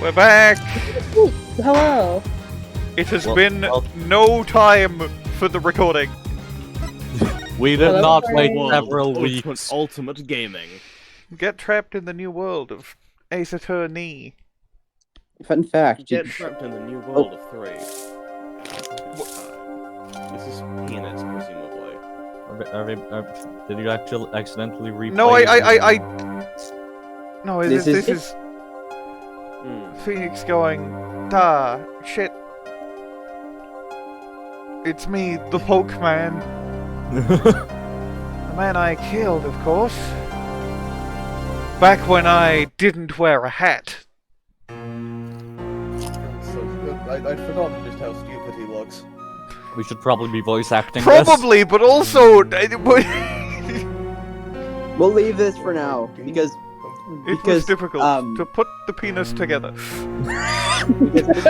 We're back! Ooh, hello. It has been no time for the recording. We did not wait several weeks. Ultimate gaming. Get trapped in the new world of Ace Attorney. Fun fact. Get trapped in the new world of 3. This is peanuts, presumably. Did you actually accidentally replay? No, No, this is Phoenix going, shit. It's me, the Pokeman. The man I killed, of course. Back when I didn't wear a hat. I'd forgotten just how stupid he looks. We should probably be voice acting Probably, but also... We'll leave this for now, because it was difficult to put the penis together.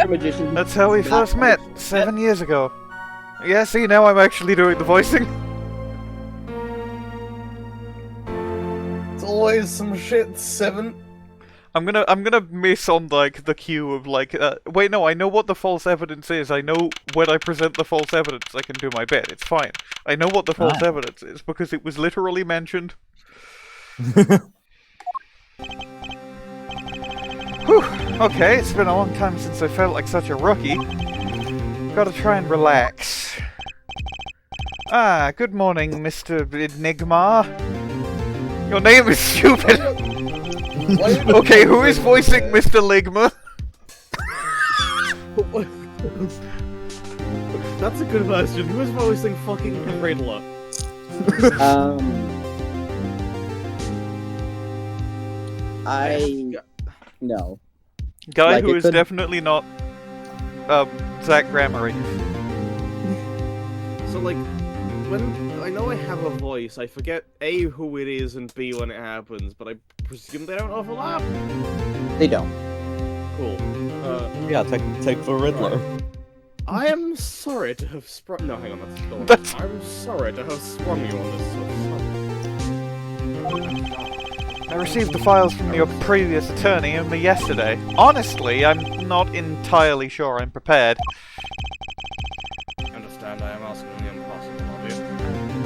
Magician. That's how we first met, 7 years ago. Yeah, see, now I'm actually doing the voicing. It's always some shit, 7. I'm gonna miss on, like, the cue of, like, wait, no, I know what the false evidence is. I know when I present the false evidence, I can do my bit. It's fine. I know what the false evidence is, because it was literally mentioned. Whew. Okay, it's been a long time since I felt like such a rookie. Gotta try and relax. Good morning, Mr. Enigmar. Your name is stupid! Okay, who is voicing Mr. Ligma? That's a good question. Who is voicing fucking Riddler? No. Guy Like, who is definitely not, Zach Gramarye. So, like, when I know I have a voice, I forget A, who it is, and B, when it happens, but I presume they don't overlap? They don't. Cool. Yeah, take for Riddler. I am sorry to have sprung. No, hang on, That's... I'm sorry to have sprung you on this so I received the files from your previous attorney only yesterday. Honestly, I'm not entirely sure I'm prepared. I understand I am asking the impossible of you.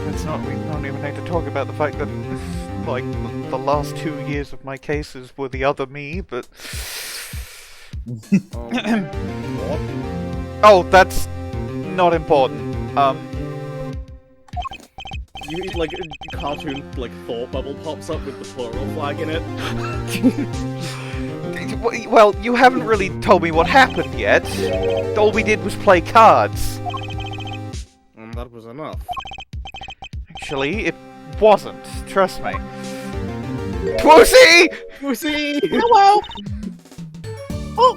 It's not, we don't even need to talk about the fact that, like, the last 2 years of my cases were the other me, but... What? Oh, that's not important. You like a cartoon like thought bubble pops up with the plural flag in it. Well, you haven't really told me what happened yet. All we did was play cards. And that was enough. Actually, it wasn't. Trust me. Trucy! Trucy! Hello! Oh!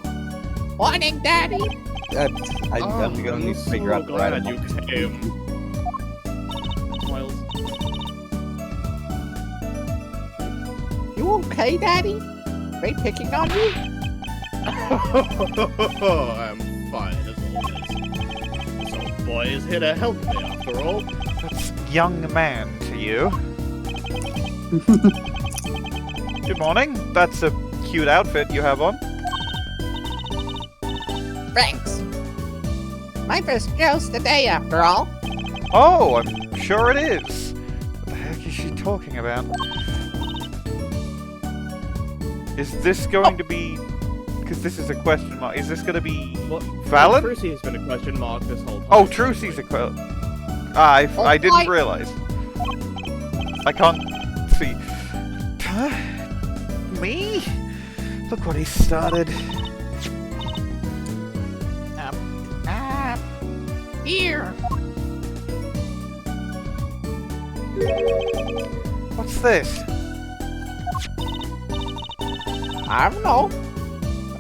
Morning, Daddy! I'm gonna need to figure out the right glad you came. Smiles. You okay, Daddy? They picking on you? I'm fine as always. So, boy is here to help me after all. That's young man to you. Good morning. That's a cute outfit you have on. Thanks. My first joust today, after all. Oh, I'm sure it is. What the heck is she talking about? Is this going to be... Because this is a question mark. Is this going to be... Valant? Trucy has been a question mark this whole time. Oh, Trucy's a question. I didn't realize. I can't see. Huh? Me? Look what he started. Here. What's this? I don't know.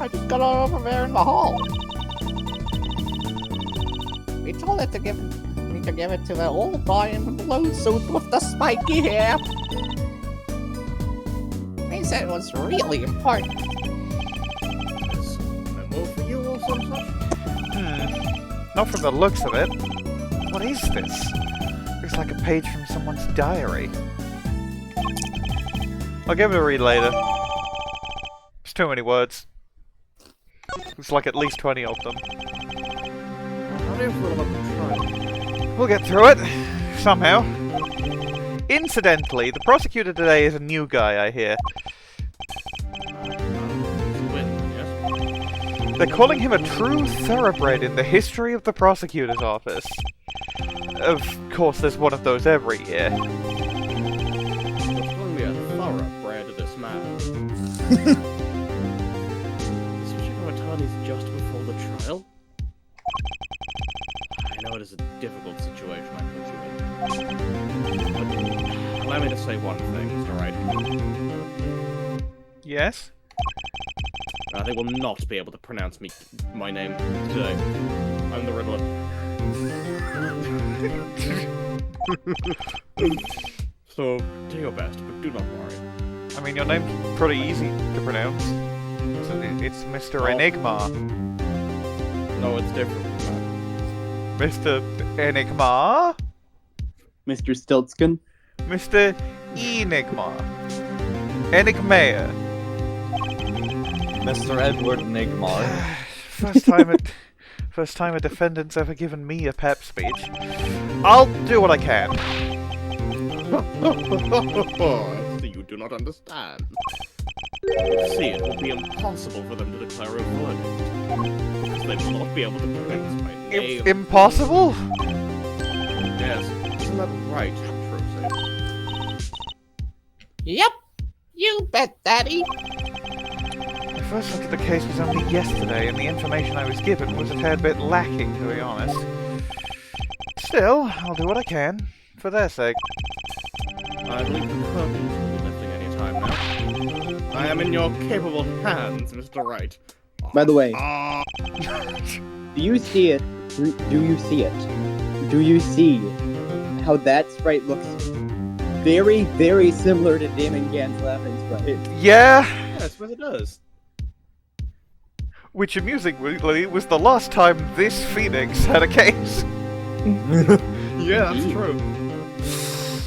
I just got it over there in the hall. We told it to give it to the old boy in the blue suit with the spiky hair. He said it was really important. Is a memo for you or some such? Not from the looks of it. What is this? Looks like a page from someone's diary. I'll give it a read later. It's too many words. It's like at least 20 of them. How do you feel about the trial? We'll get through it. Somehow. Incidentally, the prosecutor today is a new guy, I hear. They're calling him a true thoroughbred in the history of the prosecutor's office. Of course, there's one of those every year. There's going to be a thoroughbred to this man. Switching from attorneys just before the trial? I know it is a difficult situation I put you in. But allow me to say one thing, Mr. Wright. Yes? They will not be able to pronounce my name today. I'm the Riddler. So, do your best, but do not worry. I mean, your name's pretty easy to pronounce. It's Mr. Enigmar. No, it's different from Mr. Enigmar? Mr. Stiltskin. Mr. Enigmar. Enigmar. Mr. Edward Enigmar. First time a defendant's ever given me a pep speech. I'll do what I can. So you do not understand. See, it will be impossible for them to declare a verdict. Because they will not be able to pronounce my name. Impossible? Yes, isn't that right, Trucy? Yep. You bet, Daddy. My first look at the case was only yesterday, and the information I was given was a tad bit lacking, to be honest. Still, I'll do what I can, for their sake. I believe the curtains will be lifting any time now. I am in your capable hands, Mr. Wright. By the way, do you see it? Do you see it? Do you see how that sprite looks very, very similar to Damon Gann's laughing sprite? Yeah! Yeah, I suppose it does. Which, amusingly, was the last time this Phoenix had a case. Yeah, that's true.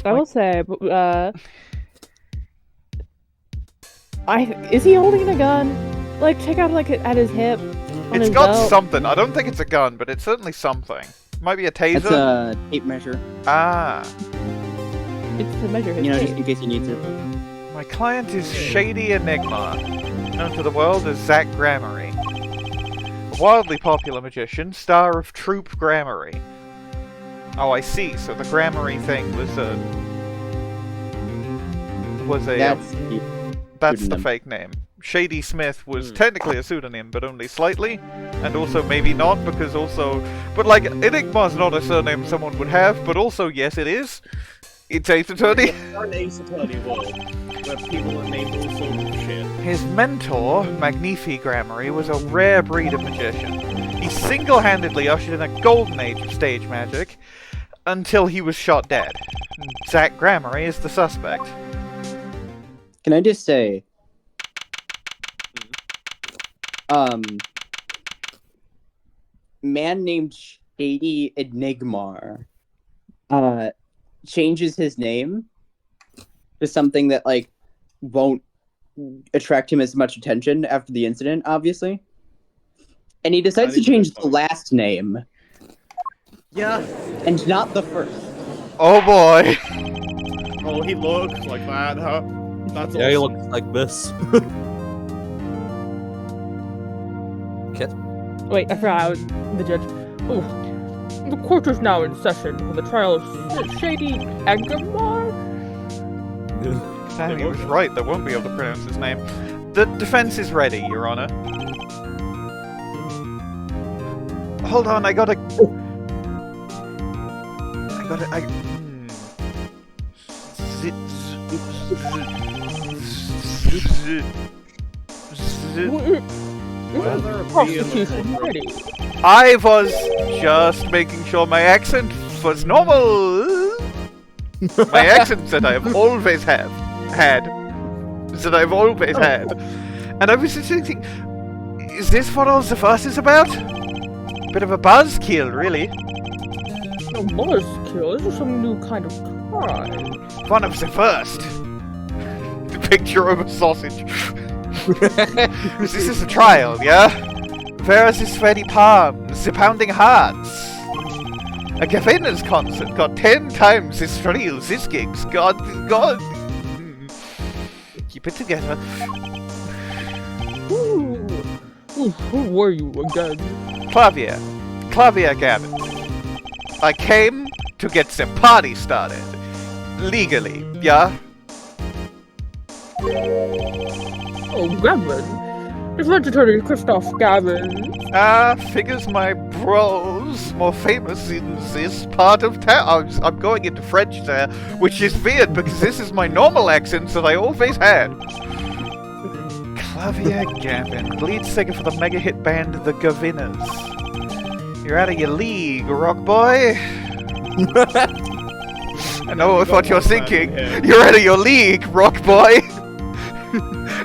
I will say, is he holding a gun? Like, check out at his hip. It's got something. I don't think it's a gun, but it's certainly something. Might be a taser. It's a tape measure. Ah. It's to measure his just weight. in case you need to. My client is Shady Enigmar, known to the world as Gramarye. A wildly popular magician, star of Troupe Gramarye. Oh, I see. So the Gramarye thing was a... That's the pseudonym. fake name. Shady Smith was technically a pseudonym, but only slightly, and also maybe not, because also... But, like, Enigmar's not a surname someone would have, but also, yes, it is. It's Ace Attorney. An Ace Attorney world, where people are named all sorts of shit. His mentor, Magnifi Gramarye, was a rare breed of magician. He single-handedly ushered in a golden age of stage magic, until he was shot dead. Zach Gramarye is the suspect. Can I just say, man named Shady Enigmar, changes his name to something that, like, won't attract him as much attention after the incident, obviously. And he decides to change the last name. Yeah. And not the first. Oh boy! Oh, he looks like that, huh? That's Yeah, he awesome. looks like this. Kit? Wait, I forgot the judge. Oh, the court is now in session for the trial of Shady Enigmar. Sammy was right, they won't be able to pronounce his name. The defense is ready, Your Honor. Hold on, I gotta... Prosecution ready. I was just making sure my accent was normal. My accent that I've always had. That I've always had. And I was just thinking, is this what all the fuss is about? Bit of a buzzkill, really. No buzzkill. This is some new kind of crime. One of the first. The picture of a sausage. This is a trial, yeah? Vera's is sweaty palms, the pounding hearts. A Gavin's concert got 10 times this thrills, this gigs. God. Keep it together. Who were you again? Klavier, Gavin. I came to get the party started. Legally, yeah? Oh, Gavin. It's legendary Kristoph Gavin. Figures my bros more famous in this part of town. I'm going into French there, which is weird because this is my normal accent that I always had. Klavier Gavin, lead singer for the mega hit band The Gavinners. You're out of your league, rock boy. I know what you're thinking. You're out of your league, rock boy.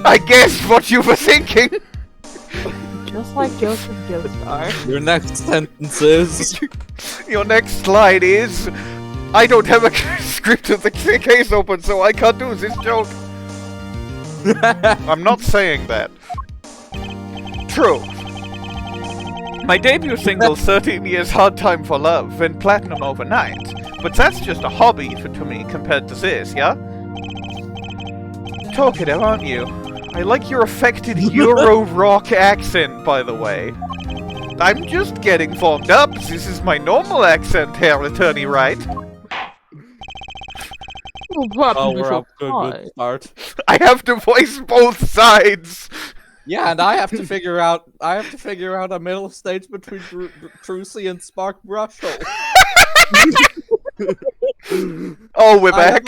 I guessed what you were thinking. Just like Joseph Joestar. Your next sentence is... Your next slide is... I don't have a script of the case open, so I can't do this joke. I'm not saying that. True. My debut single, 13 Years Hard Time for Love, went platinum overnight. But that's just a hobby to me compared to this, yeah? Talkative, aren't you? I like your affected Euro rock accent, by the way. I'm just getting warmed up. This is my normal accent, Herr Attorney Wright. Oh, we're up to a good start. I have to voice both sides. Yeah, and I have to figure out a middle stage between Trucy and Spark Brushel. Oh, we're back.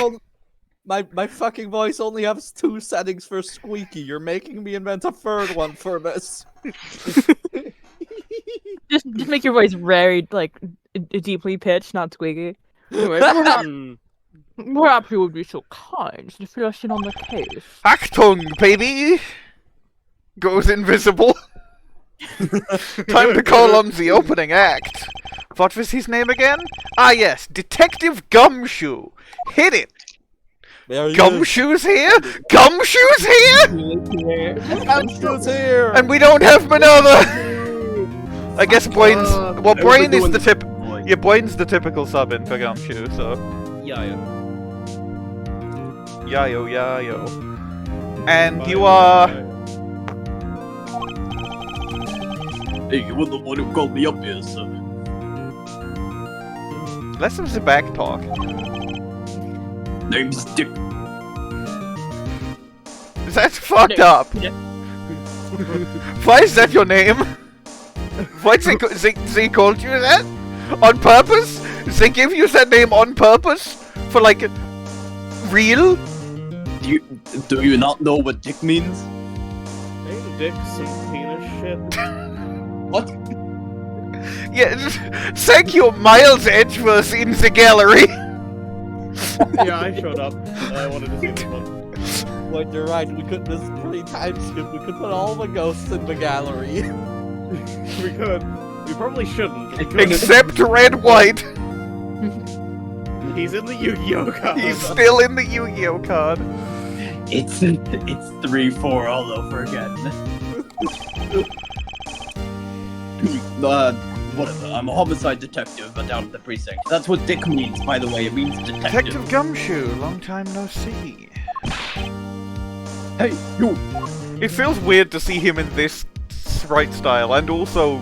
My fucking voice only has 2 settings for squeaky. You're making me invent a third one for this. Just make your voice very, like, deeply pitched, not squeaky. Anyway, perhaps you would be so kind to fill us in on the case. Achtung, baby! Goes invisible. Time to call on the opening act. What was his name again? Ah yes, Detective Gumshoe. Hit it! Gumshoe's here? Gumshoe's here? Gumshoe's here! And we don't have Minerva! I guess Bwain's... Well, Bwain is the tip... Yeah, Bwain's the typical sub-in for Gumshoe, so... Yeah. Yayo. And you are... Hey, you were the one who called me up here, sir. Less of the back talk. Name's Dick. That's fucked up. Why is that your name? Why'd they called you that? On purpose? They give you that name on purpose? For like... real? Do you not know what Dick means? Ain't Dick some penis shit? What? Yeah, thank you, Miles Edgeworth in the gallery. Yeah, I showed up. I wanted to see this one. Like, you're right, we could, this is pretty time skip, we could put all the ghosts in the gallery. We could. We probably shouldn't. We could. Except Red White. He's in the Yu-Gi-Oh card. He's still in the Yu-Gi-Oh card. It's 3-4 all over again. Whatever. I'm a homicide detective, but down at the precinct. That's what Dick means, by the way. It means detective. Detective Gumshoe, long time no see. Hey, you. It feels weird to see him in this Wright style, and also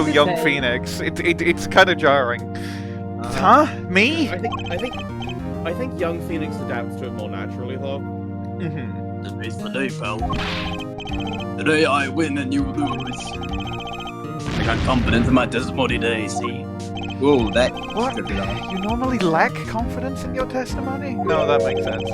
young Phoenix. It's kind of jarring. Huh? Me? I think young Phoenix adapts to it more naturally, though. Mm-hmm. Today's the day, pal. Today I win and you lose. I got confidence in my testimony today, see? Whoa, that... What? You normally lack confidence in your testimony? No, that makes sense.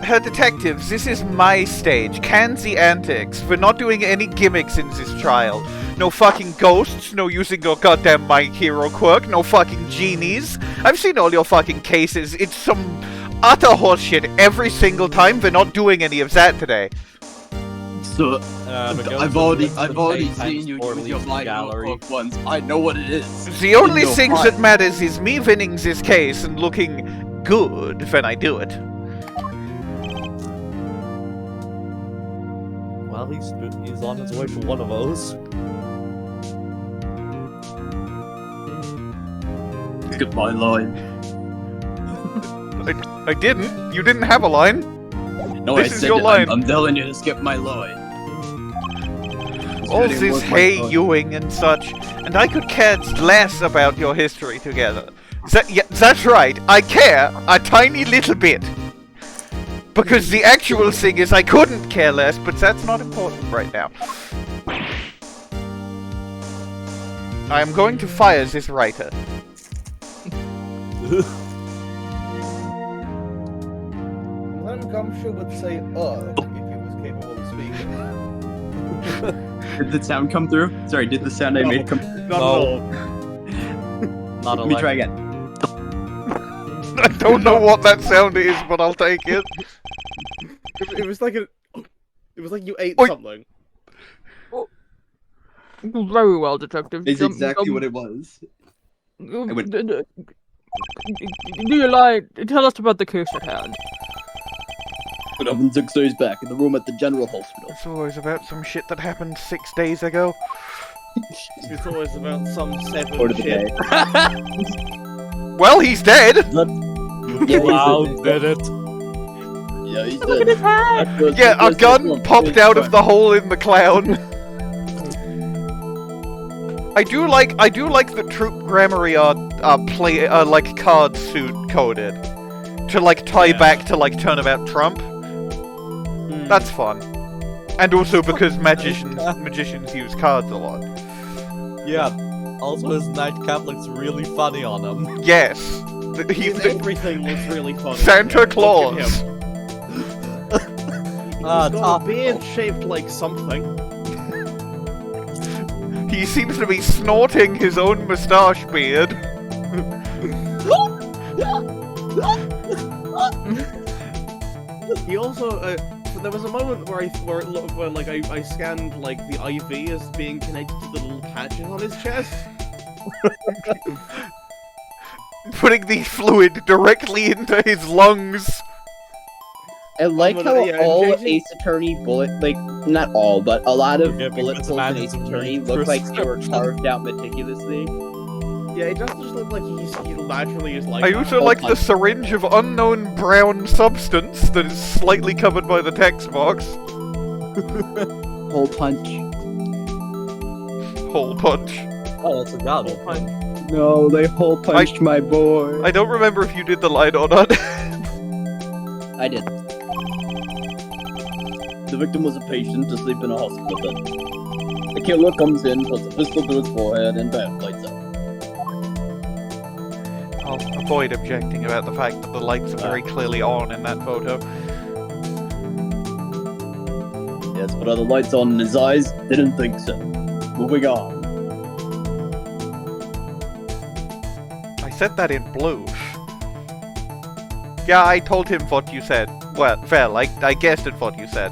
Her detectives, this is my stage. Can the antics. We're not doing any gimmicks in this trial. No fucking ghosts, no using your goddamn My Hero quirk, no fucking genies. I've seen all your fucking cases. It's some utter horseshit every single time. We're not doing any of that today. So, I've already seen you use your My Hero quirk once. I know what it is. The only thing that matters is me winning this case and looking good when I do it. Well, Well, he's on his way to one of those. Skip my line. I didn't. You didn't have a line. No, This I is said your line. I'm telling you to skip my line. All Really this was my hey line. Ewing and such, and I could care less about your history together. Yeah, that's right. I care a tiny little bit. Because the actual thing is I couldn't care less, but that's not important right now. I am going to fire this writer. Then Gumshoe would say, if he was capable of speaking. Did the sound come through? Sorry, did the sound I made come through? Not at all. Not Let me try again. I don't know what that sound is, but I'll take it. It was like you ate Oi. something. Very well, detective. It's exactly what it was. went- Do you lie? Tell us about the case at hand. It happened 6 days back in the room at the General Hospital. It's always about some shit that happened 6 days ago. It's always about some seven Word of the shit. day. Well, he's dead! Yeah, Wow, he's did it. Yeah, he Look at his head! Yeah, a gun popped out of the hole in the clown. I do like the troop Gramarye are like card suit coded. To like tie back to like turnabout Trump. That's fun. And also because magicians use cards a lot. Yeah. Also, his nightcap looks really funny on him. Yes. Everything looks really funny. Santa Look at Claus. him. He's got a beard shaped like something. He seems to be snorting his own moustache beard. He also, there was a moment where I scanned like the IV as being connected to the little patches on his chest. Putting the fluid directly into his lungs. I like how Yeah, all JJ Ace Attorney not all, but a lot of Yeah, bullet because holes man in Ace is a Attorney weak look like they were prescription. carved out meticulously. Yeah, it doesn't just look like he naturally is like. I also like the syringe of unknown brown substance that is slightly covered by the text box. Hole punch. Hole punch. Oh, that's a god. No, they hole punched my boy. I don't remember if you did the line or not. I did. The victim was a patient asleep in a hospital bed. The killer comes in, puts a pistol to his forehead, and bam, lights out. I'll avoid objecting about the fact that the lights are very clearly on in that photo. Yes, but are the lights on in his eyes? Didn't think so. Moving on. I said that in blue. Yeah, I told him what you said. Well, I guessed at what you said.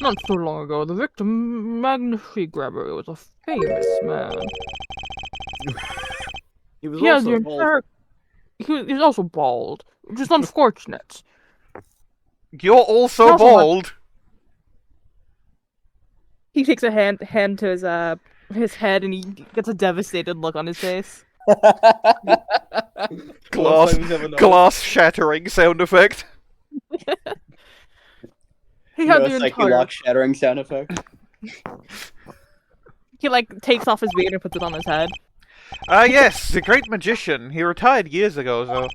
Not so long ago, the victim, Magnifi Gramarye, was a famous man. He was He has also the bald. entire... He's also bald, which is unfortunate. You're also Also, bald! He takes a hand to his head and he gets a devastated look on his face. Glass, Last time he's ever known. glass shattering sound effect. He had the Psyche entire... lock shattering sound effect. He like takes off his beard and puts it on his head. Ah, yes, the great magician. He retired years ago, so...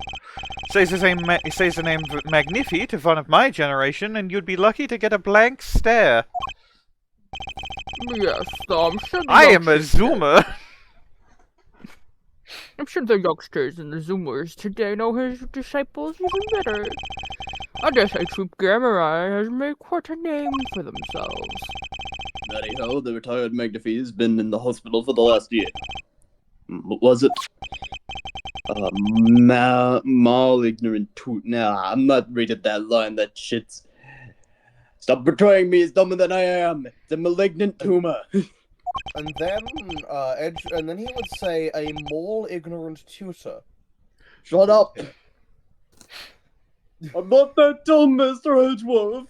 Says the name Magnifi to one of my generation, and you'd be lucky to get a blank stare. Yes, I'm sure the I am a youngsters- zoomer. I'm sure the youngsters and the zoomers today know his disciples even better. I dare say Troop Gramarye has made quite a name for themselves. Anyhow, the retired Magnifi has been in the hospital for the last year. What was it? Mal-ignorant toot. Nah, I'm not reading that line, that shit's... Stop betraying me, he's dumber than I am! It's a malignant tumor! And then, and then he would say a mole ignorant tutor. Shut up! I'm not that dumb, Mr. Edgeworth.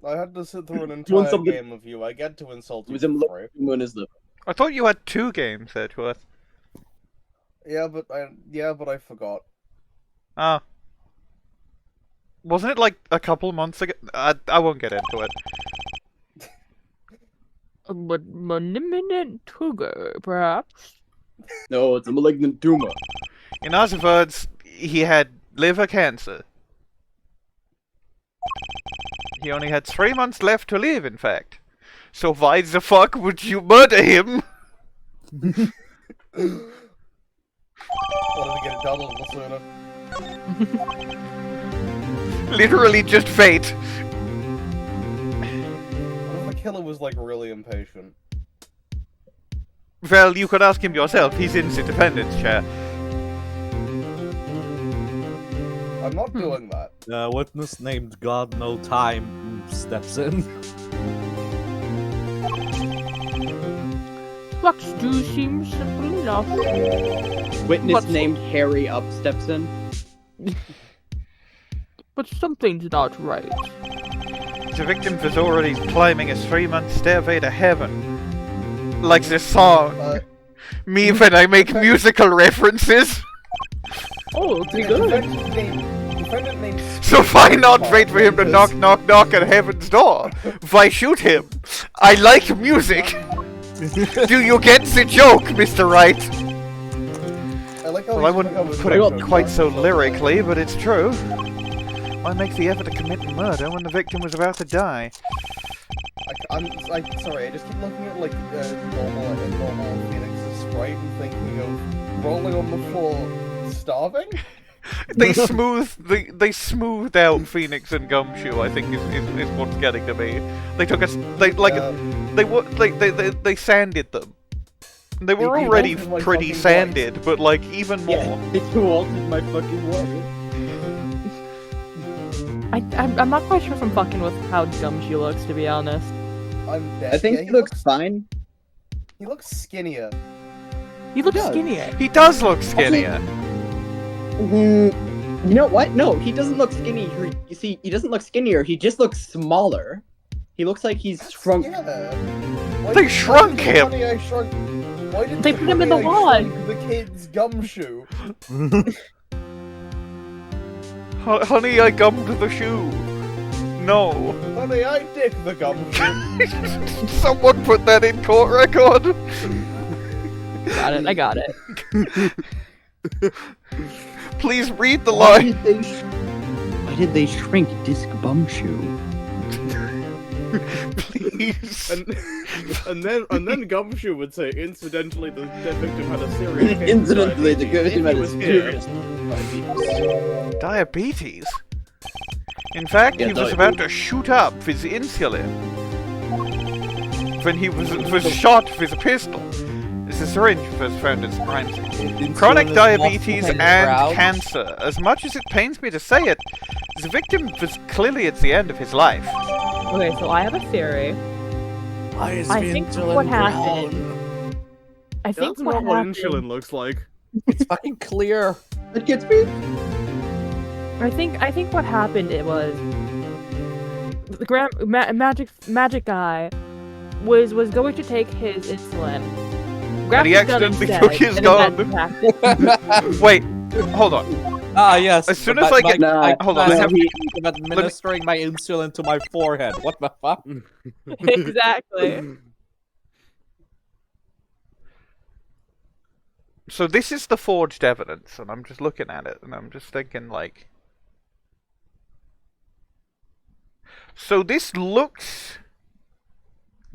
I had to sit through an want entire something- game of you. I get to insult It you was him for free. looking on his lip. I thought you had 2 games, Edgeworth. Yeah, but I forgot. Ah. Wasn't it like a couple months ago? I won't get into it. But malignant tumor, perhaps. No, it's a malignant tumor. In other words, he had liver cancer. He only had 3 months left to live, in fact. So why the fuck would you murder him? Wanted to get it done a little sooner. Literally just fate. What if the killer was like really impatient? Well, you could ask him yourself. He's in the defendant's chair. I'm not doing that. The witness named God No Time steps in. Flux do seem simple enough. Witness What's- named Harry Up steps in. But something's not right. The victim was already climbing a 3-month stairway to heaven. Like this song. Me when I make musical references. Oh, pretty The good. defendant named So why not wait for him to knock, knock, knock at heaven's door? Why shoot him? I like music. Do you get the joke, Mr. Wright? I like how Well, I he's wouldn't become a put joke it quite now. so lyrically, but it's true. Why make the effort to commit murder when the victim was about to die? I'm sorry, I just keep looking at like normal Phoenix's sprite and thinking of rolling on the floor, starving. They smoothed out Phoenix and Gumshoe. I think is what's getting to me. They took us. They sanded them. They were They already altered my pretty fucking sanded, but like even more. Yeah, they two altered my fucking voice. I'm not quite sure if I'm fucking with how dumb she looks, to be honest. I'm dead. I think Yeah, he looks fine. He looks skinnier. He looks does. skinnier. He does look skinnier. You know what? No, he doesn't look skinny. You see, he doesn't look skinnier. He just looks smaller. He looks like he's shrunk. Yeah. They shrunk him. Honey, I shrunk. Why did They put him in the Honey, I wad. Shrunk the kid's gumshoe. Honey, I gummed the shoe. No. Honey, I dick the gumshoe. Someone put that in court record. Got it. I got it. Please read the Why line. did they shrink Disc Bumshoe? Please. And then Gumshoe would say, incidentally, the dead victim had a serious case of Incidentally, the diabetes. victim If had he a was here, serious Diabetes? In fact, Yeah, he was about to shoot up with insulin when he was shot with a pistol. This is a syringe was found at the crime scene. Chronic diabetes and cancer. As much as it pains me to say it, the victim was clearly at the end of his life. Okay, so I have a theory. Why is I think what happened. I think That's what not what happened. insulin looks like. It's fucking clear. It gets me. I think what happened it was the magic guy was going to take his insulin. And he Grabbed accidentally instead, took his and gun. then attacked Wait, hold on. Ah, yes. As soon as I get- hold on, I have- I'm administering my insulin to my forehead. What the fuck? it. Exactly. So this is the forged evidence, and I'm just looking at it, and I'm just thinking, like... So this looks...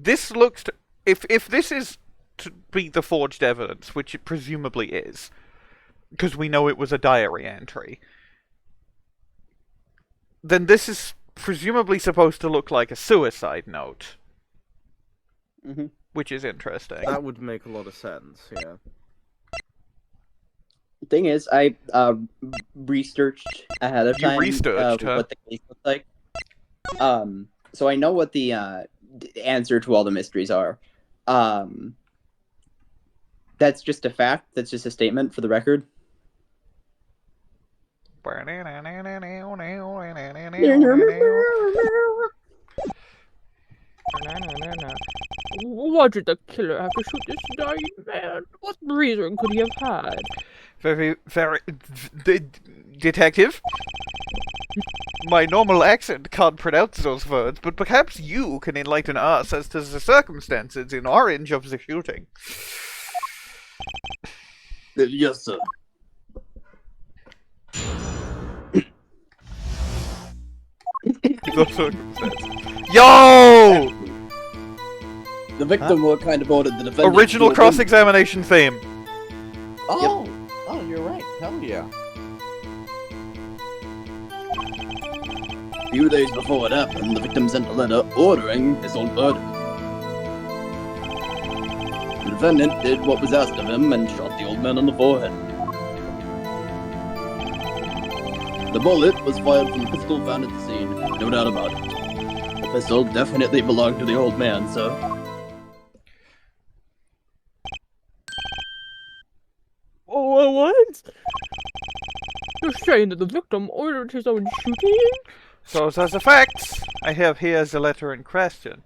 If this is to be the forged evidence, which it presumably is, because we know it was a diary entry, then this is presumably supposed to look like a suicide note. Mhm. Which is interesting. That would make a lot of sense, yeah. Thing is, I researched ahead of You time researched, huh? what the case looked like. So I know what the answer to all the mysteries are. That's just a fact. That's just a statement for the record. Why did the killer have to shoot this dying man? What reason could he have had? Very, detective? My normal accent can't pronounce those words, but perhaps you can enlighten us as to the circumstances in orange of the shooting. Yes, sir. The circumstances. Yo! The victim were kind of ordered the defendant. Original cross-examination theme. Oh, oh, you're right. Hell yeah. A few days before it happened, the victim sent a letter ordering his own murder. The defendant did what was asked of him and shot the old man on the forehead. The bullet was fired from a pistol found at the scene, no doubt about it. The pistol definitely belonged to the old man, sir. Oh, what? You're saying that the victim ordered his own shooting? So as the facts, I have here the letter in question.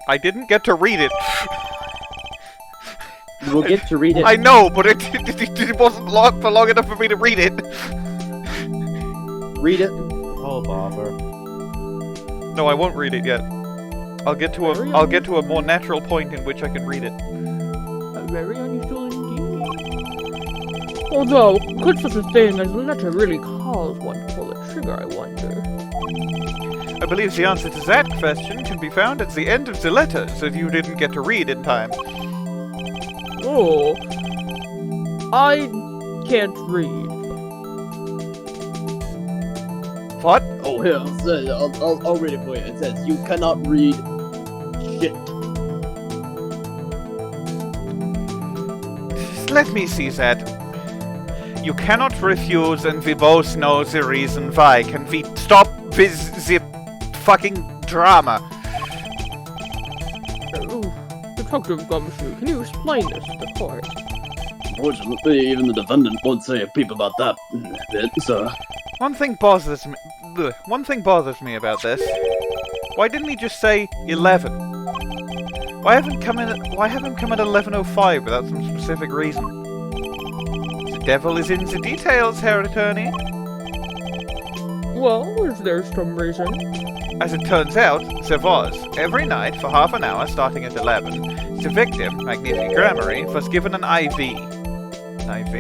I didn't get to read it. We'll get to read it. I know, but it wasn't long enough for me to read it. Read it. Oh, bother. No, I won't read it yet. I'll get to a more natural point in which I can read it. Very unusual indeed. Although, could such a thing as a letter really cause one to pull the trigger, I wonder? I believe the answer to that question can be found at the end of the letter, that you didn't get to read in time. Oh, I can't read. What? Oh, here, I'll read it for you. It says, you cannot read shit. Let me see that. You cannot refuse, and we both know the reason why. Can we stop with the fucking drama? Detective Gumshoe, can you explain this to the court? Unfortunately, even the defendant won't say a peep about that bit, so... One thing bothers me. One thing bothers me about this. Why didn't he just say 11? Why have him come in at 11:05 without some specific reason? The devil is in the details, Herr Attorney. Well, is there some reason? As it turns out, there was. Every night, for half an hour, starting at 11, the victim, Magnifi Gramarye, was given an IV. An IV?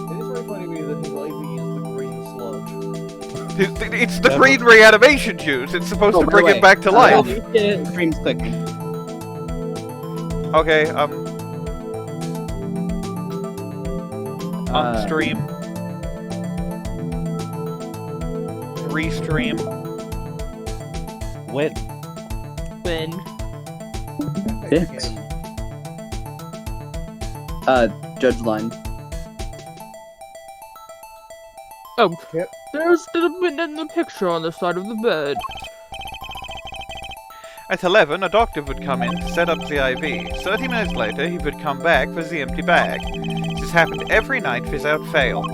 It is very funny to me that his IV is the green sludge. It's the green reanimation juice. It's supposed to bring him back to life. Dreams click. Okay, unstream. Restream. When? Fix. Judge line. Oh, Yep. there's the been in the picture on the side of the bed. At 11, a doctor would come in to set up the IV. 30 minutes later, he would come back with the empty bag. This happened every night without fail.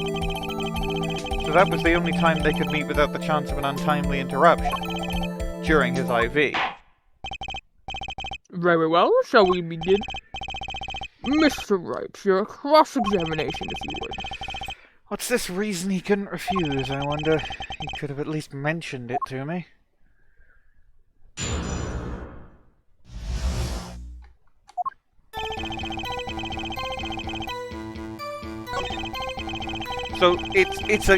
So that was the only time they could meet without the chance of an untimely interruption. During his IV. Very well, shall we begin? Mr. Wright, your cross-examination, if you would. What's this reason he couldn't refuse, I wonder? He could have at least mentioned it to me. So it's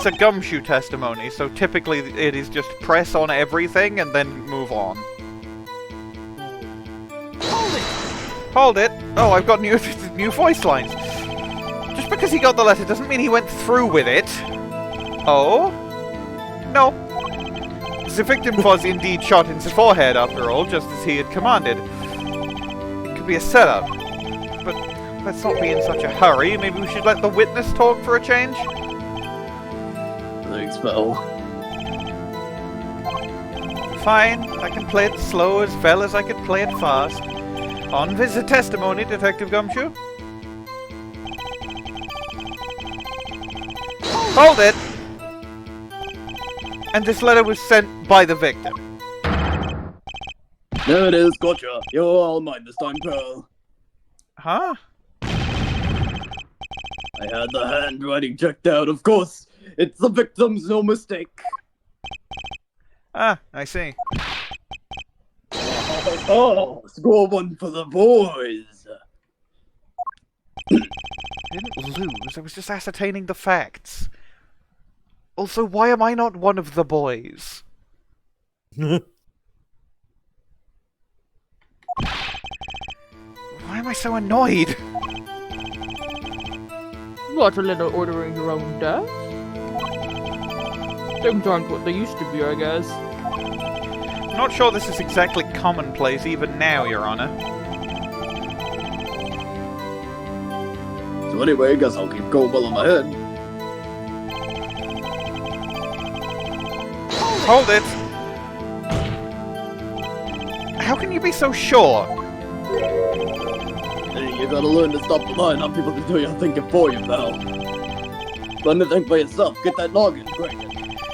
a Gumshoe testimony, so typically it is just press on everything and then move on. Hold it! Oh, I've got new voice lines. Just because he got the letter doesn't mean he went through with it. Oh? No. The victim was indeed shot in the forehead, after all, just as he had commanded. It could be a setup. But let's not be in such a hurry. Maybe we should let the witness talk for a change? Thanks, pal. Fine, I can play it slow as well as I can play it fast. On visit testimony, Detective Gumshoe. Hold it! And this letter was sent by the victim. There it is, gotcha. You're all mine this time, pal. Huh? I had the handwriting checked out, of course. It's the victim's, no mistake. Ah, I see. Oh, score one for the boys. I didn't lose, I was just ascertaining the facts. Also, why am I not one of the boys? Why am I so annoyed? What, a letter ordering your own death? Things aren't what they used to be, I guess. Not sure this is exactly commonplace even now, Your Honor. So anyway, I guess I'll keep going while I'm ahead. Hold it! How can you be so sure? Hey, you gotta learn to stop relying on people to do your thinking for you, pal. Learn to think for yourself. Get that noggin, quick.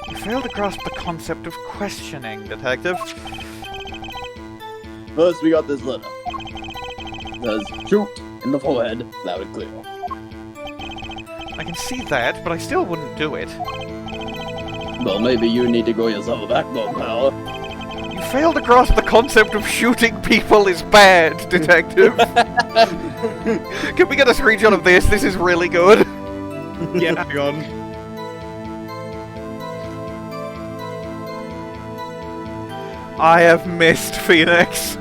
You fail to grasp the concept of questioning, Detective. First, we got this letter. It says, shoot in the forehead, loud and clear. I can see that, but I still wouldn't do it. Well, maybe you need to grow yourself a backbone, pal. You fail to grasp the concept of shooting people is bad, Detective. Can we get a screenshot of this? This is really good. Yeah, hang on. I have missed Phoenix.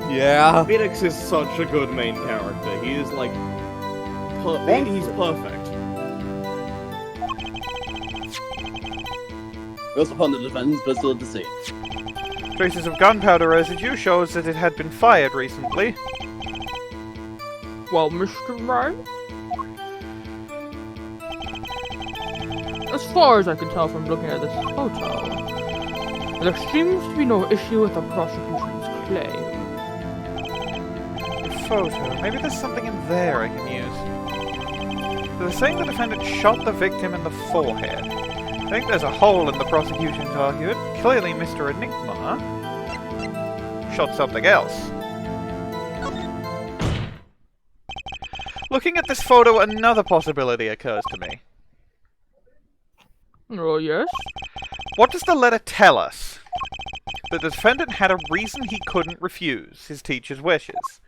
Yeah. Phoenix is such a good main character. He is like... he's perfect. First upon the defense, pistol at the scene. Traces of gunpowder residue shows that it had been fired recently. Well, Mr. Wright? As far as I can tell from looking at this photo, there seems to be no issue with the prosecution's claim. The photo. Maybe there's something in there I can use. They're saying the defendant shot the victim in the forehead. I think there's a hole in the prosecution's argument. Clearly Mr. Enigmar shot something else. Looking at this photo, another possibility occurs to me. Oh, yes? What does the letter tell us? The defendant had a reason he couldn't refuse his teacher's wishes.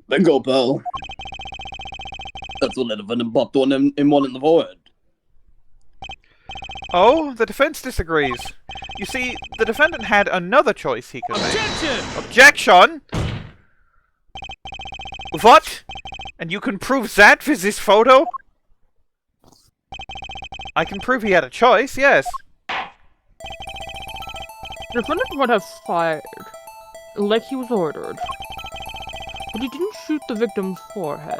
Bingo, pal. That's what the defendant popped one in one in the forehead. Oh, the defense disagrees. You see, the defendant had another choice he could make. Objection! What? And you can prove that with this photo? I can prove he had a choice, yes. The defendant would have fired, like he was ordered. But he didn't shoot the victim's forehead.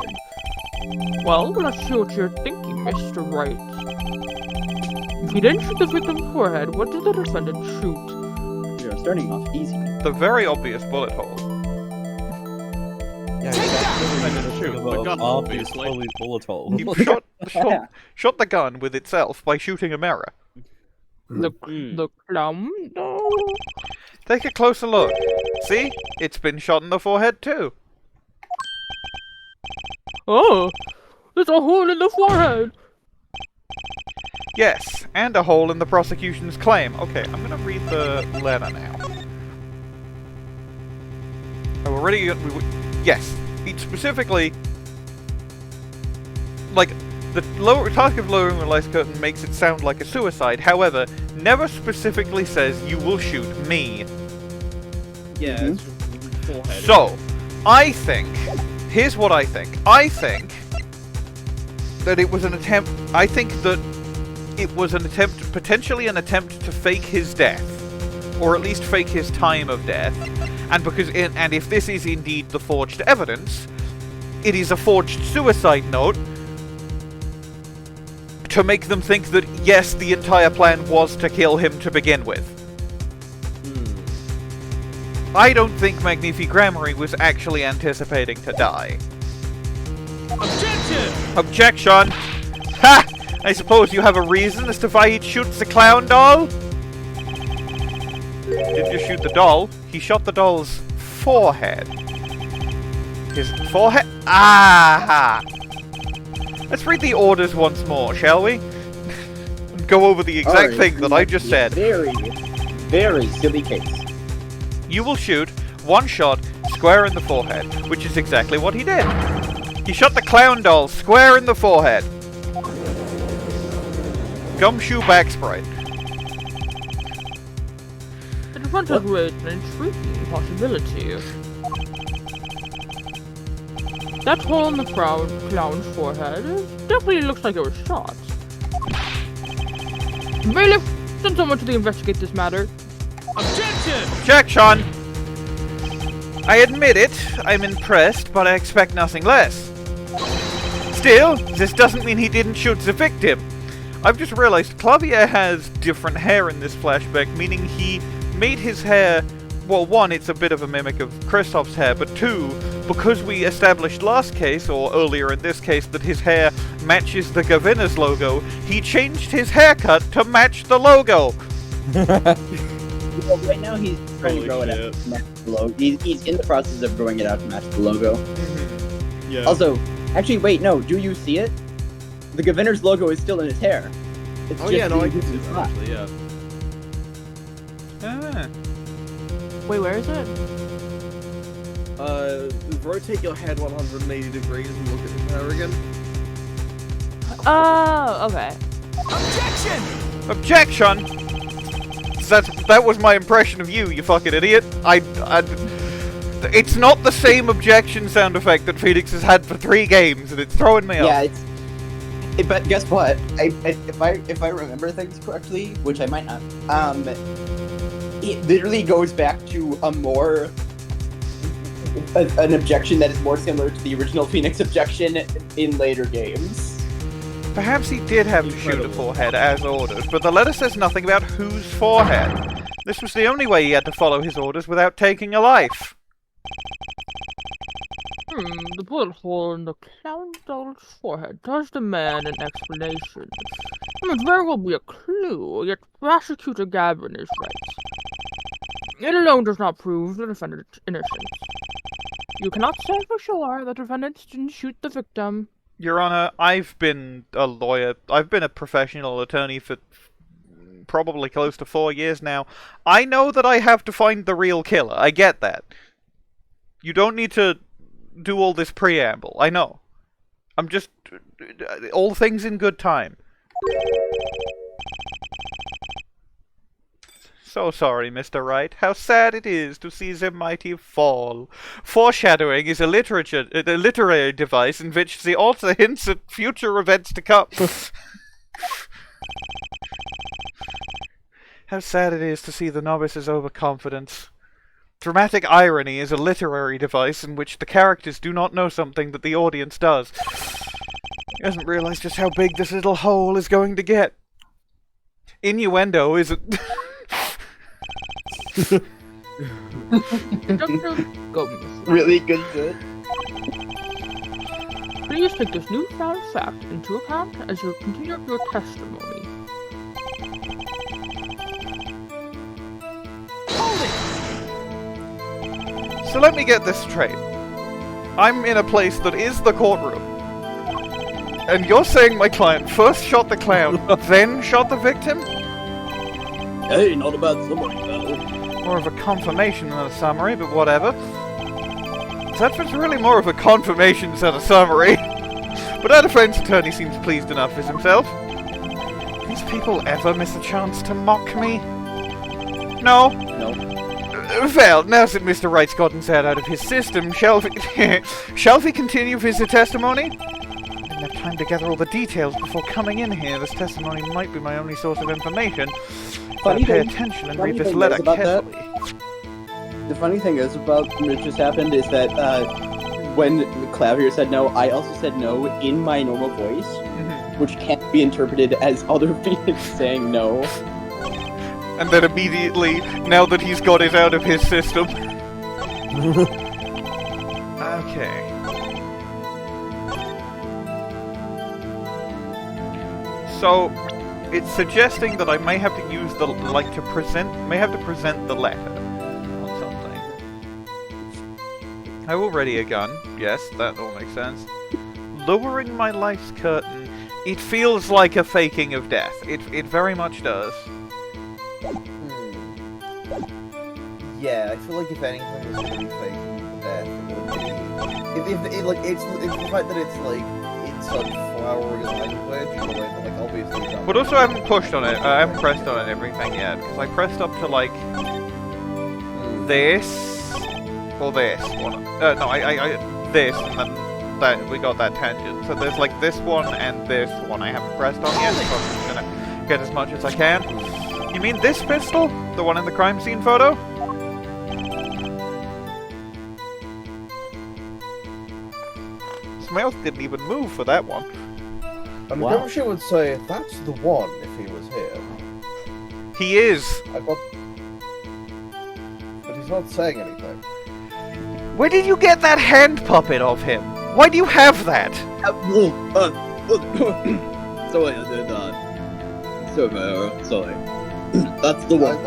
Well, let's see what you're thinking, Mr. Wright. If he didn't shoot the victim's forehead, what did the defendant shoot? You're starting off easy. The very obvious bullet hole. Yeah, Shoot, the gun, obviously. Bullet hole. He shot the gun with itself by shooting a mirror. The clown? No. Take a closer look. See? It's been shot in the forehead too. Oh, there's a hole in the forehead. Yes, and a hole in the prosecution's claim. Okay, I'm gonna read the letter now. Oh, we're ready. Yes, he specifically, like, the task of lowering the light curtain makes it sound like a suicide. However, never specifically says you will shoot me. Yeah, it's forehead. So, I think. Here's what I think. I think that it was an attempt. I think that it was an attempt, potentially an attempt to fake his death, or at least fake his time of death. And and if this is indeed the forged evidence, it is a forged suicide note to make them think that, yes, the entire plan was to kill him to begin with. I don't think Magnifi Gramarye was actually anticipating to die. Objection! Objection! Ha! I suppose you have a reason as to why he shoots the clown doll? He didn't just shoot the doll, he shot the doll's forehead. His forehead? Ah! Let's read the orders once more, shall we? And go over the exact thing that I just said. Very, very silly case. You will shoot one shot square in the forehead, which is exactly what he did. He shot the clown doll square in the forehead. Gumshoe back sprite. It was a great and intriguing possibility. That hole in the clown's forehead definitely looks like it was shot. Bailiff, send someone to investigate this matter. Objection! Objection! I admit it, I'm impressed, but I expect nothing less. Still, this doesn't mean he didn't shoot the victim. I've just realized Klavier has different hair in this flashback, meaning he made his hair... Well, one, it's a bit of a mimic of Kristoph's hair, but two, because we established last case, or earlier in this case, that his hair matches the Gavin's logo, he changed his haircut to match the logo. Well, right now he's trying to grow it out to match the logo. He's in the process of growing it out to match the logo. Yeah. Also, actually, wait, no, do you see it? The Gavin's logo is still in his hair. It's Oh just yeah, no, I being can see used that as actually, yeah. Ah. Wait, where is it? Rotate your head 180 degrees and look at the hair again. Oh, okay. Objection! That was my impression of you, you fucking idiot. It's not the same objection sound effect that Phoenix has had for 3 games, and it's throwing me off. Yeah, but guess what? If I remember things correctly, which I might not, it literally goes back to an objection that is more similar to the original Phoenix objection in later games. Perhaps he did have to shoot a forehead as ordered, but the letter says nothing about whose forehead. This was the only way he had to follow his orders without taking a life. The bullet hole in the clown doll's forehead does demand an explanation. It might very well be a clue, yet Prosecutor Gavin is right. It alone does not prove the defendant's innocence. You cannot say for sure the defendant didn't shoot the victim. Your Honor, I've been a lawyer. I've been a professional attorney for probably close to 4 years now. I know that I have to find the real killer. I get that. You don't need to do all this preamble. I know. I'm just... all things in good time. So sorry, Mr. Wright. How sad it is to see the mighty fall. Foreshadowing is a literary device in which the author hints at future events to come. How sad it is to see the novice's overconfidence. Dramatic irony is a literary device in which the characters do not know something that the audience does. He doesn't realize just how big this little hole is going to get. Innuendo is a... Really good. Please take this newfound fact into account as you continue your testimony. So let me get this straight. I'm in a place that is the courtroom. And you're saying my client first shot the clown, then shot the victim? Hey, not a bad summary, pal. More of a confirmation than a summary, but whatever. That was really more of a confirmation than a summary. But our defense attorney seems pleased enough with himself. These people ever miss a chance to mock me? No. Well, now that Mr. Wright's gotten that out of his system, shall we continue with his testimony? I didn't have time to gather all the details before coming in here. This testimony might be my only source of information. Better pay attention and read this letter carefully. The funny thing is about what just happened is that when Klavier said no, I also said no in my normal voice. which can't be interpreted as other Phoenix saying no. And then immediately, now that he's got it out of his system. Okay. So, it's suggesting that I may have to use the, may have to present the letter on something. I will ready a gun. Yes, that all makes sense. Lowering my life's curtain. It feels like a faking of death. It very much does. Yeah, I feel like if anything was really faking death, it would be... It's the fact that it's, like, in such flowery language, in the way that, like, obviously... But also I haven't pushed on it, I haven't pressed on it everything yet, because I pressed up to, like, this, or this one. No, this, and then that, we got that tangent. So there's, like, this one and this one I haven't pressed on yet, so I'm just gonna get as much as I can. You mean this pistol? The one in the crime scene photo? His mouth didn't even move for that one. And Gumshoe would say, that's the one, if he was here. He is! But he's not saying anything. Where did you get that hand puppet of him? Why do you have that? Sorry, sorry. That's the one.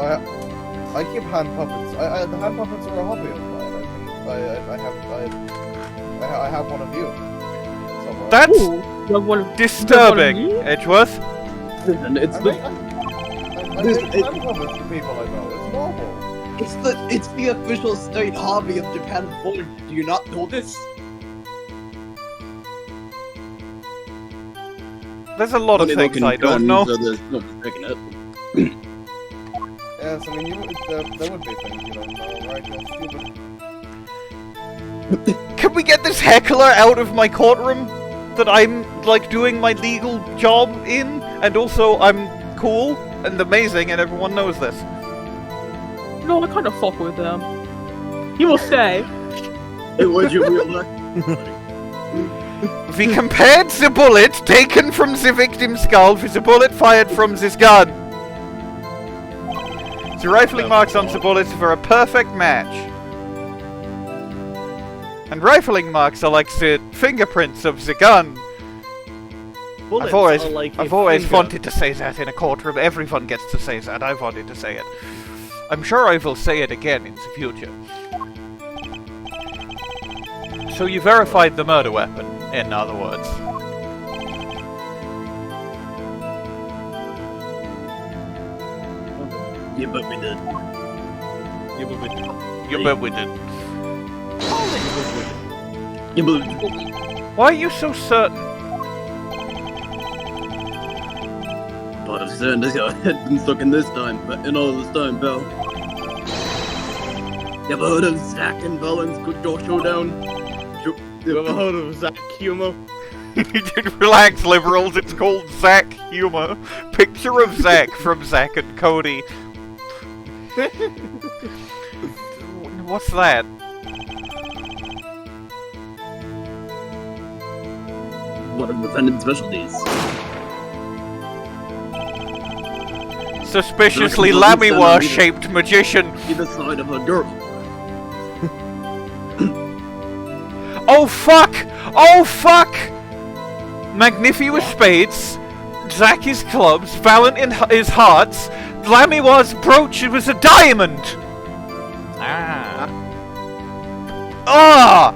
I keep hand puppets. The hand puppets are a hobby of mine. I have one of you. Somewhere. That's Ooh, disturbing, Edgeworth. And it's I make hand puppets for people I know. It's normal. It's the official state hobby of Japan Void. Do you not know this? There's a lot of things I don't know. So there's no mistaking it. Yes, I mean, there would be things you don't know, right? You're stupid. Can we get this heckler out of my courtroom that I'm, like, doing my legal job in? And also, I'm cool and amazing and everyone knows this. No, I kind of fuck with them. He will say. Hey, would you realize? We compared the bullet taken from the victim's skull with the bullet fired from this gun. The rifling marks on the bullets were a perfect match. And rifling marks are like the fingerprints of the gun. Bullets I've always wanted to say that in a courtroom. Everyone gets to say that. I wanted to say it. I'm sure I will say it again in the future. So you verified the murder weapon, in other words. Yeah, but we did. You bet we did. Yeah, but Why are you so certain? But I've certain this guy had been stuck in this time, but in all this time, pal. You ever heard of Zack and Valant's good door showdown? You ever heard of Zack humor? Relax, liberals, it's called Zack humor. Picture of Zack from Zack and Cody. What's that? One of the defendant's specialties. Suspiciously Lamioroir-shaped magician. Either side of a girl. Oh fuck! Oh fuck! Magnifi with spades, Zack is clubs, Valant is hearts, Lamioroir's brooch was a diamond! Ah. Ah!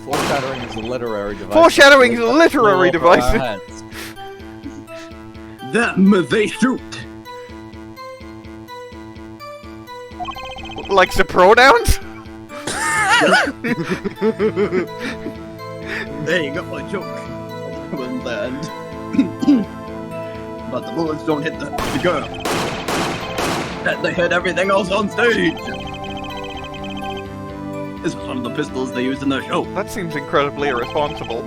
Foreshadowing is a literary device. Foreshadowing is a literary Blow up our device. heads. Them they shoot. Like the pronouns? There you go, a joke. Wouldn't land. But the bullets don't hit the girl. And they hit everything else on stage. This was one of the pistols they used in their show. That seems incredibly irresponsible.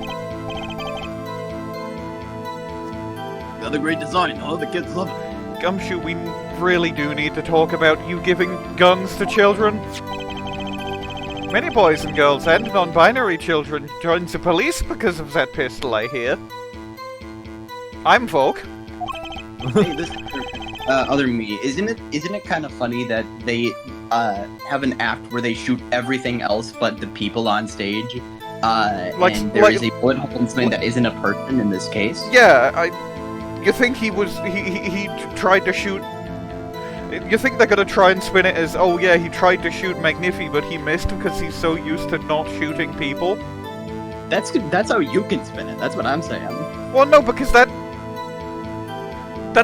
The other great design, huh? The kids love it. Gumshoe, we really do need to talk about you giving guns to children. Many boys and girls and non-binary children joined the police because of that pistol, I hear. I'm Volk. Hey, this other me, isn't it kind of funny that they have an act where they shoot everything else but the people on stage, and there is a bullet hole in something that isn't a person in this case? Yeah, you think he tried to shoot... You think they're gonna try and spin it as, oh yeah, he tried to shoot Magnifi, but he missed because he's so used to not shooting people? That's how you can spin it, that's what I'm saying. Well, no, because that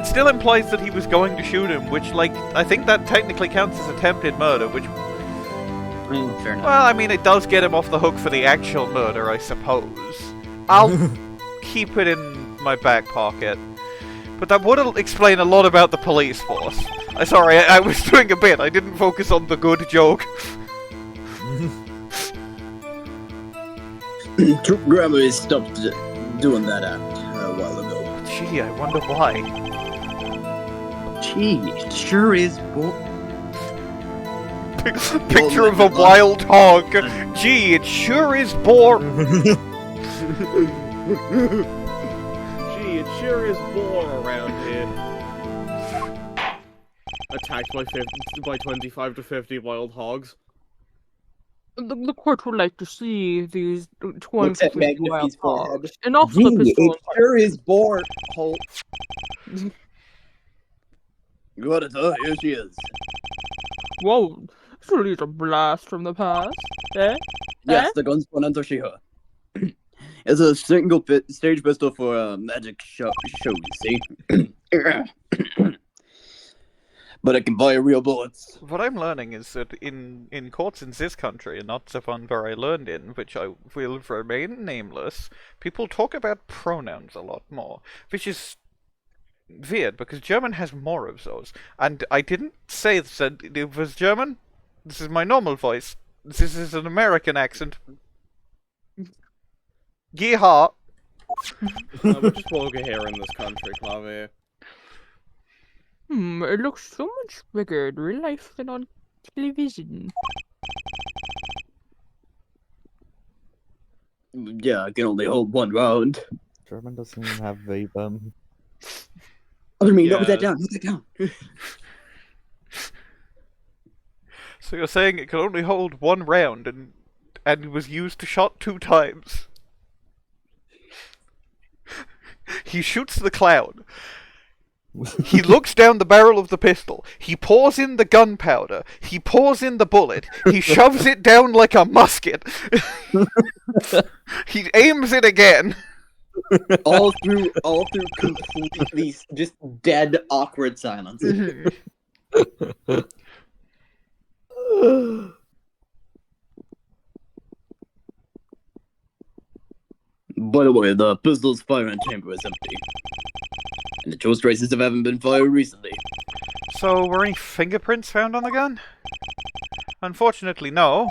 still implies that he was going to shoot him, which, like, I think that technically counts as attempted murder, which... Fair enough. Well, I mean, it does get him off the hook for the actual murder, I suppose. I'll keep it in my back pocket. But that would explain a lot about the police force. Sorry, I was doing a bit. I didn't focus on the good joke. Gramarye stopped doing that act a while ago. Gee, I wonder why. Gee, it sure is Picture of a wild hog. Gee, it sure is boring. Gee, it sure is boring around here. Attacked by 25 to 50 wild hogs. The court would like to see these 20 Looks at to 50 wild Magnifi's forehead. hogs. And also the Gee, pistol. it sure is bored. Holt. Got it, here she is. Whoa, this really is a blast from the past. Eh? Yes, the gun's one under here. It's a single stage pistol for a magic show, you see? But it can buy real bullets. What I'm learning is that in courts in this country, and not the one where I learned in, which I will remain nameless, people talk about pronouns a lot more, which is weird, because German has more of those. And I didn't say that it was German. This is my normal voice. This is an American accent. Yeehaw! We're just vulgar here in this country, Klavier. It looks so much bigger in real life than on television. Yeah, I can only hold one round. German doesn't even have Weber. Other me, Yeah. note that down. So you're saying it can only hold one round and was used to shot 2 times? He shoots the clown. He looks down the barrel of the pistol. He pours in the gunpowder. He pours in the bullet. He shoves it down like a musket. He aims it again. all through completely just dead, awkward silence. By the way, the pistol's firing chamber is empty. And the choice traces haven't been fired recently. So, were any fingerprints found on the gun? Unfortunately, no.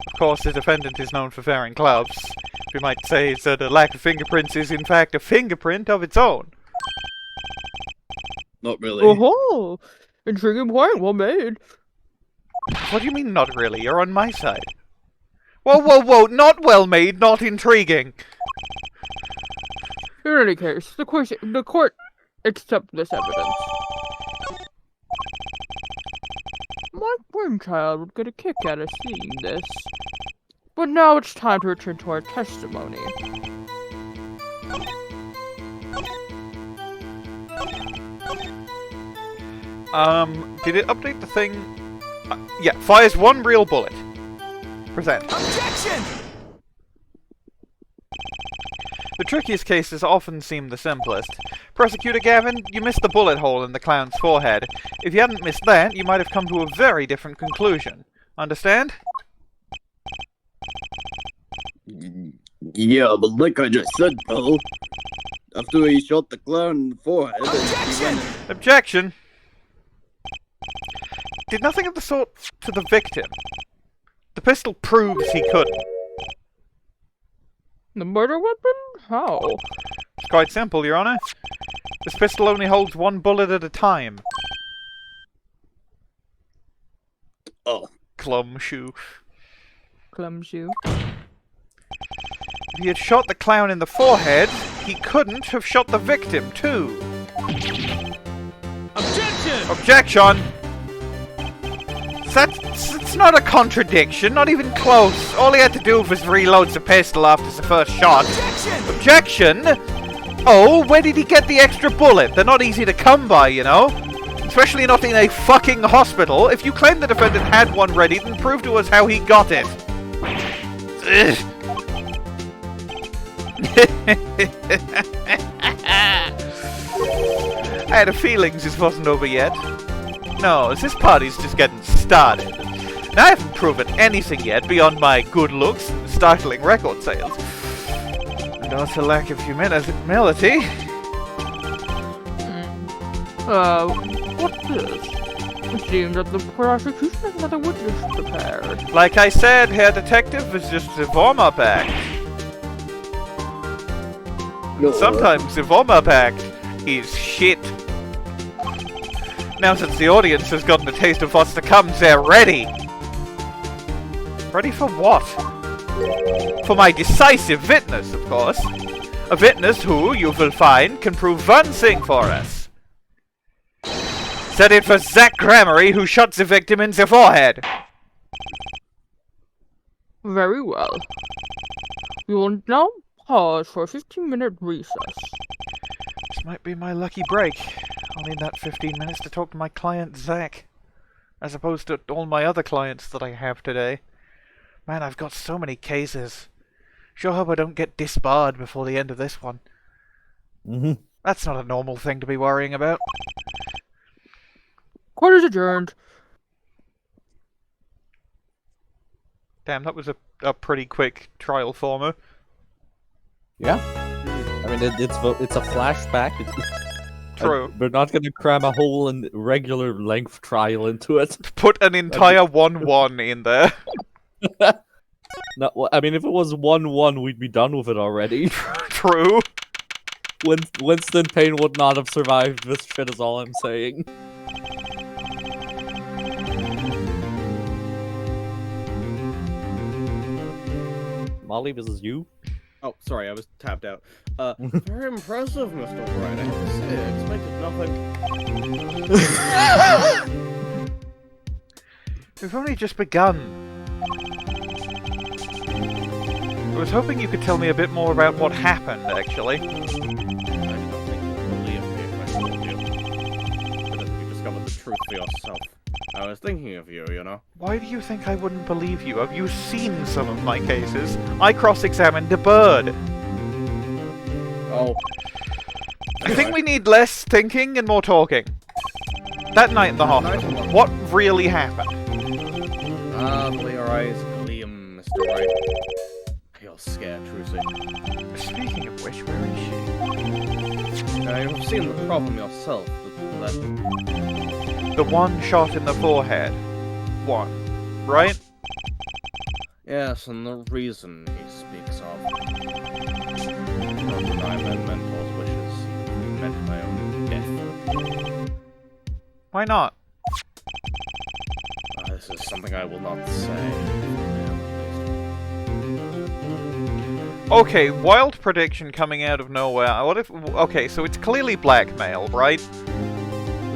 Of course, the defendant is known for wearing gloves. We might say that a lack of fingerprints is in fact a fingerprint of its own. Not really. Oh-ho! Intriguing point, well made. What do you mean, not really? You're on my side. Whoa, whoa, whoa! Not well made, not intriguing! In any case, the court accepts this evidence. My brainchild would get a kick out of seeing this. But now it's time to return to our testimony. Did it update the thing? Yeah, fires 1 real bullet. Present. Objection! The trickiest cases often seem the simplest. Prosecutor Gavin, you missed the bullet hole in the clown's forehead. If you hadn't missed that, you might have come to a very different conclusion. Understand? Yeah, but like I just said, Bill, after he shot the clown in the forehead, Objection! Objection! Did nothing of the sort to the victim. The pistol proves he couldn't. The murder weapon? How? It's quite simple, Your Honor. This pistol only holds 1 bullet at a time. Oh. Gumshoe. Gumshoe. If he had shot the clown in the forehead, he couldn't have shot the victim, too. Objection! Objection! It's not a contradiction, not even close. All he had to do was reload the pistol after the first shot. Objection! Oh, where did he get the extra bullet? They're not easy to come by, you know? Especially not in a fucking hospital. If you claim the defendant had one ready, then prove to us how he got it. Ugh. I had a feeling this wasn't over yet. No, this party's just getting started. And I haven't proven anything yet beyond my good looks and startling record sales. And also lack of humility. What's this? It seems that the prosecution has another witness prepared. Like I said, Herr Detective, it's just a warm-up act. Sometimes the warm-up act is shit. Now since the audience has gotten a taste of what's to come, they're ready. Ready for what? For my decisive witness, of course. A witness who, you will find, can prove one thing for us. That it was Zach Gramarye who shot the victim in the forehead. Very well. We will now pause for a 15-minute recess. This might be my lucky break. I'll need that 15 minutes to talk to my client, Zach. As opposed to all my other clients that I have today. Man, I've got so many cases. Sure hope I don't get disbarred before the end of this one. That's not a normal thing to be worrying about. Court is adjourned. Damn, that was a pretty quick trial former. Yeah. I mean, it's a flashback. True. We're not going to cram a whole and regular length trial into it. Put an entire 1-1 in there. No, well, I mean, if it was 1-1, we'd be done with it already. True. Winston Payne would not have survived this shit, is all I'm saying. Molly, this is you? Oh, sorry, I was tapped out. Very impressive, Mr. Wright. I have to say, I expected nothing. We've only just begun. I was hoping you could tell me a bit more about what happened, actually. I don't think you would believe me if I told you. But if you discovered the truth for yourself. I was thinking of you, you know? Why do you think I wouldn't believe you? Have you seen some of my cases? I cross-examined a bird. Oh. I think we need less thinking and more talking. That night in the hospital, what really happened? Will your eyes gleam, Mr. Wright? You're scared, Trucy. Speaking of which, where is she? You've seen the problem yourself. The one shot in the forehead. One. Right? Yes, and the reason he speaks of. Not deny my mentor's wishes, even meant my own death. Why not? This is something I will not say. Okay, wild prediction coming out of nowhere. What if... Okay, so it's clearly blackmail, right?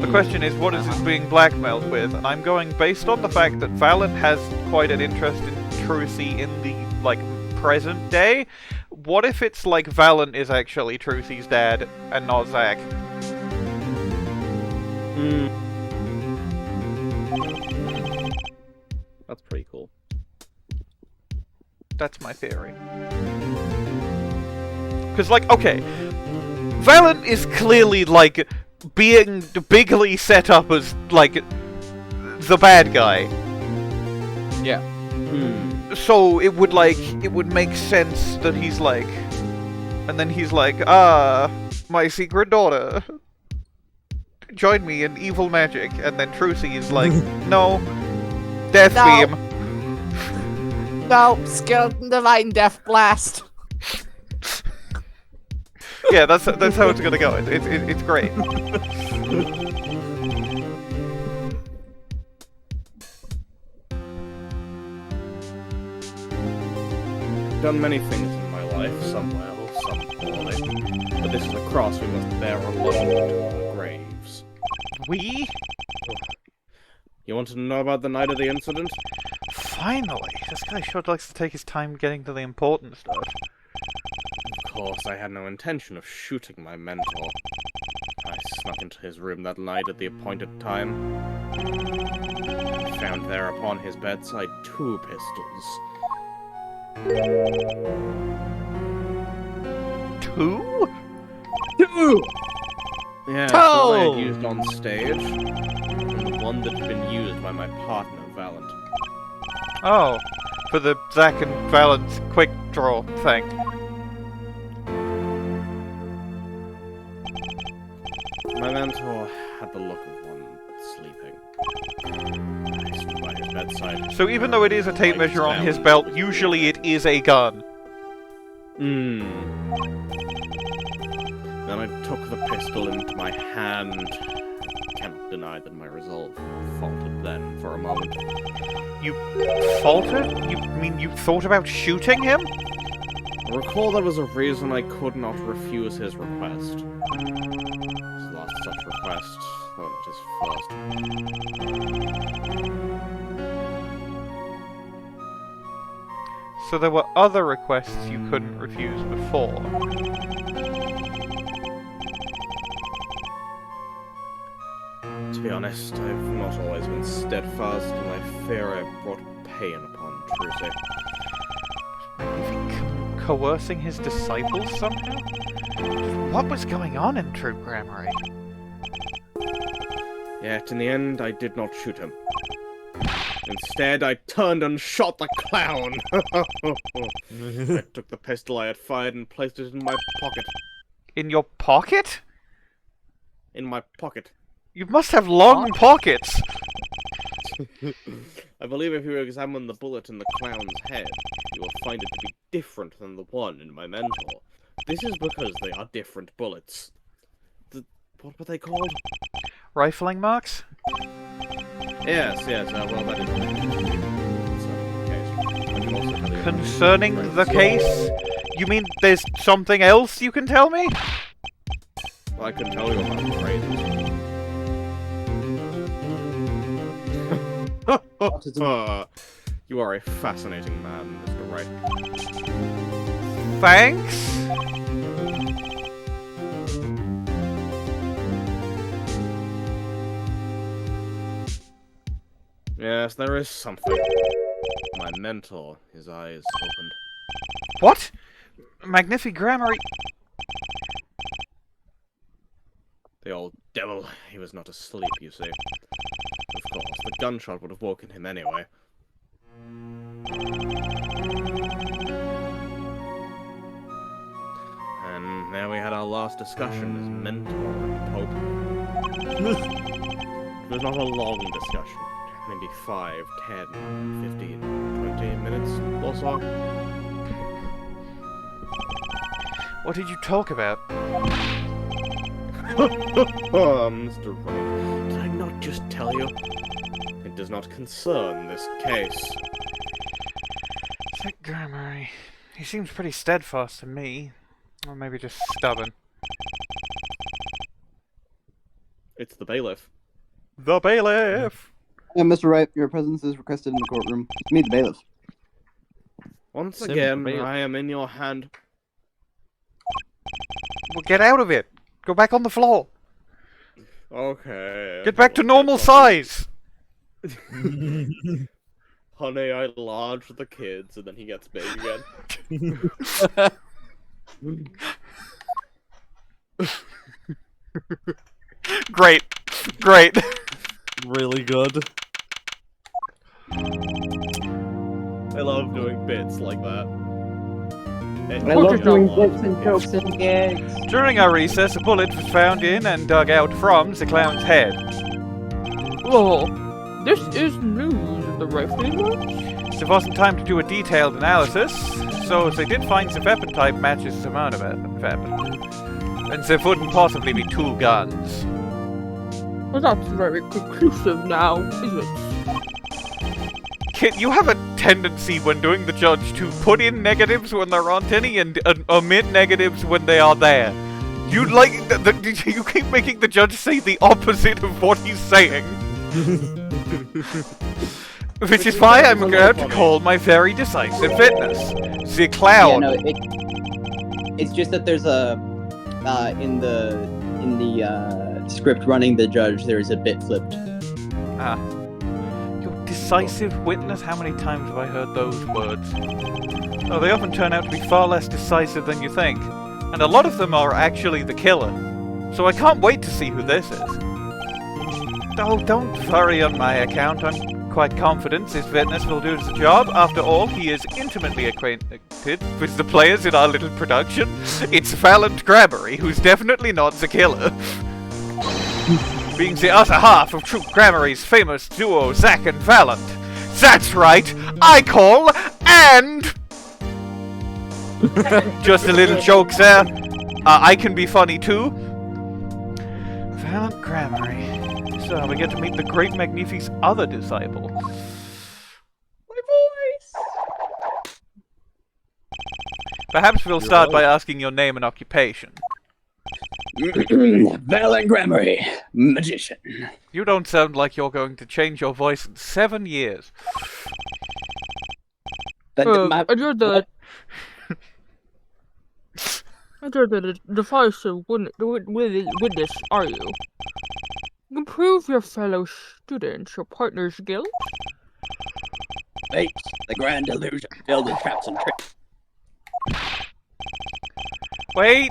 The question is, what is this being blackmailed with? And I'm going based on the fact that Valant has quite an interest in Trucy in the, like, present day. What if it's like Valant is actually Trucy's dad and not Zach? That's pretty cool. That's my theory. Because, like, okay, Valant is clearly, like, being bigly set up as, like, the bad guy. Yeah. So it would make sense that he's like, and then he's like, my secret daughter, join me in evil magic, and then Trucy is like, no, death beam. No, skeleton divine death blast. Yeah, that's how it's gonna go. It's great. done many things in my life, some well, some poorly. But this is a cross we must bear alone to our graves. We? You want to know about the night of the incident? Finally! This guy sure likes to take his time getting to the important stuff. Of course, I had no intention of shooting my mentor. I snuck into his room that night at the appointed time. I found there upon his bedside 2 pistols. 2? 2! Yeah, the one I had used on stage, and the one that had been used by my partner, Valant. Oh, for the Zack and Valant quick draw thing. My mentor had the look of one sleeping. I stood by his bedside. So even though it is a tape measure on his belt, usually it is a gun. Then I took the pistol into my hand. I cannot deny that my resolve faltered then for a moment. You faltered? You mean you thought about shooting him? I recall there was a reason I could not refuse his request. His last such request, though not his first. So there were other requests you couldn't refuse before. To be honest, I've not always been steadfast, and I fear I brought pain upon Trucy. Coercing his disciples somehow? What was going on in true Gramarye? Yet, in the end, I did not shoot him. Instead, I turned and shot the clown! I took the pistol I had fired and placed it in my pocket. In your pocket? In my pocket. You must have long pockets! I believe if you examine the bullet in the clown's head, you will find it to be different than the one in my mentor. This is because they are different bullets. What were they called? Rifling marks? Yes, well that is the case. Concerning the case? You mean there's something else you can tell me? I can tell you about phrases. You are a fascinating man, Mr. Wright. Thanks? Yes, there is something. My mentor, his eyes opened. What? Magnifi Gramarye... The old devil, he was not asleep, you see. Of course, the gunshot would have woken him anyway. And there we had our last discussion as mentor and pope. It was not a long discussion. Maybe 5, 10, 15, 20 minutes or so. What did you talk about? Mr. Wright, did I not just tell you? It does not concern this case. That Gramarye... He seems pretty steadfast to me. Or maybe just stubborn. It's the bailiff. The bailiff! Mr. Wright, your presence is requested in the courtroom. Meet the bailiff. Once again, I am in your hand. Well, get out of it! Go back on the floor! Okay. Get back to normal size! Honey, I lodged the kids, and then he gets big again. Great. Great. Really good. I love doing bits like that. I love doing bits and jokes and gags. During our recess, a bullet was found in and dug out from the clown's head. Oh, this is news in the rifling works. There wasn't time to do a detailed analysis, so they did find the weapon type matches the weapon. And there wouldn't possibly be 2 guns. Well, that's very conclusive now, isn't it? You have a tendency when doing the judge to put in negatives when there aren't any and omit negatives when they are there. You you keep making the judge say the opposite of what he's saying. Which is why I'm going to call my very decisive witness, the clown. Yeah, no, it's just that there's a in the script running the judge, there's a bit flipped. Ah. Your decisive witness? How many times have I heard those words? Oh, they often turn out to be far less decisive than you think. And a lot of them are actually the killer. So I can't wait to see who this is. Oh, don't worry on my account. I'm quite confident this witness will do his job. After all, he is intimately acquainted with the players in our little production. It's Valant Gramarye, who's definitely not the killer. Being the other half of True Gramarye's famous duo, Zack and Valant. That's right, I call and... Just a little joke there. I can be funny too. Valant Gramarye. So we get to meet the great Magnifi's other disciple. My voice! Perhaps we'll start by asking your name and occupation. Valant Gramarye, magician. You don't sound like you're going to change your voice in 7 years. You're the decisive witness, are you? You can prove your fellow students your partner's guilt? Fate, the grand illusion, filled with traps and tricks. Wait!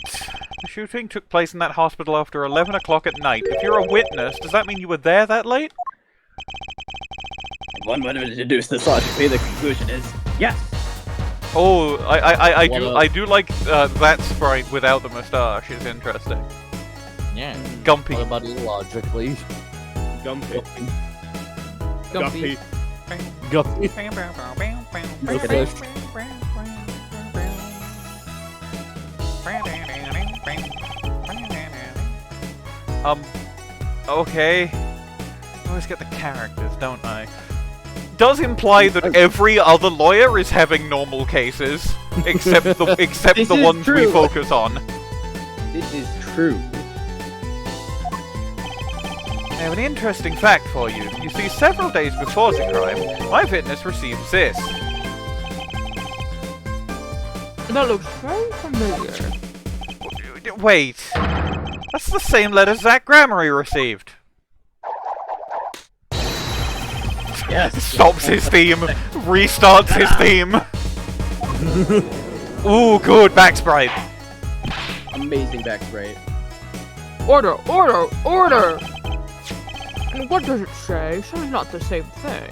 The shooting took place in that hospital after 11 o'clock at night. If you're a witness, does that mean you were there that late? If one would deduce the logically, the conclusion is yes. Oh, I do like that sprite without the moustache. Is interesting. Yeah. Gumpy. What about illogically? Gumpy. Gumpy. Guppy. The fish. Okay. I always get the characters, don't I? Does imply that every other lawyer is having normal cases, except the ones we focus on. This is true. I have an interesting fact for you. You see, several days before the crime, my witness received this. That looks very familiar. Wait. That's the same letter Zack Gramarye received. Yes. Stops his theme. Restarts his theme. Ooh, good back sprite. Amazing back sprite. Order! Order! Order! And what does it say? So it's not the same thing.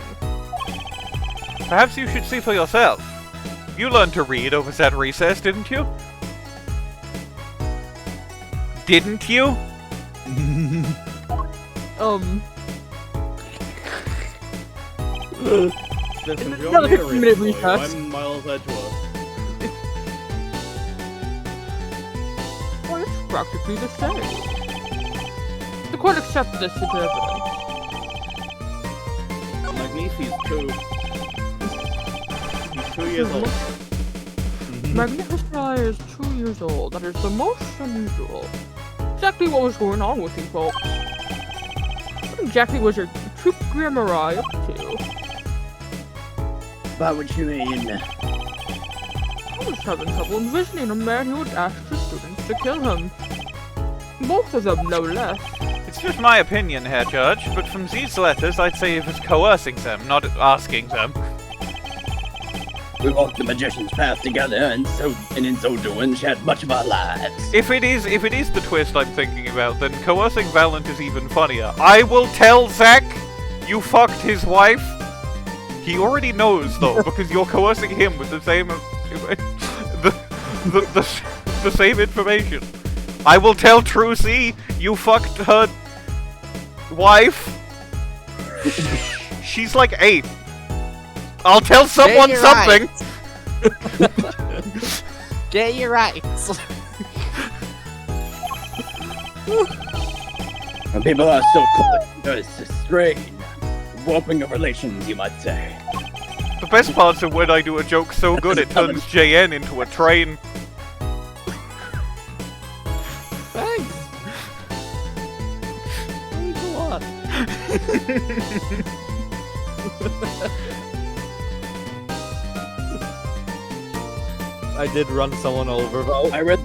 Perhaps you should see for yourself. You learned to read over that recess, didn't you? Didn't you? Listen, if you Another want me to 15-minute read for you, recess. I'm Miles Edgeworth. Well, it's practically the same. The court accepts this as evidence. Magnifi's 2. He's 2 years old. Magnifi is 2 years old. That is the most unusual. Exactly what was going on with you folks. What exactly was your troop Gramarye up to? By what you mean? I was having trouble envisioning a man who would ask the students to kill him. Both of them, no less. It's just my opinion, Herr Judge, but from these letters I'd say it was coercing them, not asking them. We walked the magician's path together, and in so doing, shed much of our lives. If it is the twist I'm thinking about, then coercing Valant is even funnier. I will tell Zack you fucked his wife. He already knows though, because you're coercing him with the same the same information. I will tell Trucy you fucked her wife. She's like 8. I'll tell someone Get your something. Get your rights. When people are so close, there's a strain, warping of relations, you might say. best parts are when I do a joke so good it turns JN into a train. Thanks. Thanks a lot. I did run someone over, though. I read.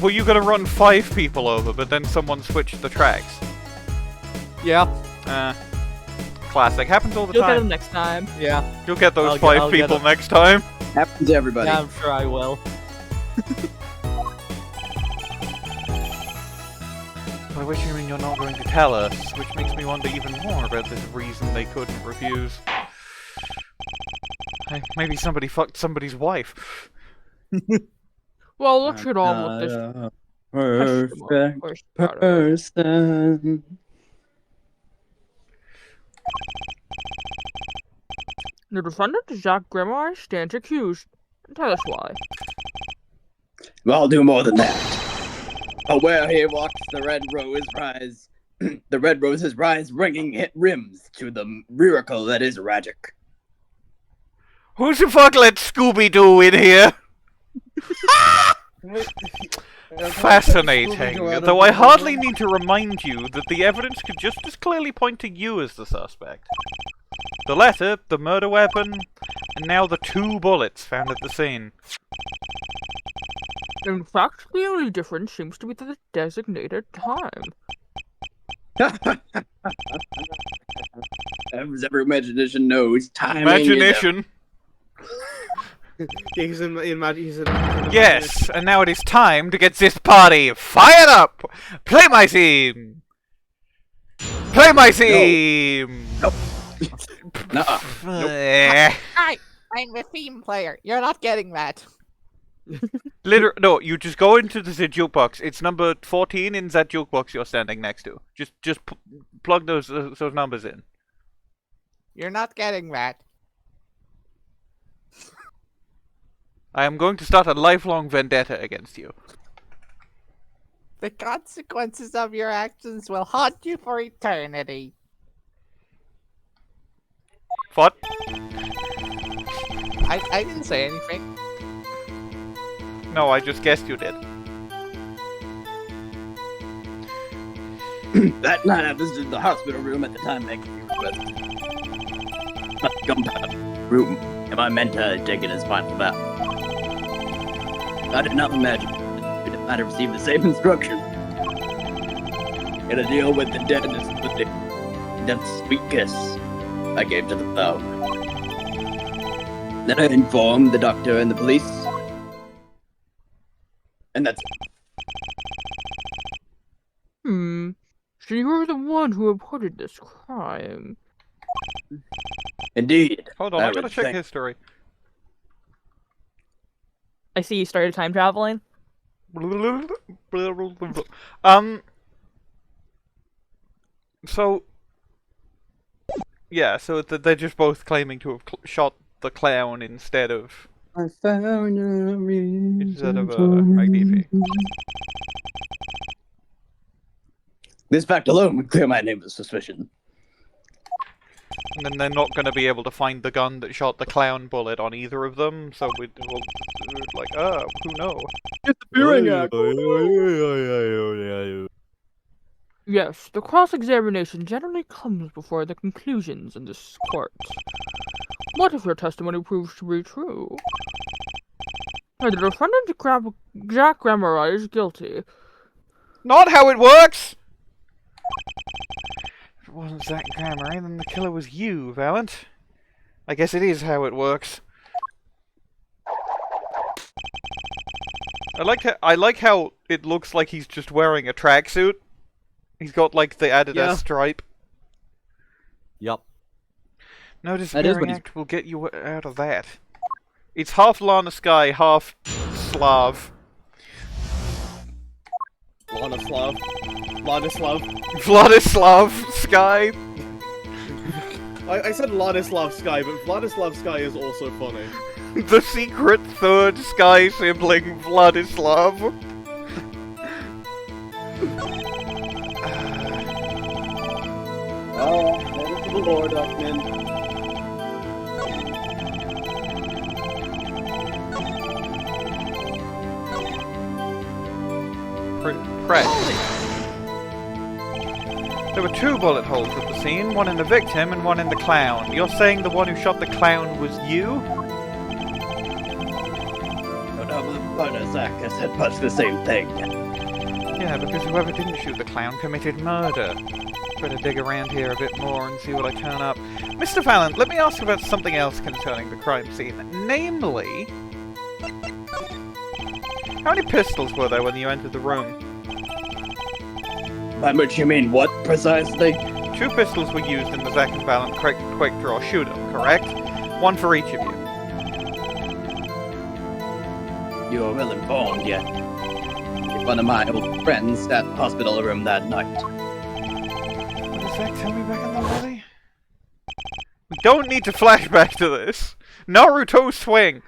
Were you gonna run 5 people over, but then someone switched the tracks? Yeah. Classic. Happens all the You'll get time. them next time. Yeah. You'll get those I'll 5 get people them. next time. Happens to everybody. Yeah, I'm sure I will. By which you mean you're not going to tell us, which makes me wonder even more about this reason they couldn't refuse. Maybe somebody fucked somebody's wife. Well, let's get on with this. Perfect First part of it. person. The defendant, Jacques Gramarye, stands accused. Tell us why. I'll do more than that. Where he walks, the red rose rise. The red roses rise, bringing hit rims to the miracle that is Ragic. Who the fuck let Scooby-Doo in here? Fascinating, though I hardly need to remind you that the evidence could just as clearly point to you as the suspect. The letter, the murder weapon, and now the 2 bullets found at the scene. In fact, the only difference seems to be the designated time. As every imagination knows, timing Imagination. He's in Yes, and now it is time to get this party fired up! Play my theme! Play my theme! Nope. Nuh-uh. I'm the theme player. You're not getting that. No, you just go into the jukebox. It's number 14 in that jukebox you're standing next to. Just plug those numbers in. You're not getting that. I am going to start a lifelong vendetta against you. The consequences of your actions will haunt you for eternity. What? I didn't say anything. No, I just guessed you did. That night I visited the hospital room at the time Magnifi requested. But the gunpowder room, am I meant to take it as final vow? I did not imagine we might have received the same instruction. In a deal with the deadness of the death's sweet kiss I gave to the vow. Then I informed the doctor and the police. And that's So you're the one who reported this crime. indeed. Hold on, I I'm gonna would check think. history. I see you started time traveling. So... Yeah, so they're just both claiming to have shot the clown instead of... I found a reason Instead of Magnifi. This fact alone would clear my name of suspicion. And then they're not going to be able to find the gun that shot the clown bullet on either of them, so we're like, who knows? Disappearing act. Yes, the cross-examination generally comes before the conclusions in this court. What if your testimony proves to be true? The defendant, Jacques Gramarye, is guilty. Not how it works! If it wasn't Zach Gramarye, then the killer was you, Valant. I guess it is how it works. I like how it looks like he's just wearing a tracksuit. He's got like the Adidas stripe. Yup. No That is disappearing what he's- act will get you out of that. It's half Lana Skye, half Slav. Vladislav. Vladislav Skye. I said Vladislav Skye, but Vladislav Skye is also funny. The secret third Skye sibling, Vladislav. Oh, the Lord, Uckman. Press. There were 2 bullet holes at the scene, one in the victim and one in the clown. You're saying the one who shot the clown was you? Zach said much the same thing. Yeah, because whoever didn't shoot the clown committed murder. Better dig around here a bit more and see what I turn up. Mr. Valant, let me ask about something else concerning the crime scene. Namely, how many pistols were there when you entered the room? By which you mean what, precisely? 2 pistols were used in the Zack and Valant quick draw shoot-up, correct? 1 for each of you. You are well informed, yet. One of my old friends at the hospital room that night. What does Zack tell me back in the lobby? We don't need to flash back to this. Naruto swing!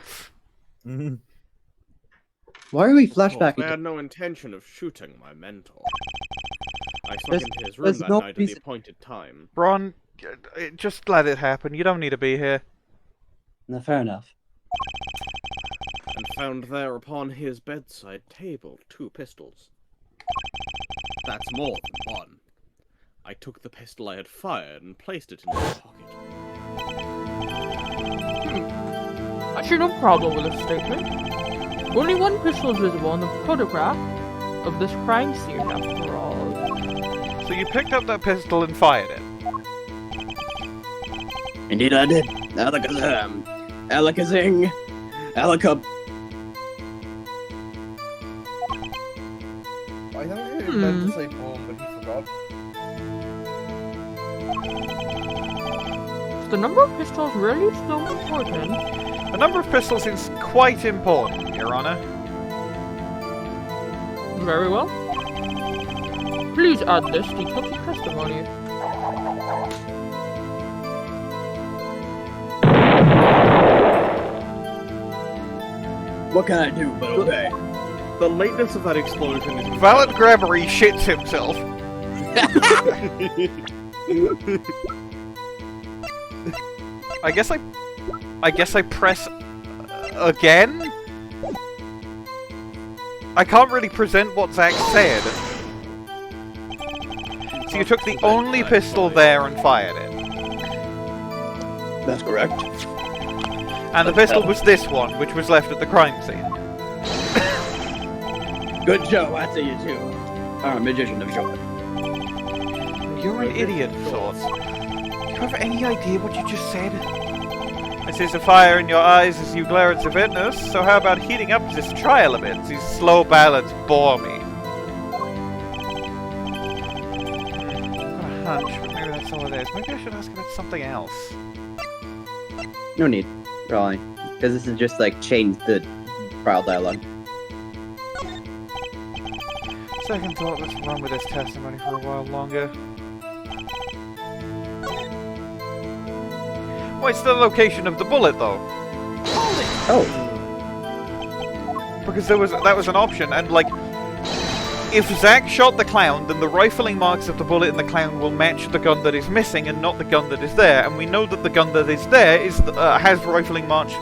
Why are we Well, flashbacking? I had no intention of shooting my mentor. I snuck into his room there's that no night at reason- the appointed time. Bron, just let it happen. You don't need to be here. No, fair enough. And found there upon his bedside table 2 pistols. That's more than 1. I took the pistol I had fired and placed it in my pocket. I see no problem with this statement. Only 1 pistol is visible on the photograph of this crime scene, after all. So you picked up that pistol and fired it. Indeed I did. Alakazam. Alakazing. Alakub. I think he meant to say boom, but he forgot. Is the number of pistols really so important? The number of pistols is quite important, Your Honor. Very well. Please add this detail to testimony. What can I do but obey? The lateness of that explosion is... Valant Gramarye shits himself. I guess I press again? I can't really present what Zack said. So you took the only pistol there and fired it. That's correct. And the pistol was this one, which was left at the crime scene. Good show, I see you too. Our magician of short. You're an idiot, Thoughts. Do you have any idea what you just said? I see some fire in your eyes as you glare at the witness, so how about heating up this trial a bit? These slow ballads bore me. I've got a hunch, but maybe that's all it is. Maybe I should ask about something else. No need, probably. Because this is just like change the trial dialogue. Second thought, let's run with this testimony for a while longer. What's the location of the bullet, though? Oh. Because that was an option, and like, if Zack shot the clown, then the rifling marks of the bullet in the clown will match the gun that is missing, and not the gun that is there. And we know that the gun that is there is has rifling marks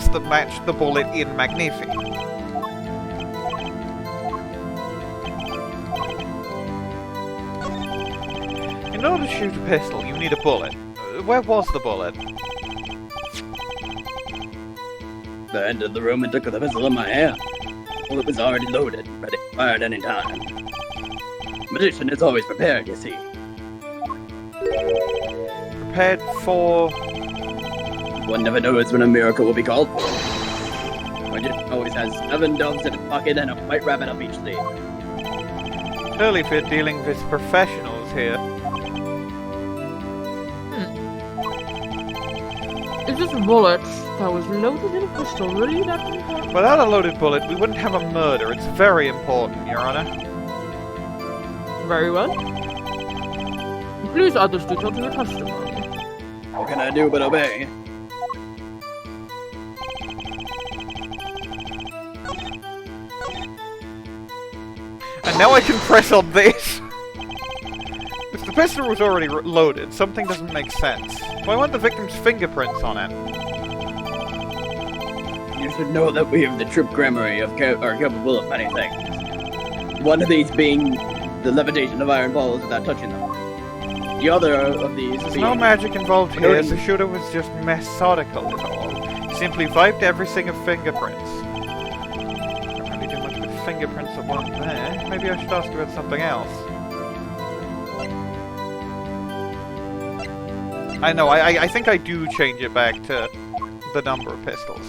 that match the bullet in Magnifi. In order to shoot a pistol, you need a bullet. Where was the bullet? I entered the room and took the pistol in my hand. Well, it was already loaded, ready to fire at any time. Magician is always prepared, you see. Prepared for... One never knows when a miracle will be called for. Magician always has 7 doves in his pocket and a white rabbit up each sleeve. Clearly, if you're dealing with professionals here. Is this bullet that was loaded in a pistol really that important? Without a loaded bullet, we wouldn't have a murder. It's very important, Your Honor. Very well. Please add this detail to your testimony. What can I do but obey? And now I can press on this. Mr. The pistol was already loaded. Something doesn't make sense. Why weren't the victim's fingerprints on it? You should know that we of the troop Gramarye are capable of many things. One of these being the levitation of iron balls without touching them. The other of these There's being... no magic involved here. The shooter was just methodical at all. He simply wiped everything of fingerprints. Don't really do much with fingerprints that weren't there. Maybe I should ask about something else. I know, I think I do change it back to the number of pistols.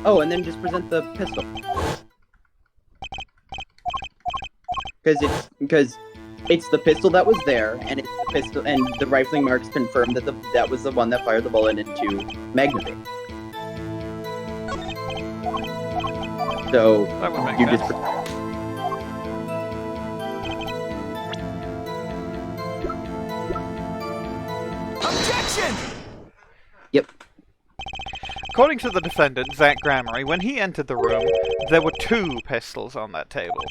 Oh, and then just present the pistol. Because it's the pistol that was there, and it's the pistol, and the rifling marks confirmed that that was the one that fired the bullet into Magnifi. So That would make you sense. just Objection! Yep. According to the defendant, Zach Gramarye, when he entered the room, there were 2 pistols on that table.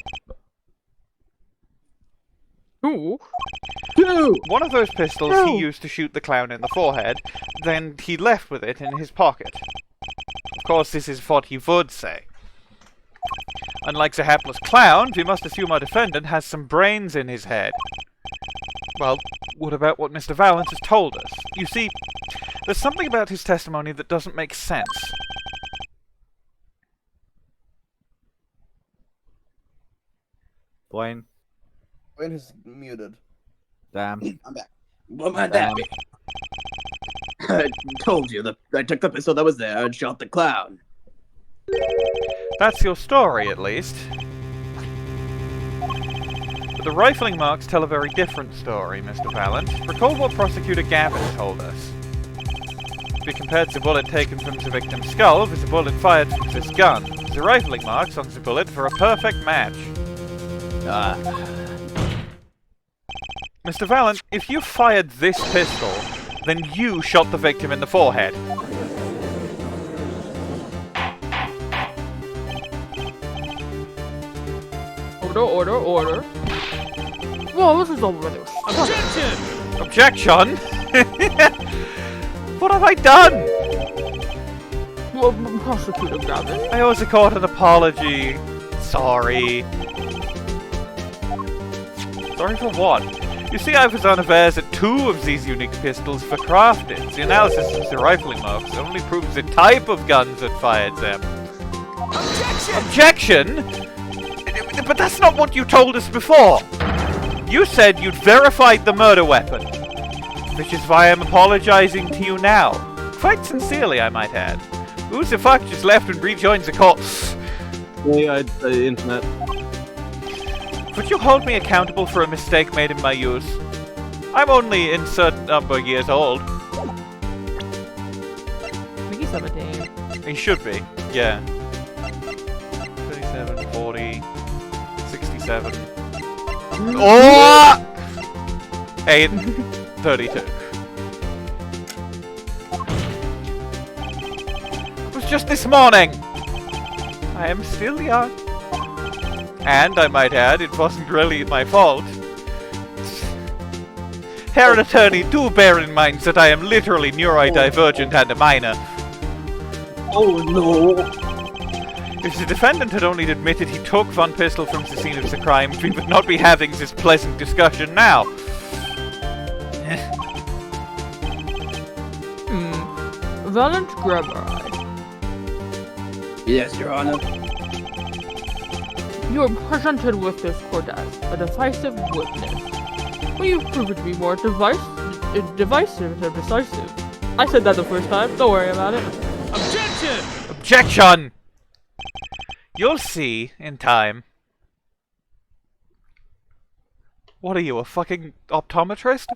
Ooh. One of those pistols he used to shoot the clown in the forehead, then he left with it in his pocket. Of course, this is what he would say. Unlike the hapless clown, we must assume our defendant has some brains in his head. Well, what about what Mr. Valant has told us? You see, there's something about his testimony that doesn't make sense. Bwain. Bwain is muted. Damn. I'm back. What might that be? I told you that I took the pistol that was there and shot the clown. That's your story, at least. But the rifling marks tell a very different story, Mr. Valant. Recall what Prosecutor Gavin told us. If we compared the bullet taken from the victim's skull with the bullet fired from this gun, the rifling marks on the bullet were a perfect match. Mr. Valant, if you fired this pistol, then you shot the victim in the forehead. Order. Whoa, this is over with. Objection! What have I done? Well, Prosecutor Gavin. I owe the court an apology. Sorry. Sorry for what? You see, I was unawares that 2 of these unique pistols were crafted. The analysis of the rifling marks only proves the type of guns that fired them. Objection! But that's not what you told us before! You said you'd verified the murder weapon. Which is why I'm apologizing to you now. Quite sincerely, I might add. Who the fuck just left and rejoined the court? Yeah, internet. Would you hold me accountable for a mistake made in my use? I'm only insert number years old. I think he's 17. He should be, yeah. 37, 40, 67. Oh! 8, 32. It was just this morning! I am still young. And, I might add, it wasn't really my fault. Herr Attorney, do bear in mind that I am literally neurodivergent and a minor. Oh no! If the defendant had only admitted he took one pistol from the scene of the crime, we would not be having this pleasant discussion now. Valant Gramarye. Yes, Your Honor. You are presented with this court as a decisive witness. Will you prove it to be more divisive than decisive? I said that the first time, don't worry about it. Objection! Objection! You'll see, in time. What are you, a fucking optometrist?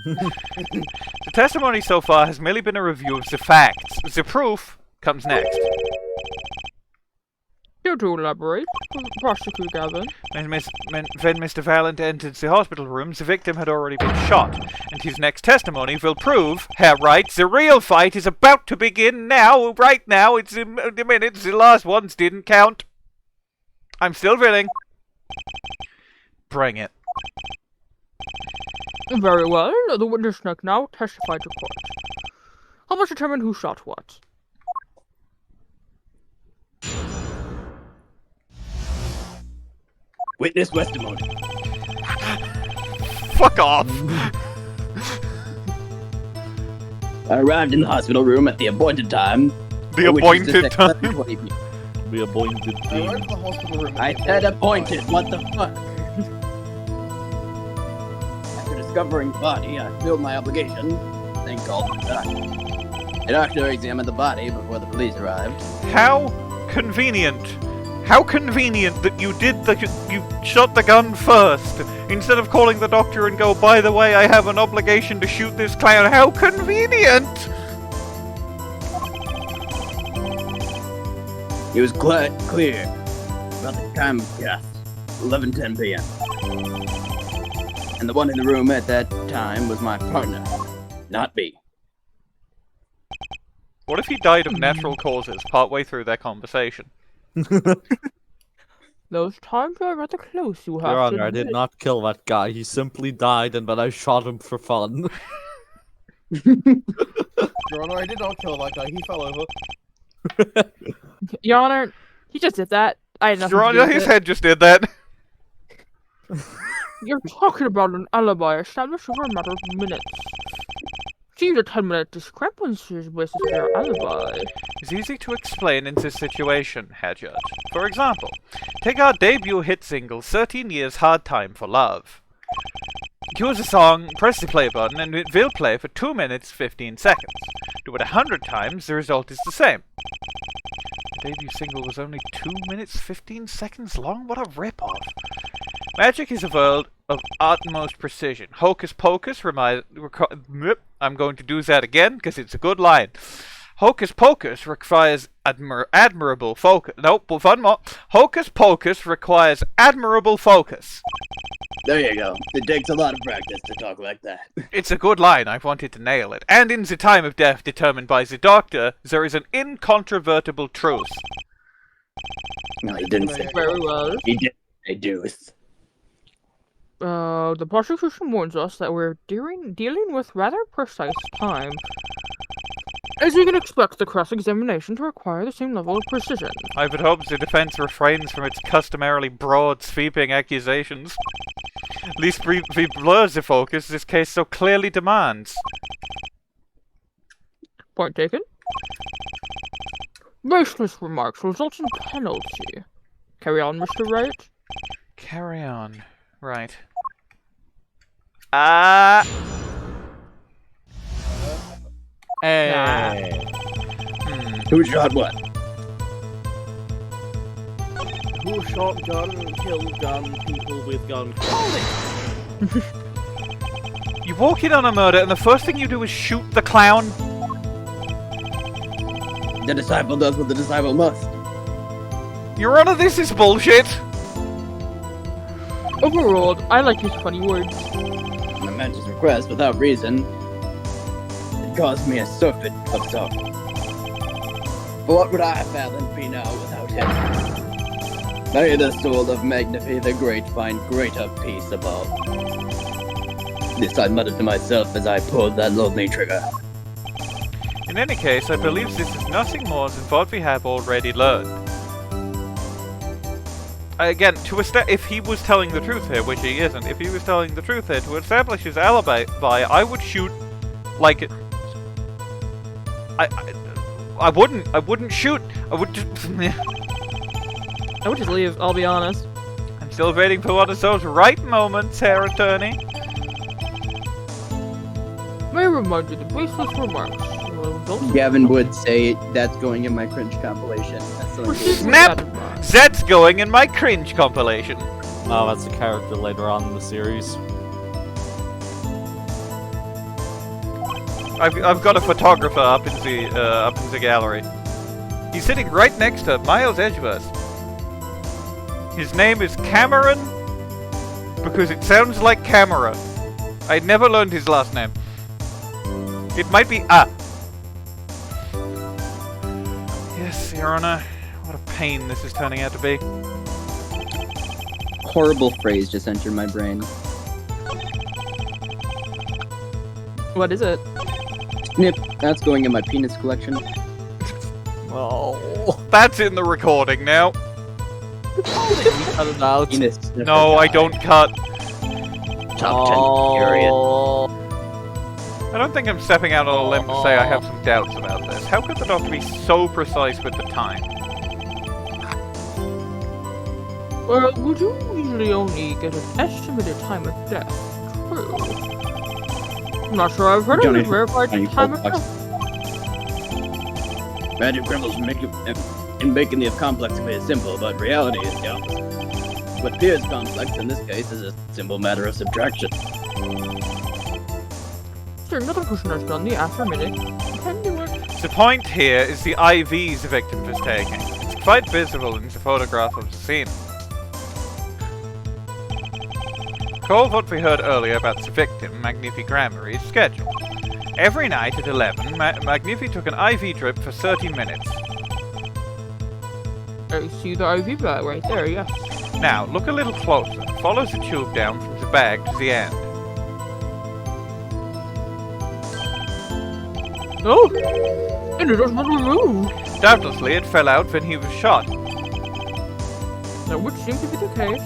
The testimony so far has merely been a review of the facts. The proof comes next. Here to elaborate, Prosecutor Gavin. When Mr. Valant entered the hospital room, the victim had already been shot, and his next testimony will prove, Herr Wright, the real fight is about to begin now, right now. It's a minute, the last ones didn't count. I'm still willing. Bring it. Very well. The witness can now testify to court. How much determine who shot what? Witness testimony. Fuck off! I arrived in the hospital room at the appointed time. The appointed time? The appointed I team. arrived at the hospital room. I said appointed, what the fuck? After discovering the body, I fulfilled my obligation, then called the doctor. The doctor examined the body before the police arrived. How convenient! How convenient that you shot the gun first, instead of calling the doctor and go, by the way, I have an obligation to shoot this clown. How convenient! It was quite clear about the time of death, 11:10 p.m. And the one in the room at that time was my partner, not me. What if he died of natural causes partway through their conversation? Those times are rather close, you have Your to Honor, I did admit. not kill that guy. He simply died, and then I shot him for fun. Your Honor, I did not kill that guy. He fell over. Your Honor, he just did that. I had nothing Your to do Honor, with his it. head just did that. You're talking about an alibi established over a matter of minutes. Seems a 10-minute discrepancy is basis for your alibi. It's easy to explain in this situation, Herr Judge. For example, take our debut hit single, 13 Years Hard Time for Love. Cue the song, press the play button, and it will play for 2 minutes 15 seconds. Do it 100 times, the result is the same. The debut single was only 2 minutes 15 seconds long? What a rip-off. Magic is a world of utmost precision. Hocus pocus I'm going to do that again, because it's a good line. Hocus pocus requires admirable focus. Nope, one more. Hocus pocus requires admirable focus. There you go. It takes a lot of practice to talk like that. It's a good line, I wanted to nail it. And in the time of death determined by the doctor, there is an incontrovertible truth. No, he didn't say. Very well. He did say deuce. The prosecution warns us that we're dealing with rather precise time. As you can expect, the cross-examination to require the same level of precision. I would hope the defense refrains from its customarily broad, sweeping accusations. At least we blur the focus this case so clearly demands. Point taken. Baseless remarks result in penalty. Carry on, Mr. Wright. Carry on. Right. Hey. Who shot what? Who shot gun, killed gun, people with gun? You walk in on a murder and the first thing you do is shoot the clown? The disciple does what the disciple must. Your Honor, this is bullshit! Overruled. I like his funny words. My majesty's request without reason. It caused me a surfeit of sorrow. But what would I, Valant, be now without him? May the soul of Magnifi the Great find greater peace above. This I muttered to myself as I pulled that lonely trigger. In any case, I believe this is nothing more than what we have already learned. Again, if he was telling the truth here, which he isn't, if he was telling the truth here, to establish his alibi, I would shoot, like, I wouldn't shoot, I would just, I would just leave, I'll be honest. I'm still waiting for one of those right moments, Herr Attorney. May I remind you the baseless remarks. Gavin would say that's going in my cringe compilation. That's so Snap! That's going in my cringe compilation. Oh, that's a character later on in the series. I've got a photographer up in the gallery. He's sitting right next to Miles Edgeworth. His name is Cameron because it sounds like camera. I never learned his last name. It might be Yes, Your Honor. What a pain this is turning out to be. horrible phrase just entered my brain. What is it? Snip, that's going in my penis collection. Oh. That's in the recording now. Cut it out. Penis sniffer No, I guy. don't cut. Top 10 period. I don't think I'm stepping out on a limb to say I have some doubts about this. How could the doctor be so precise with the time? Well, would you usually only get an estimated time of death? True. I'm not sure I've heard of Don't a even- verified don't even time of complex. death. Magic criminals in making the complex appear simple, but reality is the opposite. What appears complex in this case is a simple matter of subtraction. Sure, another person has done the after minute. Can do it. The point here is the IVs the victim is taking. It's quite visible in the photograph of the scene. Recall what we heard earlier about the victim, Magnifi Gramarye's schedule. Every night at 11, Magnifi took an IV drip for 30 minutes. I see the IV bag right there, yes. Now, look a little closer. Follow the tube down from the bag to the end. Oh! And it doesn't remove! Doubtlessly, it fell out when he was shot. That would seem to be the case.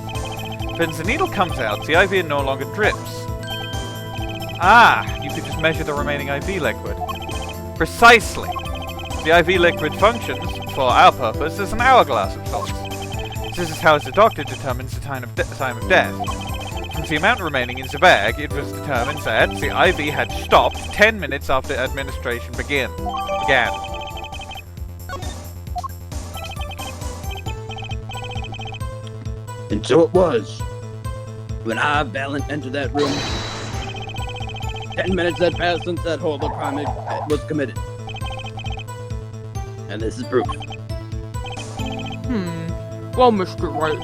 When the needle comes out, the IV no longer drips. Ah, you could just measure the remaining IV liquid. Precisely. The IV liquid functions, for our purpose, as an hourglass of sorts. This is how the doctor determines the time of death. From the amount remaining in the bag, it was determined that the IV had stopped 10 minutes after administration began. And so it was. When I, Valant, entered that room, 10 minutes had passed since that horrible crime was committed. And this is proof. Well, Mr. Wright.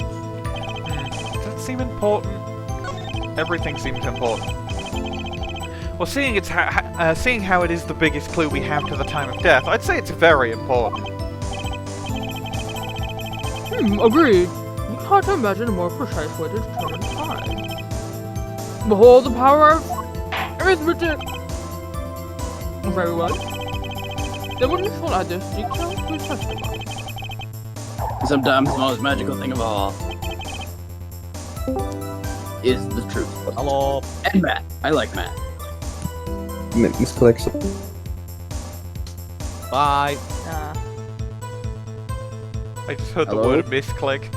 Does that seem important? Everything seems important. Well, seeing how it is the biggest clue we have to the time of death, I'd say it's very important. Agreed. You can't imagine a more precise way to determine time. Behold the power of arithmetic! Very well. Then what shall add this detail to his testimony? Sometimes the most magical thing of all is the truth. Hello. And math. I like math. Misclick. Bye. I just heard Hello? the word misclick.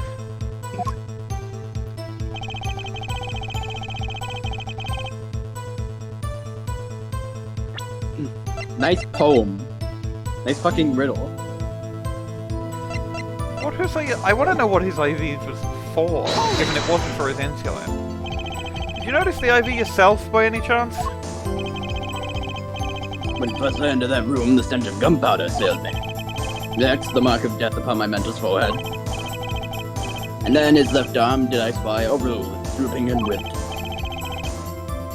Nice poem. Nice fucking riddle. What was I want to know what his IV was for, given it wasn't for his insulin. Did you notice the IV yourself, by any chance? When first I entered that room, the stench of gunpowder assailed me. Next, the mark of death upon my mentor's forehead. And then his left arm did I spy overruled, drooping and withered.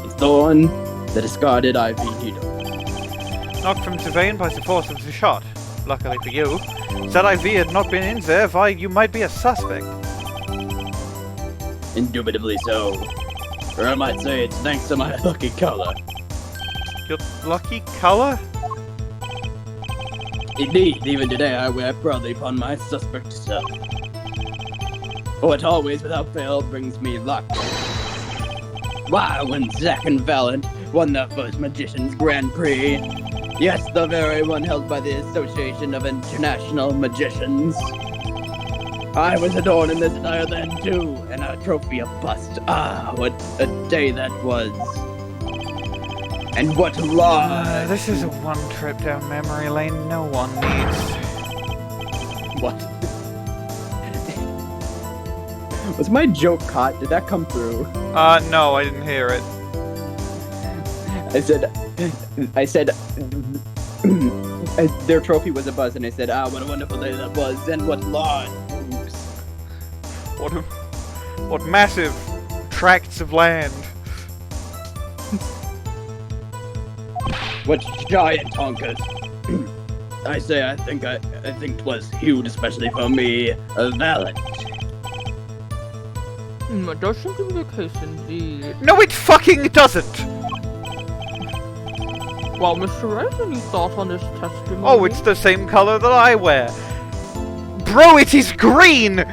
Its thorn, the discarded IV needle. Knocked from the vein by the force of the shot. Luckily for you, if that IV had not been in there, why, you might be a suspect. Indubitably so. Or I might say it's thanks to my lucky color. Your lucky color? Indeed, even today I wear proudly upon my suspect self. For it always without fail brings me luck. Why, when Zack and Valant won their first Magician's Grand Prix, yes, the very one held by the Association of International Magicians, I was adorned in this attire then too, and a trophy of bust. Ah, what a day that was. And what law! This is a one trip down memory lane no one needs. What? Was my joke caught? Did that come through? No, I didn't hear it. I said, their trophy was a buzz, and I said, what a wonderful day that was, and what lawn! What massive tracts of land. What giant honkers! I say, I think 'twas huge, especially for me, a Valant. It does seem to be the case indeed. No, it fucking doesn't! Well, Mr. Wright, any thoughts on this testimony? Oh, it's the same color that I wear. Bro, it is green!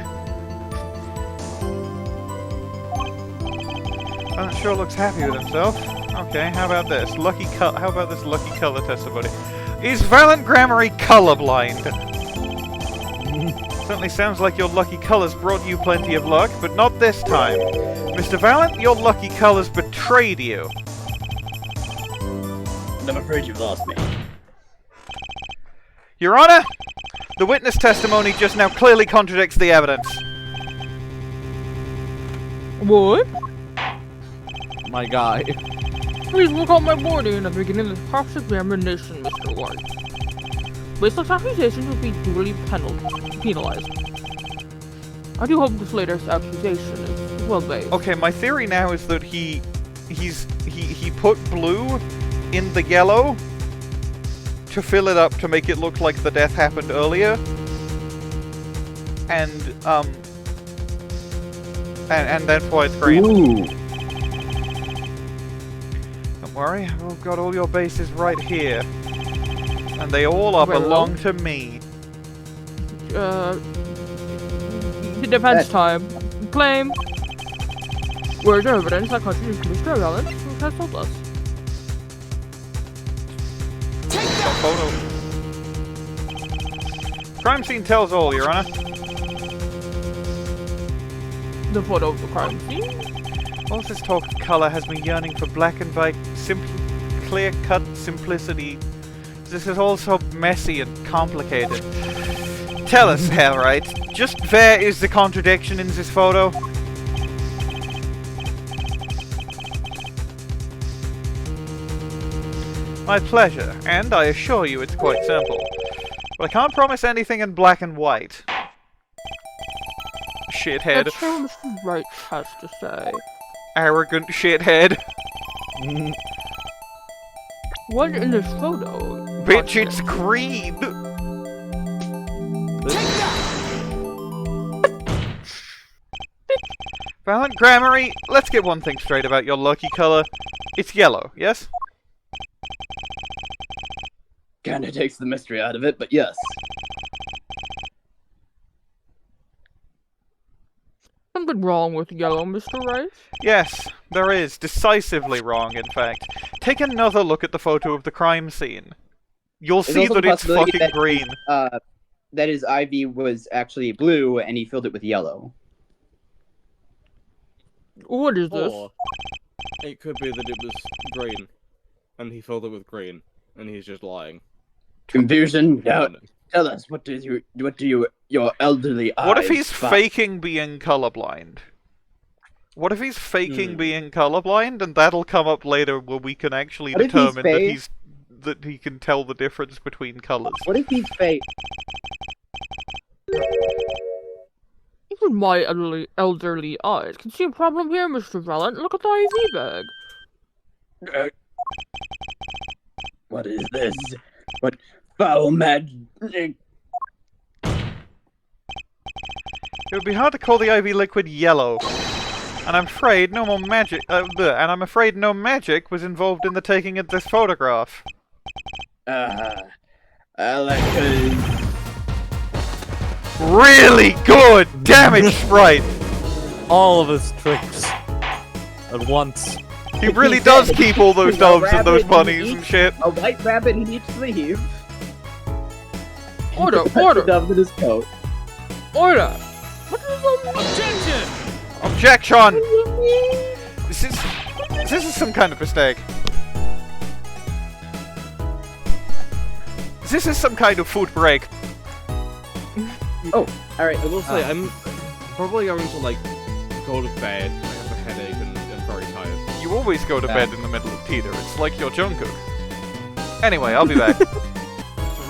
Valant sure looks happy with himself. Okay, how about this? How about this lucky color testimony? Is Valant Gramarye colorblind? Certainly sounds like your lucky colors brought you plenty of luck, but not this time. Mr. Valant, your lucky colors betrayed you. I'm afraid you've lost me. Your Honor, the witness testimony just now clearly contradicts the evidence. What? My guy. Please look on my warning in the beginning of the cross-examination, Mr. Wright. Baseless accusations will be duly penalized. I do hope this latest accusation is well-based. Okay, my theory now is that he put blue in the yellow to fill it up to make it look like the death happened earlier. And that's why it's green. Ooh. Don't worry, I've got all your bases right here. And they all belong to me. Defense time. Claim. Where's your evidence that contradicts Mr. Valant, who has told us? Photo. Crime scene tells all, Your Honor. The photo of the crime scene? All this talk of colour has me yearning for black and white, clear-cut simplicity. This is all so messy and complicated. Tell us, Wright, just where is the contradiction in this photo? My pleasure, and I assure you it's quite simple. But I can't promise anything in black and white. Shithead. Let's hear what Mr. Wright has to say. Arrogant shithead. What in this photo? Bitch, it's green! Valant Gramarye, let's get one thing straight about your lucky color. It's yellow, yes? Kinda takes the mystery out of it, but yes. Something wrong with yellow, Mr. Wright? Yes, there is. Decisively wrong, in fact. Take another look at the photo of the crime scene. You'll see also that the it's possibility fucking that- green. That his IV was actually blue and he filled it with yellow. What is this? Or it could be that it was green, and he filled it with green, and he's just lying. Confusion? Now, tell us, what do your elderly eyes What if he's spot? faking being colorblind? What if he's faking being colorblind, and that'll come up later where we can actually What if he's determine that he can tell the difference between colors. What if he's fake? Even my elderly eyes can see a problem here, Mr. Valant. Look at the IV bag. What is this? What foul magic? It would be hard to call the IV liquid yellow. And I'm afraid no magic was involved in the taking of this photograph. Really good damage sprite! All of his tricks at once. He really does keep all those doves and those bunnies and shit. A white rabbit in each sleeve. Order, The order, doves in his coat. order! What does that mean? Objection! This is some kind of mistake. This is some kind of food break. Oh, alright. I will say, I'm probably going to, like, go to bed. I have a headache and I'm very tired. You always go to bed in the middle of Teeter. It's like your Jungkook. Anyway, I'll be back.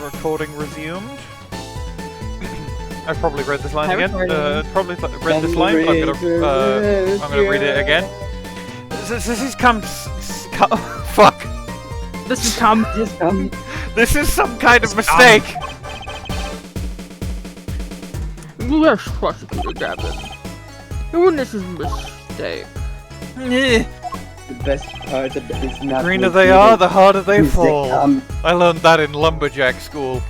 Recording resumed. I've probably read this line again. Probably read this line, but I'm gonna read it again. This is fuck. This is This is some kind of mistake. Yes, Prosecutor Gavin. The witness's mistake. the best part of it is not... Greener they are, the harder they fall. Um, I learned that in lumberjack school.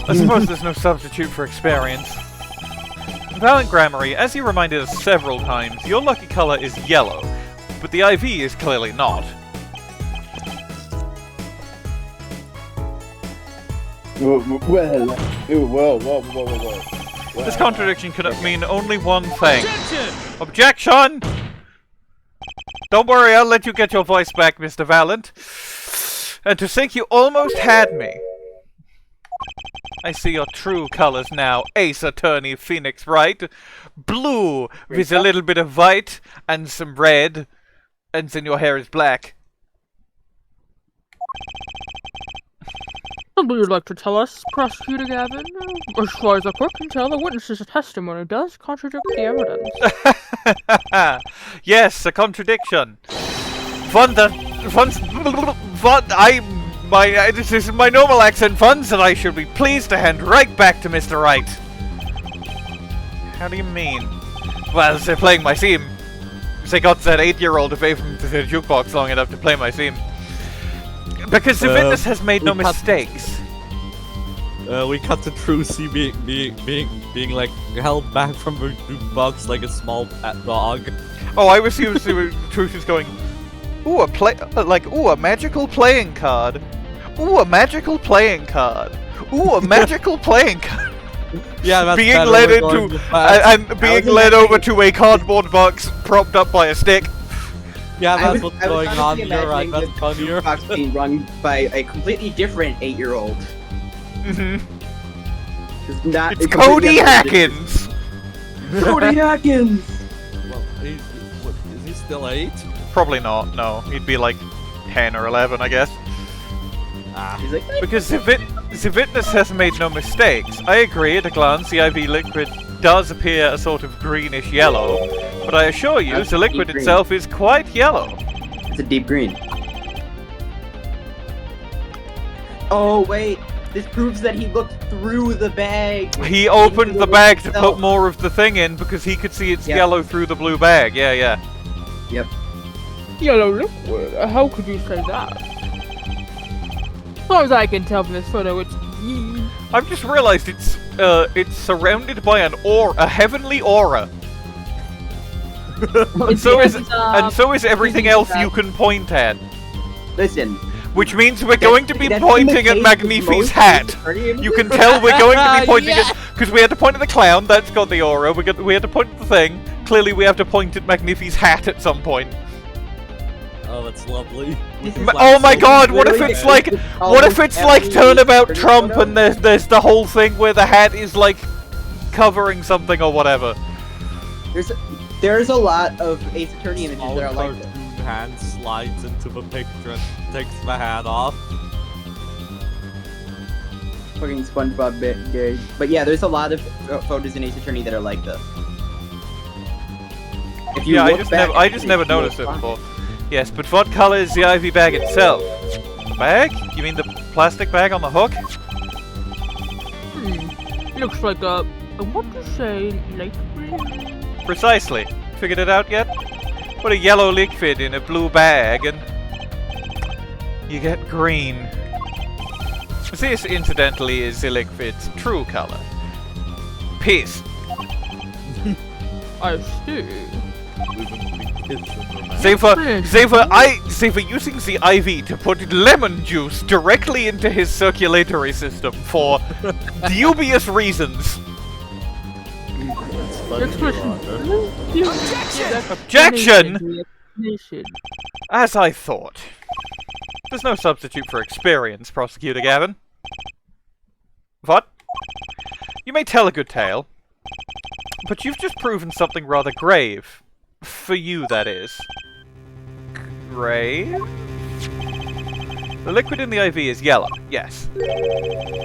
I suppose there's no substitute for experience. Valant Gramarye, as you reminded us several times, your lucky color is yellow, but the IV is clearly not. well, whoa. This contradiction can mean only one thing. Objection! Don't worry, I'll let you get your voice back, Mr. Valant. And to think you almost had me. I see your true colors now, Ace Attorney Phoenix Wright. Blue, with a little bit of white, and some red, and then your hair is black. What would you like to tell us, Prosecutor Gavin? As far as the court can tell, the witness's testimony does contradict the evidence. Yes, a contradiction. This is my normal accent, funds, and I should be pleased to hand right back to Mr. Wright. How do you mean? Well, they're playing my theme. They got that 8-year-old away from the jukebox long enough to play my theme. Because the witness has made no mistakes. We cut to Trucy being like held back from the jukebox like a small pet dog. Oh, I was seriously Trucy's going, ooh, a magical playing card. Ooh, a magical playing card. Ooh, a magical playing card. Yeah, that's being better. led into and being led over to a cardboard box propped up by a stick. Yeah, that's what's going on here. here, right? That's funnier. Box being run by a completely different 8-year-old. It's Cody Hackins! Cody Hackins! Well, is he still 8? Probably not, no. He'd be like 10 or 11, I guess. He's like, Because the witness has made no mistakes. I agree, at a glance, the IV liquid does appear a sort of greenish yellow, but I assure you, the liquid itself is quite yellow. it's a deep green. Oh, wait. This proves that he looked through the bag. He opened the bag to put more of the thing in because he could see it's yellow through the blue bag. Yeah. Yep. Yellow liquid? How could you say that? As far as I can tell from this photo, it's... I've just realized it's surrounded by a heavenly aura. and so is everything else you can point at. Listen. Which means we're going to be pointing at Magnifi's hat. You can tell we're going to be pointing at... Because we had to point at the clown, that's got the aura. We had to point at the thing. Clearly we have to point at Magnifi's hat at some point. Oh, that's lovely. Oh my god, what if it's like... What if it's like Turnabout Trump and there's the whole thing where the hat is like covering something or whatever. There's a lot of Ace Attorney images that are like this. Hand slides into the picture and takes the hat off. Fucking SpongeBob gay. But yeah, there's a lot of photos in Ace Attorney that are like this. If you I just never noticed it before. Yes, but what color is the IV bag itself? The bag? You mean the plastic bag on the hook? Looks like a what to say, light green? Precisely. Figured it out yet? Put a yellow liquid in a blue bag and you get green. This, incidentally, is the liquid's true color. Peace. I see. Say for using the IV to put lemon juice directly into his circulatory system for dubious reasons. Objection! As I thought. There's no substitute for experience, Prosecutor Gavin. What? You may tell a good tale, but you've just proven something rather grave. For you, that is. Grave? The liquid in the IV is yellow, yes.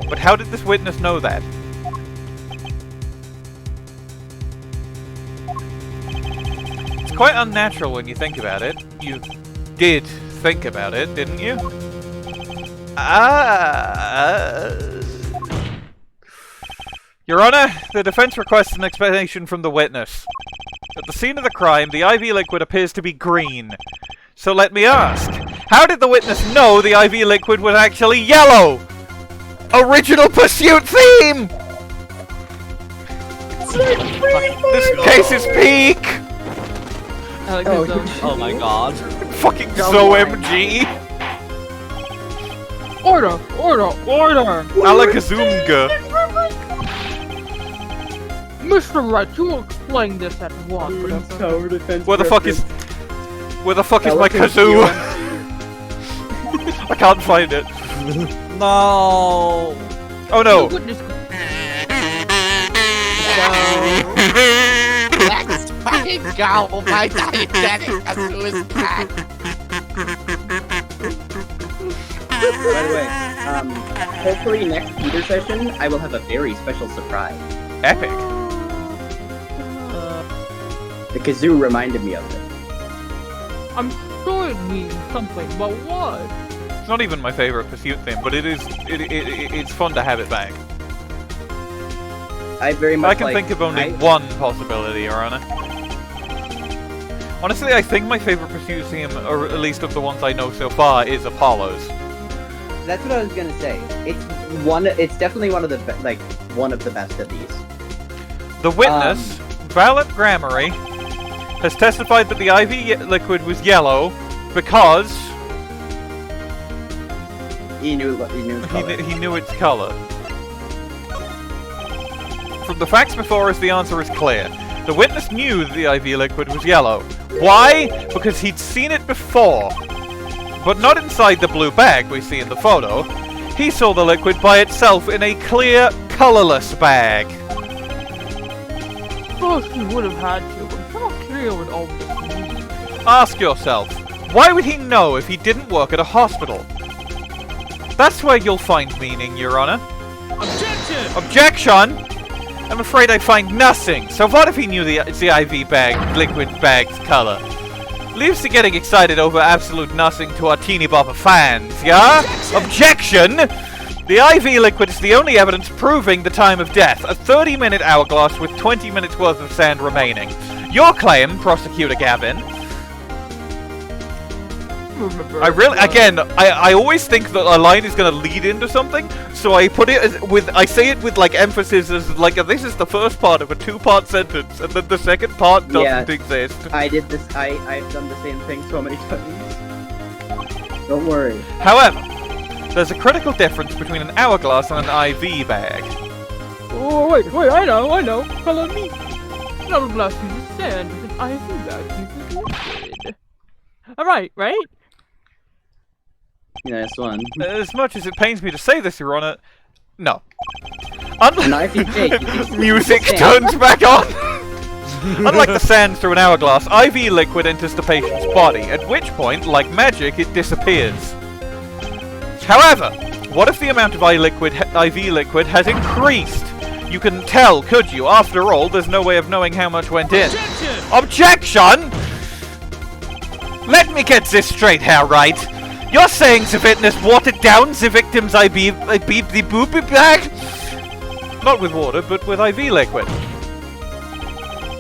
But how did this witness know that? It's quite unnatural when you think about it. You did think about it, didn't you? Your Honor, the defense requests an explanation from the witness. At the scene of the crime, the IV liquid appears to be green. So let me ask, how did the witness know the IV liquid was actually yellow? Original pursuit theme! This case is peak! Oh my god. Fucking ZOMG! Order! Alakazunga. Mr. Wright, you will explain this at once. Where the fuck is my kazoo? I can't find it. No. Oh no! Let's fucking go! My diegetic kazoo is back! By the way, hopefully next Peter session, I will have a very special surprise. Epic. The kazoo reminded me of it. I'm sure it means something, but what? It's not even my favorite pursuit theme, but it's fun to have it back. I very much I can think of only one possibility, Your Honor. Honestly, I think my favorite pursuit theme, or at least of the ones I know so far, is Apollo's. That's what I was gonna say. It's definitely one of the one of the best of these. The witness, Valant Gramarye, has testified that the IV liquid was yellow because he knew its color. He knew its color. From the facts before us, the answer is clear. The witness knew that the IV liquid was yellow. Why? Because he'd seen it before. But not inside the blue bag we see in the photo. He saw the liquid by itself in a clear, colorless bag. Of course he would have had to, but I'm not clear what all this means. Ask yourself, why would he know if he didn't work at a hospital? That's where you'll find meaning, Your Honor. Objection! Objection! I'm afraid I find nothing. So what if he knew the IV bag, liquid bag's color? Leaves to getting excited over absolute nothing to our teeny bopper fans, yeah? Objection! The IV liquid is the only evidence proving the time of death, a 30-minute hourglass with 20 minutes worth of sand remaining. Your claim, Prosecutor Gavin. I always think that a line is going to lead into something, so I put it I say it with like emphasis as like this is the first part of a two-part sentence, and then the second part doesn't exist. I did this. I've done the same thing so many times. Don't worry. However, there's a critical difference between an hourglass and an IV bag. Oh wait, I know. Follow me. An hourglass uses sand with an IV bag uses liquid. Alright, right? Nice one. As much as it pains me to say this, Your Honor, no. Music turns back on! Unlike the sand through an hourglass, IV liquid enters the patient's body, at which point, like magic, it disappears. However, what if the amount of IV liquid has increased? You couldn't tell, could you? After all, there's no way of knowing how much went in. Objection! Let me get this straight here, right? You're saying the witness watered down the victim's IV the booby bag? Not with water, but with IV liquid.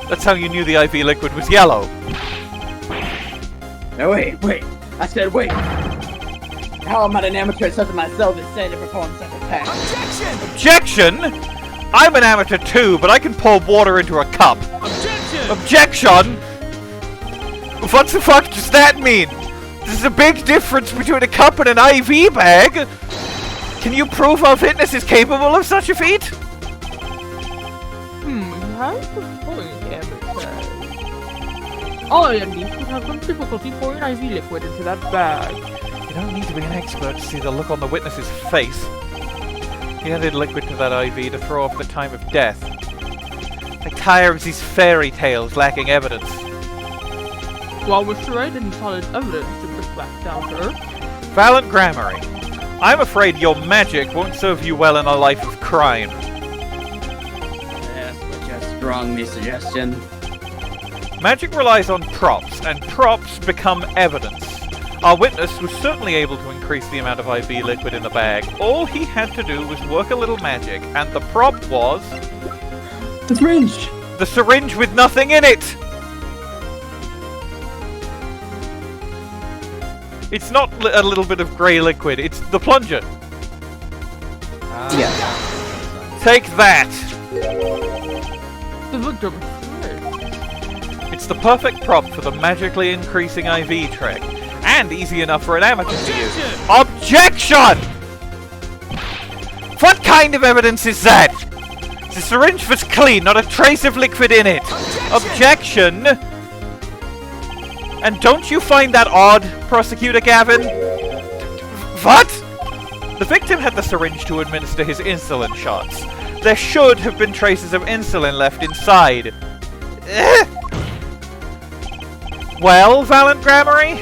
That's how you knew the IV liquid was yellow. No, wait. I said wait. How am I an amateur such as myself is said to perform such a task? Objection! I'm an amateur too, but I can pour water into a cup. Objection! What the fuck does that mean? There's a big difference between a cup and an IV bag! Can you prove our fitness is capable of such a feat? How's the point, amateur? All IMDs would have some difficulty pouring IV liquid into that bag. You don't need to be an expert to see the look on the witness's face. He added liquid to that IV to throw off the time of death. I tire of these fairy tales lacking evidence. Well, Mr. Wright didn't solid evidence to bring back down to earth. Valant Gramarye, I'm afraid your magic won't serve you well in a life of crime. Yes, but just strong suggestion. Magic relies on props, and props become evidence. Our witness was certainly able to increase the amount of IV liquid in the bag. All he had to do was work a little magic, and the prop was... the syringe! The syringe with nothing in it! It's not a little bit of grey liquid, it's the plunger. Yeah. Take that! The victim. It's the perfect prop for the magically increasing IV trick. And easy enough for an amateur to use. Objection! What kind of evidence is that? The syringe was clean, not a trace of liquid in it. Objection! And don't you find that odd, Prosecutor Gavin? What? The victim had the syringe to administer his insulin shots. There should have been traces of insulin left inside. Well, Valant Gramarye?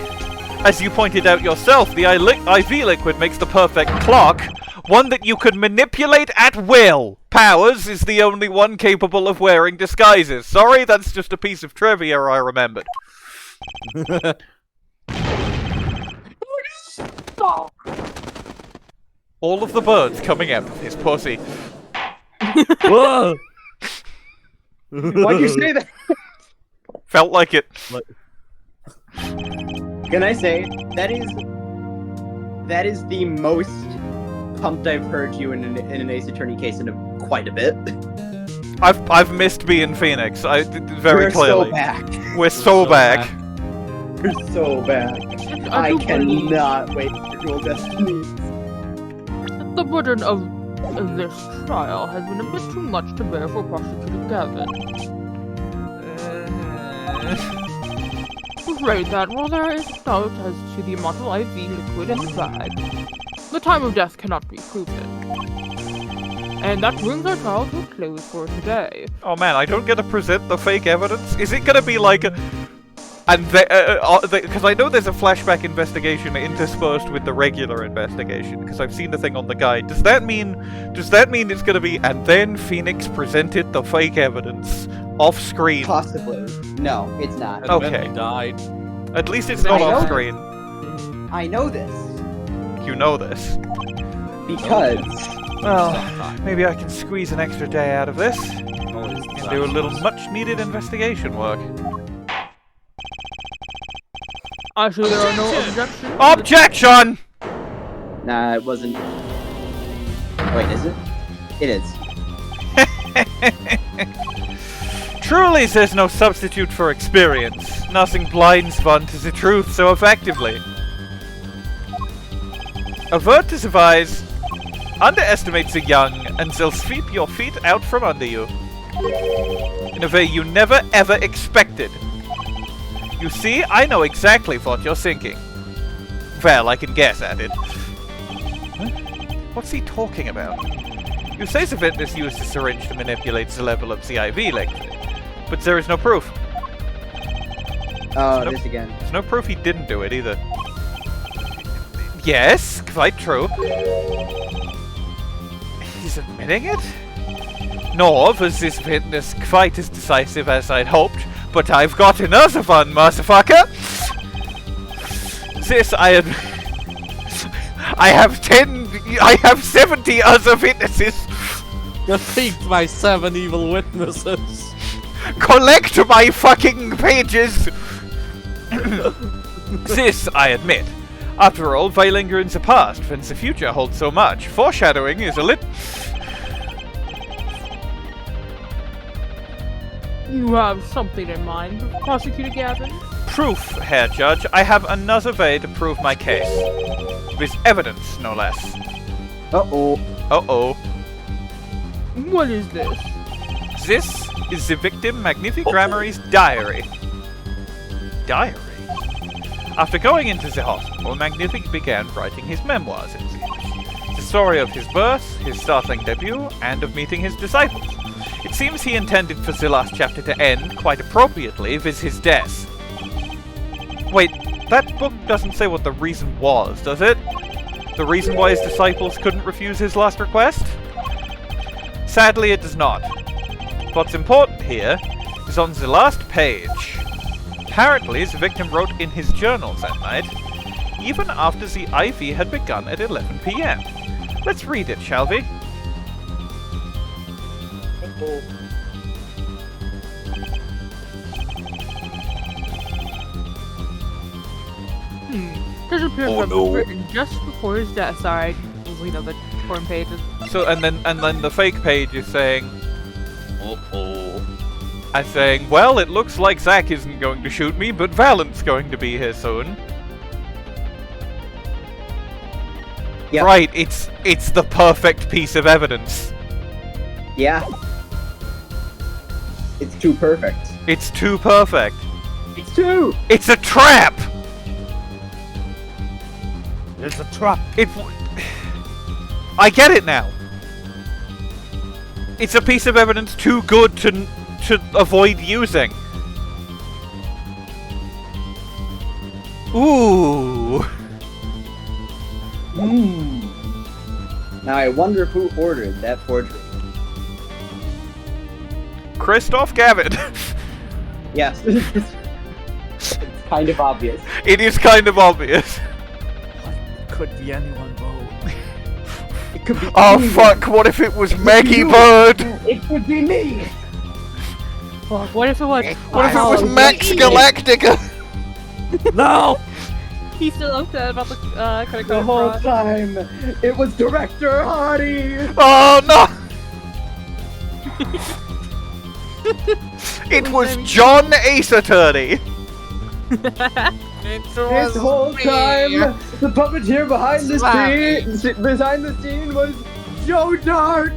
As you pointed out yourself, the IV liquid makes the perfect clock, one that you could manipulate at will. Powers is the only one capable of wearing disguises. Sorry, that's just a piece of trivia I remembered. All of the birds coming out of his pussy. Whoa! Why'd you say that? Felt like it. Can I say that is the most pumped I've heard you in an Ace Attorney case in quite a bit. I've missed being Phoenix. Very We're clearly. So back. We're so back. We're so back. I cannot wait for Dual Destinies. The burden of this trial has been a bit too much to bear for Prosecutor Gavin. Afraid that while there is doubt as to the amount of IV liquid in the bag, the time of death cannot be proven. And that brings our trial to a close for today. Oh man, I don't get to present the fake evidence? Is it gonna be like because I know there's a flashback investigation interspersed with the regular investigation, because I've seen the thing on the guide. Does that mean it's gonna be, and then Phoenix presented the fake evidence off screen? Possibly. No, it's not. And then Okay. he died. At least it's not I know off this. screen. I know this You know this. because Well, maybe I can squeeze an extra day out of this and do a little much-needed investigation work. I see there are no objections. Objection! nah, it wasn't. Wait, is it? It is. Truly, there's no substitute for experience. Nothing blinds one to the truth so effectively. Avert to survive. Underestimate the young, and they'll sweep your feet out from under you. In a way you never ever expected. You see, I know exactly what you're thinking. Well, I can guess at it. Huh? What's he talking about? You say the witness used the syringe to manipulate the level of the IV liquid, but there is no proof. Oh, this again. There's no proof he didn't do it either. Yes, quite true. He's admitting it? Nor was this witness quite as decisive as I'd hoped, but I've got another one, motherfucker! This I have 70 other witnesses! Defeat my 7 evil witnesses! Collect my fucking pages! This I admit. After all, why linger in the past, when the future holds so much? Foreshadowing is a lit... You have something in mind, Prosecutor Gavin? Proof, Herr Judge. I have another way to prove my case. With evidence, no less. Uh-oh. Uh-oh. What is this? This is the victim Magnifi Gramarye's diary. Diary? After going into the hospital, Magnifi began writing his memoirs, it seems. The story of his birth, his startling debut, and of meeting his disciples. It seems he intended for the last chapter to end, quite appropriately, with his death. Wait, that book doesn't say what the reason was, does it? The reason why his disciples couldn't refuse his last request? Sadly, it does not. What's important here is on the last page. Apparently, the victim wrote in his journal that night, even after the IV had begun at 11 p.m. Let's read it, shall we? Does appear to have been written just before his death. Sorry, you know the torn pages. So and then the fake page is saying, I'm saying, well, it looks like Zach isn't going to shoot me, but Valant's going to be here soon. Yep. Right, it's the perfect piece of evidence. Yeah. It's too perfect. It's too perfect. It's too! It's a trap! It's a trap. I get it now. It's a piece of evidence too good to avoid using. Ooh. Now I wonder who ordered that forgery. Kristoph Gavin. Yes. It's kind of obvious. It is kind of obvious. Could be anyone, Bo. It could be Oh anyone. fuck, what if it was Maggie Bird? It could be me! Fuck, what if it was? What if it was Max Galactica? No! He's still upset about the credit The card whole fraud. time, it was Director Hardy! Oh no! It was John Ace Attorney! This whole time, the puppeteer behind the scene was Joe Dark!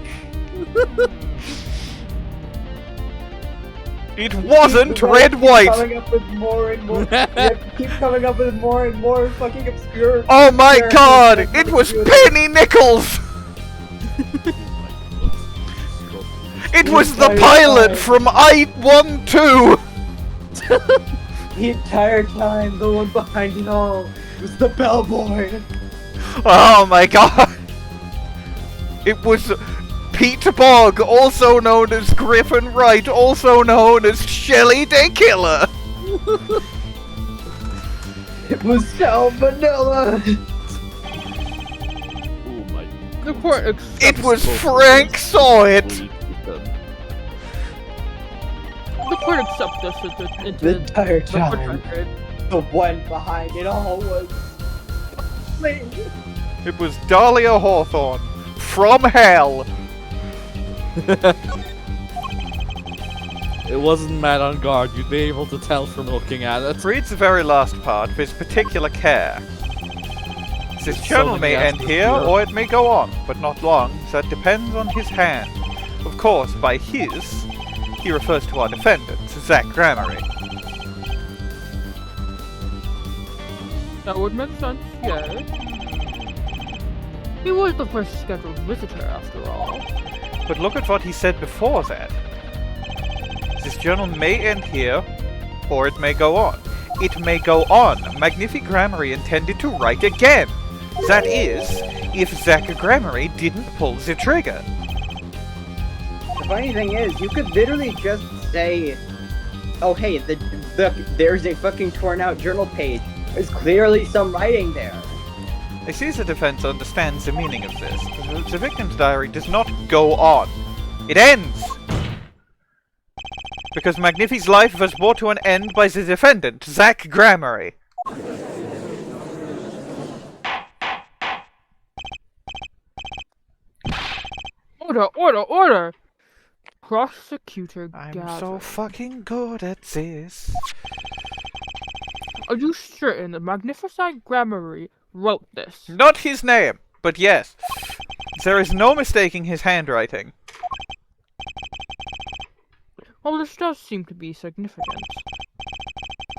It wasn't The Red keep White! Coming up with more and more. Keep coming up with more and more fucking obscure. Oh my characters god! that It have was to do with Penny Nichols! It was the entire pilot time. from I-12! The entire time, the one behind it all was the bellboy. Oh my god! It was Pete Bogg, also known as Griffin Wright, also known as Shelley Day Killer! It was Salmonella. Oh my. The court accepts It was Frank Sawit! The court accepts this into The entire the court time, record. the one behind it all was me. It was Dahlia Hawthorne, from hell! It wasn't Mad on Guard, you'd be able to tell from looking at it. Reads the very last part with particular care. This journal may end here, or it may go on, but not long, so it depends on his hand. Of course, by his, he refers to our defendant, Zach Gramarye. That would make sense, yes. He was the first scheduled visitor, after all. But look at what he said before that. This journal may end here, or it may go on. It may go on. Magnifi Gramarye intended to write again. That is, if Zach Gramarye didn't pull the trigger. The funny thing is, you could literally just say, "Oh hey, there's a fucking torn out journal page. There's clearly some writing there." I see the defense understands the meaning of this. The victim's diary does not go on. It ends! Because Magnifi's life was brought to an end by the defendant, Zach Gramarye. Order! Prosecutor Gavin. I'm so fucking good at this. Are you certain that Magnificent Gramarye wrote this? Not his name, but yes. There is no mistaking his handwriting. Well, this does seem to be significant.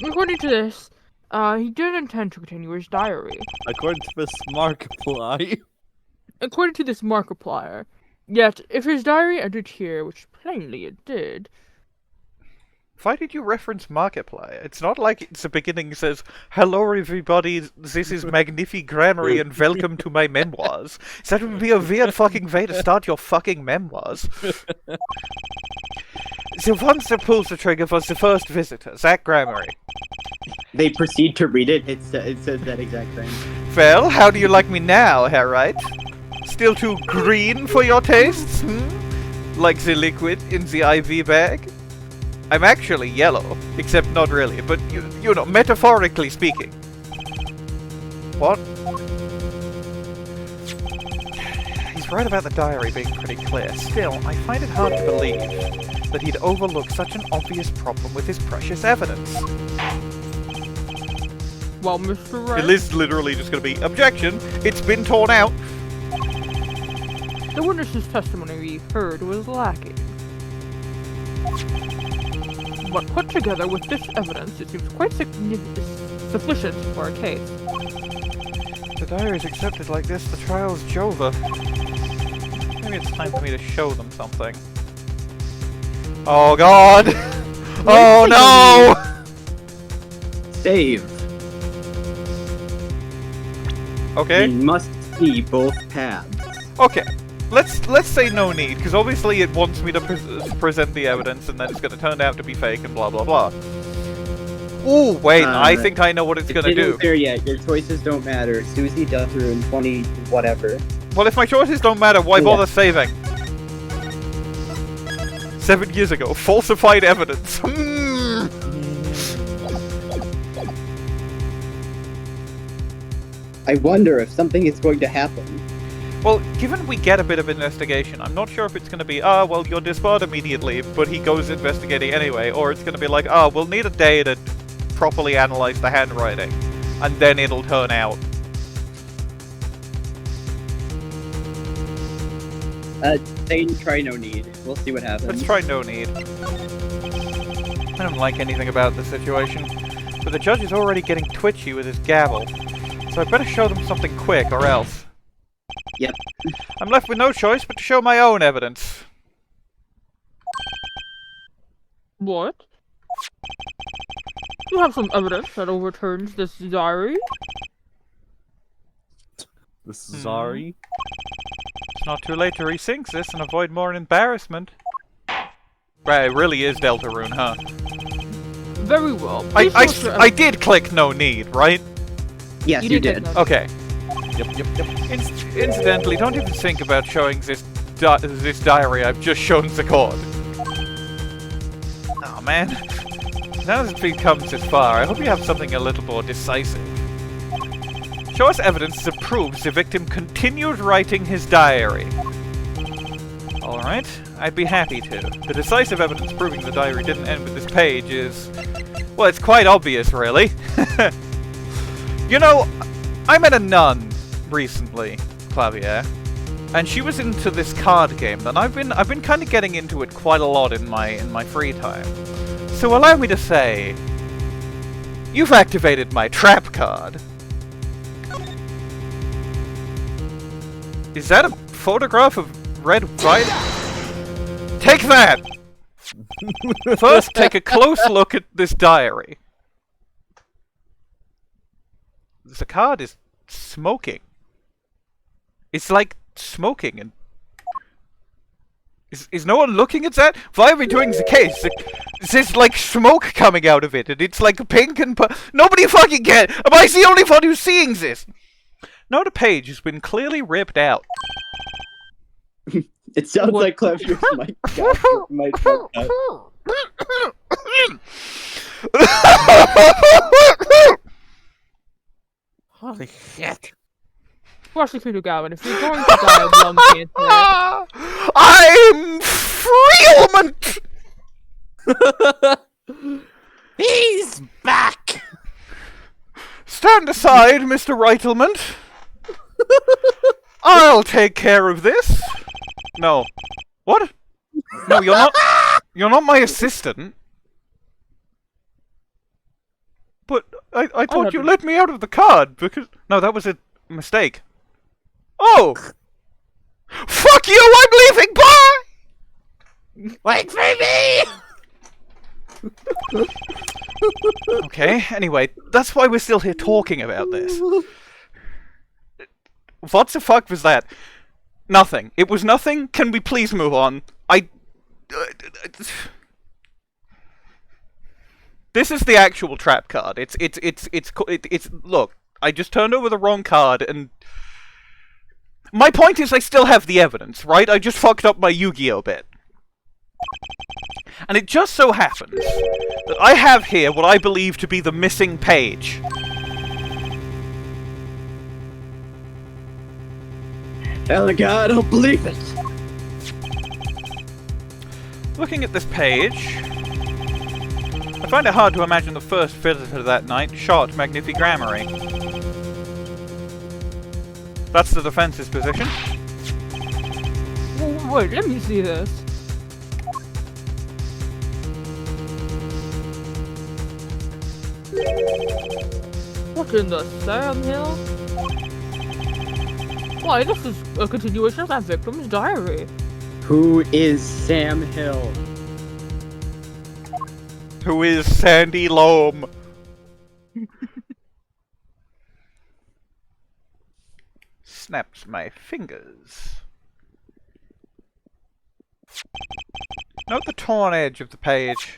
According to this, he didn't intend to continue his diary. According to this Markiplier. According to this Markiplier. Yet, if his diary ended here, which plainly it did... Why did you reference Markiplier? It's not like it's the beginning says, "Hello everybody, this is Magnifi Gramarye and welcome to my memoirs." That would be a weird fucking way to start your fucking memoirs. The one that pulls the trigger was the first visitor, Zach Gramarye. They proceed to read it. It says that exact thing. Well, how do you like me now, Herr Wright? Still too green for your tastes, Like the liquid in the IV bag? I'm actually yellow, except not really, but you know, metaphorically speaking. What? He's right about the diary being pretty clear. Still, I find it hard to believe that he'd overlook such an obvious problem with his precious evidence. Well, Mr. Wright, It is literally just going to be, objection, it's been torn out. the witness's testimony we heard was lacking. But put together with this evidence, it seems quite sufficient for our case. The diary is accepted like this, the trial's Jova. Maybe it's time for me to show them something. Oh god! Oh no! Save. Okay. We must see both paths. Okay. Let's say no need, because obviously it wants me to present the evidence, and then it's going to turn out to be fake, and blah blah blah. Ooh, wait, I think I know what it's going to do. It's there yet. Your choices don't matter. Susie does her in 20 whatever. Well, if my choices don't matter, why bother saving? 7 years ago, falsified evidence. I wonder if something is going to happen. Well, given we get a bit of investigation, I'm not sure if it's going to be, well, you're disbarred immediately, but he goes investigating anyway, or it's going to be like, we'll need a day to properly analyze the handwriting, and then it'll turn out. Say try no need. We'll see what happens. Let's try no need. I don't like anything about this situation, but the judge is already getting twitchy with his gavel, so I better show them something quick, or else. Yep. I'm left with no choice but to show my own evidence. What? You have some evidence that overturns this diary? Sorry. It's not too late to resync this and avoid more embarrassment. Right, it really is Deltarune, huh? Very well. I did click no need, right? Yes, you did. Okay. Yep. Incidentally, don't even think about showing this diary I've just shown the court. Oh man. Now that it comes this far, I hope you have something a little more decisive. Show us evidence that proves the victim continued writing his diary. Alright, I'd be happy to. The decisive evidence proving the diary didn't end with this page is... well, it's quite obvious, really. You know, I met a nun recently, Klavier, and she was into this card game, and I've been kind of getting into it quite a lot in my free time. So allow me to say, you've activated my trap card. Is that a photograph of Red Riding? Take that! First, take a close look at this diary. The card is smoking. It's like smoking, and is no one looking at that? Why are we doing the case? There's like smoke coming out of it, and it's like pink and nobody fucking get. Am I the only one who's seeing this? Note a page has been clearly ripped out. It sounds like Klavier's mic Holy shit. Watch the video, Gavin. If you're going to die of lung cancer... I'm Freelment! He's back! Stand aside, Mr. Reitelment. I'll take care of this. No. What? No, you're not. You're not my assistant. But I thought you let me out of the card because... no, that was a mistake. Oh! Fuck you! I'm leaving! Bye! Wait for me! Okay, anyway, that's why we're still here talking about this. What the fuck was that? Nothing. It was nothing. Can we please move on? This is the actual trap card. It's look, I just turned over the wrong card, and my point is I still have the evidence, right? I just fucked up my Yu-Gi-Oh bit. And it just so happens that I have here what I believe to be the missing page. Olga, I don't believe it. Looking at this page, I find it hard to imagine the first visitor that night shot Magnifi Gramarye. That's the defense's position. Wait, let me see this. What in the Sam Hill? Why, this is a continuation of that victim's diary. Who is Sam Hill? Who is Sandy Loam? Snaps my fingers. Note the torn edge of the page.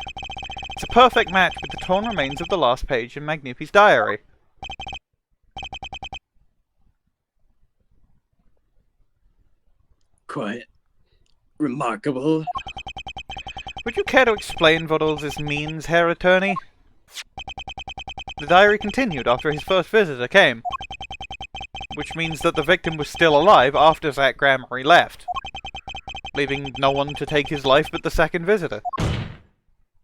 It's a perfect match with the torn remains of the last page in Magnifi's diary. Quite remarkable. Would you care to explain what all this means, Herr Attorney? The diary continued after his first visitor came, which means that the victim was still alive after Zach Gramarye left, leaving no one to take his life but the second visitor.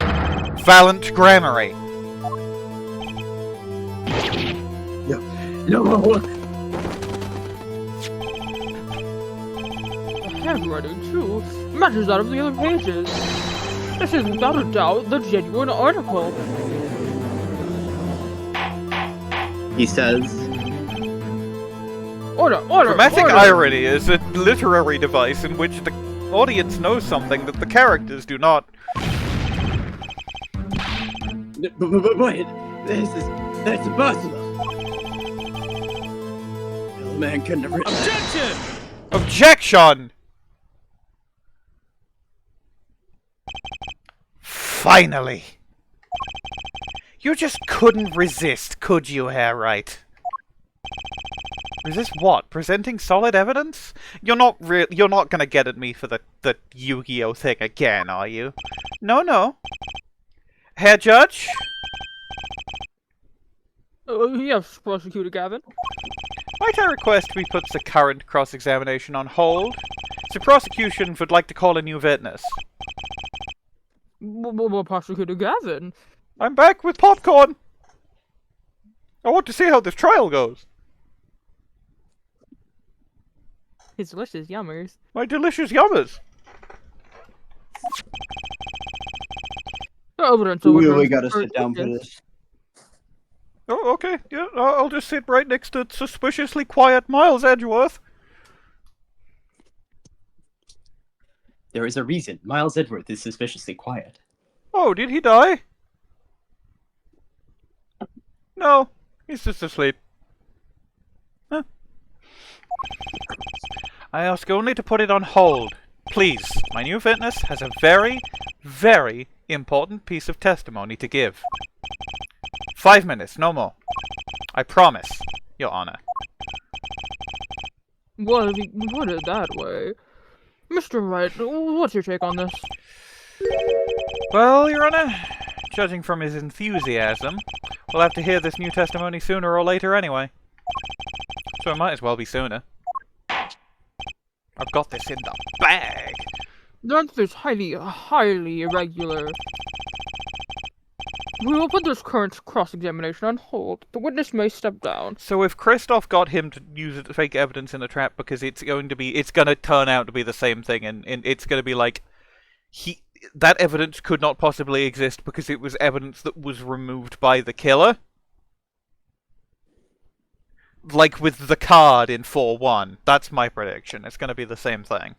Valant Gramarye. No. Handwriting, too, matches out of the other pages. This is without a doubt the genuine article. He says. Order! Dramatic irony is a literary device in which the audience knows something that the characters do not. Wait, that's impossible. The man couldn't have written that. Objection! Finally! You just couldn't resist, could you, Herr Wright? Resist what? Presenting solid evidence? You're not gonna get at me for the Yu-Gi-Oh thing again, are you? No. Herr Judge? Yes, Prosecutor Gavin. Might I request we put the current cross-examination on hold? The prosecution would like to call a new witness. Prosecutor Gavin? I'm back with popcorn! I want to see how this trial goes. His delicious yummers. My delicious yummers! We gotta sit down for this. Oh, okay. Yeah, I'll just sit right next to suspiciously quiet Miles Edgeworth. There is a reason Miles Edgeworth is suspiciously quiet. Oh, did he die? No, he's just asleep. Huh. I ask only to put it on hold. Please, my new witness has a very, very important piece of testimony to give. 5 minutes, no more. I promise, Your Honor. Well, if you put it that way. Mr. Wright, what's your take on this? Well, Your Honor, judging from his enthusiasm, we'll have to hear this new testimony sooner or later anyway. So it might as well be sooner. I've got this in the bag! The answer is highly irregular. We will put this current cross-examination on hold. The witness may step down. So if Kristoph got him to use fake evidence in a trap because it's gonna turn out to be the same thing, and it's gonna be like, that evidence could not possibly exist because it was evidence that was removed by the killer? Like with the card in 4-1. That's my prediction. It's gonna be the same thing.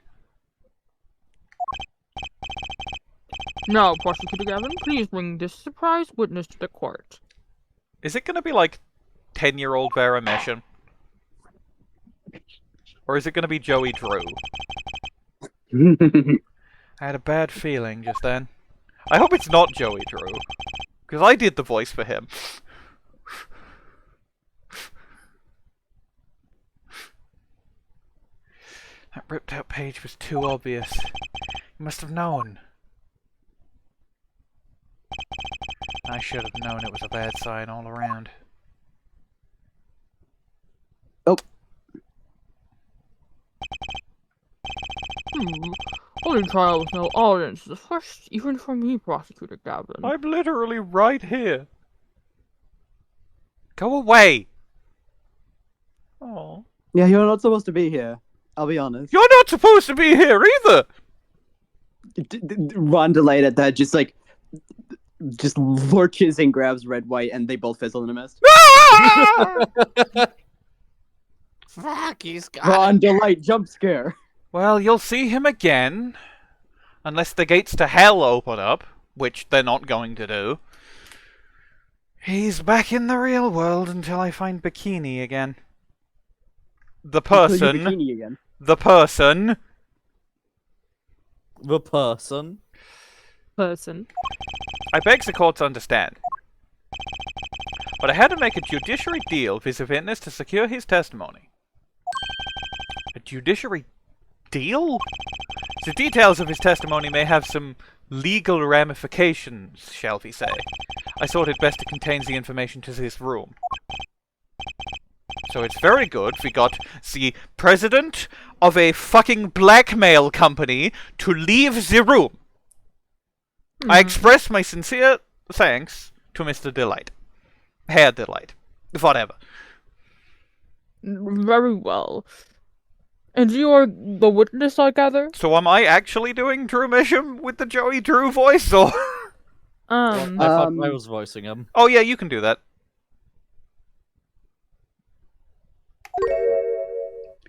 Now, Prosecutor Gavin, please bring this surprise witness to the court. Is it gonna be like 10-year-old Vera Misham? Or is it gonna be Joey Drew? I had a bad feeling just then. I hope it's not Joey Drew. Because I did the voice for him. That ripped out page was too obvious. You must have known. I should have known it was a bad sign all around. Oh. Only trial with no audience is the first, even for me, Prosecutor Gavin. I'm literally right here. Go away! Oh. Yeah, you're not supposed to be here. I'll be honest. You're not supposed to be here either! Ron delayed at that, just lurches and grabs Red White, and they both fizzle in a mist. Fuck, he's got Ron delight jump scare. Well, you'll see him again. Unless the gates to hell open up, which they're not going to do. He's back in the real world until I find Bikini again. The person. Bikini again. The person. The person. Person. I beg the court to understand. But I had to make a judiciary deal with the witness to secure his testimony. A judiciary deal? The details of his testimony may have some legal ramifications, shall we say. I thought it best to contain the information to this room. So it's very good we got the president of a fucking blackmail company to leave the room. I express my sincere thanks to Mr. Delight. Herr Delight. Whatever. Very well. And you are the witness, I gather? So am I actually doing Drew Misham with the Joey Drew voice, or...? I thought I was voicing him. Oh yeah, you can do that.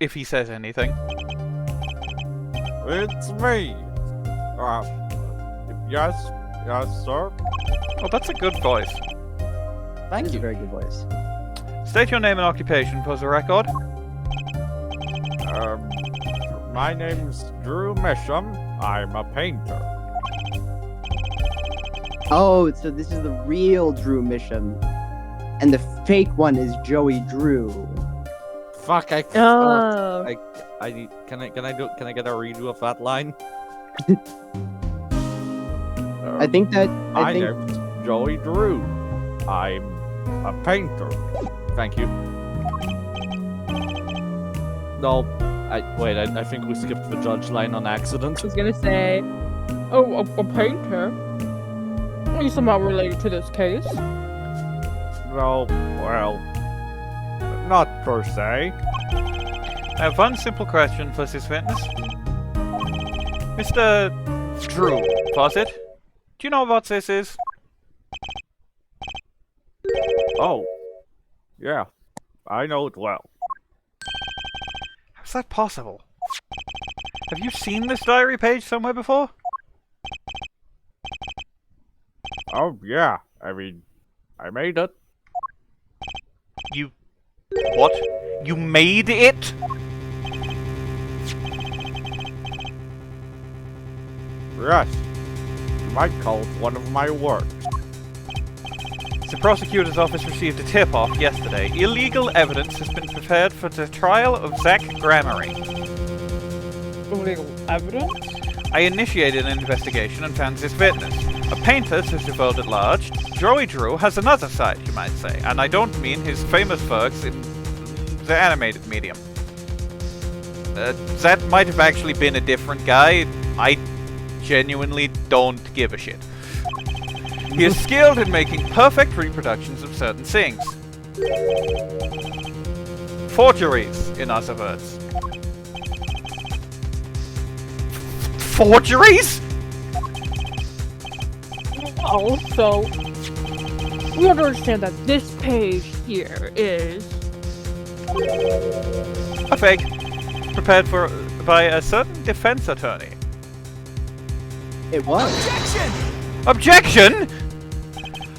If he says anything. It's me. Yes, sir. Oh, that's a good voice. Thank you. Very good voice. State your name and occupation for the record. My name's Drew Misham. I'm a painter. Oh, so this is the real Drew Misham, and the fake one is Joey Drew. Fuck! I need. Can I get a redo of that line? I think My name's Joey Drew. I'm a painter. Thank you. No, I think we skipped the judge line on accident. I was gonna say, oh, a painter? Are you somehow related to this case? No, well, not per se. I have one simple question for this witness. Mr. Drew, was it? Do you know what this is? Oh, yeah, I know it well. How's that possible? Have you seen this diary page somewhere before? Oh, yeah, I mean, I made it. You... What? You made it? Yes, you might call it one of my works. The prosecutor's office received a tip-off yesterday. Illegal evidence has been prepared for the trial of Zach Gramarye. Illegal evidence? I initiated an investigation and found this witness. A painter to the world at large. Joey Drew has another side, you might say, and I don't mean his famous works in the animated medium. That might have actually been a different guy. I genuinely don't give a shit. He is skilled in making perfect reproductions of certain things. Forgeries, in other words. Forgeries?! Also, we understand that this page here is a fake, prepared by a certain defense attorney. It was. Objection! Objection?!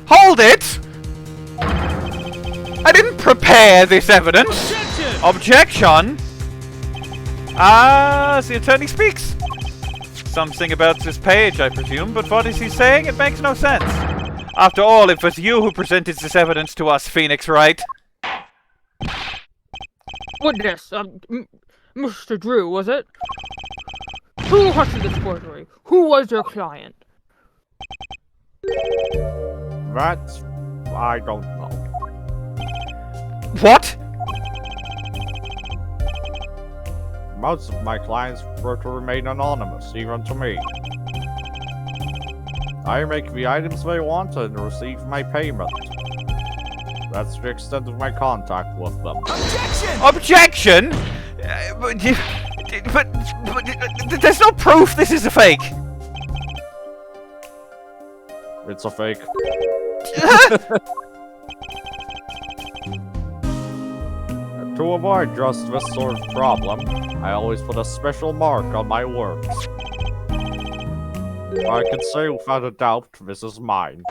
Hold it! I didn't prepare this evidence! Objection! The attorney speaks. Something about this page, I presume, but what is he saying? It makes no sense. After all, it was you who presented this evidence to us, Phoenix Wright. Witness, Mr. Drew, was it? Who hustled this forgery? Who was your client? That's... I don't know. What? most of my clients prefer to remain anonymous, even to me. I make the items they want and receive my payment. That's the extent of my contact with them. Objection! Objection? But there's no proof this is a fake. It's a fake. To avoid just this sort of problem, I always put a special mark on my works. I can say without a doubt, this is mine.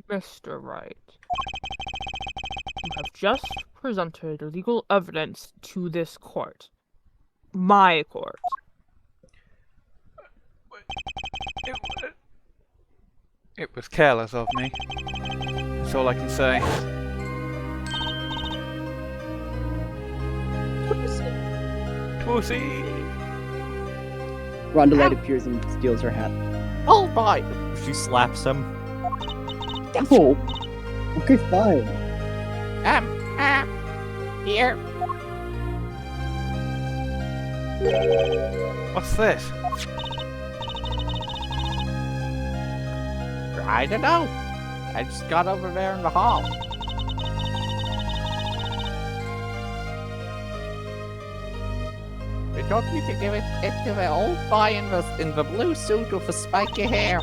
Mr. Wright, you have just presented legal evidence to this court. My court. It was careless of me. That's all I can say. Trucy! Rondelite appears and steals her hat. Oh, boy. She slaps him. Oh, okay, fine. Here. What's this? I don't know. I just got over there in the hall. They told me to give it to the old boy in the blue suit with the spiky hair.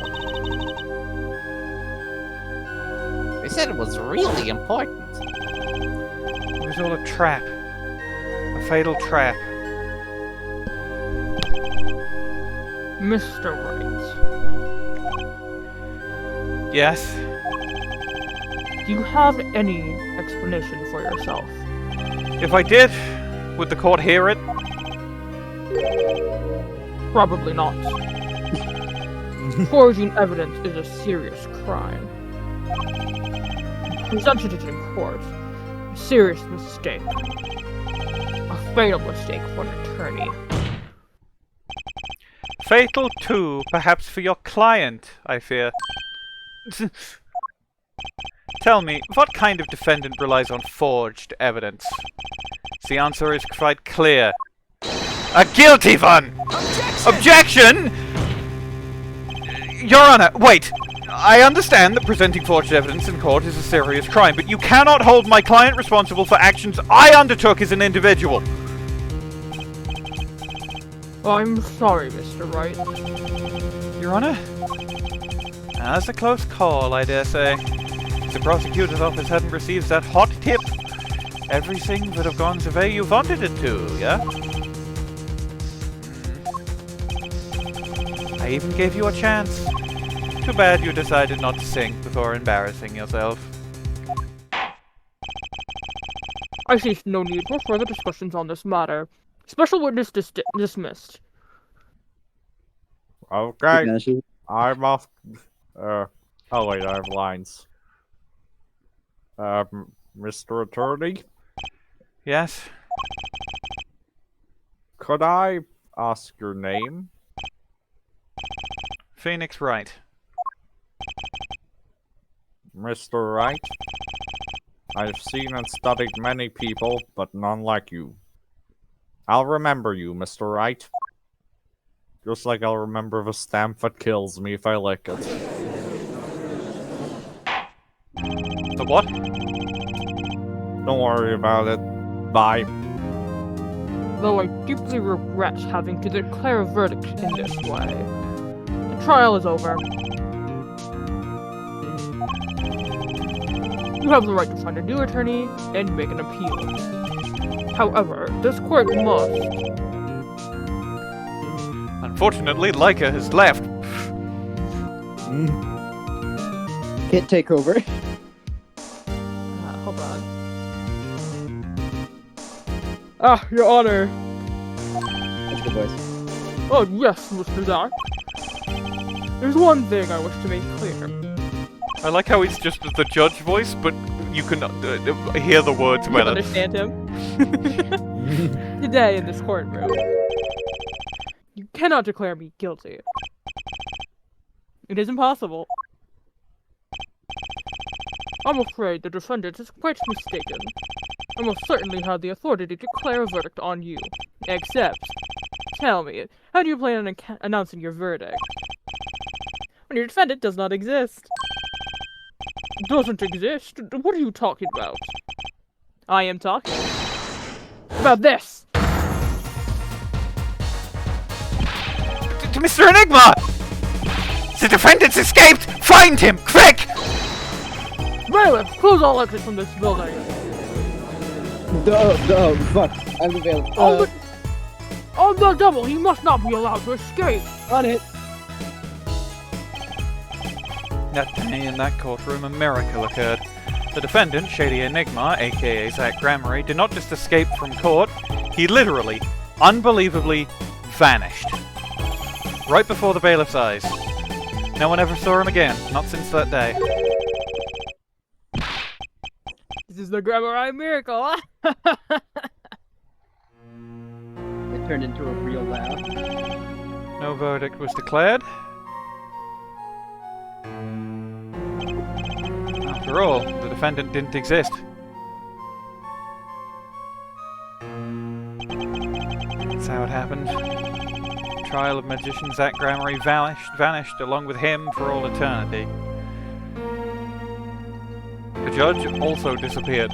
They said it was really important. It was all a trap. A fatal trap. Mr. Wright, Yes? do you have any explanation for yourself? If I did, would the court hear it? Probably not. Forging evidence is a serious crime. Presented it in court. A serious mistake. A fatal mistake for an attorney. Fatal too, perhaps for your client, I fear. Tell me, what kind of defendant relies on forged evidence? The answer is quite clear. A guilty one! Objection! Your Honor, wait! I understand that presenting forged evidence in court is a serious crime, but you cannot hold my client responsible for actions I undertook as an individual. I'm sorry, Mr. Wright. Your Honor? That's a close call, I dare say. If the prosecutor's office hadn't received that hot tip, everything would have gone the way you wanted it to, yeah? I even gave you a chance. Too bad you decided not to sink before embarrassing yourself. I see no need for further discussions on this matter. Special witness dismissed. Okay, I'm off. Oh wait, I have lines. Mr. Attorney? Yes? Could I ask your name? Phoenix Wright. Mr. Wright? I've seen and studied many people, but none like you. I'll remember you, Mr. Wright. Just like I'll remember the stamp that kills me if I lick it. The what? Don't worry about it. Bye. Though I deeply regret having to declare a verdict in this way. The trial is over. You have the right to find a new attorney and make an appeal. However, this court must... Unfortunately, Leica has left. Can't take over. Hold on. Ah, Your Honor. That's the voice. Oh, yes, Mr. Zach. There's one thing I wish to make clear. I like how it's just the judge voice, but you can hear the words You better. understand him? Today in this courtroom, you cannot declare me guilty. It is impossible. I'm afraid the defendant is quite mistaken. I most certainly have the authority to declare a verdict on you. Except, tell me, how do you plan on announcing your verdict? When your defendant does not exist. Doesn't exist? What are you talking about? I am talking about this! To Mr. Enigmar! The defendant's escaped! Find him, quick! Bailiff, close all exits from this building. Fuck. I'm available. On the double, he must not be allowed to escape. On it. That day in that courtroom, a miracle occurred. The defendant, Shady Enigmar, aka Zach Gramarye, did not just escape from court, he literally, unbelievably, vanished. Right before the bailiff's eyes. No one ever saw him again, not since that day. This is the Gramarye miracle. It turned into a real laugh. No verdict was declared. After all, the defendant didn't exist. That's how it happened. The trial of magician Zach Gramarye vanished along with him for all eternity. The judge also disappeared.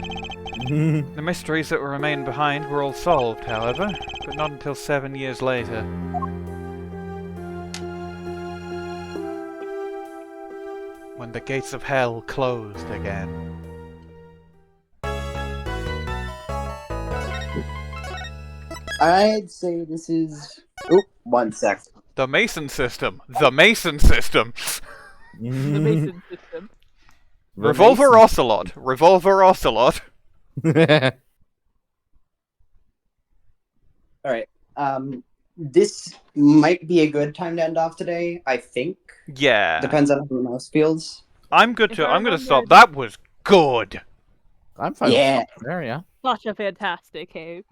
The mysteries that remained behind were all solved, however, but not until 7 years later. When the gates of hell closed again. I'd say this is... Oop, 1 sec. The Mason system! The Mason system! The Mason system. Revolver Ocelot! Revolver Ocelot! Alright, this might be a good time to end off today, I think. Yeah. Depends on how everyone else feels. I'm gonna stop. That was good! I'm fine. Yeah. There, yeah. Such a fantastic cave.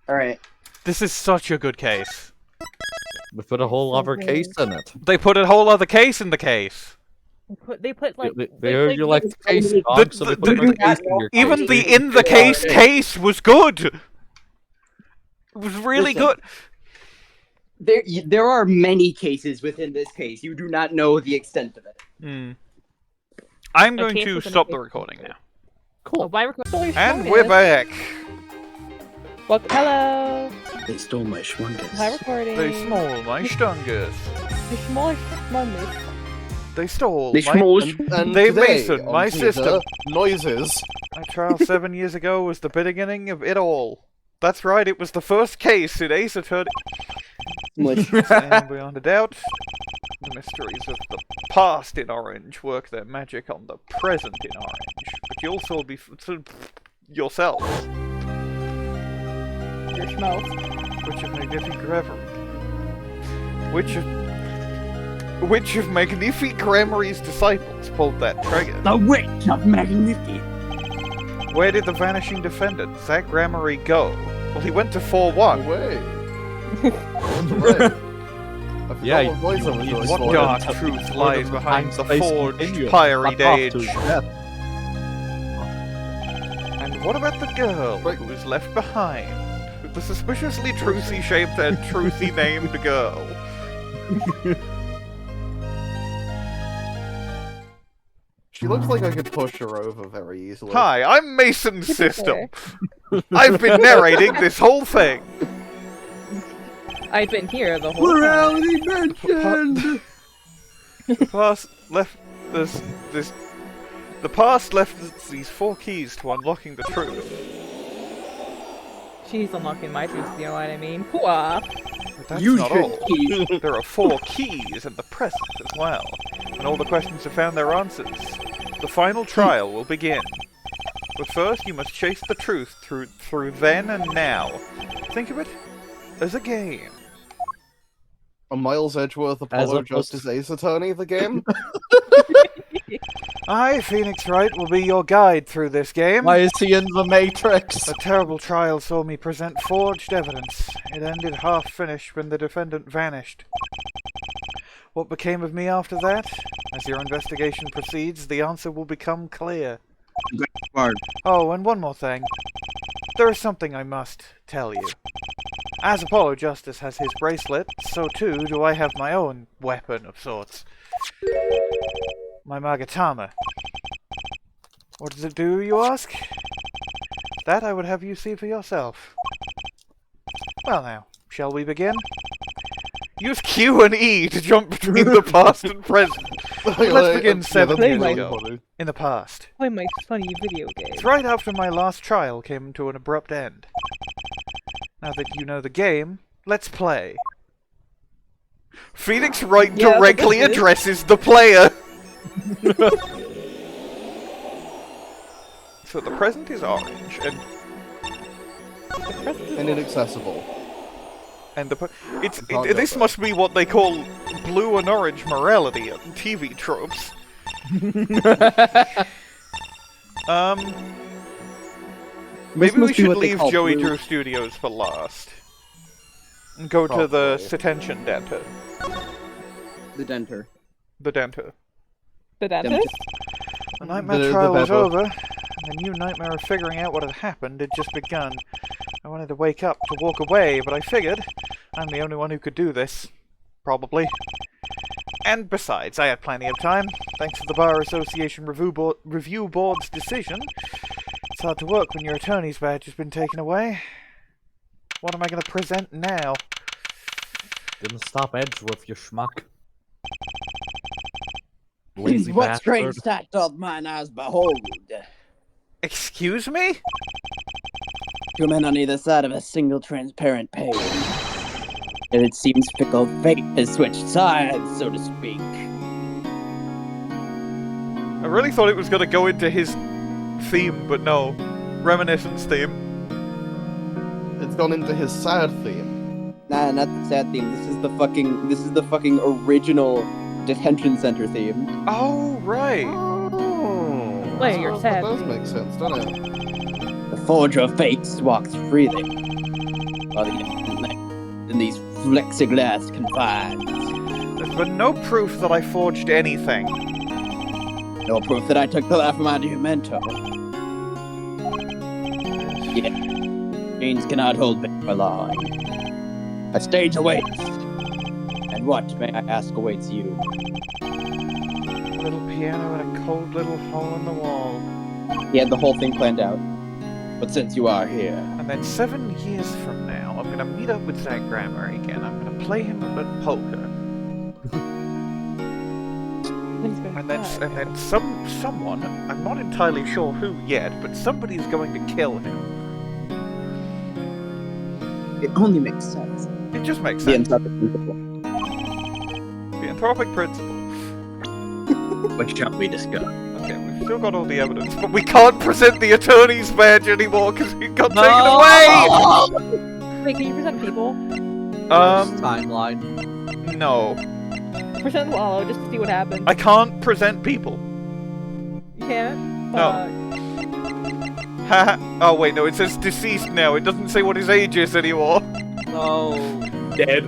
Alright. This is such a good case. We put a whole other case in it. They put a whole other case in the case. They put like... They heard you like the case, The- Bob, so they put another case in your Even case. the in the case case was good! It was really Listen. good. There are many cases within this case. You do not know the extent of it. I'm A going case to within a stop case. the recording now. Cool. Why record? And we're back! Well, hello. They stole my schmungus. Hi, recording. They stole my stungus. The smallest mummies. They stole They my... schmoozed. And They today masoned on my Twitter, system. Noises. My trial 7 years ago was the beginning of it all. That's right, it was the first case in Ace Attorney. And beyond a doubt, the mysteries of the past in Orange work their magic on the present in Orange. But you also be yourself. Your schmo. Which of Magnifi Gramarye? Which of Magnifi Gramarye's disciples pulled that trigger? The witch of Magnifi. Where did the vanishing defendant, Zach Gramarye, go? Well, he went to 4-1. Away. Yeah, what voice I was doing What for. dark truth lies behind the Space forged continuum. pyried Fuck off age? to death. And what about the girl who was left behind? The suspiciously Trucy-shaped and Trucy-named girl. She looks like I could push her over very easily. Hi, I'm Mason System. I've been narrating this whole thing. I've been here the whole time. Morality mentioned. The past left The past left these 4 keys to unlocking the truth. She's unlocking my truth, you know what I mean? Hooah! But that's You not should all. key. There are 4 keys in the present as well. When all the questions have found their answers, the final trial will begin. But first, you must chase the truth through then and now. Think of it as a game. A Miles Edgeworth Apollo Justice Ace Attorney, the game? I, Phoenix Wright, will be your guide through this game. Why is he in the Matrix? A terrible trial saw me present forged evidence. It ended half-finished when the defendant vanished. What became of me after that? As your investigation proceeds, the answer will become clear. Oh, and one more thing. There is something I must tell you. As Apollo Justice has his bracelet, so too do I have my own weapon of sorts. My Magatama. What does it do, you ask? That I would have you see for yourself. Well now, shall we begin? Use Q and E to jump between the past and present. Let's begin 7 years ago. In the past. Play my funny video game. It's right after my last trial came to an abrupt end. Now that you know the game, let's play. Phoenix Wright directly addresses the player! So the present is orange, and inaccessible. And this must be what they call blue and orange morality in TV tropes. Maybe we should leave Joey Drew Studios for last. And go to the Setention Denter. The Denter. The Denter. The dentist? The nightmare trial was over, and the new nightmare of figuring out what had happened had just begun. I wanted to wake up, to walk away, but I figured I'm the only one who could do this. Probably. And besides, I had plenty of time, thanks to the Bar Association Review Board's decision. It's hard to work when your attorney's badge has been taken away. What am I going to present now? Didn't stop Edgeworth, you schmuck. Lazy What bastard. strange sight doth mine eyes behold? Excuse me? Two men on either side of a single transparent page. And it seems fickle fate has switched sides, so to speak. I really thought it was going to go into his theme, but no. Reminiscence theme. It's gone into his sad theme. Nah, not the sad theme. This is the fucking original detention center theme. Oh, right. Oh, Play your sad that does theme. make sense, doesn't it? The forger of fates walks freely. While in these plexiglass confines. There's been no proof that I forged anything. No proof that I took the life of my dear mentor. Yeah. Chains cannot hold me for long. A stage awaits. And what, may I ask, awaits you? A little piano and a cold little hole in the wall. He had the whole thing planned out. But since you are here... And then 7 years from now, I'm going to meet up with Zach Gramarye again. I'm going to play him at poker. And then someone, I'm not entirely sure who yet, but somebody's going to kill him. It only makes sense. It just makes The sense. anthropic principle. The anthropic principle. What shall we discuss? Okay, we've still got all the evidence, but we can't present the attorney's badge anymore because it got taken away! Wait, can you present people? Timeline. No. Present Wallow just to see what happens. I can't present people. You can't? No. Haha. Oh wait, no, it says deceased now. It doesn't say what his age is anymore. No. Dead.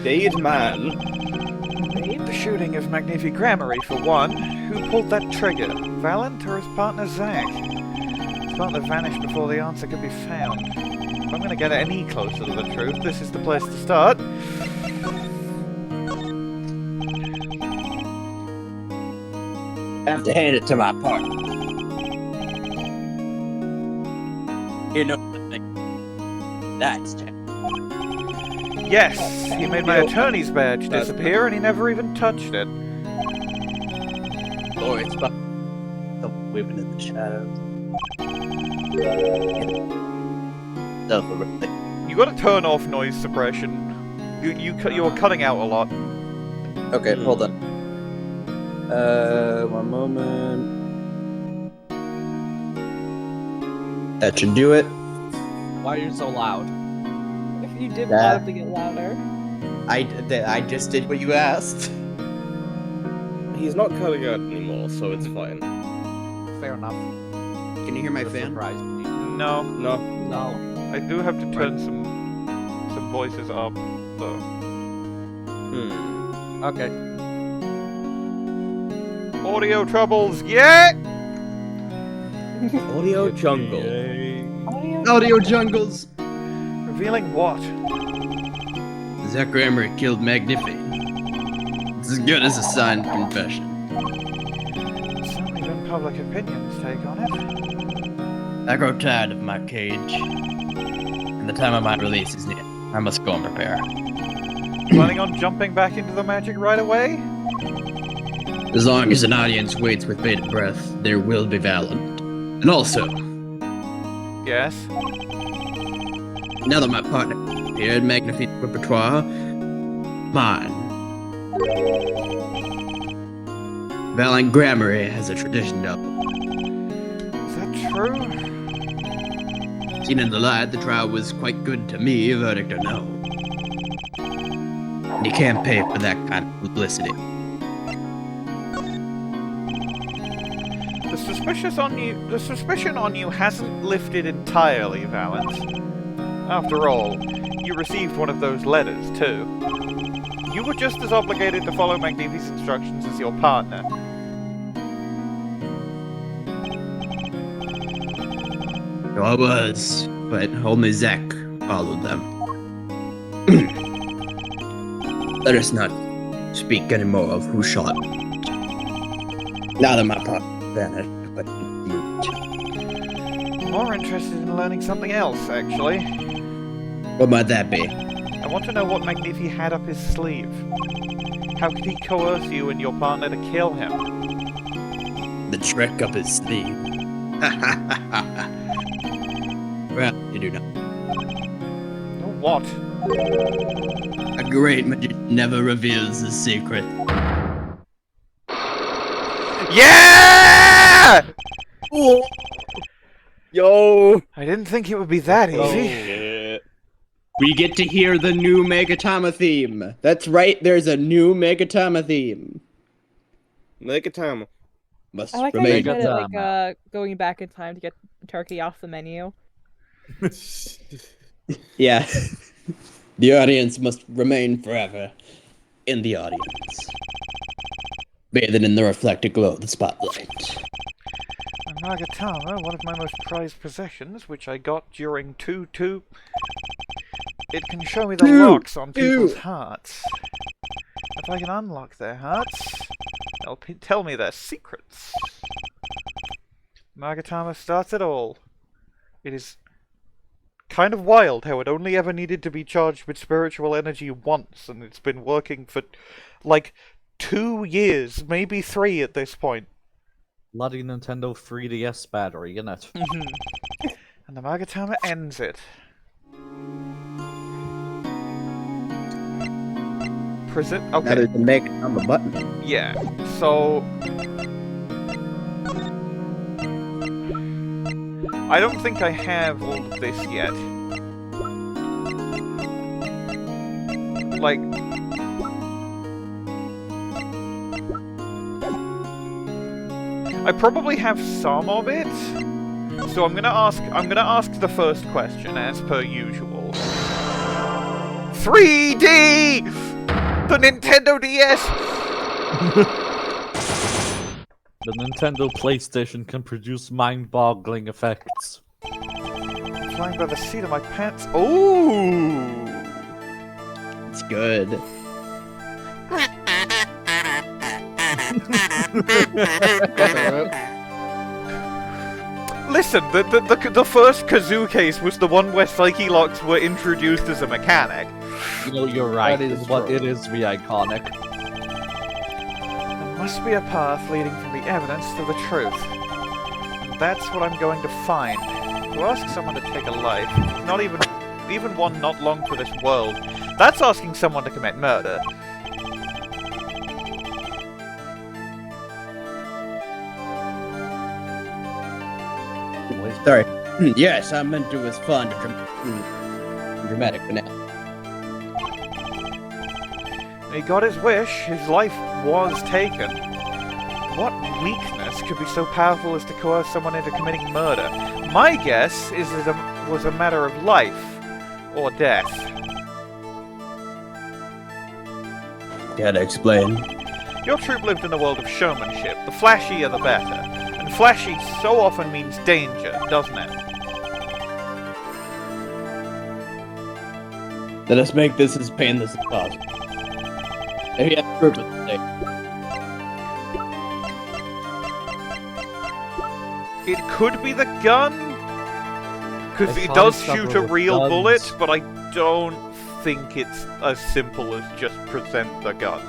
Dead man. The shooting of Magnifi Gramarye, for one. Who pulled that trigger? Valant or his partner Zach? His partner vanished before the answer could be found. If I'm gonna get any closer to the truth, this is the place to start. I have to hand it to my partner. You know nothing. That's it. Yes, he made my attorney's badge disappear and he never even touched it. Or it's about the women in the shadows. You gotta turn off noise suppression. You're cutting out a lot. Okay, hold on. One moment. That should do it. Why are you so loud? If you did Yeah. want it to get louder. I just did what you asked. He's not cutting out anymore, so it's fine. Fair enough. Can you hear my That fan? surprised me. No, No. No. I do have to turn some voices up, though. Okay. Audio troubles, yeah! Audio jungle. Audio jungles. Revealing what? That Gramarye killed Magnifi. It's as good as a signed confession. Certainly been public opinion's take on it. I grow tired of my cage. And the time of my release is near. I must go and prepare. Planning on jumping back into the magic right away? As long as an audience waits with bated breath, there will be Valant. And also, Yes. now that my partner appeared, Magnifi's repertoire, mine. Valant Gramarye has a tradition double. Is that true? Seen in the light, the trial was quite good to me, verdict or no. And you can't pay for that kind of publicity. The suspicion on you hasn't lifted entirely, Valant. After all, you received one of those letters, too. You were just as obligated to follow Magnifi's instructions as your partner. I was, but only Zach followed them. Let us not speak anymore of who shot. Now that my partner vanished, but moved. More interested in learning something else, actually. What might that be? I want to know what Magnifi had up his sleeve. How could he coerce you and your partner to kill him? The trick up his sleeve. Well, you do know. No, what? A great magician never reveals his secret. Yeah! Oh. Yo! I didn't think it would be that easy. Shit. We get to hear the new Megatama theme. That's right, there's a new Megatama theme. Megatama. Must I like how remain. you did it, like, going back in time to get turkey off the menu. Yeah. The audience must remain forever in the audience. Bathing in the reflected glow of the spotlight. A Nagatama, one of my most prized possessions, which I got during 2-2. It can show me the locks on people's hearts. If I can unlock their hearts, they'll tell me their secrets. Nagatama starts it all. It is kind of wild how it only ever needed to be charged with spiritual energy once, and it's been working for, like, 2 years, maybe 3 at this point. Bloody Nintendo 3DS battery, innit? And the Nagatama ends it. Okay. Now there's a make on the button. Yeah, so... I don't think I have all of this yet. Like... I probably have some of it, so I'm gonna ask the first question as per usual. 3D! The Nintendo DS! The Nintendo PlayStation can produce mind-boggling effects. I'm flying by the seat of my pants. Ooh! It's good. Listen, the first Kazoo case was the one where Psyche Locks were introduced as a mechanic. You know, you're right. That is But true. it is the iconic. There must be a path leading from the evidence to the truth. And that's what I'm going to find. To ask someone to take a life, not even one not long for this world, that's asking someone to commit murder. Sorry. Yes, I meant to respond to dramatic finale. He got his wish, his life was taken. What weakness could be so powerful as to coerce someone into committing murder? My guess is that it was a matter of life or death. Gotta explain. Your troop lived in a world of showmanship. The flashier the better. And flashy so often means danger, doesn't it? Let us make this as painless as possible. Maybe that's purpose today. It could be the gun, because it does shoot a real bullet, but I don't think it's as simple as just present the gun.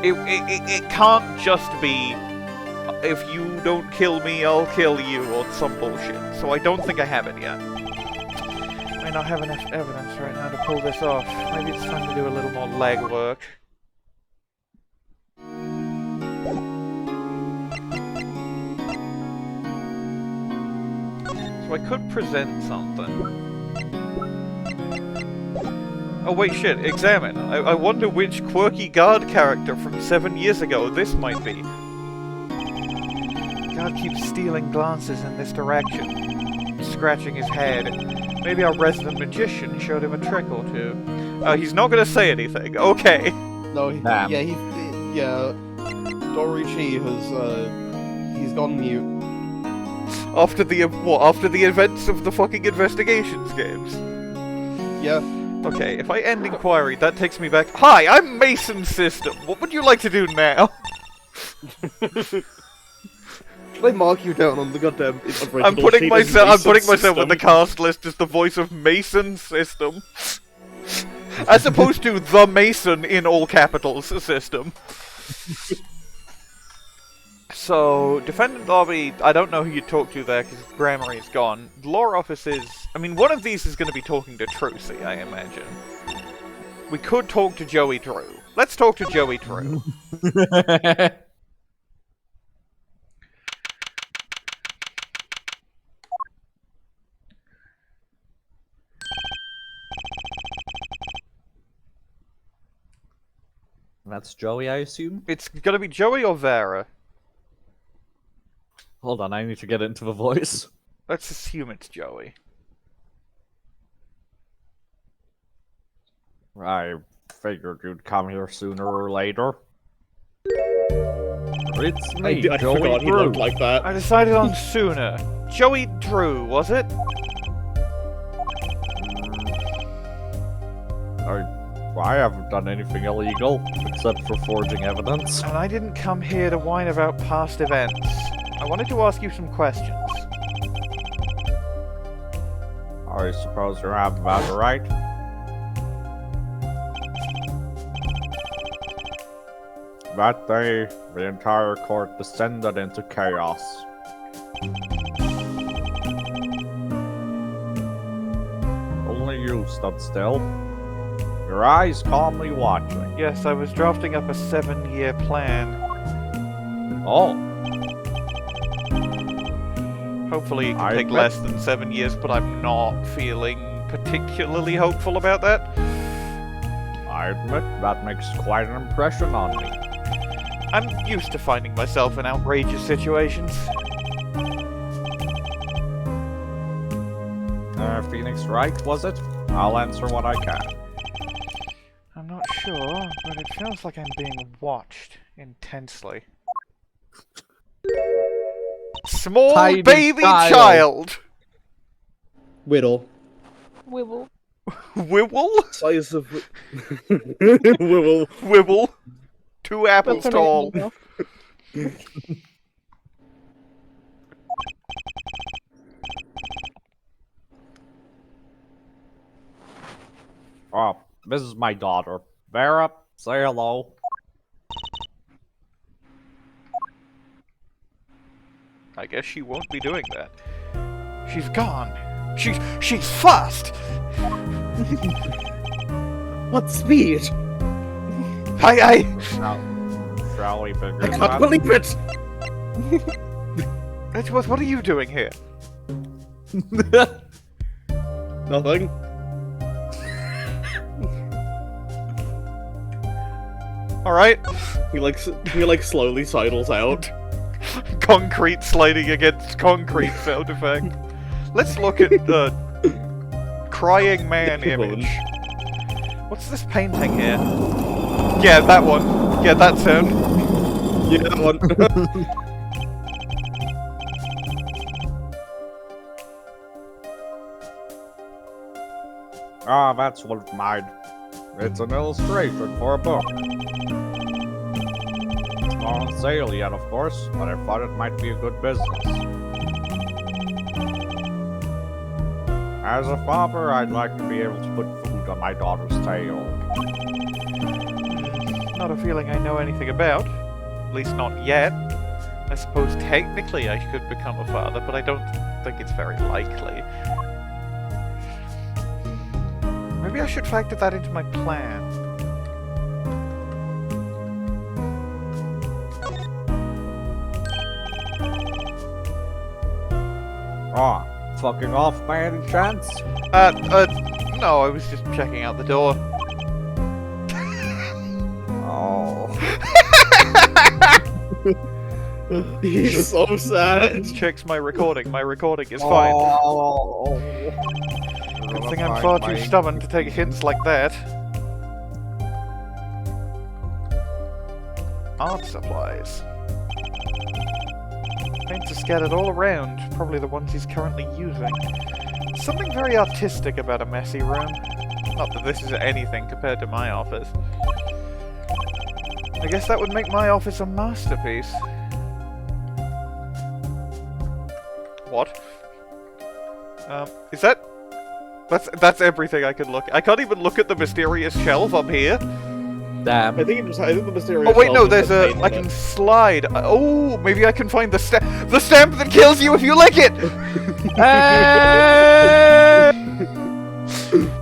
It can't just be, if you don't kill me, I'll kill you, or some bullshit. So I don't think I have it yet. I may not have enough evidence right now to pull this off. Maybe it's time to do a little more legwork. So I could present something. Oh wait, shit, examine. I wonder which quirky guard character from 7 years ago this might be. Guard keeps stealing glances in this direction, scratching his head. Maybe our resident magician showed him a trick or two. He's not gonna say anything. Okay. No, Dorichi has, he's gone mute. After the events of the fucking investigations games? Yeah. Okay, if I end inquiry, that takes me back. Hi, I'm Mason System. What would you like to do now? Should I mark you down on the goddamn original I'm putting myself System? in the cast list as the voice of Mason System. As opposed to the Mason in all capitals System. So, Defendant Lobby, I don't know who you talk to there because Gramarye is gone. The Lore Office is... I mean, one of these is going to be talking to Trucy, I imagine. We could talk to Joey Drew. Let's talk to Joey Drew. That's Joey, I assume? It's going to be Joey or Vera. Hold on, I need to get into the voice. Let's assume it's Joey. I figured you'd come here sooner or later. It's me, I Joey forgot he Drew. looked like that. I decided on sooner. Joey Drew, was it? I haven't done anything illegal, except for forging evidence. And I didn't come here to whine about past events. I wanted to ask you some questions. I suppose you have that right. That day, the entire court descended into chaos. Only you stood still, your eyes calmly watching. Yes, I was drafting up a 7-year plan. Oh. Hopefully it can take less than 7 years, but I'm not feeling particularly hopeful about that. I admit that makes quite an impression on me. I'm used to finding myself in outrageous situations. Phoenix Wright, was it? I'll answer what I can. I'm not sure, but it feels like I'm being watched intensely. Small Tiny baby child! Whittle. Wibble. Wibble? Size of... Wibble. Wibble. 2 apples That's tall. what Oh, this is my daughter. Vera, say hello. I guess she won't be doing that. She's gone. She's fast! What speed? Shall we begin? I can't believe it! Edgeworth, what are you doing here? Nothing. Alright. He slowly sidles out. Concrete sliding against concrete sound effect. Let's look at the crying man image. What's this painting here? Yeah, that one. Yeah, that sound. Yeah, that one. Ah, that's one of mine. It's an illustration for a book. It's not on sale yet, of course, but I thought it might be a good business. As a father, I'd like to be able to put food on my daughter's table. Not a feeling I know anything about. At least not yet. I suppose technically I could become a father, but I don't think it's very likely. Maybe I should factor that into my plan. Ah, fucking off by any chance? No, I was just checking out the door. Oh. He's so sad. Checks my recording. My recording is fine. Oh. Good thing I'm far too stubborn to take hints like that. Art supplies. Paints are scattered all around, probably the ones he's currently using. Something very artistic about a messy room. Not that this is anything compared to my office. I guess that would make my office a masterpiece. What? Is that... That's everything I can look at. I can't even look at the mysterious shelf up here. Damn. I think the mysterious. Oh wait, no, shelf there's is the a... paint I on can it. slide. Oh, maybe I can find the stamp that kills you if you lick it!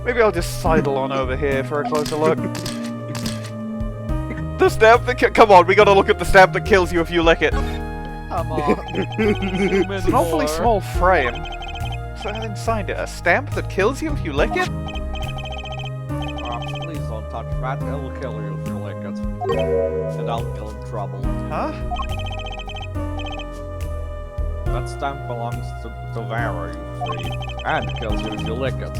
Maybe I'll just sidle on over here for a closer look. The stamp that come on, we gotta look at the stamp that kills you if you lick it. Come on. It's an awfully small frame. So I signed it. A stamp that kills you if you lick it? Oh, please don't touch that. It'll kill you if you lick it. And I'll get in trouble. Huh? That stamp belongs to Vera, you see. And kills you if you lick it.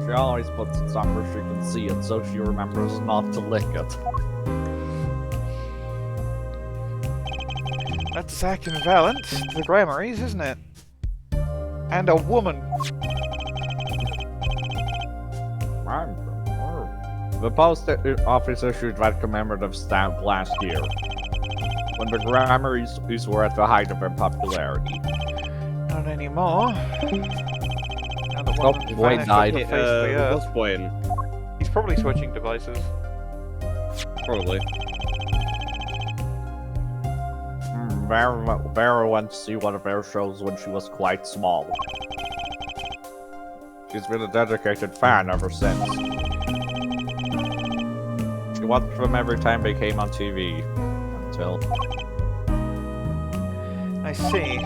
She always puts it somewhere she can see it, so she remembers not to lick it. That's Zack and Valant, the Gramarys, isn't it? And a woman. The post office issued that commemorative stamp last year, when the Gramarys were at the height of their popularity. Not anymore. Now that Oh, one has Bwain vanished died. off the face of the earth. What's Bwain? He's probably switching devices. Probably. Vera went to see one of their shows when she was quite small. She's been a dedicated fan ever since. She watched them every time they came on TV. Until... I see.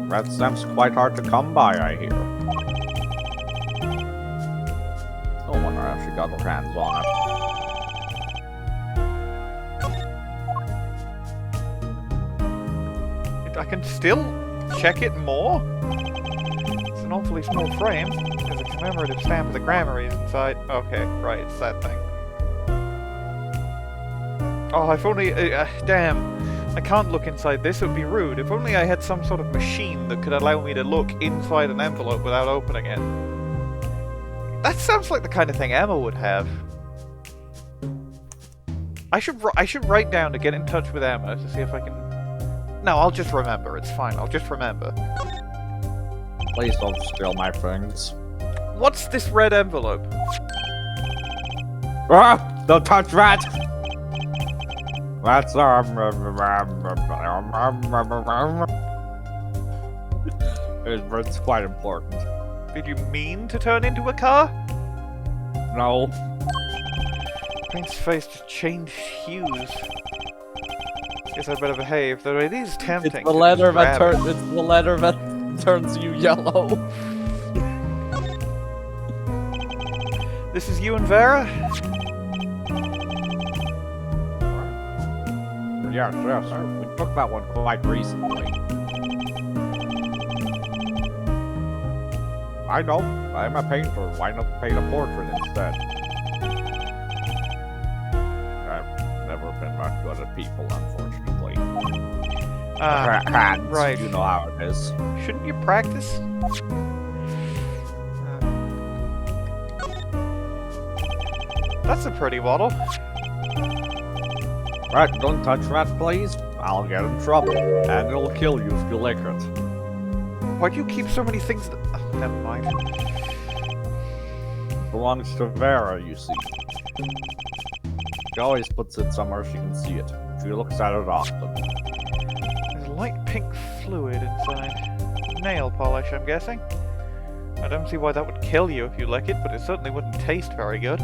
Red stamp's quite hard to come by, I hear. No wonder how she got her hands on it. I can still check it more? It's an awfully small frame. There's a commemorative stamp of the Gramarys inside. Okay, right, it's that thing. Oh, if only... damn. I can't look inside this, it would be rude. If only I had some sort of machine that could allow me to look inside an envelope without opening it. That sounds like the kind of thing Emma would have. I should write down to get in touch with Emma to see if I can... No, I'll just remember. It's fine. I'll just remember. Please don't steal my things. What's this red envelope? Ah! Don't touch that! That's it's quite important. Did you mean to turn into a car? No. Prince's face just changed hues. Guess I better behave, though it is tempting. It's the letter that turns you yellow. This is you and Vera? Yes, we took that one quite recently. I know. I'm a painter. Why not paint a portrait instead? I've never been that good at people, unfortunately. Hands, right. You know how it is. Shouldn't you practice? That's a pretty bottle. Right, don't touch that, please. I'll get in trouble, and it'll kill you if you lick it. Why do you keep so many things that... Oh, never mind. Belongs to Vera, you see. She always puts it somewhere she can see it. She looks at it often. There's light pink fluid inside. Nail polish, I'm guessing. I don't see why that would kill you if you lick it, but it certainly wouldn't taste very good.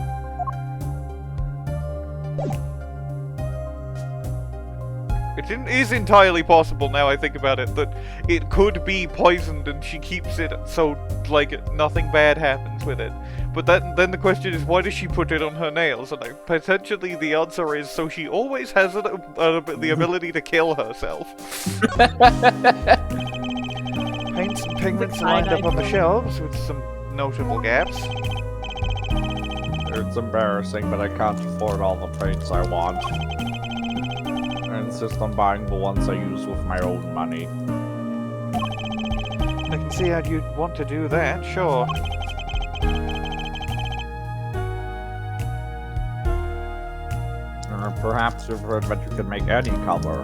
It is entirely possible, now I think about it, that it could be poisoned and she keeps it so, like, nothing bad happens with it. But then the question is, why does she put it on her nails? And potentially the answer is, so she always has the ability to kill herself. Paints and pigments lined up on the shelves with some notable gaps. It's embarrassing, but I can't afford all the paints I want. I insist on buying the ones I use with my own money. I can see how you'd want to do that, sure. Perhaps you've heard that you can make any color.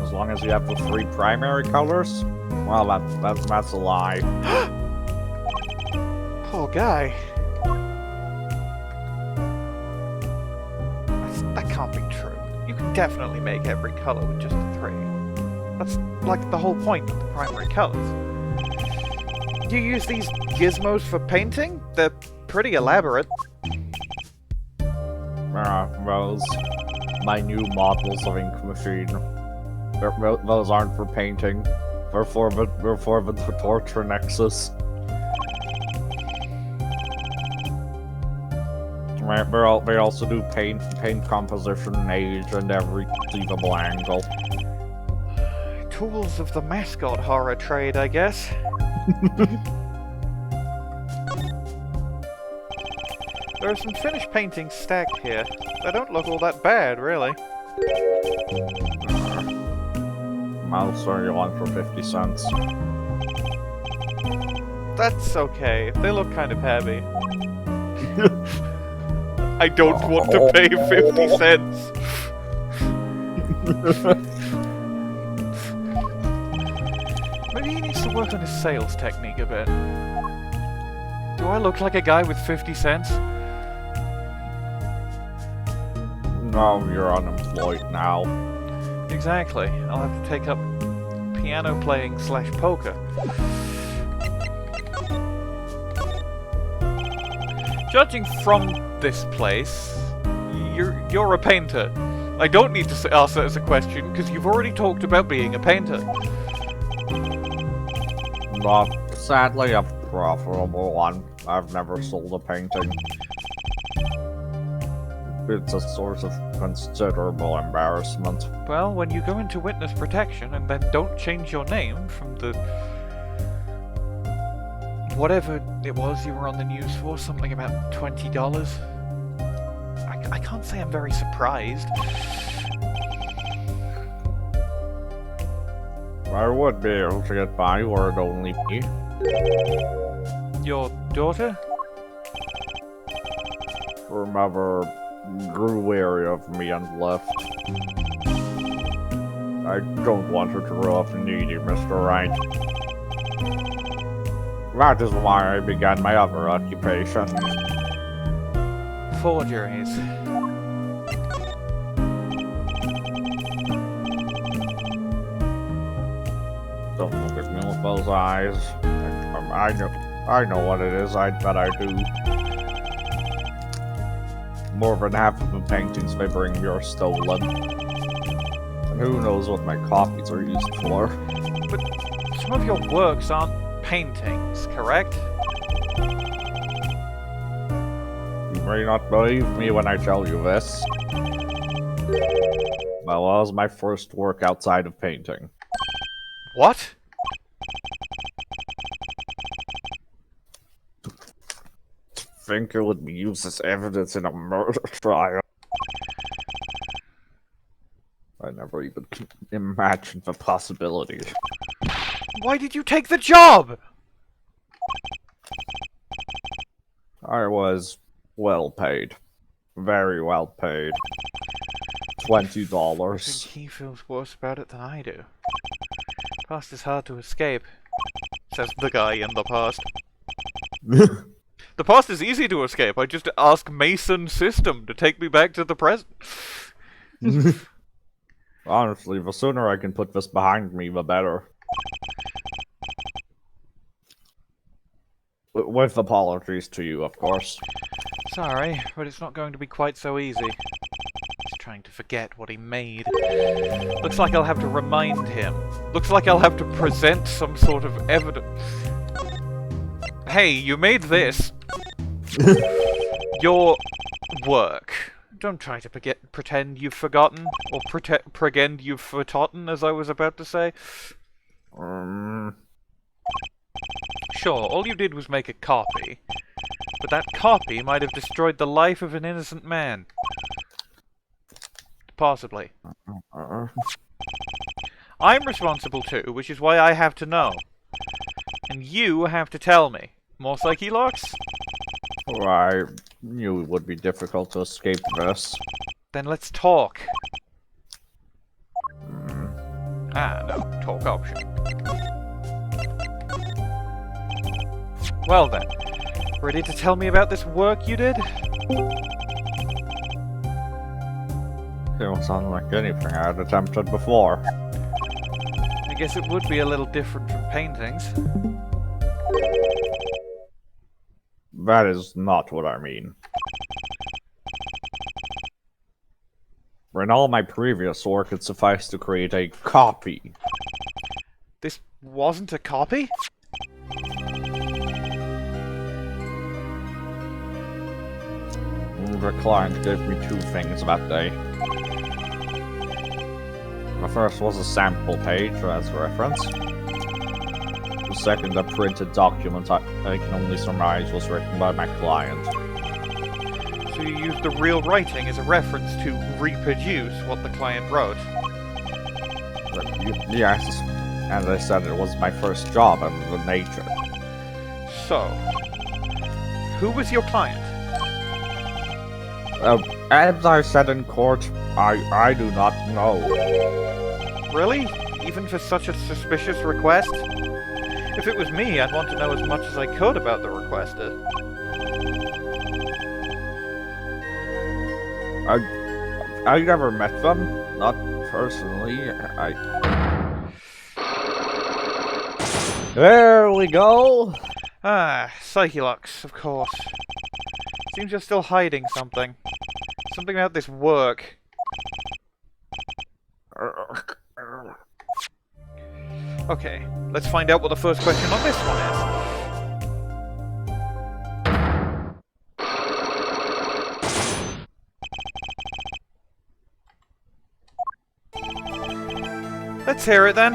As long as you have the 3 primary colors? Well, that's a lie. Poor guy. That can't be true. You can definitely make every color with just the 3. That's like the whole point of the primary colors. Do you use these gizmos for painting? They're pretty elaborate. Those, my new models of ink machine. Those aren't for painting. They're for the torture nexus. They also do paint composition, age, and every conceivable angle. Tools of the mascot horror trade, I guess. There are some finished paintings stacked here. They don't look all that bad, really. I'll sell you one for 50 cents. That's okay. They look kind of heavy. I don't want to pay 50 cents. Maybe he needs to work on his sales technique a bit. Do I look like a guy with 50 cents? No, you're unemployed now. Exactly. I'll have to take up piano playing / poker. Judging from this place, you're a painter. I don't need to ask that as a question, because you've already talked about being a painter. Not sadly a profitable one. I've never sold a painting. It's a source of considerable embarrassment. Well, when you go into witness protection and then don't change your name from the... whatever it was you were on the news for, something about $20. I can't say I'm very surprised. I would be able to get by were it only me. Your daughter? Her mother grew weary of me and left. I don't want her to grow up needy, Mr. Wright. That is why I began my other occupation. Forgeries. Don't look at me with those eyes. I know what it is, I bet I do. More than half of the paintings they bring me are stolen. And who knows what my copies are used for. But some of your works aren't paintings, correct? You may not believe me when I tell you this. That was my first work outside of painting. What? think it would be used as evidence in a murder trial. I never even imagined the possibility. Why did you take the job? I was well paid. Very well paid. $20. I think he feels worse about it than I do. Past is hard to escape, says the guy in the past. The past is easy to escape. I just ask Mason System to take me back to the present. Honestly, the sooner I can put this behind me, the better. With apologies to you, of course. Sorry, but it's not going to be quite so easy. He's trying to forget what he made. Looks like I'll have to remind him. Looks like I'll have to present some sort of evidence. Hey, you made this. Your work. Don't try to pretend you've forgotten, or pretend you've forgotten, as I was about to say. Sure, all you did was make a copy, but that copy might have destroyed the life of an innocent man. Possibly. I'm responsible too, which is why I have to know. And you have to tell me. More psyche locks? I knew it would be difficult to escape this. Then let's talk. No, talk option. Well then, ready to tell me about this work you did? It don't sound like anything I had attempted before. I guess it would be a little different from paintings. That is not what I mean. In all my previous work, it sufficed to create a copy. This wasn't a copy? The client gave me two things that day. The first was a sample page as reference. The second, a printed document I can only surmise was written by my client. So you used the real writing as a reference to reproduce what the client wrote? Yes, and I said it was my first job of the nature. So, who was your client? As I said in court, I do not know. Really? Even for such a suspicious request? If it was me, I'd want to know as much as I could about the requester. I never met them, not personally. There we go! Ah, Psycholox, of course. Seems you're still hiding something. Something about this work. Okay, let's find out what the first question on this one is. Let's hear it then.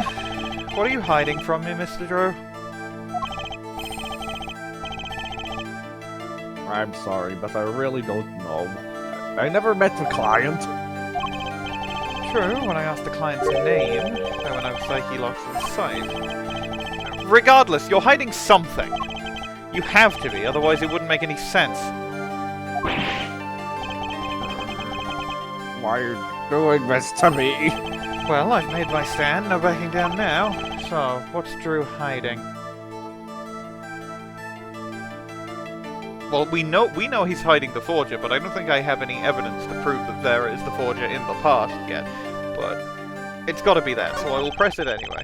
What are you hiding from me, Mr. Drew? I'm sorry, but I really don't know. I never met the client. True, when I asked the client's name, I went out Psyche-Lox's site. Regardless, you're hiding something. You have to be, otherwise it wouldn't make any sense. Why are you doing this to me? Well, I've made my stand, no backing down now. So, what's Drew hiding? Well, we know he's hiding the forger, but I don't think I have any evidence to prove that Vera is the forger in the past yet. But it's got to be that, so I will press it anyway.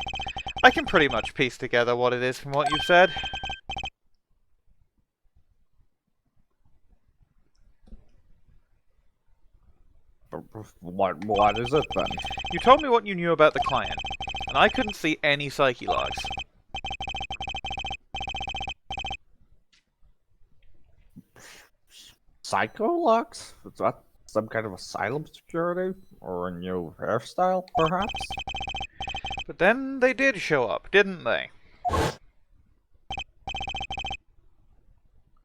I can pretty much piece together what it is from what you've said. What is it then? You told me what you knew about the client, and I couldn't see any psyche logs. Psycho-Lux? Is that some kind of asylum security? Or a new hairstyle, perhaps? But then they did show up, didn't they?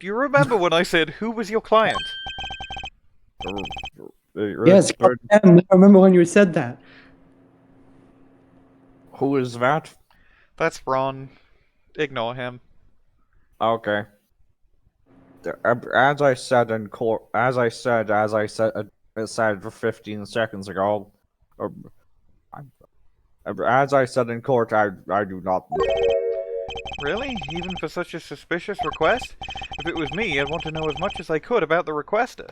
Do you remember when I said, who was your client? Yes, I remember when you said that. Who is that? That's Ron. Ignore him. Okay. As I said in court, as I said for 15 seconds ago, as I said in court, I do not. Really? Even for such a suspicious request? If it was me, I'd want to know as much as I could about the requester.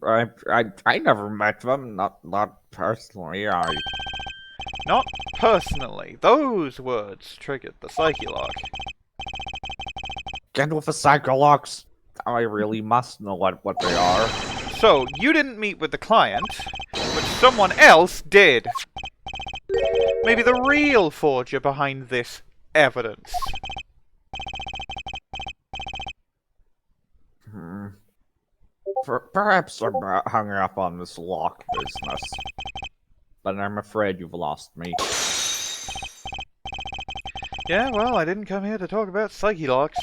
I never met them, not personally. Not personally. Those words triggered the psyche lock. Get with the psychologs. I really must know what they are. So, you didn't meet with the client, but someone else did. Maybe the real forger behind this evidence. Perhaps I'm hung up on this lock business. But I'm afraid you've lost me. Yeah, well, I didn't come here to talk about psyche locks.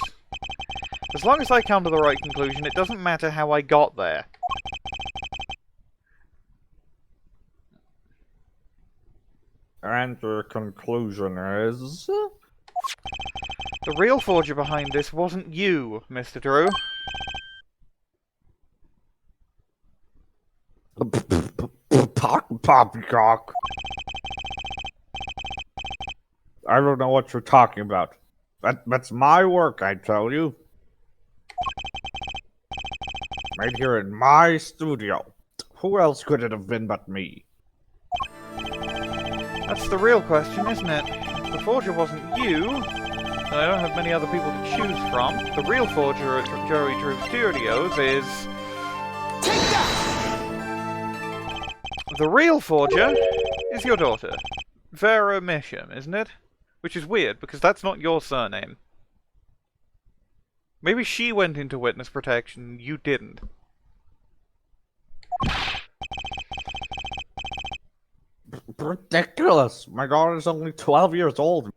As long as I come to the right conclusion, it doesn't matter how I got there. And the conclusion is... The real forger behind this wasn't you, Mr. Drew. Poppycock. I don't know what you're talking about. That's my work, I tell you. Right here in my studio. Who else could it have been but me? That's the real question, isn't it? If the forger wasn't you, and I don't have many other people to choose from, the real forger at Joey Drew Studios is... Take that! The real forger is your daughter, Vera Misham, isn't it? Which is weird, because that's not your surname. Maybe she went into witness protection, you didn't. Ridiculous! My daughter's only 12 years old.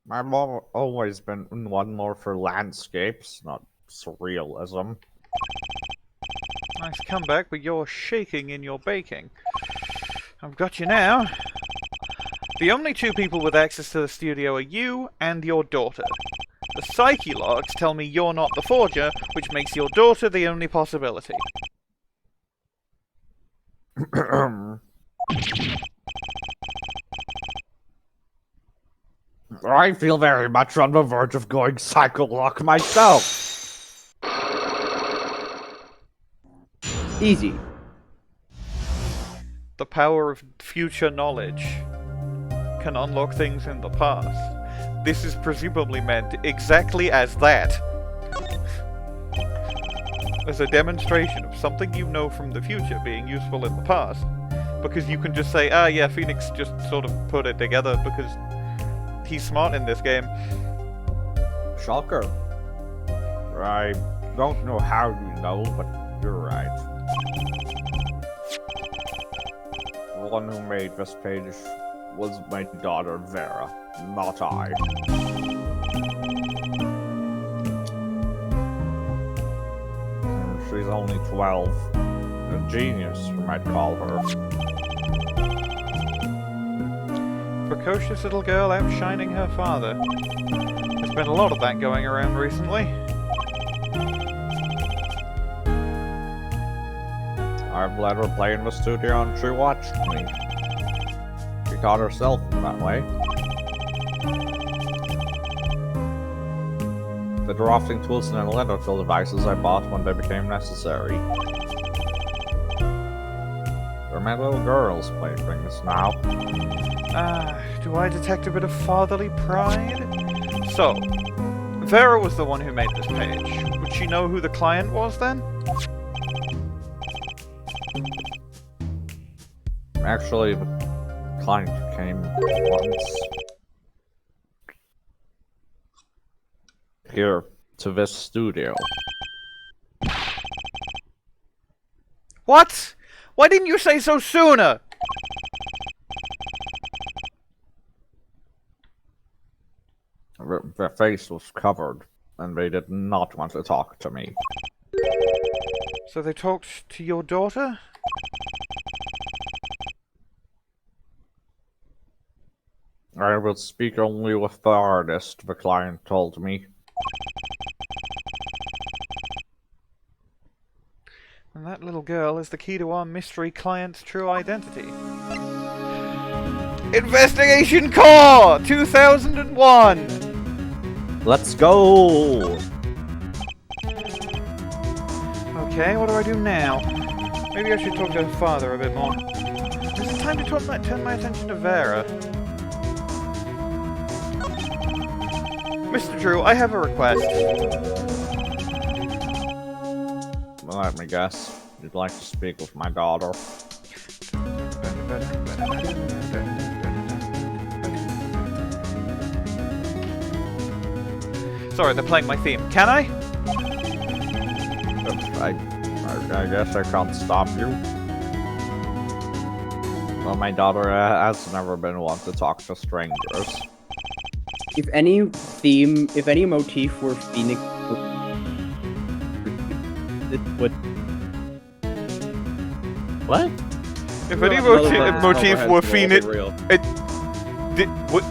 My mom always been one more for landscapes, not surrealism. Nice comeback, but you're shaking in your baking. I've got you now. The only two people with access to the studio are you and your daughter. The psyche logs tell me you're not the forger, which makes your daughter the only possibility. I feel very much on the verge of going psycho-lock myself. Easy. The power of future knowledge can unlock things in the past. This is presumably meant exactly as that. As a demonstration of something you know from the future being useful in the past. Because you can just say, ah yeah, Phoenix just sort of put it together because he's smart in this game. Shocker. I don't know how you know, but you're right. The one who made this page was my daughter, Vera, not I. She's only 12. A genius, you might call her. Precocious little girl outshining her father. There's been a lot of that going around recently. I've let her play in the studio and she watched me. She taught herself in that way. The drafting tools and analytical devices I bought when they became necessary. They're my little girls' playthings now. Do I detect a bit of fatherly pride? So, Vera was the one who made this page. Would she know who the client was then? Actually, the client came once. Here, to this studio. What? Why didn't you say so sooner? Their face was covered, and they did not want to talk to me. So they talked to your daughter? I will speak only with the artist, the client told me. And that little girl is the key to our mystery client's true identity. Investigation Core 2001! Let's go! Okay, what do I do now? Maybe I should talk to her father a bit more. Is it time to turn my attention to Vera? Mr. Drew, I have a request. Let me guess. You'd like to speak with my daughter. Sorry, they're playing my theme. Can I? I guess I can't stop you. Well, my daughter has never been one to talk to strangers. If any motif were Phoenix, this would. What? If any motif were Phoenix, what?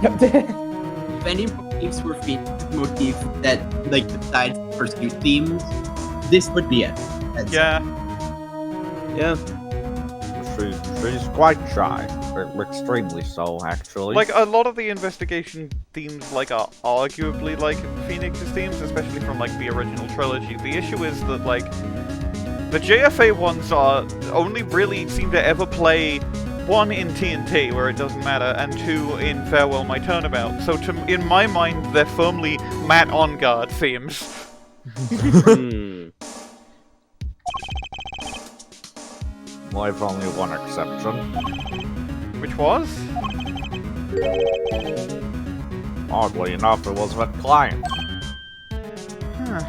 If any motifs were Phoenix motif that, like, besides pursuit themes, this would be it. Yeah. Yeah. She's quite shy. Extremely so, actually. Like, a lot of the investigation themes, like, are arguably, like, Phoenix's themes, especially from, like, the original trilogy. The issue is that, like, the JFA ones only really seem to ever play, one, in TNT, where it doesn't matter, and two, in Farewell My Turnabout. So, in my mind, they're firmly Matt on guard themes. Well, I've only one exception. Which was? Oddly enough, it was that client. Huh.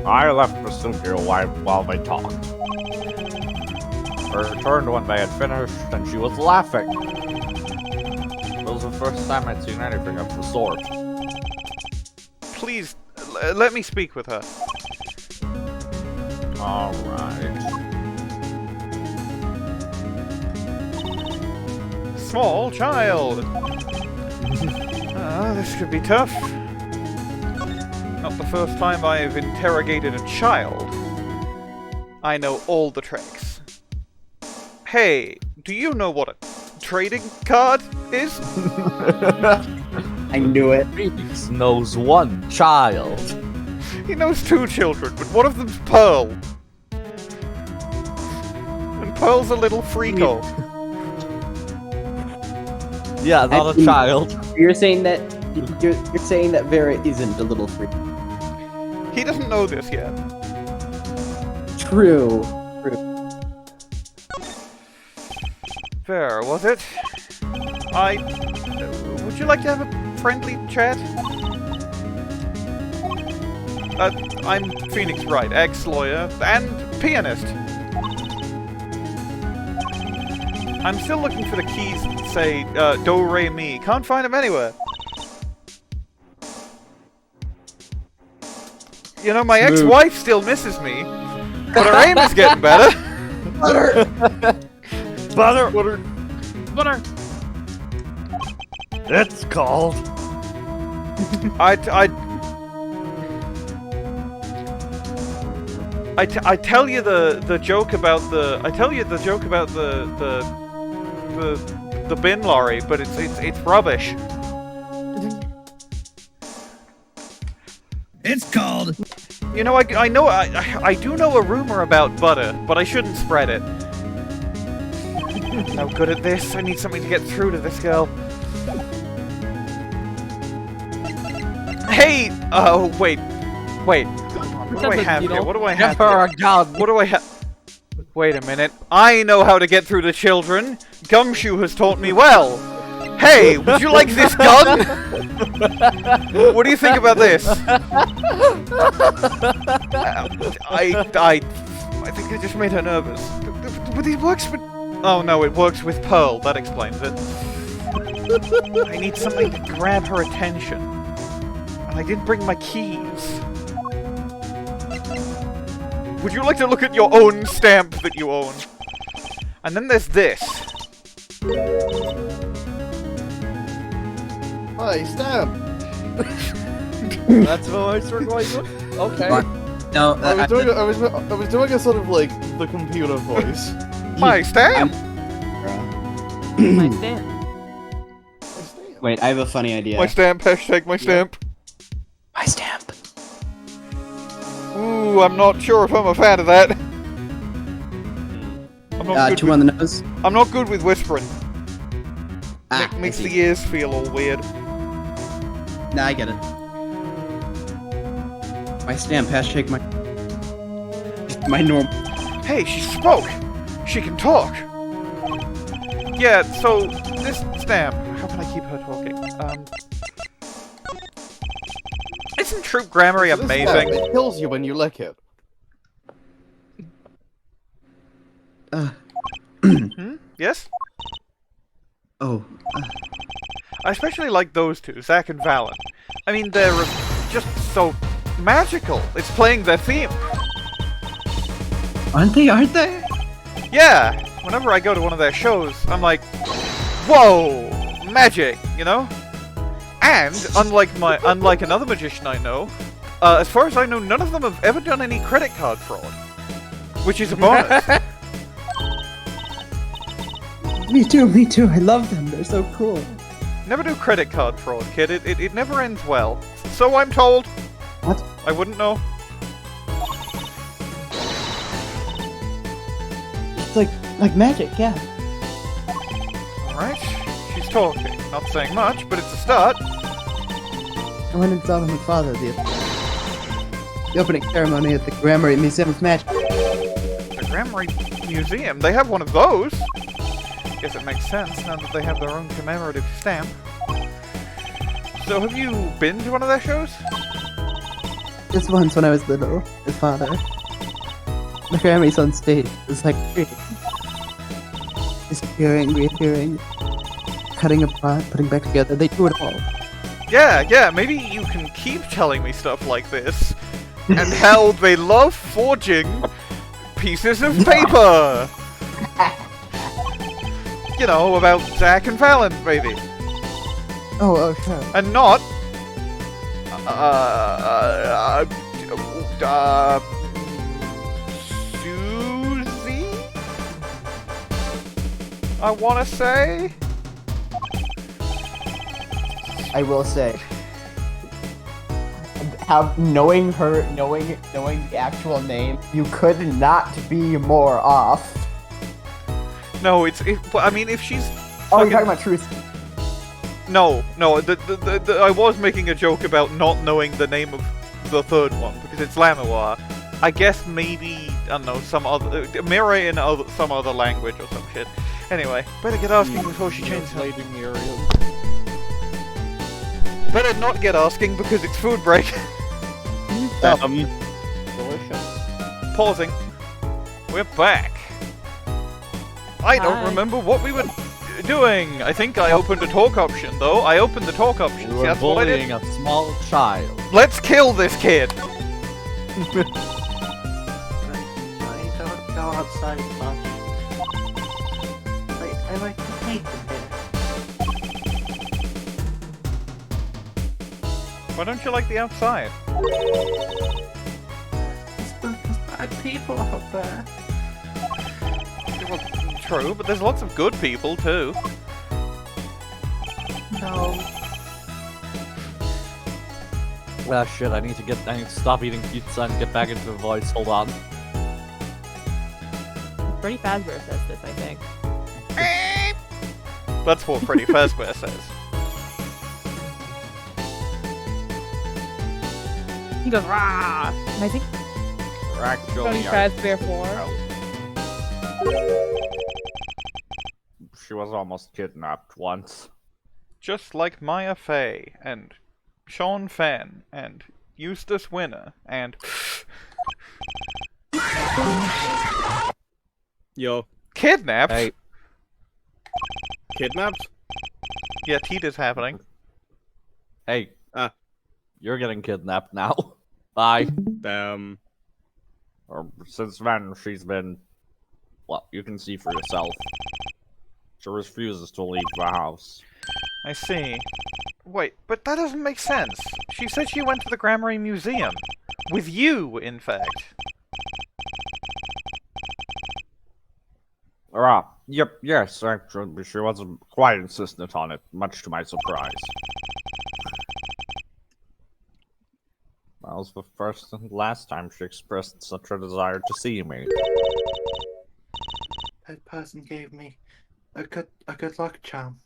I left the studio while they talked. I returned when they had finished, and she was laughing. It was the first time I'd seen anything of the sort. Please, let me speak with her. Alright. Small child! This could be tough. Not the first time I've interrogated a child. I know all the tricks. Hey, do you know what a trading card is? I knew it. Phoenix knows one child. He knows two children, but one of them's Pearl. And Pearl's a little freako. Yeah, not a child. You're saying that Vera isn't a little freak. He doesn't know this yet. True. Vera, was it? Would you like to have a friendly chat? I'm Phoenix Wright, ex-lawyer and pianist. I'm still looking for the keys that say, do, re, mi. Can't find them anywhere. You know, my ex-wife still misses me, but her aim is getting better. Butter! Butter! It's called. I tell you the joke about the the bin lorry, but it's rubbish. It's called. You know, I do know a rumor about butter, but I shouldn't spread it. No good at this. I need something to get through to this girl. Hey! Oh, wait. What do I have here? What do I have here? What do I have? Wait a minute. I know how to get through to children. Gumshoe has taught me well. Hey, would you like this gun? What do you think about this? I think I just made her nervous. But it works with... Oh no, it works with Pearl. That explains it. I need something to grab her attention. And I didn't bring my keys. Would you like to look at your own stamp that you own? And then there's this. Hi, stamp! That's how I start going. Okay. No, I was doing a sort of like the computer voice. My stamp! My stamp. Wait, I have a funny idea. My stamp, hashtag my stamp. My stamp. Ooh, I'm not sure if I'm a fan of that. I'm not good Two with, on the nose. I'm not good with whispering. Ah, Makes I see. the ears feel all weird. Nah, I get it. My stamp, hashtag my norm. Hey, she spoke! She can talk! Yeah, so, this stamp... How can I keep her talking? Isn't Troop Gramarye So this stamp, amazing? it kills you when you lick it. Yes? Oh. I especially like those two, Zack and Valant. I mean, they're just so magical. It's playing their theme. Aren't they? Yeah! Whenever I go to one of their shows, I'm like, whoa! Magic, you know? And, unlike another magician I know, as far as I know, none of them have ever done any credit card fraud. Which is a bonus. Me too. I love them. They're so cool. Never do credit card fraud, kid. It never ends well. So I'm told. What? I wouldn't know. It's like magic, yeah. Alright, she's talking. Not saying much, but it's a start. I went and saw my father the opening ceremony at the Gramarye Museum of Magic. The Gramarye Museum, they have one of those. Guess it makes sense now that they have their own commemorative stamp. So have you been to one of their shows? Just once when I was little, his father. The Gramarye's on stage. It's like disappearing, reappearing, cutting apart, putting back together. They do it all. Yeah, maybe you can keep telling me stuff like this. And how they love forging pieces of paper! You know, about Zack and Valant, maybe. Oh, sure. And not... Susie? I wanna say? I will say, knowing the actual name, you could not be more off. No, I mean, if she's... Oh, you're talking about Trucy. No, I was making a joke about not knowing the name of the third one, because it's Lamioroir. I guess maybe, I don't know, some other... Mirror in some other language or some shit. Anyway, better get asking before she changes her. Better not get asking because it's food break. Delicious. Pausing. We're back. I don't Hi. remember what we were doing. I think I opened a talk option, though. I opened the talk option. You See, were that's what I did. bullying a small child. Let's kill this kid. I don't go outside much. I like to paint a bit. Why don't you like the outside? There's bad people out there. Well, true, but there's lots of good people too. No. Well, shit, I need to stop eating pizza and get back into the voice. Hold on. Freddy Fazbear says this, I think. That's what Freddy Fazbear says. He goes, rah! And I think Freddy Fazbear 4. She was almost kidnapped once. Just like Maya Fey, and Sean Fenn, and Eustace Winner, and... Yo. Kidnapped? Hey. Kidnapped? Yeah, Tita's happening. Hey, you're getting kidnapped now. Bye. Since then, she's been... Well, you can see for yourself. She refuses to leave the house. I see. Wait, but that doesn't make sense. She said she went to the Gramarye Museum. With you, in fact. Yes, actually, she wasn't quite insistent on it, much to my surprise. That was the first and last time she expressed such a desire to see me. That person gave me a good luck charm.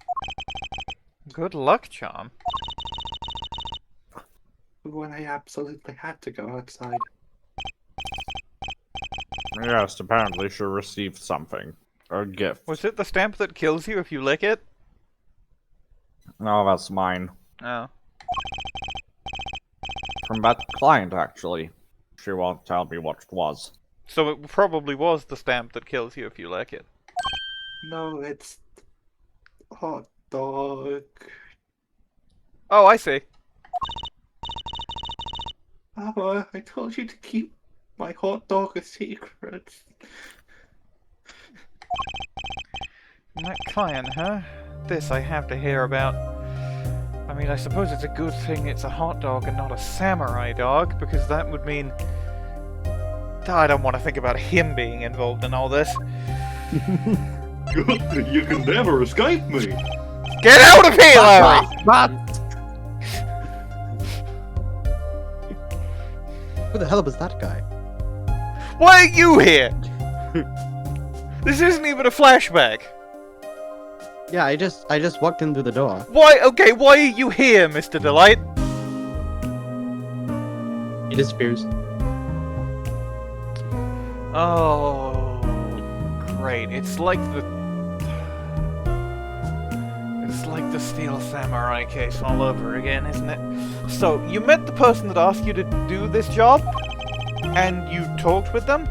Good luck charm? When I absolutely had to go outside. Yes, apparently she received something. A gift. Was it the stamp that kills you if you lick it? No, that's mine. Oh. From that client, actually. She won't tell me what it was. So it probably was the stamp that kills you if you lick it. No, it's... hot dog. Oh, I see. Papa, I told you to keep my hot dog a secret. That client, huh? This I have to hear about. I mean, I suppose it's a good thing it's a hot dog and not a samurai dog, because that would mean... I don't want to think about him being involved in all this. Good, you can never escape me! Get out of here, Larry! Who the hell was that guy? Why are you here? This isn't even a flashback. Yeah, I just walked in through the door. Why? Okay, why are you here, Mr. Delight? He disappears. Oh, great! It's like the Steel Samurai case all over again, isn't it? So you met the person that asked you to do this job, and you talked with them.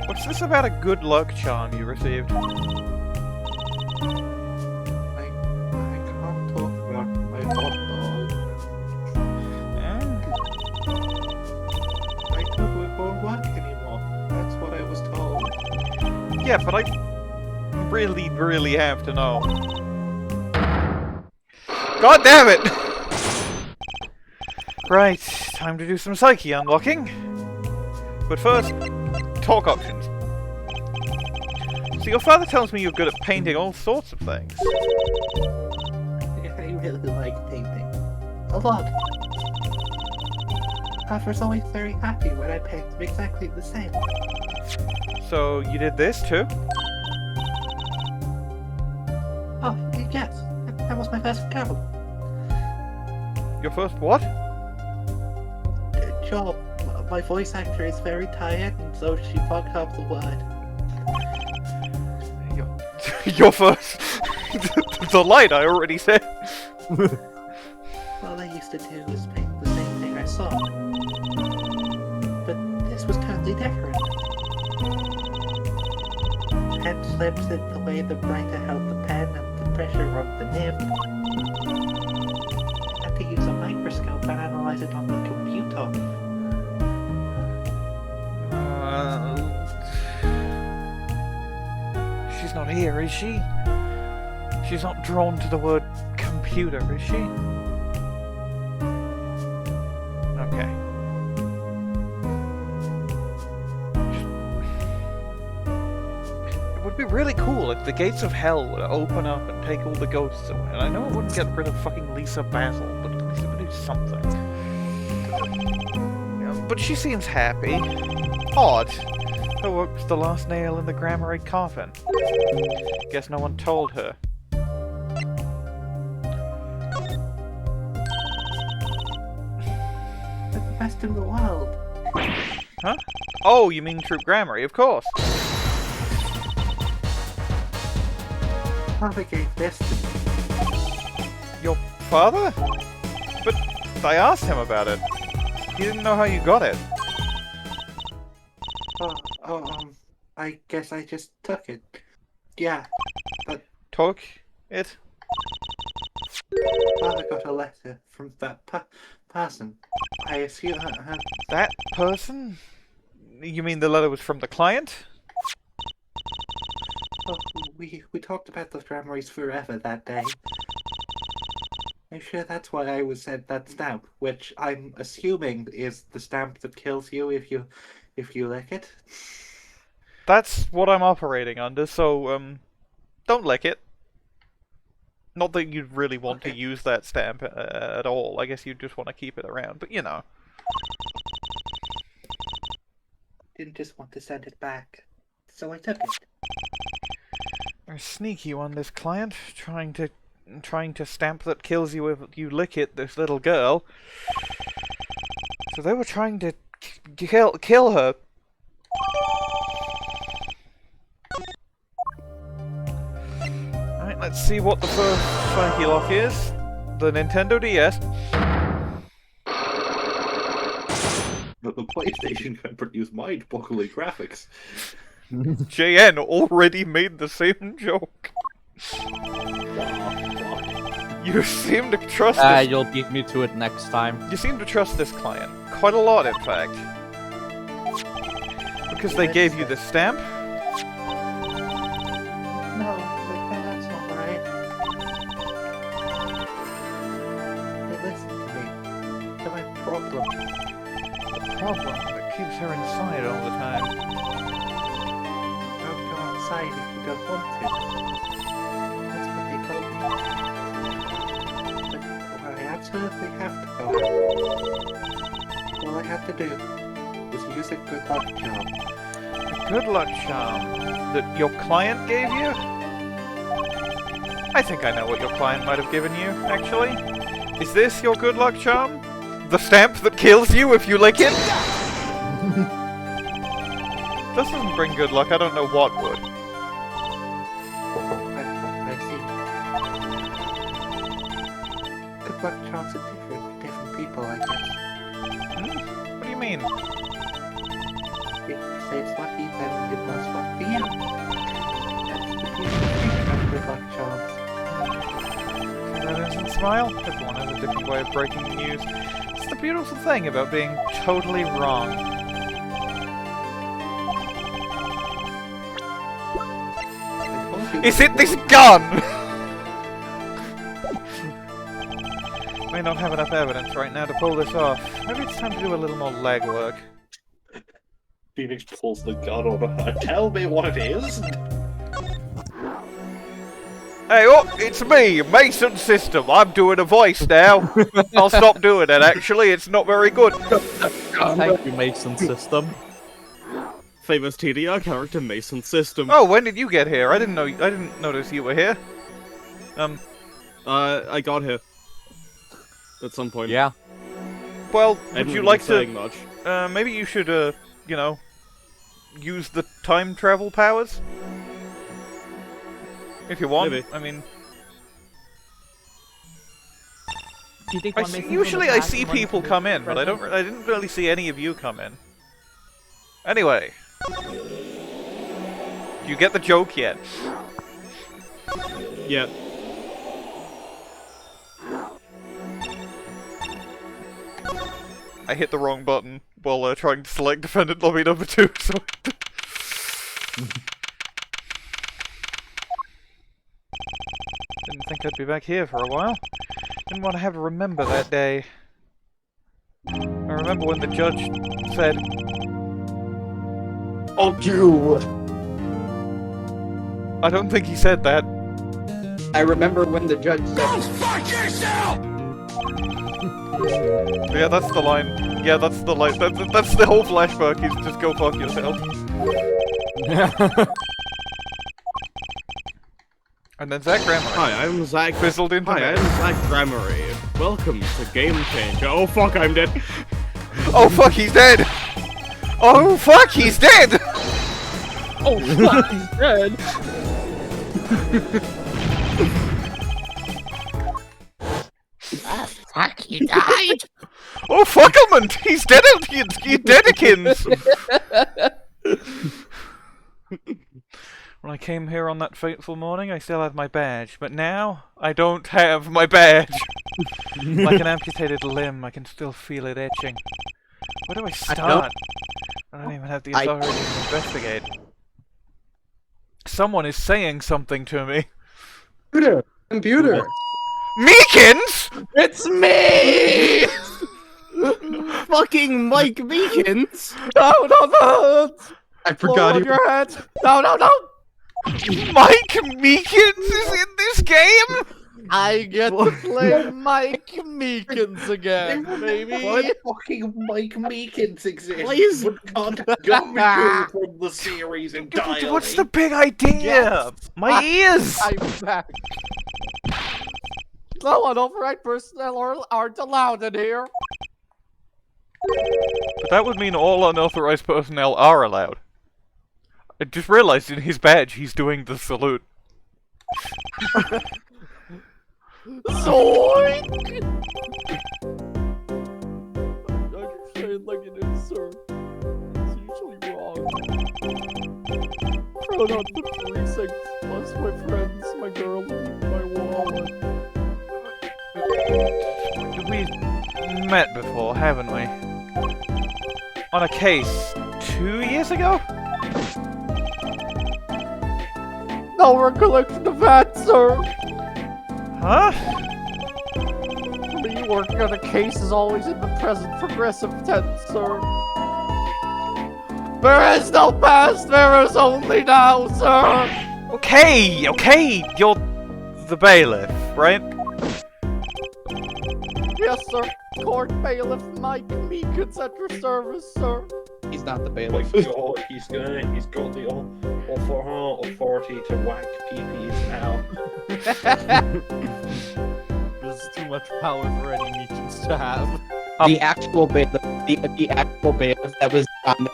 What's this about a good luck charm you received? I can't talk about my hot dog. I don't it won't work anymore. That's what I was told. Yeah, but I really have to know. God damn it! Right, time to do some psyche unlocking. But first, talk options. So your father tells me you're good at painting all sorts of things. I really like painting. A lot. Father's always very happy when I paint them exactly the same. So you did this too? Oh, yes. That was my first job. Your first what? Job. My voice actor is very tired, and so she fucked up the word. Your first... the light, I already said. All I used to do was paint the same thing I saw. But this was totally different. Pen slips it the way the writer held the pen and the pressure of the nib. I had to use a microscope and analyze it on the computer. She's not here, is she? She's not drawn to the word computer, is she? Okay. It would be really cool if the gates of hell would open up and take all the ghosts away. And I know it wouldn't get rid of fucking Lisa Basil, but at least it would do something. Yeah, but she seems happy. Odd. Her work was the last nail in the Gramarye coffin. Guess no one told her. The best in the world. Huh? Oh, you mean Troop Gramarye, of course. Father gave this to me. Your father? But I asked him about it. He didn't know how you got it. I guess I just took it. Yeah, but Took it? Father got a letter from that person. I assume That person? You mean the letter was from the client? Oh, we talked about those Gramarys forever that day. I'm sure that's why I was sent that stamp, which I'm assuming is the stamp that kills you if you lick it. That's what I'm operating under, so, don't lick it. Not that you'd really want to use that stamp at all. I guess you just want to keep it around, but you know. Didn't just want to send it back, so I took it. They're sneaky one, this client, trying to stamp that kills you if you lick it, this little girl. So they were trying to kill her. Alright, let's see what the first Psyche Lock is. The Nintendo DS. But the PlayStation can produce mind-boggling graphics. JN already made the same joke. You seem to trust this... You'll beat me to it next time. You seem to trust this client. Quite a lot, in fact. Because they gave you the stamp? No, that's not right. They listen to me. To my problem. The problem that keeps her inside all the time. Don't go outside if you don't want to. That's what they told me. But I absolutely have to go. All I had to do was use a good luck charm. A good luck charm that your client gave you? I think I know what your client might have given you, actually. Is this your good luck charm? The stamp that kills you if you lick it? This doesn't bring good luck, I don't know what would. I see. Good luck charms are different people, I guess. What do you mean? If you say it's lucky, then it must luck be you. That's the beautiful thing about good luck charms. See that innocent smile? Everyone has a different way of breaking the news. It's the beautiful thing about being totally wrong. Is it this gun?! May not have enough evidence right now to pull this off. Maybe it's time to do a little more legwork. Phoenix pulls the gun over her. Tell me what it is! Hey, oh, it's me, Mason System. I'm doing a voice now. I'll stop doing it, actually. It's not very good. Thank you, Mason System. Famous TDR character, Mason System. Oh, when did you get here? I didn't notice you were here. I got here. At some point. Yeah. Well, would you like to... much. Maybe you should, you know, use the time travel powers? If you want. Maybe. I mean... Do you think usually I see people come in, but I didn't really see any of you come in. Anyway. Do you get the joke yet? Yeah. I hit the wrong button while trying to select defendant lobby number 2, so... Didn't think I'd be back here for a while. Didn't want to have to remember that day. I remember when the judge said... Oh, you! I don't think he said that. I remember when the judge said... Go fuck yourself! Yeah, that's the line. Yeah, that's the line. That's the whole flashback, is just go fuck yourself. And then Zach Gramarye. Hi, I'm Zach. Fizzled into Hi, I'm Zach Gramarye. Welcome to Game Changer. Oh fuck, I'm dead. Oh fuck, he's dead! Oh fuck, he's dead! Oh fuck, he's dead! Fuck, he died! Oh fucklement! He's dead! He's deadikins! When I came here on that fateful morning, I still had my badge, but now I don't have my badge. Like an amputated limb, I can still feel it itching. Where do I start? I don't even have the authority to investigate. Someone is saying something to me. Computer! Meekins! It's me! Fucking Mike Meekins! No! I forgot on your head! No! Mike Meekins is in this game? I get to play Mike Meekins again, baby! Why fucking Mike Meekins exists? Please. But can't Gumshoe from the series entirely. What's the big idea? Yes. My ears! I'm back. No unauthorized personnel aren't allowed in here. But that would mean all unauthorized personnel are allowed. I just realized in his badge he's doing the salute. Zoink! I say it like it is, sir. It's usually wrong. Thrown out the precinct, plus my friends, my girl, and my wallet. We met before, haven't we? On a case 2 years ago? No recollection of that, sir! Huh? For me, working on a case is always in the present progressive tense, sir. There is no past, there is only now, sir! Okay, you're the bailiff, right? Yes, sir. Court bailiff Mike Meekins at your service, sir. He's not the Oh bailiff. my god, he's got the authority to whack peepees now. There's too much power for any Meekins to have. The actual bailiff, the actual bailiff that was on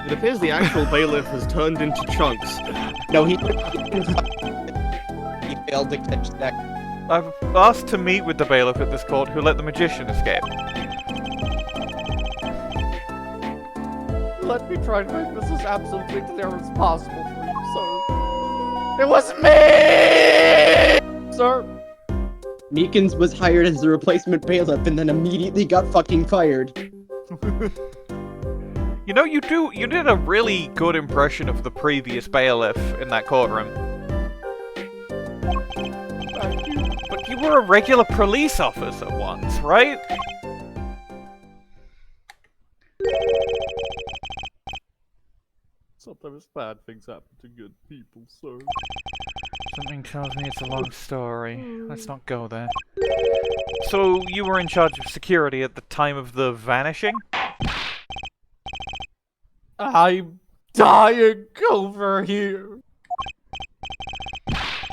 It appears the actual bailiff has turned into chunks. No, he failed to catch that. I've asked to meet with the bailiff at this court who let the magician escape. Let me try to make this as absolutely clear as possible for you, sir. It was me, sir. Meekins was hired as the replacement bailiff and then immediately got fucking fired. You know, you did a really good impression of the previous bailiff in that courtroom. Thank you. But you were a regular police officer once, right? Sometimes bad things happen to good people, sir. Something tells me it's a long story. Let's not go there. So, you were in charge of security at the time of the vanishing? I'm dying over here.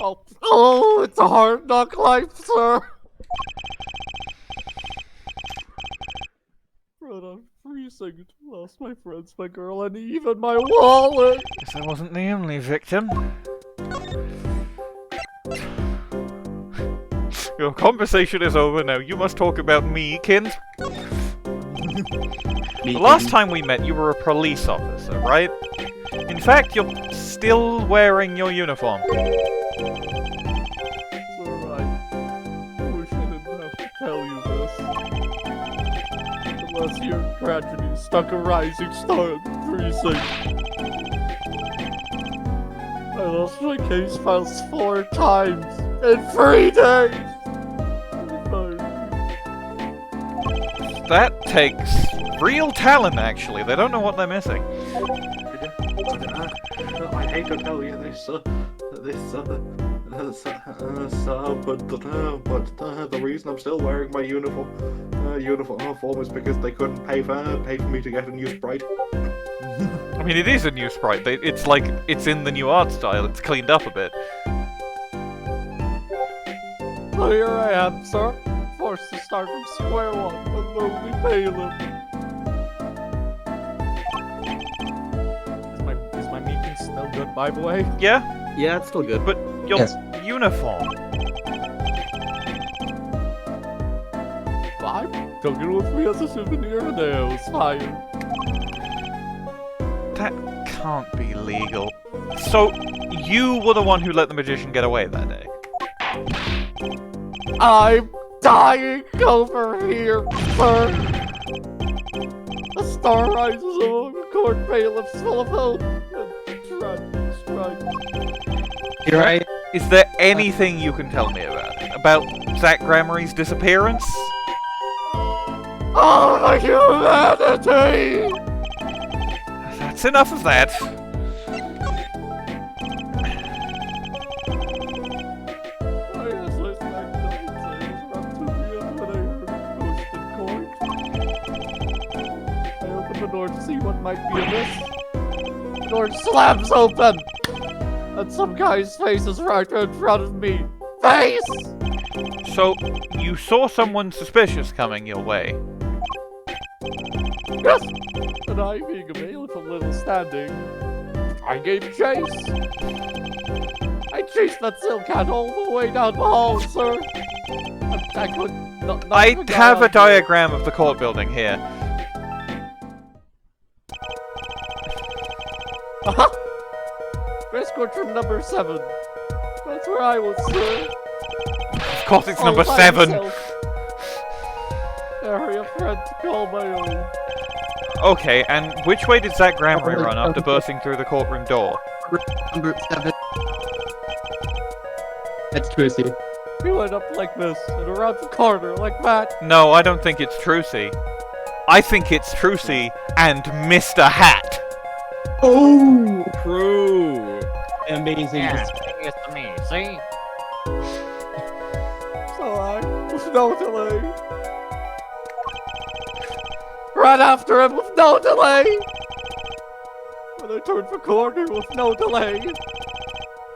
Oh, it's a hard knock life, sir. But I'm freezing. Lost my friends, my girl, and even my wallet. Guess I wasn't the only victim. Your conversation is over now. You must talk about Meekins. The last time we met, you were a police officer, right? In fact, you're still wearing your uniform. It's alright. Wish I didn't have to tell you this. The last year of tragedy stuck a rising star in the precinct. I lost my case files 4 times in 3 days! That takes real talent, actually. They don't know what they're missing. I hate to tell you this, sir, but the reason I'm still wearing my uniform is because they couldn't pay for me to get a new sprite. I mean, it is a new sprite. It's like, it's in the new art style. It's cleaned up a bit. So here I am, sir. Forced to start from square one, a lonely bailiff. Is my Meekins still good, by the way? Yeah? Yeah, it's still good. But your uniform. I took it with me as a souvenir and I was fired. That can't be legal. So, you were the one who let the magician get away that day? I'm dying over here, sir. A star rises among the court bailiffs full of hope and tragedy strikes. You're right. Is there anything you can tell me about it? About Zach Gramarye's disappearance? Oh, the humanity! That's enough of that. The door to see what might be amiss. The door slams open! And some guy's face is right in front of me. Face! So, you saw someone suspicious coming your way? Yes! And I, being a bailiff of little standing, I gave chase. I chased that silk cat all the way down the hall, sir. I could not I have a diagram of the court building here. Aha! First courtroom number 7. That's where I was, sir. Of course it's number 7! Hurry up, friend, to call my own. Okay, and which way did Zach Gramarye run after bursting through the courtroom door? Number 7. That's Trucy. He went up like this, and around the corner like that. No, I don't think it's Trucy. I think it's Trucy and Mr. Hat. Oh! True! Amazing. Yeah, it's to me, see? So I, with no delay, ran after him with no delay! When I turned the corner with no delay,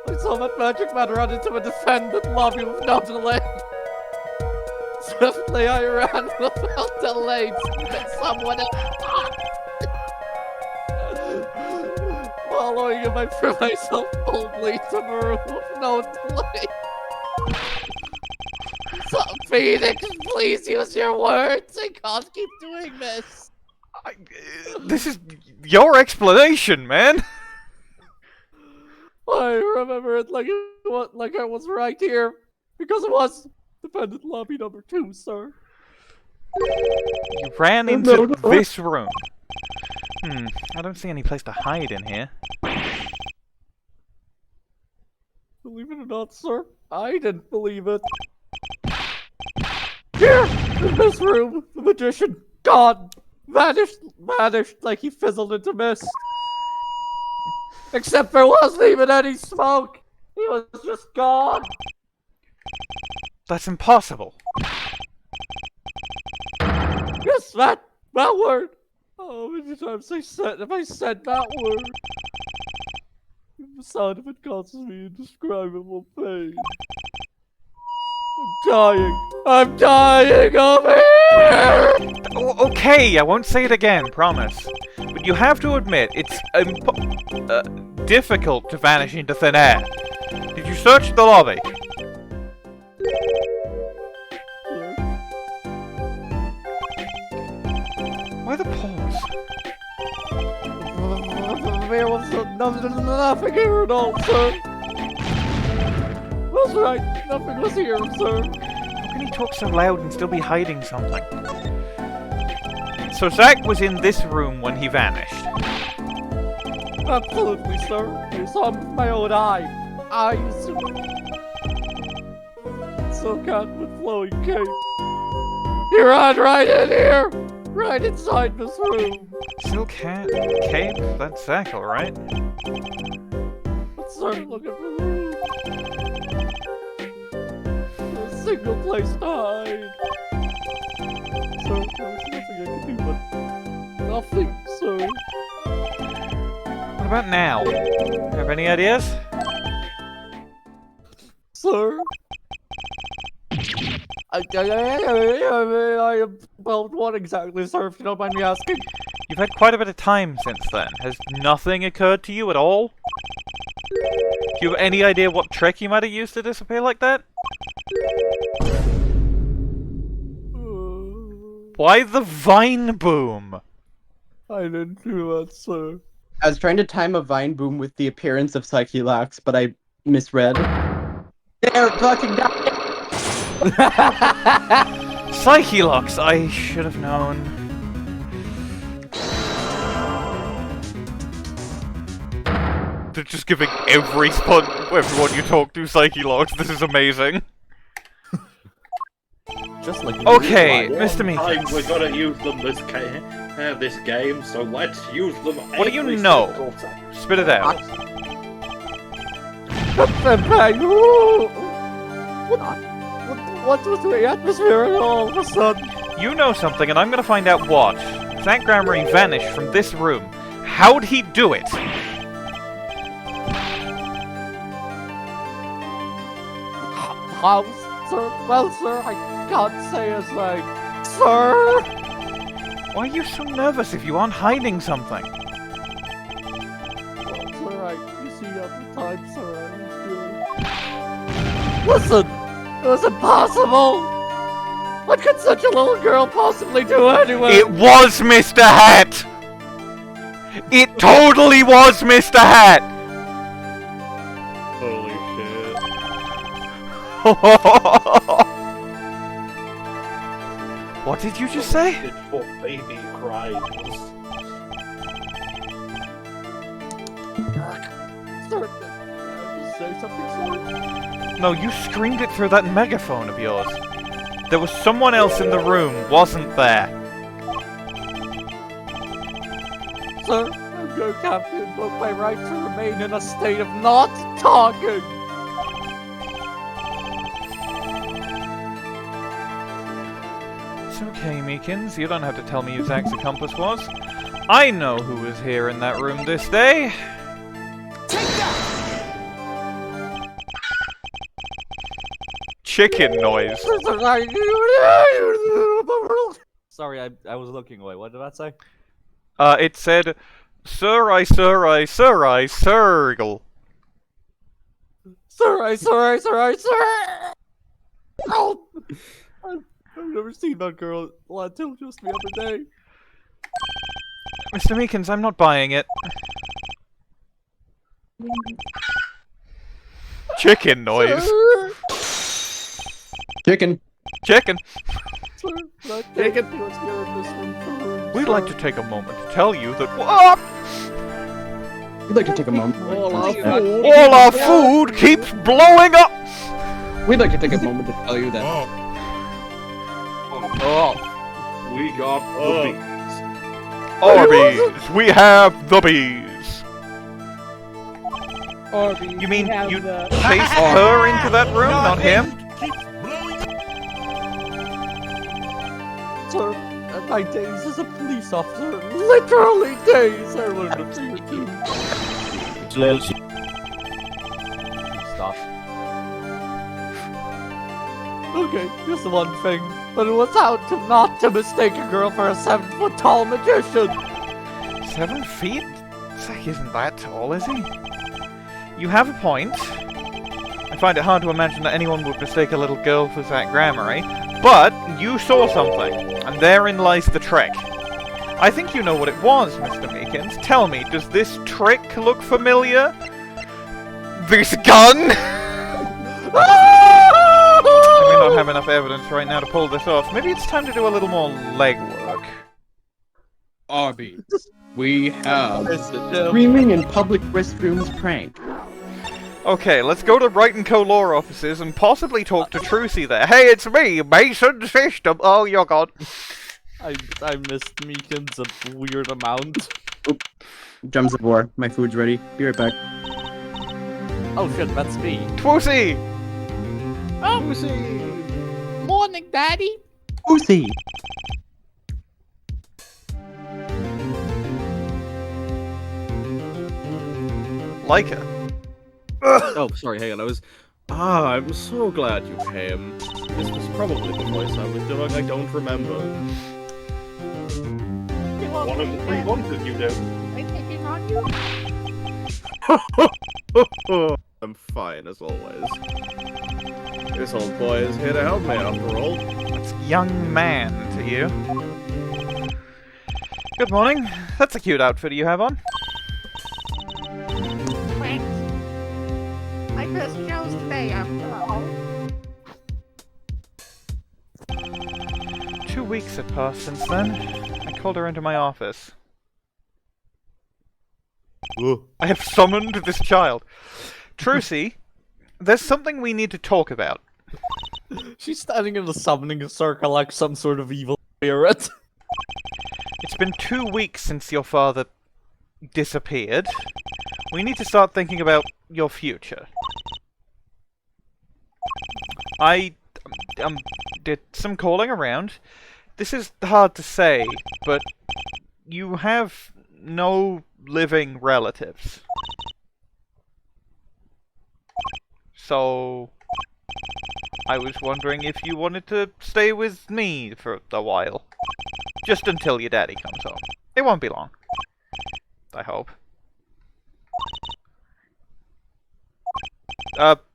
I saw that magic man run into a defendant lobby with no delay. Swiftly I ran without delay to get someone else. Following him, I threw myself boldly to the room with no delay. So, Phoenix, please use your words. I can't keep doing this. This is your explanation, man! I remember it like I was right here, because it was defendant lobby number 2, sir. You ran into this room. I don't see any place to hide in here. Believe it or not, sir, I didn't believe it. Here, in this room, the magician, gone, vanished like he fizzled into mist. Except there wasn't even any smoke. He was just gone. That's impossible. Yes, that word. Oh, many times have I said that word? The sound of it causes me indescribable pain. I'm dying over here! Okay, I won't say it again, promise. But you have to admit, it's difficult to vanish into thin air. Did you search the lobby? Why the pause? There was nothing here at all, sir. That's right, nothing was here, sir. How can he talk so loud and still be hiding something? So Zach was in this room when he vanished? Absolutely, sir. I saw him with my own eyes. Silk cat with flowing cape. He ran right in here! Right inside this room. Silk hat, cape, that's Zach, alright. Let's start looking for the room. There's a single place to hide. Sir, there was nothing I could do but nothing, sir. What about now? Have any ideas? Sir? Well, what exactly, sir, if you don't mind me asking? You've had quite a bit of time since then. Has nothing occurred to you at all? Do you have any idea what trick you might have used to disappear like that? Why the vine boom? I didn't do that, sir. I was trying to time a vine boom with the appearance of Psyche-Lax, but I misread. They're fucking dying! Psyche-Lux, I should have known. They're just giving everyone you talk to Psyche-Lux. This is amazing. Just like okay, Mr. Meekins. We're gonna use them this game, so let's use them. What do you know? Spit it out. What was the atmosphere all of a sudden? You know something, and I'm gonna find out what. That Gramarye vanished from this room. How'd he do it? How, sir? Well, sir, I can't say as like, sir. Why are you so nervous if you aren't hiding something? Well, sir, you see at the time, sir, I was doing... Listen, it was impossible. What could such a little girl possibly do anyway? It was Mr. Hat! It totally was Mr. Hat! Holy shit. What did you just say? For baby cries. Sir, did I just say something, sir? No, you screamed it through that megaphone of yours. There was someone else in the room, wasn't there? Sir, I'm going to have to invoke my right to remain in a state of not talking. It's okay, Meekins. You don't have to tell me who Zach's accomplice was. I know who was here in that room this day. Chicken noise. Sorry, I was looking away. What did that say? It said, Sir, I, circle. Sir. Oh! I've never seen that girl until just the other day. Mr. Meekins, I'm not buying it. Chicken noise. Chicken. Chicken. Chicken. We'd like to take a moment to tell you that... What? We'd like to take a moment. All our food keeps blowing up! We'd like to take a moment to tell you that... We got the bees. Arby's, we have the bees. Arby's, you mean you chased her into that room, not him? Sir, at my days as a police officer, literally days, I learned a thing or two. Stop. Okay, just one thing. But it was how not to mistake a girl for a 7-foot-tall magician. 7 feet? Zach isn't that tall, is he? You have a point. I find it hard to imagine that anyone would mistake a little girl for Zach Gramarye, but you saw something, and therein lies the trick. I think you know what it was, Mr. Meekins. Tell me, does this trick look familiar? This gun? I may not have enough evidence right now to pull this off. Maybe it's time to do a little more legwork. Arby's. We have screaming in public restrooms prank. Okay, let's go to Wright & Co. lore offices and possibly talk to Trucy there. Hey, it's me, Mason System. Oh, you're gone. I missed Meekins a weird amount. Oop. Drums of war. My food's ready. Be right back. Oh shit, that's me. Trucy! Morning, Daddy. Trucy. Like it. Oh, sorry, hang on, I'm so glad you came. This was probably the voice I was doing, I don't remember. One of the 3 voices you do. I'm fine, as always. This old boy is here to help me, after all. That's young man to you. Good morning. That's a cute outfit you have on. 2 weeks have passed since then. I called her into my office. I have summoned this child. Trucy, there's something we need to talk about. She's standing in the summoning circle like some sort of evil spirit. It's been 2 weeks since your father disappeared. We need to start thinking about your future. I did some calling around. This is hard to say, but you have no living relatives. So I was wondering if you wanted to stay with me for a while. Just until your daddy comes home. It won't be long. I hope.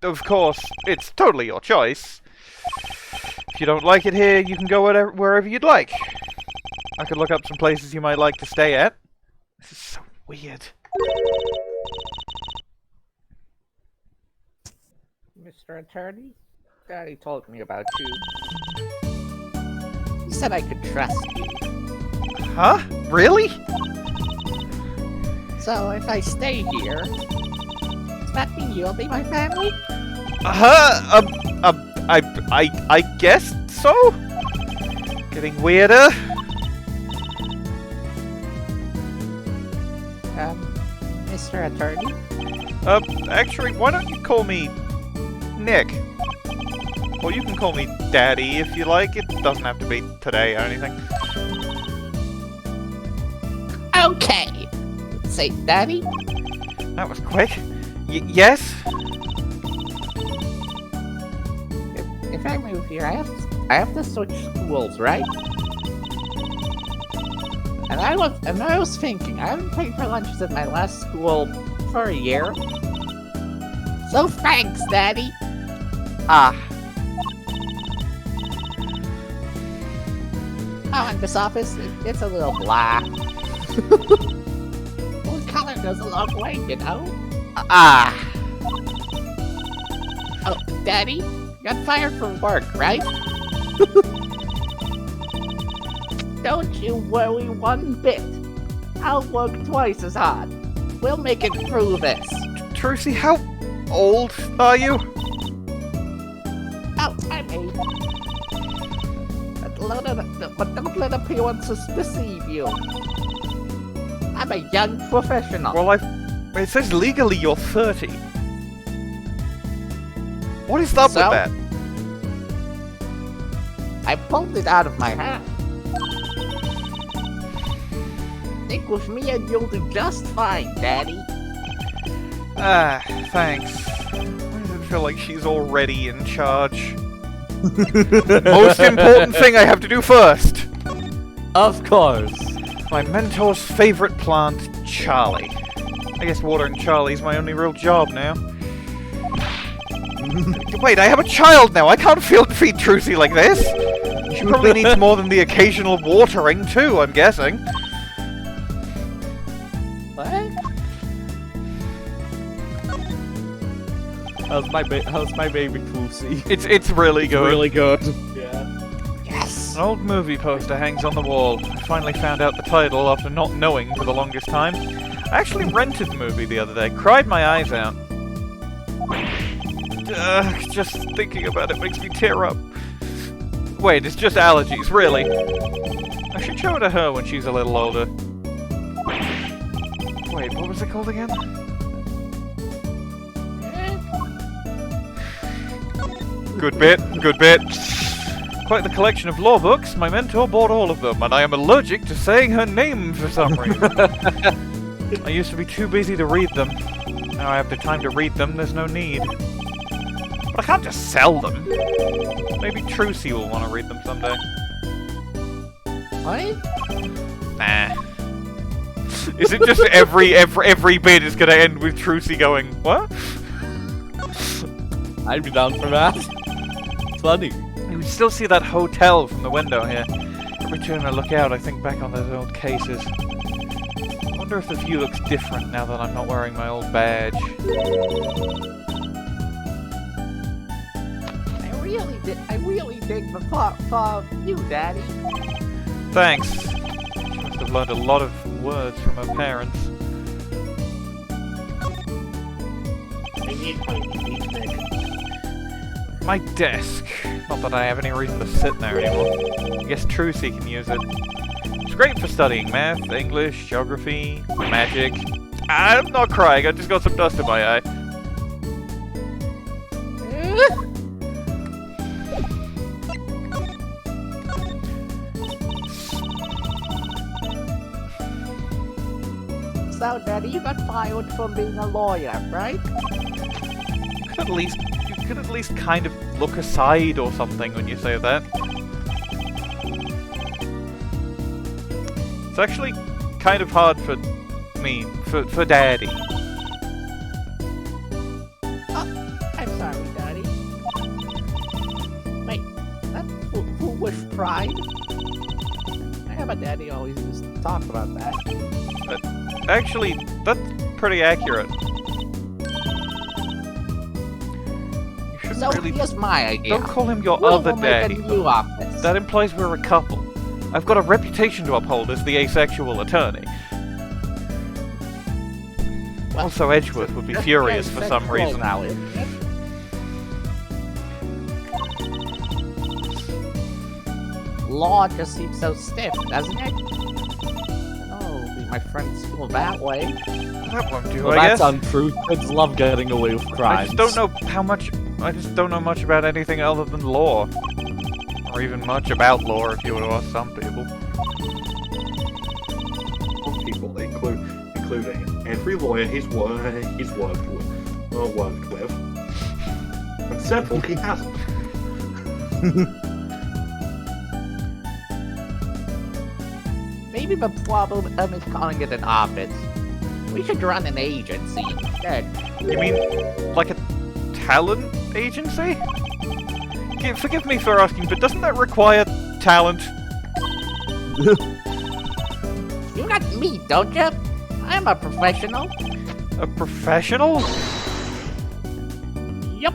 Of course, it's totally your choice. If you don't like it here, you can go wherever you'd like. I could look up some places you might like to stay at. This is so weird. Mr. Attorney, Daddy told me about you. He said I could trust you. Huh? Really? So if I stay here, does that mean you'll be my family? I guess so? Getting weirder? Mr. Attorney? Actually, why don't you call me Nick? Or you can call me Daddy if you like. It doesn't have to be today or anything. Okay. Say Daddy? That was quick. Yes? If I move here, I have to switch schools, right? And I was thinking, I haven't paid for lunches at my last school for a year. So thanks, Daddy. Ah. Oh, and this office, it's a little blah. Well, color goes a long way, you know? Ah. Oh, Daddy, you got fired from work, right? Don't you worry one bit. I'll work twice as hard. We'll make it through this. Trucy, how old are you? Oh, I'm 8. But don't let appearances deceive you. I'm a young professional. Well, it says legally you're 30. What is up with that? I pulled it out of my hat. Think with me and you'll do just fine, Daddy. Ah, thanks. Why does it feel like she's already in charge? Most important thing I have to do first! Of course. My mentor's favorite plant, Charlie. I guess watering Charlie's my only real job now. Wait, I have a child now! I can't feed Trucy like this! She probably needs more than the occasional watering, too, I'm guessing. What? How's my baby Trucy? It's really good. Really good. Yeah. Yes! An old movie poster hangs on the wall. I finally found out the title after not knowing for the longest time. I actually rented the movie the other day. Cried my eyes out. Just thinking about it makes me tear up. Wait, it's just allergies, really. I should show it to her when she's a little older. Wait, what was it called again? Good bit, good bit. Quite the collection of law books. My mentor bought all of them, and I am allergic to saying her name for some reason. I used to be too busy to read them. Now I have the time to read them, there's no need. But I can't just sell them. Maybe Trucy will want to read them someday. What? Nah. Is it just every bit is gonna end with Trucy going, what? I'd be down for that. It's funny. You can still see that hotel from the window here. Every time I look out, I think back on those old cases. I wonder if the view looks different now that I'm not wearing my old badge. I really dig the thought of you, Daddy. Thanks. She must have learned a lot of words from her parents. I need My desk. Not that I have any reason to sit there anymore. I guess Trucy can use it. It's great for studying math, English, geography, magic. I'm not crying, I just got some dust in my eye. So, Daddy, you got fired from being a lawyer, right? You could at least kind of look aside or something when you say that. It's actually kind of hard for me, for Daddy. Oh, I'm sorry, Daddy. Wait, that's foolish pride. I have a daddy always used to talk about that. Actually, that's pretty accurate. So here's my idea. Don't call him your other daddy. Make a new office. That implies we're a couple. I've got a reputation to uphold as the asexual attorney. Well, also, Edgeworth would be furious for some reason. Now, isn't it? Law just seems so stiff, doesn't it? Oh, my friends feel that way. That won't do, Well, I that's guess. untrue. Kids love getting away with crimes. I just don't know much about anything other than law. Or even much about law, if you were to ask some people. Some people, including every lawyer he's worked with, and several he hasn't. Maybe the problem is calling it an office. We should run an agency instead. You mean, like a talent agency? Forgive me for asking, but doesn't that require talent? You got me, don't you? I'm a professional. A professional? Yup.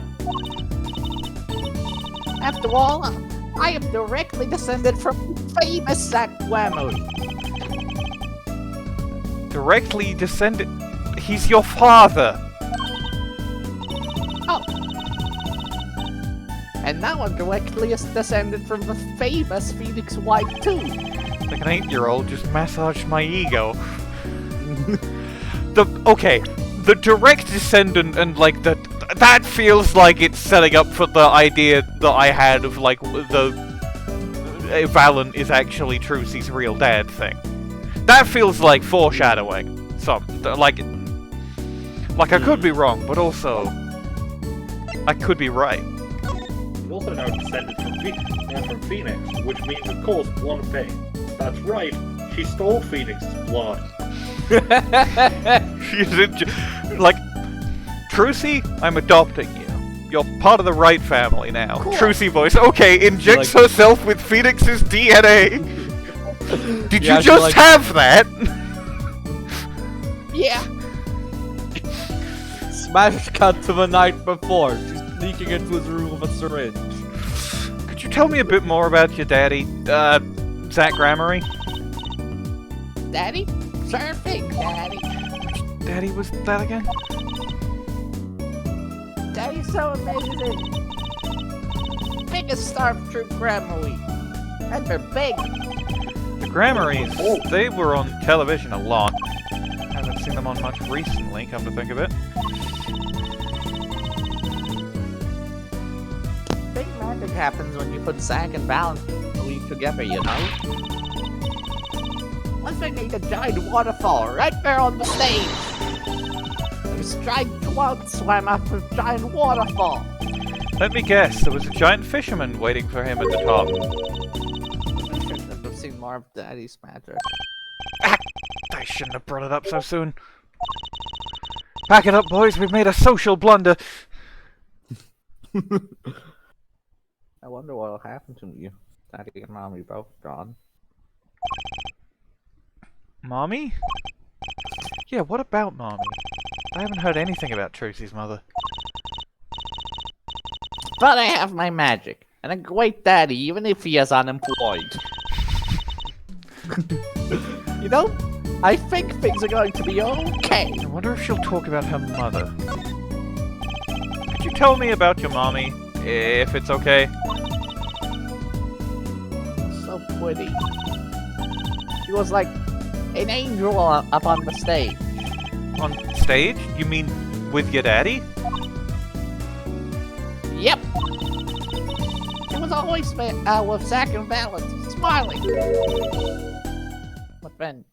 After all, I am directly descended from the famous Gramarye. Directly descended? He's your father! Oh. And now I'm directly descended from the famous Phoenix White too. Like an 8-year-old just massaged my ego. The direct descendant and like that feels like it's setting up for the idea that I had of like the Valant is actually Trucy's real dad thing. That feels like foreshadowing. Like I could be wrong, but also I could be right. He's also now descended from Phoenix, which means, of course, one Payne. That's right, she stole Phoenix's blood. She didn't like Trucy, I'm adopting you. You're part of the Wright family now. Cool. Trucy voice. Okay, injects Like- herself with Phoenix's DNA. Did Yeah, you she just like- have that? Yeah. Smash cut to the night before. She's sneaking into his room with a syringe. Could you tell me a bit more about your daddy, Zach Gramarye? Daddy? Sure thing, Daddy. Which daddy was that again? Daddy's so amazing. Biggest star troop Gramarye. And they're big. The Gramaryes, they were on television a lot. Haven't seen them on much recently, come to think of it. Big magic happens when you put Zack and Valant together, you know? Once they made a giant waterfall right there on the stage. This giant cloud swam up a giant waterfall. Let me guess, there was a giant fisherman waiting for him at the top. I should have seen more of Daddy's magic. I shouldn't have brought it up so soon. Back it up, boys, we've made a social blunder. I wonder what'll happen to you. Daddy and Mommy both gone. Mommy? Yeah, what about Mommy? I haven't heard anything about Trucy's mother. But I have my magic, and a great daddy, even if he is unemployed. You know, I think things are going to be okay. I wonder if she'll talk about her mother. Could you tell me about your mommy, if it's okay? So pretty. She was like an angel up on the stage. On stage? You mean with your daddy? Yep. She was always with Zach and Valant, smiling. But then,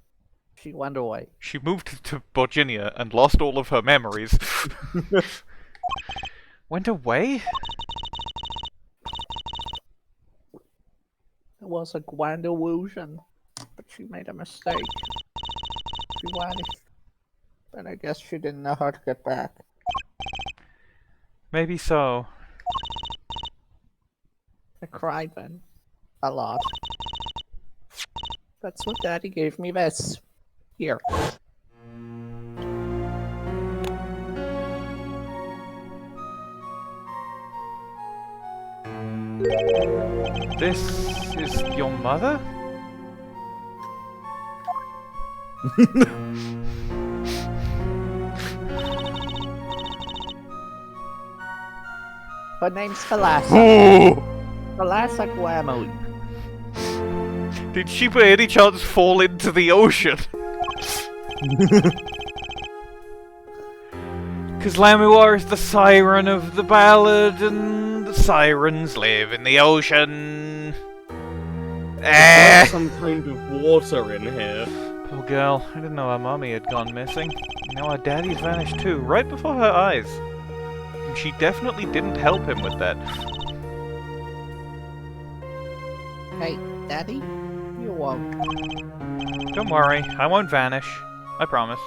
she went away. She moved to Virginia and lost all of her memories. Went away? It was a grand illusion, but she made a mistake. She vanished. But I guess she didn't know how to get back. Maybe so. I cried then. A lot. That's what Daddy gave me this. Here. This is your mother? Her name's Thalassa. Thalassa Gramarye. Did she by any chance fall into the ocean? Because Lamioroir is the siren of the ballad, and the sirens live in the ocean. There's some kind of water in here. Poor girl, I didn't know her mommy had gone missing. Now her daddy's vanished too, right before her eyes. And she definitely didn't help him with that. Hey, Daddy? You won't. Don't worry, I won't vanish. I promise.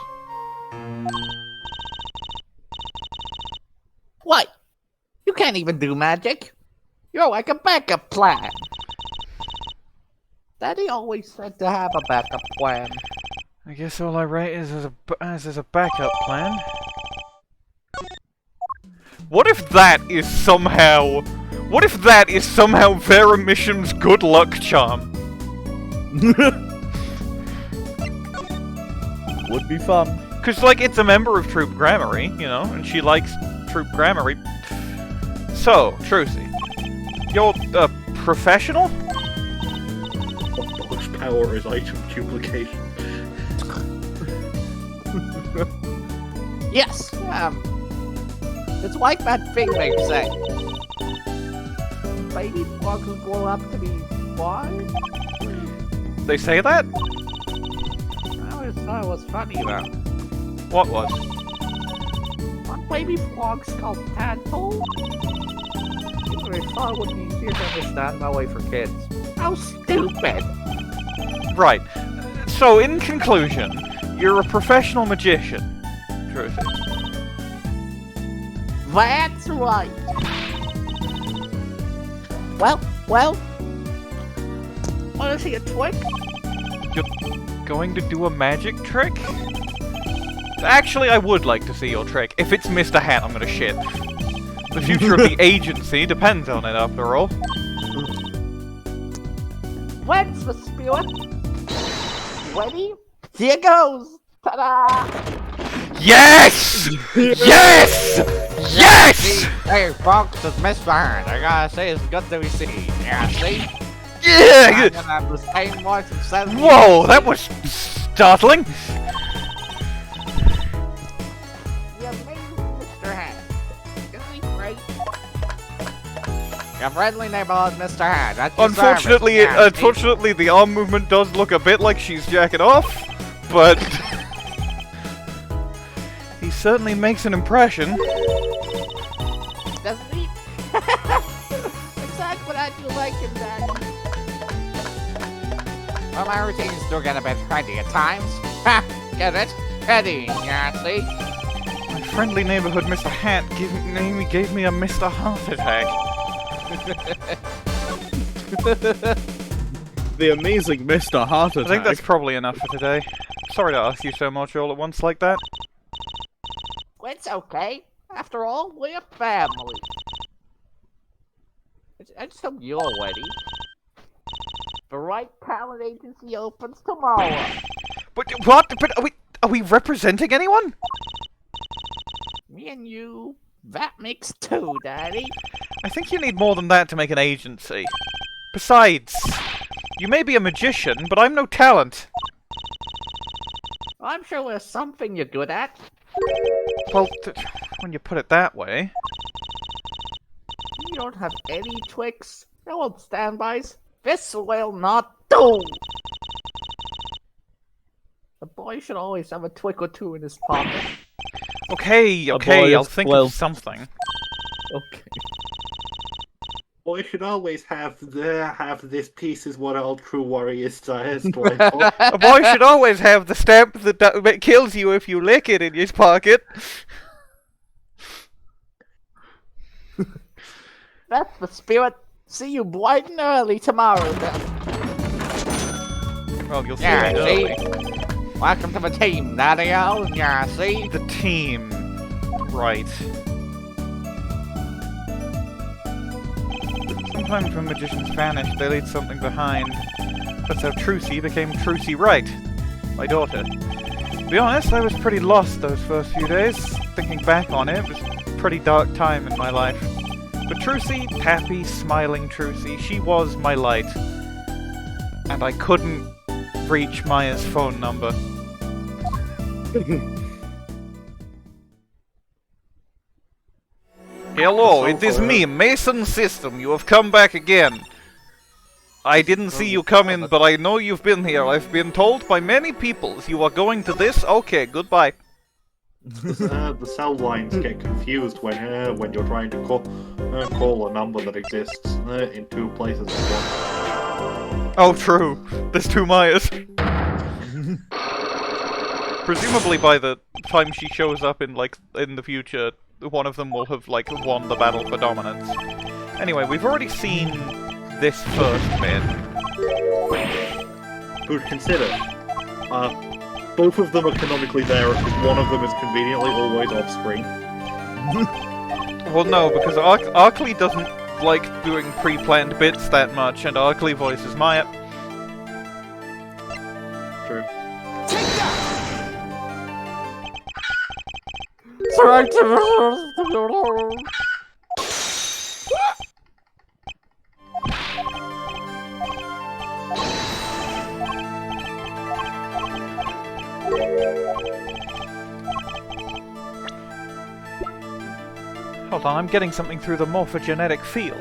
What? You can't even do magic. You're like a backup plan. Daddy always said to have a backup plan. I guess all I write is as a backup plan. What if that is somehow... What if that is somehow Vera Misham's good luck charm? Would be fun. Because, like, it's a member of Troop Gramarye, you know, and she likes Troop Gramarye. So, Trucy, you're a professional? Dog's power is item duplication. Yes, it's like that thing they say. Baby frogs will grow up to be wise? They say that? I always thought it was funny though. What was? Aren't baby frogs called tadpoles? I thought it would be easier to understand that way for kids. How stupid! Right. So, in conclusion, you're a professional magician, Trucy. That's right! Well, wanna see a trick? You're going to do a magic trick? Actually, I would like to see your trick. If it's Mr. Hat, I'm gonna shit. The future of the agency depends on it, after all. When's the spirit? Ready? Here goes! Ta-da! Yes! Yes! Yes! Hey, folks, it's Mr. Hearn. I gotta say, it's good to be seen. Yeah, see? Yeah! I'm gonna have the same voice of 7 Whoa, that was startling! You amazing Mr. Hat. Isn't he great? Your friendly neighborhood, Mr. Hat. That's Unfortunately, the arm movement does look a bit like she's jacking off, but he certainly makes an impression. Doesn't he? Exactly what you like him, Daddy. Well, my routines do get a bit trendy at times. Ha! Get it? Heady, yeah, see? My friendly neighborhood Mr. Hat gave me a Mr. Heart attack. The amazing Mr. Heart Attack. I think that's probably enough for today. Sorry to ask you so much all at once like that. It's okay. After all, we're family. I just hope you're ready. The right talent agency opens tomorrow. But what? But are we representing anyone? Me and you, that makes two, Daddy. I think you need more than that to make an agency. Besides, you may be a magician, but I'm no talent. I'm sure there's something you're good at. Well, when you put it that way. You don't have any tricks, no old standbys. This will not do! A boy should always have a trick or two in his pocket. Okay, I'll think of something. Okay. Boy should always have this piece is what all true warriors say. A boy should always have the stamp that kills you if you lick it in his pocket. That's the spirit. See you bright and early tomorrow, then. Well, you'll see Yeah, it early. Welcome to the team, Daddy-o. Yeah, see? The team. Right. Sometimes when magicians vanish, they leave something behind. That's how Trucy became Trucy Wright, my daughter. To be honest, I was pretty lost those first few days. Thinking back on it, it was a pretty dark time in my life. But Trucy, happy, smiling Trucy, she was my light. And I couldn't reach Maya's phone number. Hello, it is me, Mason System. You have come back again. I didn't see you come in, but I know you've been here. I've been told by many people you are going to this. Okay, goodbye. The cell lines get confused when you're trying to call a number that exists in two places at once. Oh, true. There's two Mayas. Presumably by the time she shows up in the future, one of them will have won the battle for dominance. Anyway, we've already seen this first bit. But consider, both of them are canonically there, because one of them is conveniently always off-screen. Well, no, because Arkly doesn't like doing pre-planned bits that much, and Arkly voices Maya. True. Hold on, I'm getting something through the morphogenetic field.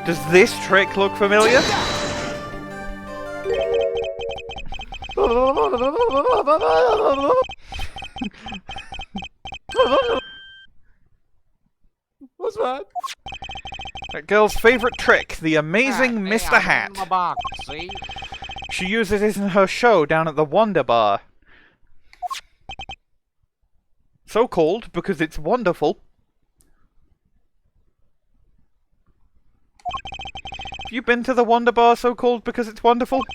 Does this trick look familiar? What's that? That girl's favorite trick, the amazing Mr. Hat. My box, see? She uses it in her show down at the Wonder Bar. So called because it's wonderful. Have you been to the Wonder Bar so called because it's wonderful?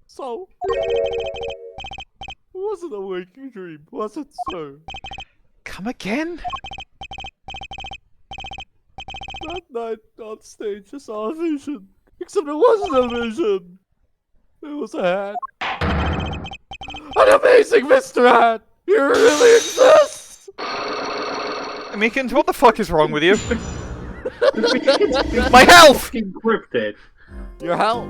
So, it wasn't a waking dream, was it, sir? Come again? That night on stage, I saw a vision. Except it wasn't a vision. It was a hat. An amazing Mr. Hat! He really exists! Meekins, what the fuck is wrong with you? My health! Encrypted. Your health.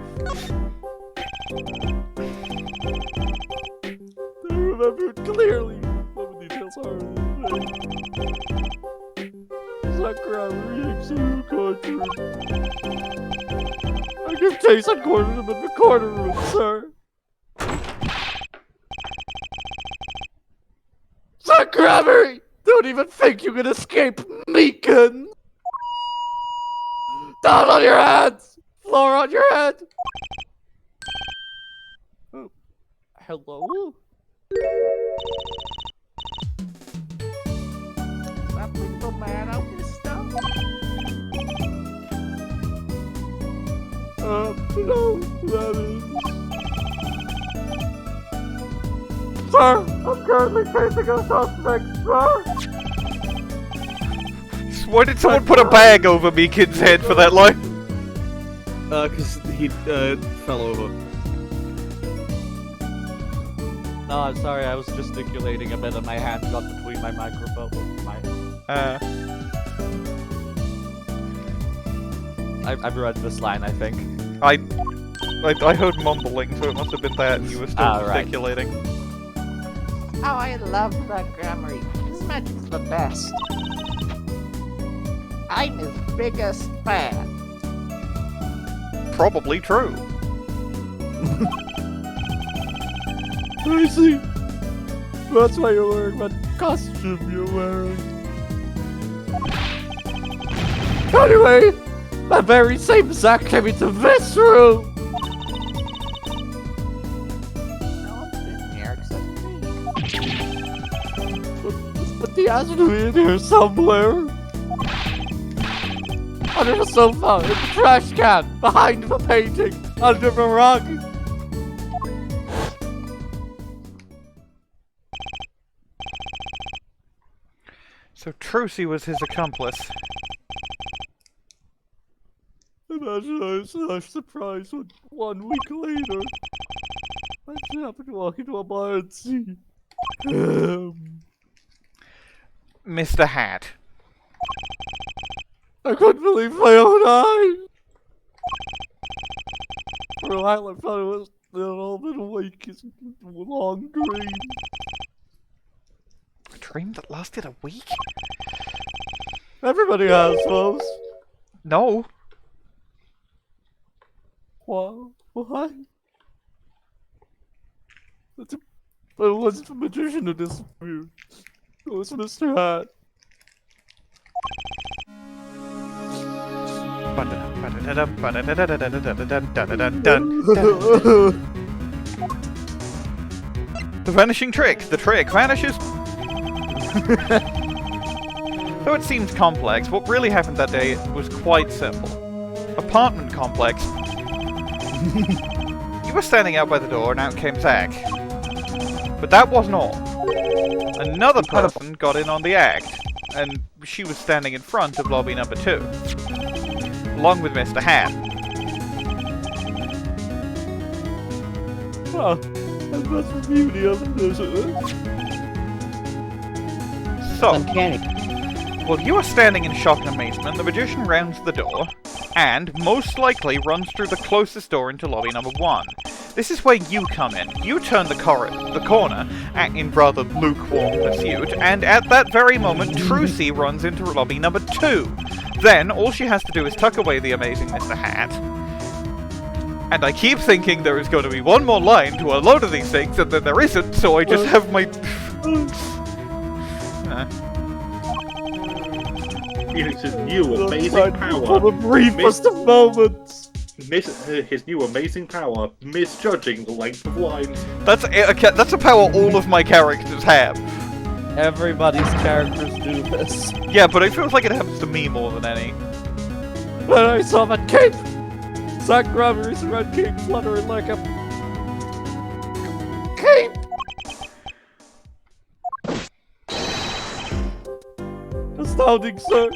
I remembered clearly. Some details are that Gramarye exude country. I give chase and cornered him in the corner room, sir. Sir Gramarye! Don't even think you can escape, Meekins! Down on your hands! Floor on your head! Oh. Hello? Is that little man out this stuff? No, that is... Sir, I'm currently facing a suspect, sir! Why did someone put a bag over Meekins' head for that line? Cause he, fell over. No, I'm sorry, I was gesticulating a bit and my hand got between my microphone and I've read this line, I think. I heard mumbling, so it must have been that, and you were still gesticulating. Oh, I love that Gramarye. His magic's the best. I'm his biggest fan. Probably true. I see. That's why you're wearing that costume you're wearing. Anyway, that very same Zack came into this room. No one's been here except me. But he has to be in here somewhere. Under the sofa, in the trash can, behind the painting, under the rug. So Trucy was his accomplice. Imagine I was so surprised when 1 week later, I just happened to walk into a bar and see Mr. Hat. I couldn't believe my own eyes. For a while I thought it was all been awake as a long dream. A dream that lasted a week? Everybody has those. No. What? But it wasn't the magician who disappeared. It was Mr. Hat. The vanishing trick. The trick vanishes. Though it seems complex, what really happened that day was quite simple. Apartment complex. You were standing out by the door and out came Zack. But that wasn't all. Another person got in on the act, and she was standing in front of lobby number 2. Along with Mr. Hat. Oh, that's the beauty of this. So, Uncanny. while you are standing in shock and amazement, the magician rounds the door, and, most likely, runs through the closest door into lobby number 1. This is where you come in. You turn the corner, in rather lukewarm pursuit, and at that very moment, Trucy runs into lobby number 2. Then, all she has to do is tuck away the amazing Mr. Hat. And I keep thinking there is going to be one more line to a load of these things, and then there isn't, so I just have my... It's his new amazing power. For the briefest of moments. His new amazing power, misjudging the length of lines. That's a power all of my characters have. Everybody's characters do this. Yeah, but it feels like it happens to me more than any. When I saw that cape, Zack Gramarye's red cape fluttering like a cape. Astounding, sir.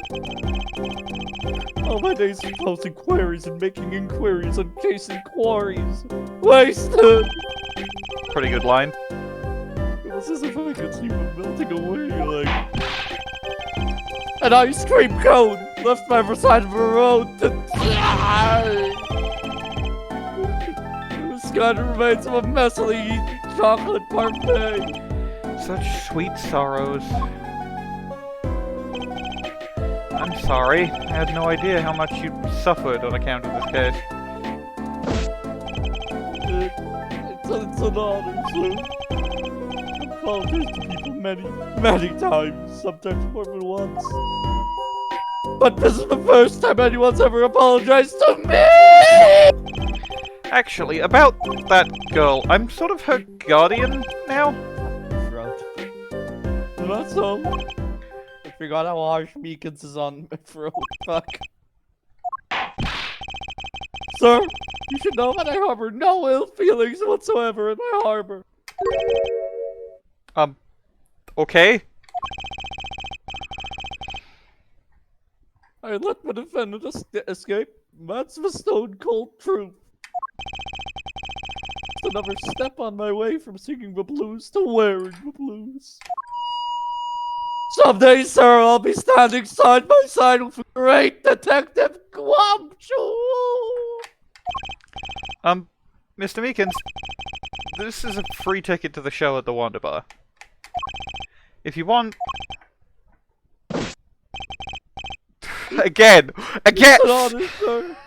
All my days of posting queries and making inquiries and chasing quarries. Wasted! Pretty good line. It was as if I could see them melting away like... an ice cream cone left by the side of the road to die! The sky remains of a messily eaten chocolate parfait. Such sweet sorrows. I'm sorry. I had no idea how much you suffered on account of this case. It's an honor, sir. I apologize to people many times, sometimes more than once. But this is the first time anyone's ever apologized to me! Actually, about that girl, I'm sort of her guardian now. That's so. I forgot how harsh Meekins is on my throat. Fuck. Sir, you should know that I harbor no ill feelings whatsoever in my harbor. Okay. I let my defendant escape. That's the stone cold truth. Just another step on my way from singing the blues to wearing the blues. Someday, sir, I'll be standing side by side with the great Detective Gumshoe. Mr. Meekins, this is a free ticket to the show at the Wonder Bar. If you want... Again! Again! It's an honor, sir.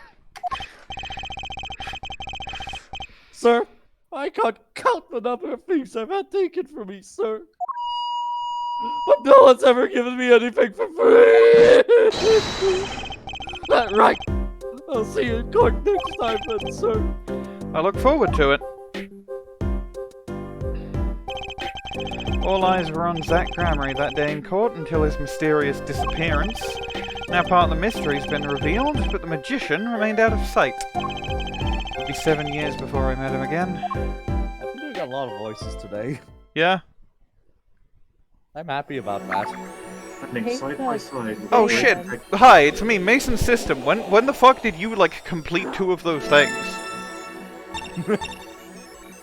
Sir, I can't count the number of things I've had taken from me, sir. But no one's ever given me anything for free! That's right. I'll see you in court next time then, sir. I look forward to it. All eyes were on Zach Gramarye that day in court until his mysterious disappearance. Now part of the mystery's been revealed, but the magician remained out of sight. It'll be 7 years before I met him again. I think we got a lot of voices today. Yeah? I'm happy about that. Side by side. Oh shit! Hi, it's me, Mason System. When the fuck did you, like, complete 2 of those things?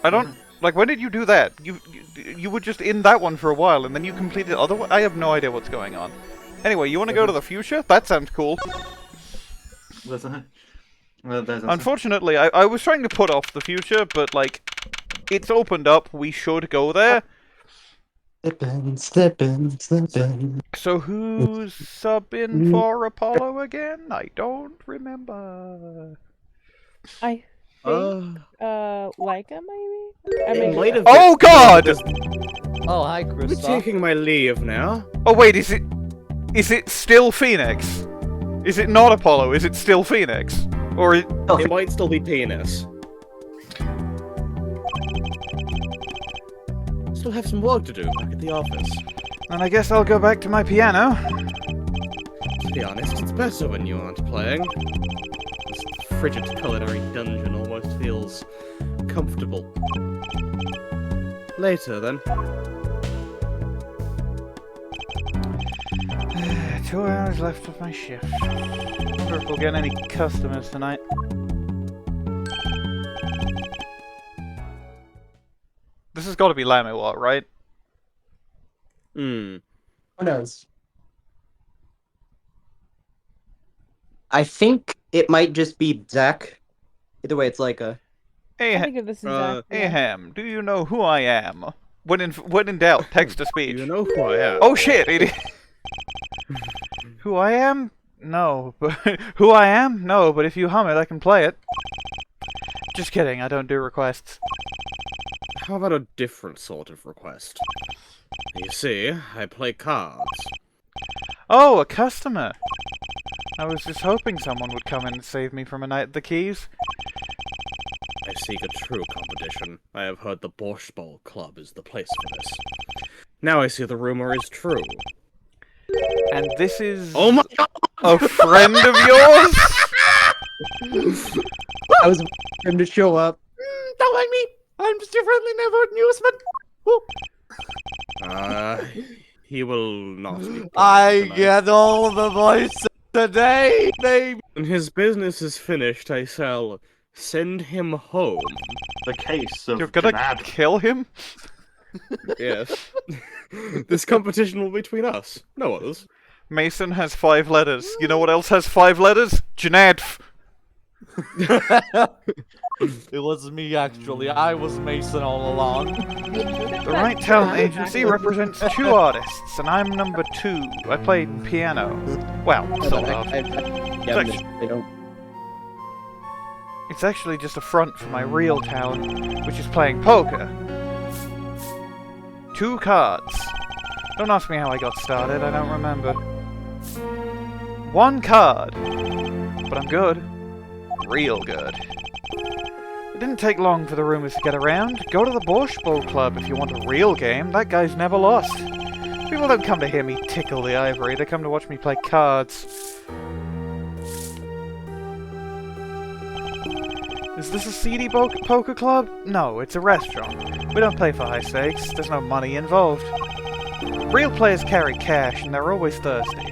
I don't... Like, when did you do that? You were just in that one for a while, and then you completed the other one? I have no idea what's going on. Anyway, you want to go to the future? That sounds cool. Unfortunately, I was trying to put off the future, but, like, it's opened up. We should go there. Slippin'. So who's subbing for Apollo again? I don't remember. I think, Leica, maybe? Oh god! Oh, hi, Kristoph. We're taking my leave now. Oh wait, is it still Phoenix? Is it not Apollo? Is it still Phoenix? Or it might still be penis. Still have some work to do back at the office. And I guess I'll go back to my piano. To be honest, it's better when you aren't playing. This frigid culinary dungeon almost feels comfortable. Later, then. 2 hours left of my shift. Wonder if we'll get any customers tonight. This has got to be Lamioroir, right? Who knows? I think it might just be Zach. Either way, it's like a... Hey, Ham, do you know who I am? When in doubt, text to speech. You know who I am? Oh shit! It is... Who I am? No, but who I am? No, but if you hum it, I can play it. Just kidding. I don't do requests. How about a different sort of request? You see, I play cards. Oh, a customer. I was just hoping someone would come in and save me from a night at the Keys. I seek a true competition. I have heard the Brushel Club is the place for this. Now I see the rumor is true. And this is... Oh my god! A friend of yours? I was waiting for him to show up. Don't mind me. I'm just your friendly neighborhood newsman. He will not be. I get all the voices today, baby. When his business is finished, I shall send him home. The case of You're gonna kill him? Yes. This competition will be between us, no others. Mason has 5 letters. You know what else has 5 letters? Janadf. It was me, actually. I was Mason all along. The Right Talent Agency represents 2 artists, and I'm number 2. I play piano. Well, sort of. It's actually just a front for my real talent, which is playing poker. 2 cards. Don't ask me how I got started, I don't remember. 1 card. But I'm good. Real good. It didn't take long for the rumors to get around. Go to the Brushel Club if you want a real game. That guy's never lost. People don't come to hear me tickle the ivory, they come to watch me play cards. Is this a seedy poker club? No, it's a restaurant. We don't play for high stakes, there's no money involved. Real players carry cash and they're always thirsty.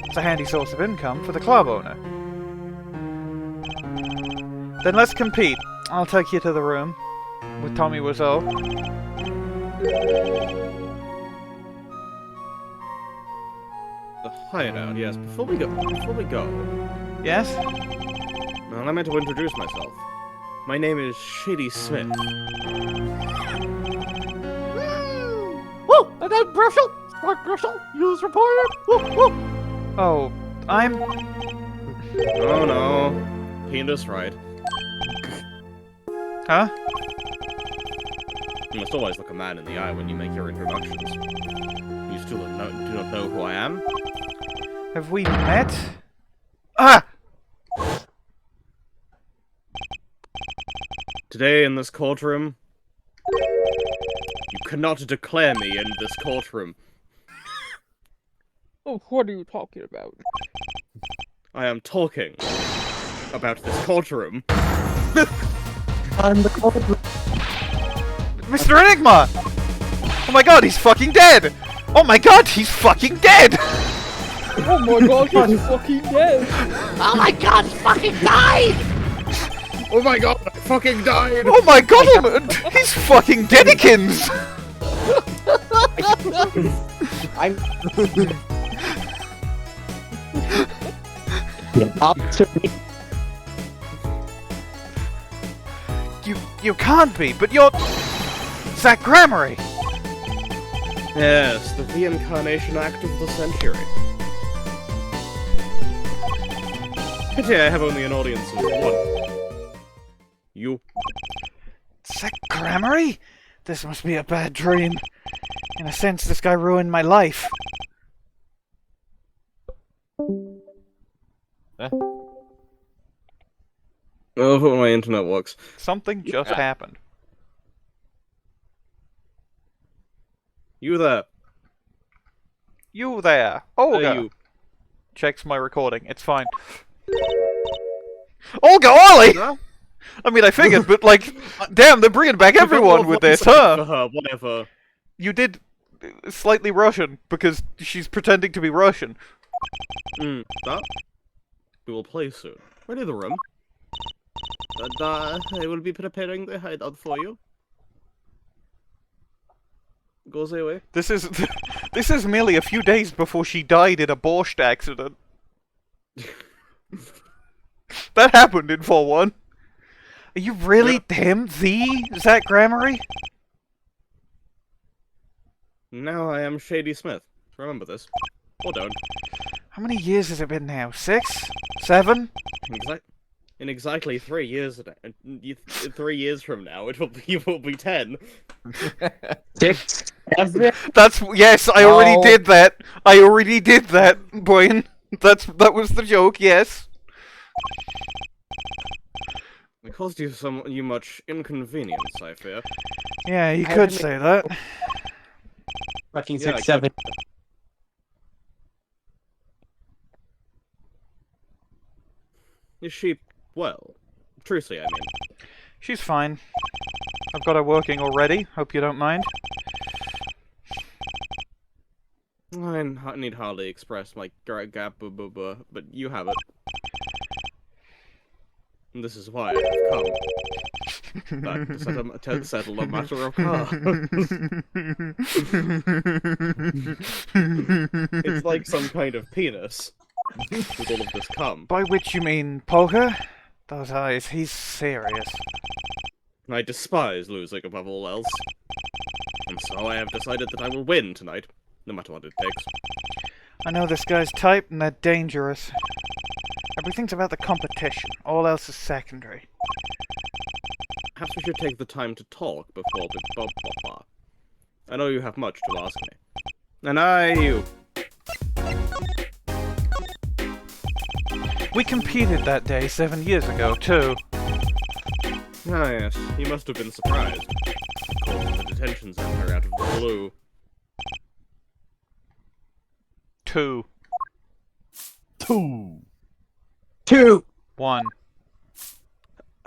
It's a handy source of income for the club owner. Then let's compete. I'll take you to the room with Tommy Wiseau. The hideout, yes. Before we go. Yes? Well, I meant to introduce myself. My name is Shady Smith. Woo! And I'm Brushel! Smart Brushel! News reporter! Woo! Woo! Oh, I'm... Oh no. Penis right. Huh? You must always look a man in the eye when you make your introductions. You still do not know who I am? Have we met? Ah! Today in this courtroom, you cannot declare me in this courtroom. Oh, what are you talking about? I am talking about this courtroom. On the courtroom. Mr. Enigmar! Oh my god, he's fucking dead! Oh my god, he's fucking dead! Oh my god, he's fucking dead! Oh my god, he fucking died! Oh my god, I fucking died! Oh my god, he's fucking deadikins! I'm... You can't be, but you're... Zach Gramarye! Yes, the reincarnation act of the century. Pity I have only an audience of one. You. Zach Gramarye? This must be a bad dream. In a sense, this guy ruined my life. I love it when my internet works. Something just happened. You there. You there. Olga. You. Checks my recording. It's fine. Olga, Orly! Huh? I mean, I figured, but like, damn, they're bringing back everyone with this, For huh? her, whatever. You did slightly Russian, because she's pretending to be Russian. That? We will play soon. Ready the room. And, I will be preparing the hideout for you. Go the way. This is merely a few days before she died in a borscht accident. That happened in 4-1. Are you really him, the Zach Gramarye? Now I am Shady Smith. Remember this. Or don't. How many years has it been now? 6? 7? In exactly 3 years, 3 years from now, it will be 10. 6. That's yes. I already did that. I already did that, Bwain. That was the joke. Yes. It caused you much inconvenience, I fear. Yeah, you could say that. Fucking Yeah, 6, 7. Is she well? Trucy, I mean. She's fine. I've got her working already. Hope you don't mind. I need hardly express my gap, but you have it. And this is why I have come. To settle a matter of cards. It's like some kind of penis with all of this cum. By which you mean poker? Those eyes. He's serious. I despise losing above all else. And so I have decided that I will win tonight, no matter what it takes. I know this guy's type, and they're dangerous. Everything's about the competition. All else is secondary. Perhaps we should take the time to talk before I know you have much to ask me. And you. We competed that day 7 years ago, too. Ah, yes. You must have been surprised. Called to the detention center out of the blue. 2. 2. 2. 1.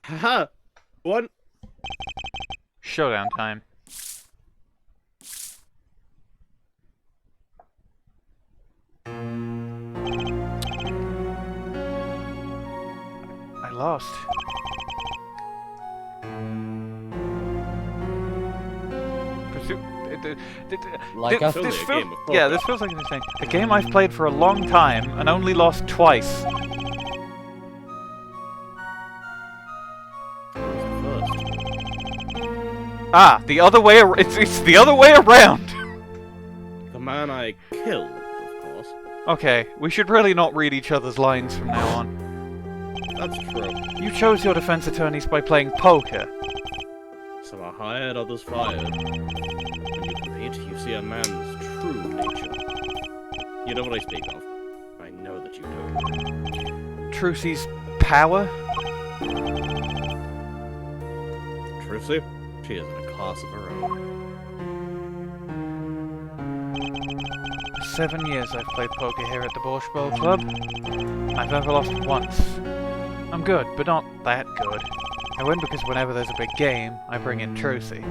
Haha! 1. Showdown time. lost. Like this us. feels, yeah, this feels like an insane. A game I've played for a long time and only lost twice. Ah, the other way. It's the other way around. The man I killed, of course. Okay, we should really not read each other's lines from now on. That's true. You chose your defense attorneys by playing poker. Some are hired, others fired. When you compete, you see a man's true nature. You know what I speak of. I know that you do. Trucy's power? Trucy? She is in a class of her own. 7 years I've played poker here at the Brushel Club. I've never lost once. I'm good, but not that good. I win because whenever there's a big game, I bring in Trucy.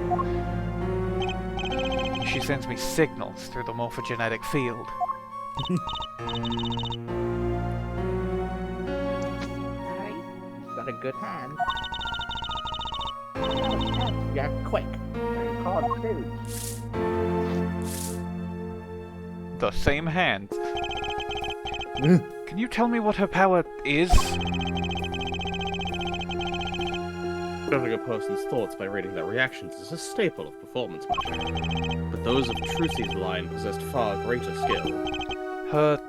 She sends me signals through the morphogenetic field. You've got a good hand. You're quick. You're called too. The same hand. Can you tell me what her power is? Judging a person's thoughts by reading their reactions is a staple of performance magic. But those of Trucy's line possessed far greater skill. Her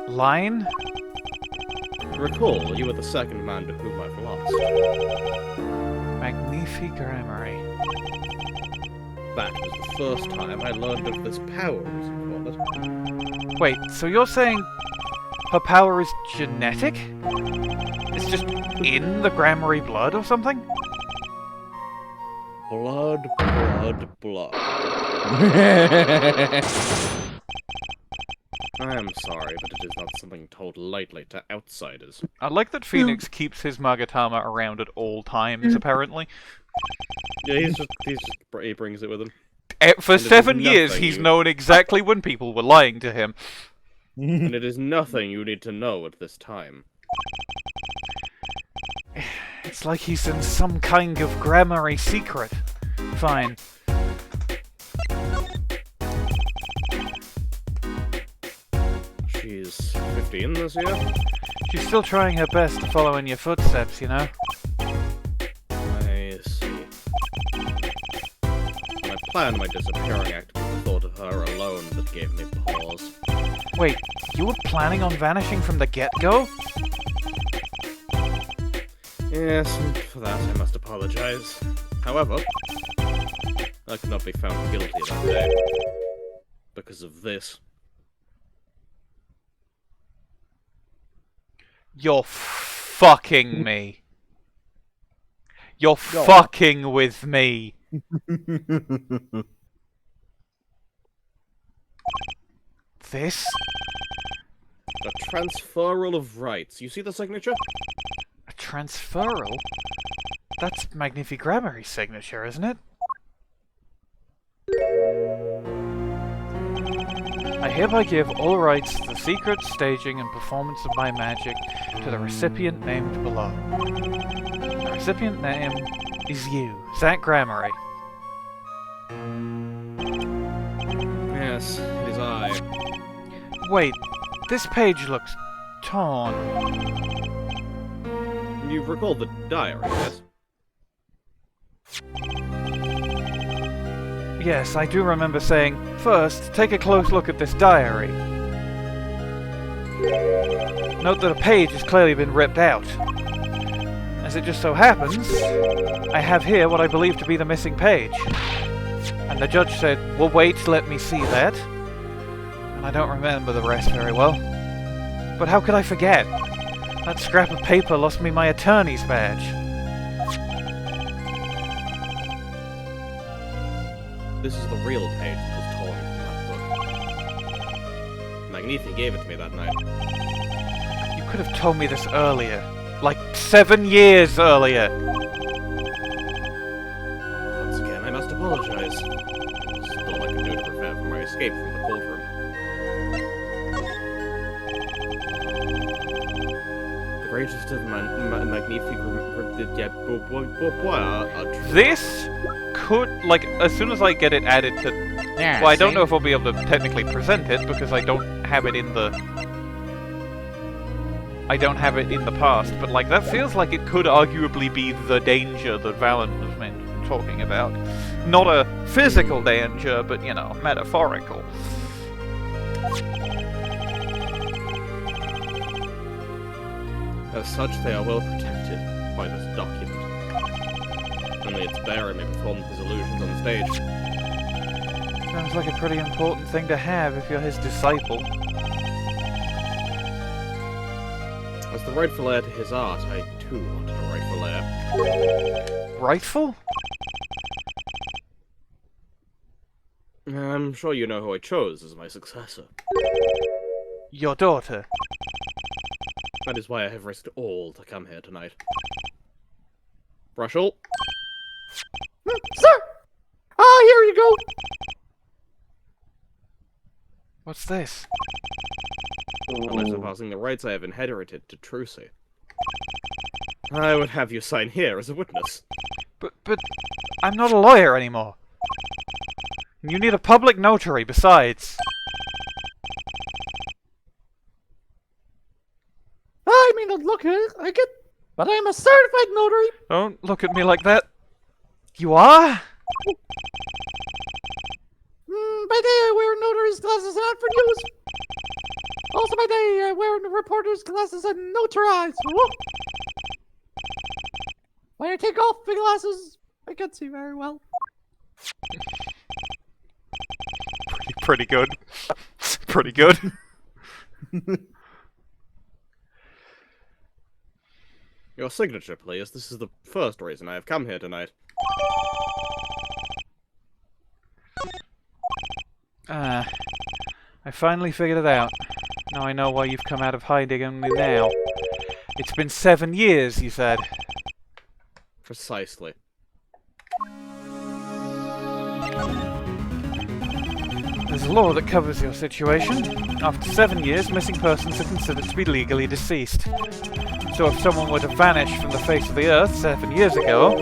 line? Recall, you were the second man to whom I've lost. Magnifi Gramarye. That was the first time I learned of this power, as you call it. Wait, so you're saying her power is genetic? It's just in the Gramarye blood or something? Blood, blood, blood. I am sorry, but it is not something told lightly to outsiders. I like that Phoenix keeps his Magatama around at all times, apparently. Yeah, he brings it with him. For 7 years, he's known exactly when people were lying to him. And it is nothing you need to know at this time. It's like he's in some kind of Gramarye secret. Fine. She's 15 this year? She's still trying her best to follow in your footsteps, you know? I see. When I planned my disappearing act with the thought of her alone that gave me pause. Wait, you were planning on vanishing from the get-go? Yes, and for that I must apologize. However, I could not be found guilty that day. Because of this. You're fucking me. You're fucking with me. This? A transferal of rights. You see the signature? A transferal? That's Magnifi Gramarye's signature, isn't it? I hereby give all rights to the secret staging and performance of my magic to the recipient named below. The recipient name is you, Zach Gramarye. Yes, it is I. Wait, this page looks torn. You recall the diary, yes? Yes, I do remember saying, first, take a close look at this diary. Note that a page has clearly been ripped out. As it just so happens, I have here what I believe to be the missing page. And the judge said, well wait, let me see that. And I don't remember the rest very well. But how could I forget? That scrap of paper lost me my attorney's badge. This is the real page that was torn from that book. Magnifi gave it to me that night. You could have told me this earlier. Like 7 years earlier. Once again, I must apologize. It's all I can do to prevent from my escape from the courtroom. The greatest of Magnifi This could, like, as soon as I get it added to... Yeah, well, I don't know if I'll be able to technically present it, because I don't have it in the... I don't have it in the past, but, like, that feels like it could arguably be the danger that Valant was talking about. Not a physical danger, but, you know, metaphorical. As such, they are well protected by this document. Only its bearer may perform his illusions on the stage. Sounds like a pretty important thing to have if you're his disciple. As the rightful heir to his art, I too wanted a rightful heir. Rightful? I'm sure you know who I chose as my successor. Your daughter. That is why I have risked all to come here tonight. Brushel? Sir! Ah, here you go! What's this? Unless I'm passing the rights I have inherited to Trucy. I would have you sign here as a witness. But I'm not a lawyer anymore. You need a public notary besides. I mean, look, I get, but I'm a certified notary. Don't look at me like that. You are? By day I wear notary's glasses not for news. Also by day I wear reporter's glasses and notarize. Whoa. When I take off the glasses, I can't see very well. Pretty good. Pretty good. Your signature, please. This is the first reason I have come here tonight. I finally figured it out. Now I know why you've come out of hiding only now. It's been 7 years, you said. Precisely. There's a law that covers your situation. After 7 years, missing persons are considered to be legally deceased. So if someone were to vanish from the face of the earth 7 years ago,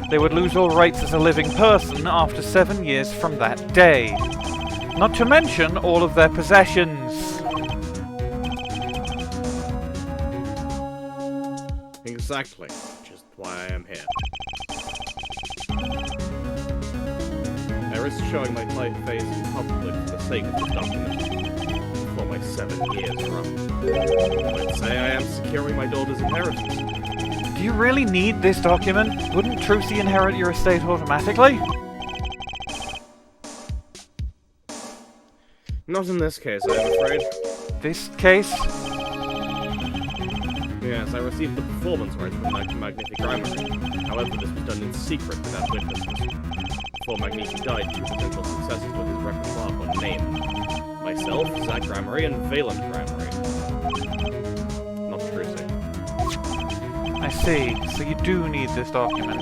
they would lose all rights as a living person after 7 years from that day. Not to mention all of their possessions. Exactly. Just why I am here. I risk showing my face in public for the sake of the document. For my 7 years are up. I'd say I am securing my daughter's inheritance. Do you really need this document? Wouldn't Trucy inherit your estate automatically? Not in this case, I'm afraid. This case? Yes, I received the performance rights from Magnifi Gramarye. However, this was done in secret without witnesses. Before Magnifi died, 2 potential successors with his repertoire were named. Myself, Zach Gramarye, and Valant Gramarye. Not Trucy. I see. So you do need this document.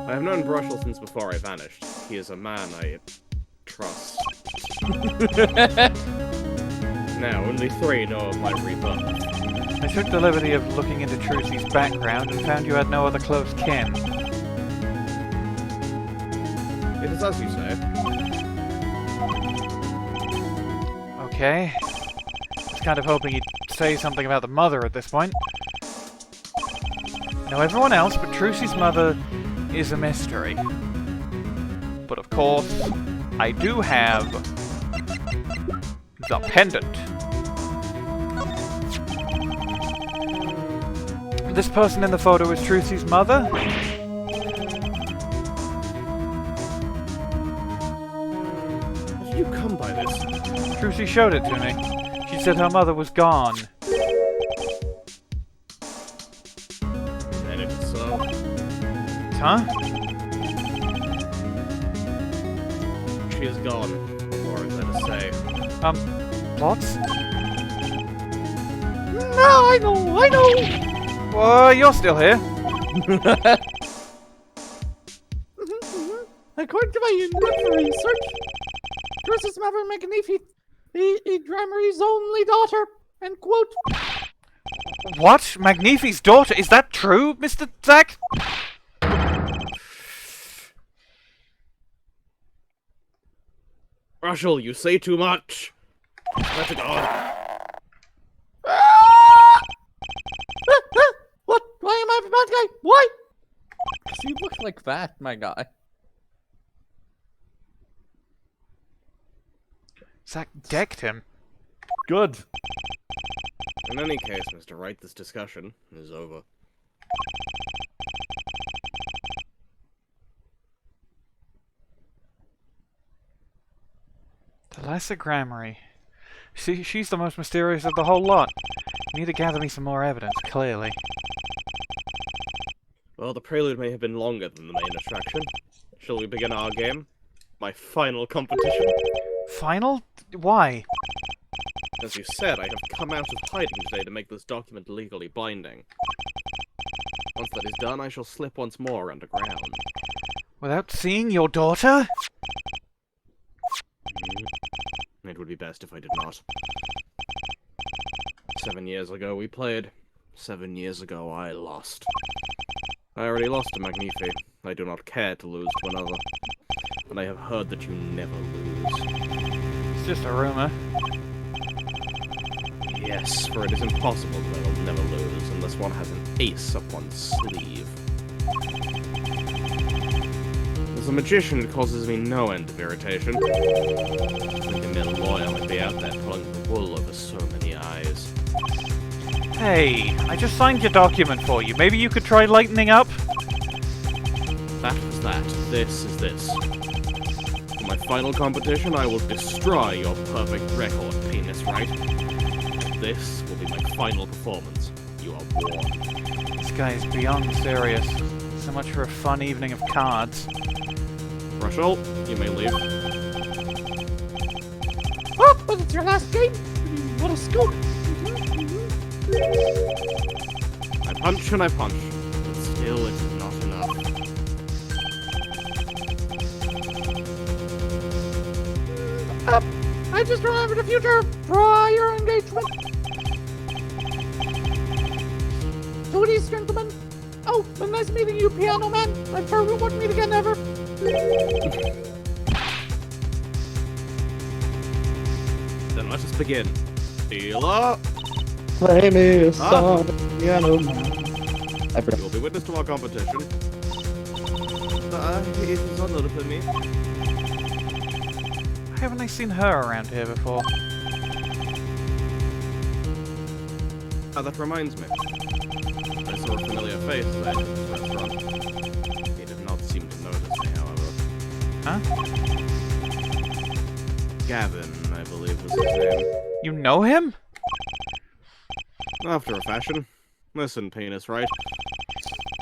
I have known Brushel since before I vanished. He is a man I trust. Now, only 3 know of my rebirth. I took the liberty of looking into Trucy's background and found you had no other close kin. It is as you say. Okay. I was kind of hoping you'd say something about the mother at this point. I know everyone else, but Trucy's mother is a mystery. But of course, I do have the pendant. This person in the photo is Trucy's mother? How did you come by this? Trucy showed it to me. She said her mother was gone. And if so... Huh? She is gone. Or is that to say? Plots? No, I know! Well, you're still here. According to my research, Trucy's mother, Magnifi, Gramarye's only daughter, End quote. What? Magnifi's daughter? Is that true, Mr. Zack? Brushel, you say too much. Swear to God. What? Why am I a bad guy? Why? Because you look like that, my guy. Zack decked him. Good. In any case, Mr. Wright, this discussion is over. The lesser Gramarye. She's the most mysterious of the whole lot. You need to gather me some more evidence, clearly. Well, the prelude may have been longer than the main attraction. Shall we begin our game? My final competition? Final? Why? As you said, I have come out of hiding today to make this document legally binding. Once that is done, I shall slip once more underground. Without seeing your daughter? It would be best if I did not. 7 years ago we played. 7 years ago I lost. I already lost to Magnifi. I do not care to lose to another. And I have heard that you never lose. It's just a rumor. Yes, for it is impossible that I will never lose unless one has an ace up one's sleeve. As a magician, it causes me no end of irritation. I think a mere lawyer would be out there pulling the wool over so many eyes. Hey, I just signed your document for you. Maybe you could try lightening up? That was that. This is this. For my final competition, I will destroy your perfect record, Penis Wright. This will be my final performance. You are warned. This guy is beyond serious. So much for a fun evening of cards. Brushel, you may leave. Oh, but it's your last game. What a scoop. I punch and I punch, but still it is not enough. I just remembered a future prior engagement. To these gentlemen. Oh, but nice meeting you, piano man. I'm sure we won't meet again ever. Then let us begin. Dealer! Play me a song, piano man. You will be witness to our competition. It is honored for me. Haven't I seen her around here before? Ah, that reminds me. I saw a familiar face at this restaurant. He did not seem to notice me, however. Huh? Gavin, I believe was his name. You know him? After a fashion. Listen, Penis, right?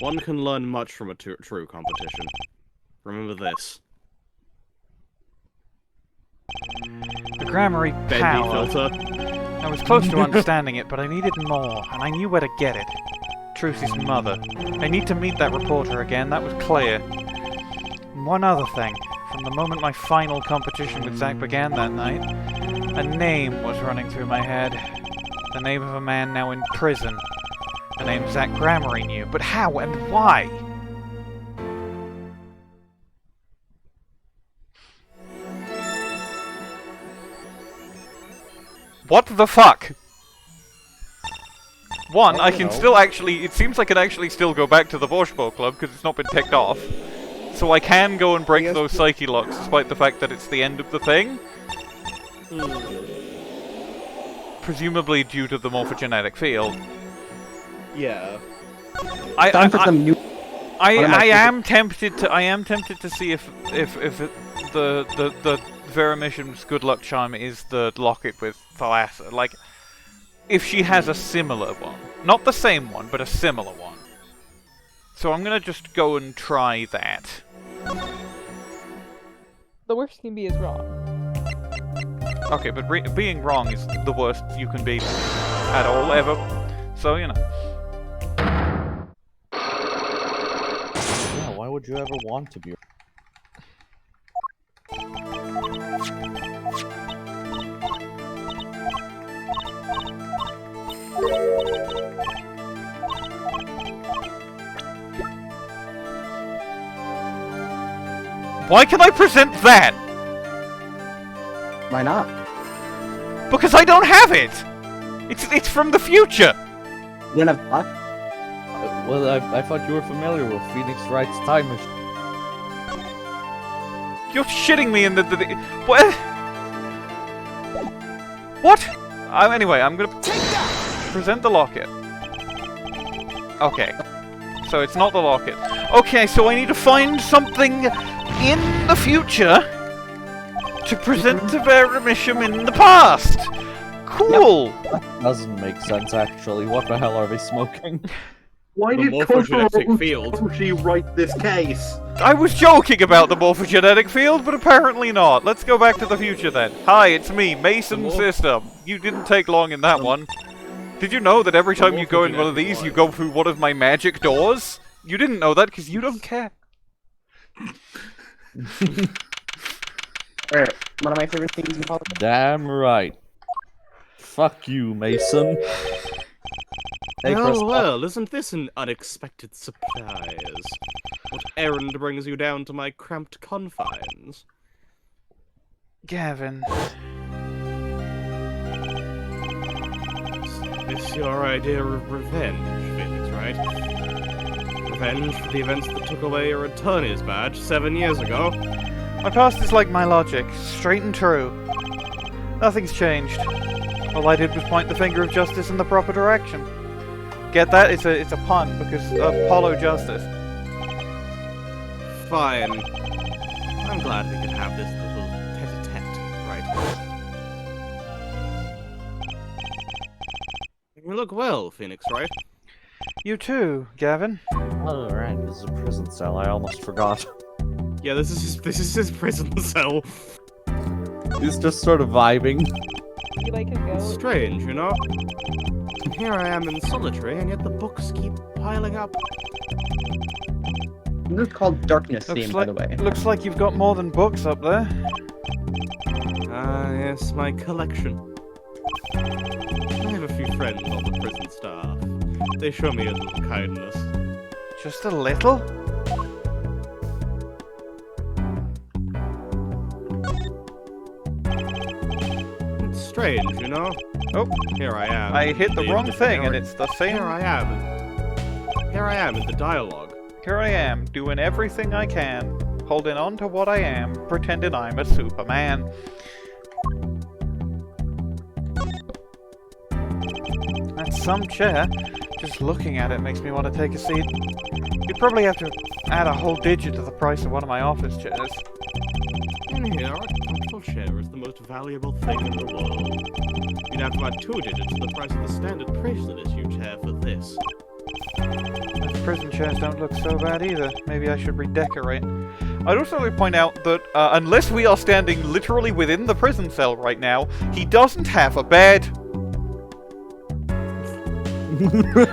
One can learn much from a true competition. Remember this. The Gramarye Bendy power. filter. I was close to understanding it, but I needed more, and I knew where to get it. Trucy's mother. I need to meet that reporter again, that was clear. And one other thing. From the moment my final competition with Zack began that night, a name was running through my head. The name of a man now in prison. A name Zack Gramarye knew, but how and why? What the fuck? One, I can still actually... It seems like I can actually still go back to the Vox Pop Club because it's not been ticked off. So I can go and break those psyche locks despite the fact that it's the end of the thing. Presumably due to the morphogenetic field. Yeah. I am tempted to see if the Vera Misham's good luck charm is the locket with Thalassa. Like, if she has a similar one. Not the same one, but a similar one. So I'm gonna just go and try that. The worst can be is wrong. Okay, but being wrong is the worst you can be at all, ever. So, you know. Yeah, why would you ever want to be? Why can I present that? Why not? Because I don't have it! It's from the future! You don't have luck? Well, I thought you were familiar with Phoenix Wright's time machine. You're shitting me in the what? What? Anyway, I'm gonna present the locket. Okay. So it's not the locket. Okay, so I need to find something in the future to present to Vera Misham in the past! Cool! Yep. Doesn't make sense, actually. What the hell are they smoking? Why The did morphogenetic field. Trucy write this case? I was joking about the morphogenetic field, but apparently not. Let's go back to the future then. Hi, it's me, Mason System. You didn't take long in that one. Did you know that every time you go in one of these, you go through one of my magic doors? You didn't know that because you don't care. One of my favorite things in politics. Damn right. Fuck you, Mason. Hey, Well, Kristoph. well, isn't this an unexpected surprise? What errand brings you down to my cramped confines? Gavin. Is this your idea of revenge, Phoenix, right? Revenge for the events that took away your attorney's badge 7 years ago? My past is like my logic, straight and true. Nothing's changed. All I did was point the finger of justice in the proper direction. Get that? It's a pun, because Apollo Justice. Fine. I'm glad we could have this little tete-a-tete, right? You look well, Phoenix, right? You too, Gavin. Oh, right, this is a prison cell. I almost forgot. Yeah, this is his prison cell. He's just sort of vibing. You like a goat? Strange, you know? Here I am in solitary, and yet the books keep piling up. This is called Darkness Looks theme, like, by the way. Looks like you've got more than books up there. Ah, yes, my collection. I have a few friends on the prison staff. They show me a little kindness. Just a little? It's strange, you know? Oh, here I am. I hit the wrong thing, and it's the same. Here I am. Here I am in the dialogue. Here I am, doing everything I can, holding on to what I am, pretending I'm a Superman. That's some chair. Just looking at it makes me want to take a seat. You'd probably have to add a whole digit to the price of one of my office chairs. In here, a comfortable chair is the most valuable thing in the world. You'd have to add 2 digits to the price of the standard bracelet issue chair for this. Those prison chairs don't look so bad either. Maybe I should redecorate. I'd also like to point out that unless we are standing literally within the prison cell right now, he doesn't have a bed.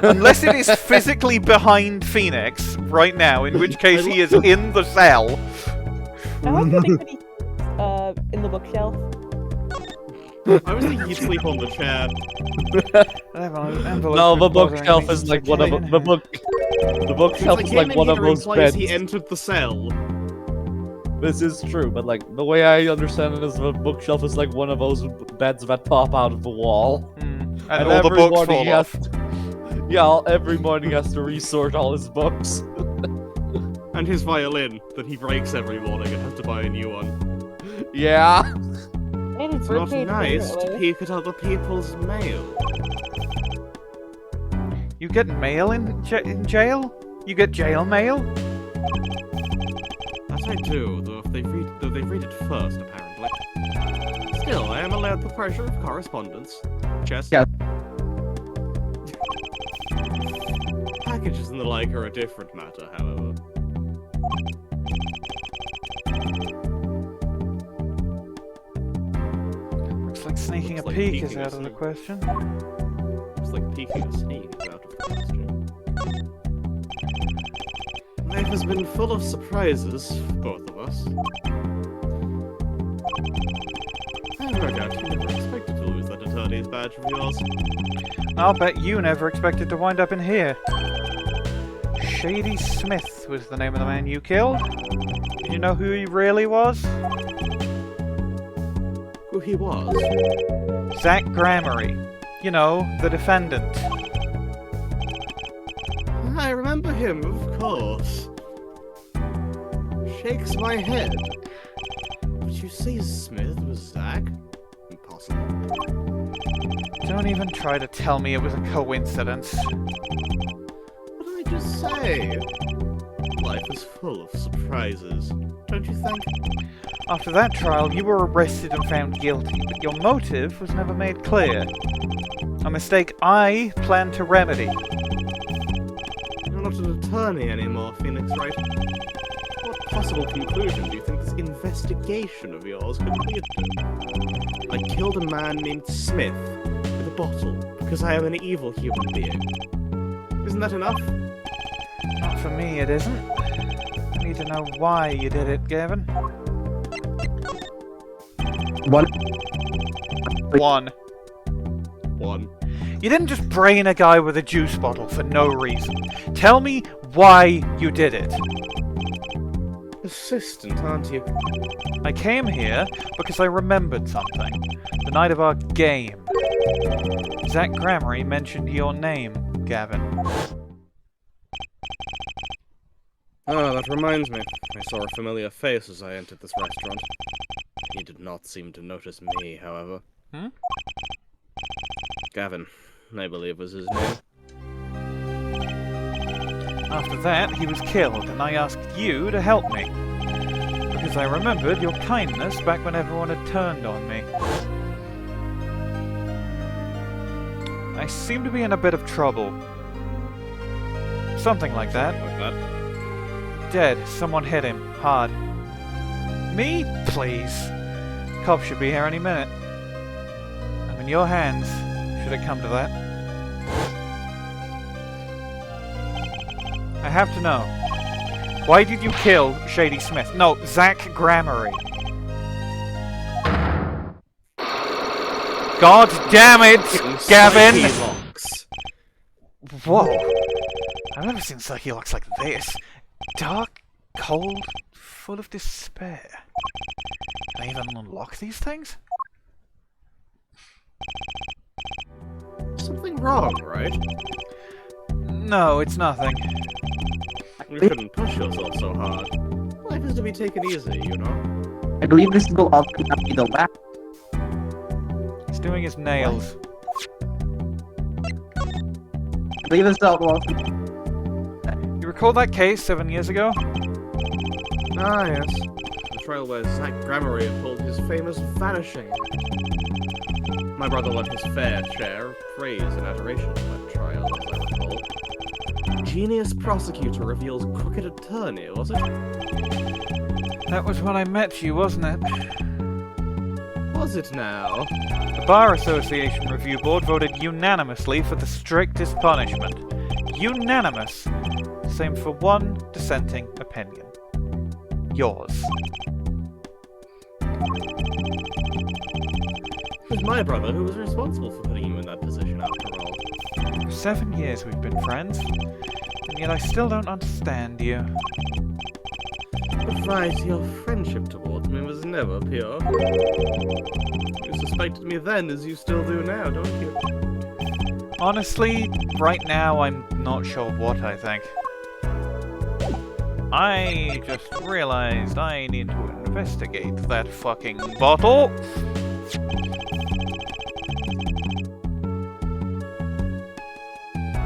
Unless it is physically behind Phoenix right now, in which case he is in the cell. I was thinking in the bookshelf. I was thinking he'd sleep on the chair. No, the bookshelf is like one of the bookshelf is like one of those beds. He entered the cell. This is true, but like the way I understand it is the bookshelf is like one of those beds that pop out of the wall. And all the books fall off. Yeah, every morning he has to resort all his books. And his violin that he breaks every morning and has to buy a new one. Yeah. And It's not nice to peek at other people's mail. You get mail in jail? You get jail mail? That I do, though they read it first, apparently. Still, I am allowed the pressure of correspondence. Jess? Yeah. Packages and the like are a different matter, however. Looks like sneaking Looks a like peek peeking is a out of the sneak. question. Looks like peeking a sneak is out of the question. Life has been full of surprises for both of us. I no doubt you never expected to lose that attorney studies badge of yours. I'll bet you never expected to wind up in here. Shady Smith was the name of the man you killed. Did you know who he really was? Who he was? Zach Gramarye. You know, the defendant. I remember him, of course. Shakes my head. But you say Smith was Zach? Impossible. Don't even try to tell me it was a coincidence. What did I just say? Life is full of surprises, don't you think? After that trial, you were arrested and found guilty, but your motive was never made clear. A mistake I plan to remedy. You're not an attorney anymore, Phoenix Wright. What possible conclusion do you think this investigation of yours could lead to? I killed a man named Smith with a bottle because I am an evil human being. Isn't that enough? Not for me, it isn't. I need to know why you did it, Gavin. One. You didn't just brain a guy with a juice bottle for no reason. Tell me why you did it. Persistent, aren't you? I came here because I remembered something. The night of our game. Zach Gramarye mentioned your name, Gavin. Ah, that reminds me. I saw a familiar face as I entered this restaurant. He did not seem to notice me, however. Gavin, I believe was his name. After that, he was killed, and I asked you to help me. Because I remembered your kindness back when everyone had turned on me. I seem to be in a bit of trouble. Something like that. Dead. Someone hit him. Hard. Me? Please. Cops should be here any minute. I'm in your hands, should it come to that. I have to know. Why did you kill Shady Smith? No, Zach Gramarye. God damn it, Gavin! Whoa. I've never seen Psyche looks like this. Dark, cold, full of despair. Can I even unlock these things? Something wrong, right? No, it's nothing. You shouldn't push yourself so hard. Life is to be taken easy, you know? I believe this will also not be the last. He's doing his nails. I believe this will also... You recall that case 7 years ago? Ah, yes. The trial where Zach Gramarye pulled his famous vanishing. My brother won his fair share of praise and adoration for that trial, as I recall. Genius prosecutor reveals crooked attorney, was it? That was when I met you, wasn't it? Was it now? The Bar Association Review Board voted unanimously for the strictest punishment. Unanimous. Same for one dissenting opinion. Yours. It was my brother who was responsible for putting you in that position, after all. For 7 years we've been friends, and yet I still don't understand you. But right, your friendship towards me was never pure. You suspected me then as you still do now, don't you? Honestly, right now I'm not sure what I think. I just realized I need to investigate that fucking bottle.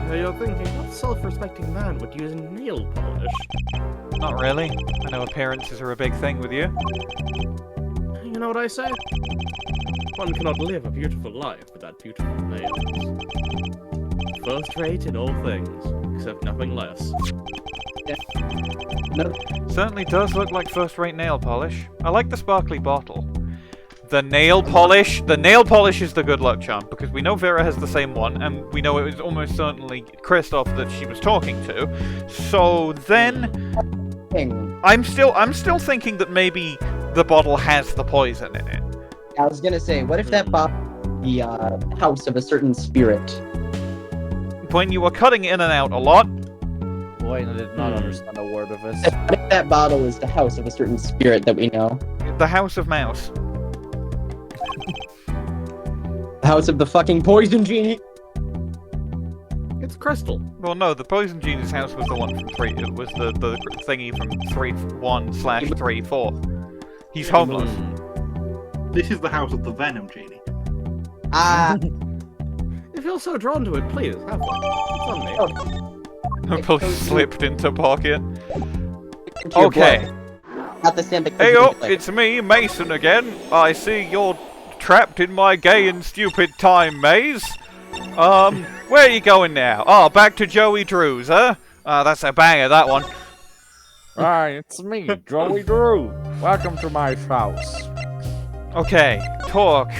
Now you're thinking, what self-respecting man would use nail polish? Not really. I know appearances are a big thing with you. You know what I say? One cannot live a beautiful life without beautiful nails. First rate in all things, except nothing less. Certainly does look like first-rate nail polish. I like the sparkly bottle. The nail polish? The nail polish is the good luck charm, because we know Vera has the same one, and we know it was almost certainly Kristoph that she was talking to. So then... I'm still thinking that maybe the bottle has the poison in it. I was gonna say, what if that bottle the house of a certain spirit. When you were cutting in and out a lot. Bwain, I did not understand a word of this. I think that bottle is the house of a certain spirit that we know. The House of Mouse. The house of the fucking poison genie. It's Crystal. Well, no, the Poison Genie's house was the one from 3. It was the thingy from 3-1/3-4. He's homeless. This is the house of the Venom Genie. Ah. If you're so drawn to it, please, have one. It's on me. Police slipped into pocket. Okay. Not the same. Heyo, it's me, Mason again. I see you're trapped in my gay and stupid time maze. Where are you going now? Oh, back to Joey Drew's, huh? That's a banger, that one. Hi, it's me, Joey Drew. Welcome to my house. Okay, talk.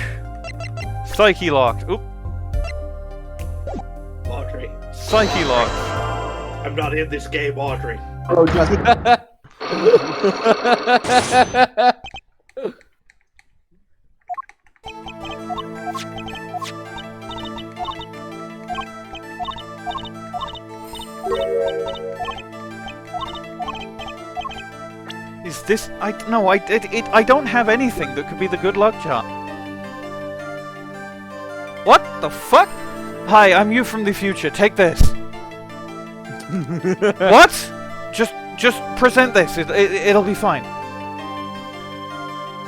Psyche locked. Oop. Audrey. Psyche locked. I'm not in this game, Audrey. Oh, just. Is this? I don't have anything that could be the good luck charm. What the fuck? Hi, I'm you from the future. Take this. What? Just present this. It'll be fine.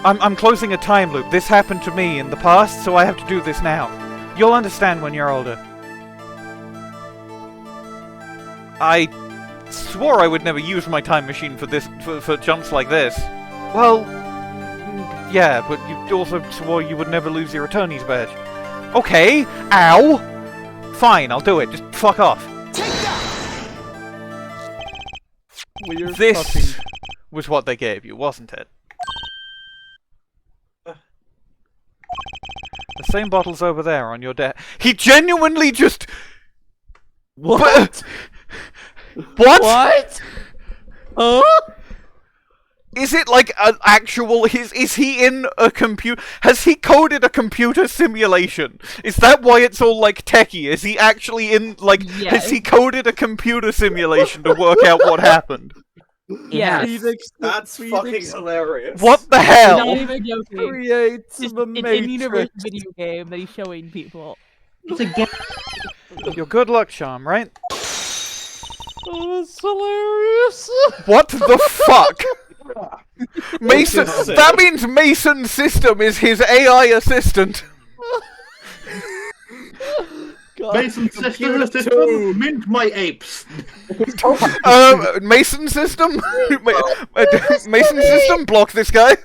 I'm closing a time loop. This happened to me in the past, so I have to do this now. You'll understand when you're older. I swore I would never use my time machine for this, for jumps like this. Well, yeah, but you also swore you would never lose your attorney's badge. Okay, ow! Fine, I'll do it. Just fuck off. This was what they gave you, wasn't it? The same bottle's over there on your desk. He genuinely just... What? What? What? Huh? Is it like an actual... Is he in a computer... Has he coded a computer simulation? Is that why it's all, like, techie? Is he actually in, like... Yes. Has he coded a computer simulation to work out what happened? Yes. That's fucking hilarious. What the hell? Not even joking. Creates It's the an in-universe Matrix. video game that he's showing people. It's a game. Your good luck charm, right? Oh, that's hilarious. What the fuck? Mason... That means Mason's system is his AI assistant. Mason's system, mint my apes. Mason system? Mason system? Block this guy.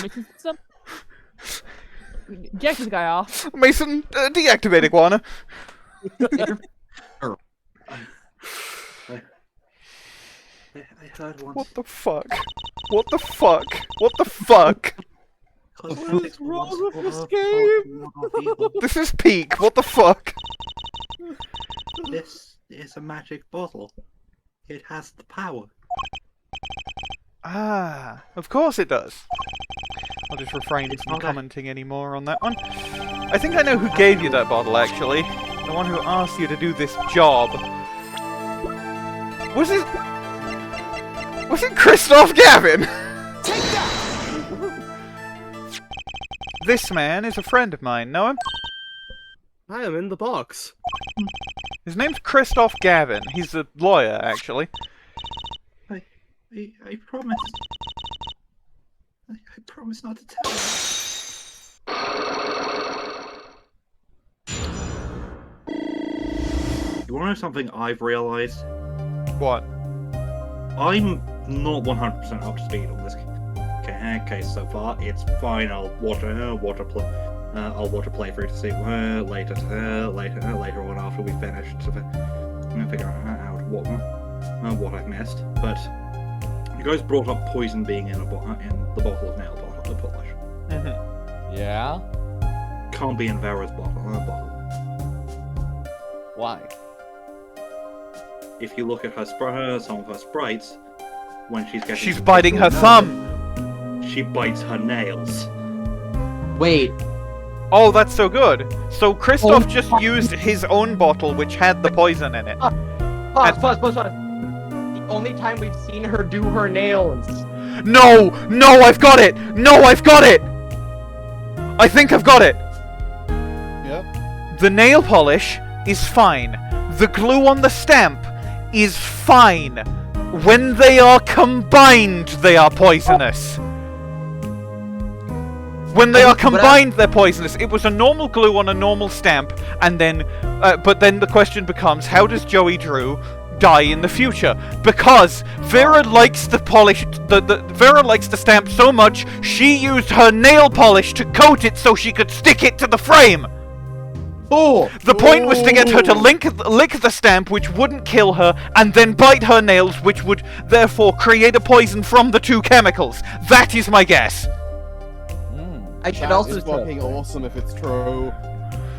Mason system? Jack this guy off. Mason, deactivate Iguana. I heard once. What the fuck? What the fuck? What the fuck? What is wrong with this game? This is peak. What the fuck? This is a magic bottle. It has the power. Ah, of course it does. I'll just refrain It's from not a- commenting any more on that one. I think I know who gave you that bottle, actually. The one who asked you to do this job. Was it Kristoph Gavin? This man is a friend of mine. Know him? I am in the box. His name's Kristoph Gavin. He's a lawyer, actually. I promised. I promised not to tell you. You wanna know something I've realized? What? I'm not 100% up to speed on this case so far. It's fine. I'll water play through to see later on after we finish to figure out what I've missed. But you guys brought up poison being in the bottle of nail polish. Yeah? Can't be in Vera's bottle. Why? If you look at some of her sprites, when she's getting... She's biting her thumb! She bites her nails. Wait. Oh, that's so good. So Kristoph just used his own bottle, which had the poison in it. Pause. The only time we've seen her do her nails. No, I've got it. I think I've got it. Yeah. The nail polish is fine. The glue on the stamp is fine. When they are combined, they are poisonous. When they are combined, they're poisonous. It was a normal glue on a normal stamp, and then, but then the question becomes, how does Joey Drew die in the future? Because Vera likes the polish, Vera likes the stamp so much, she used her nail polish to coat it so she could stick it to the frame. The point was to get her to lick the stamp, which wouldn't kill her, and then bite her nails, which would therefore create a poison from the two chemicals. That is my guess. I should also say, fucking awesome if it's true.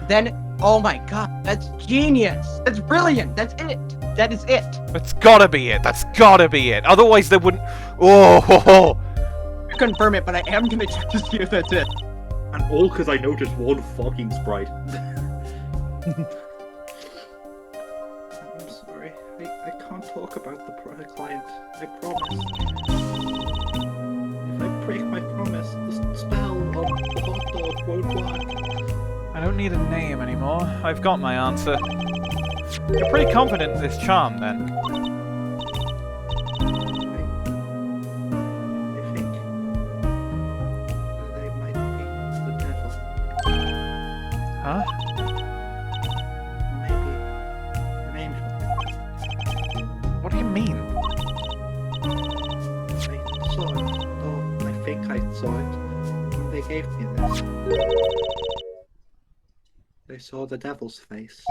Then, oh my god, that's genius. That's brilliant. That's it. That is it. That's gotta be it. Otherwise, they wouldn't. Oh. Confirm it, but I am gonna check to see if that's it. And all because I noticed one fucking sprite. I'm sorry. I can't talk about the client. I promise. If I break my promise, the spell on the hot dog won't work. I don't need a name anymore. I've got my answer. You're pretty confident in this charm, then. I think they might be the devil. Huh? Maybe an angel. What do you mean? I saw it, or I think I saw it, when they gave me this. They saw the devil's face.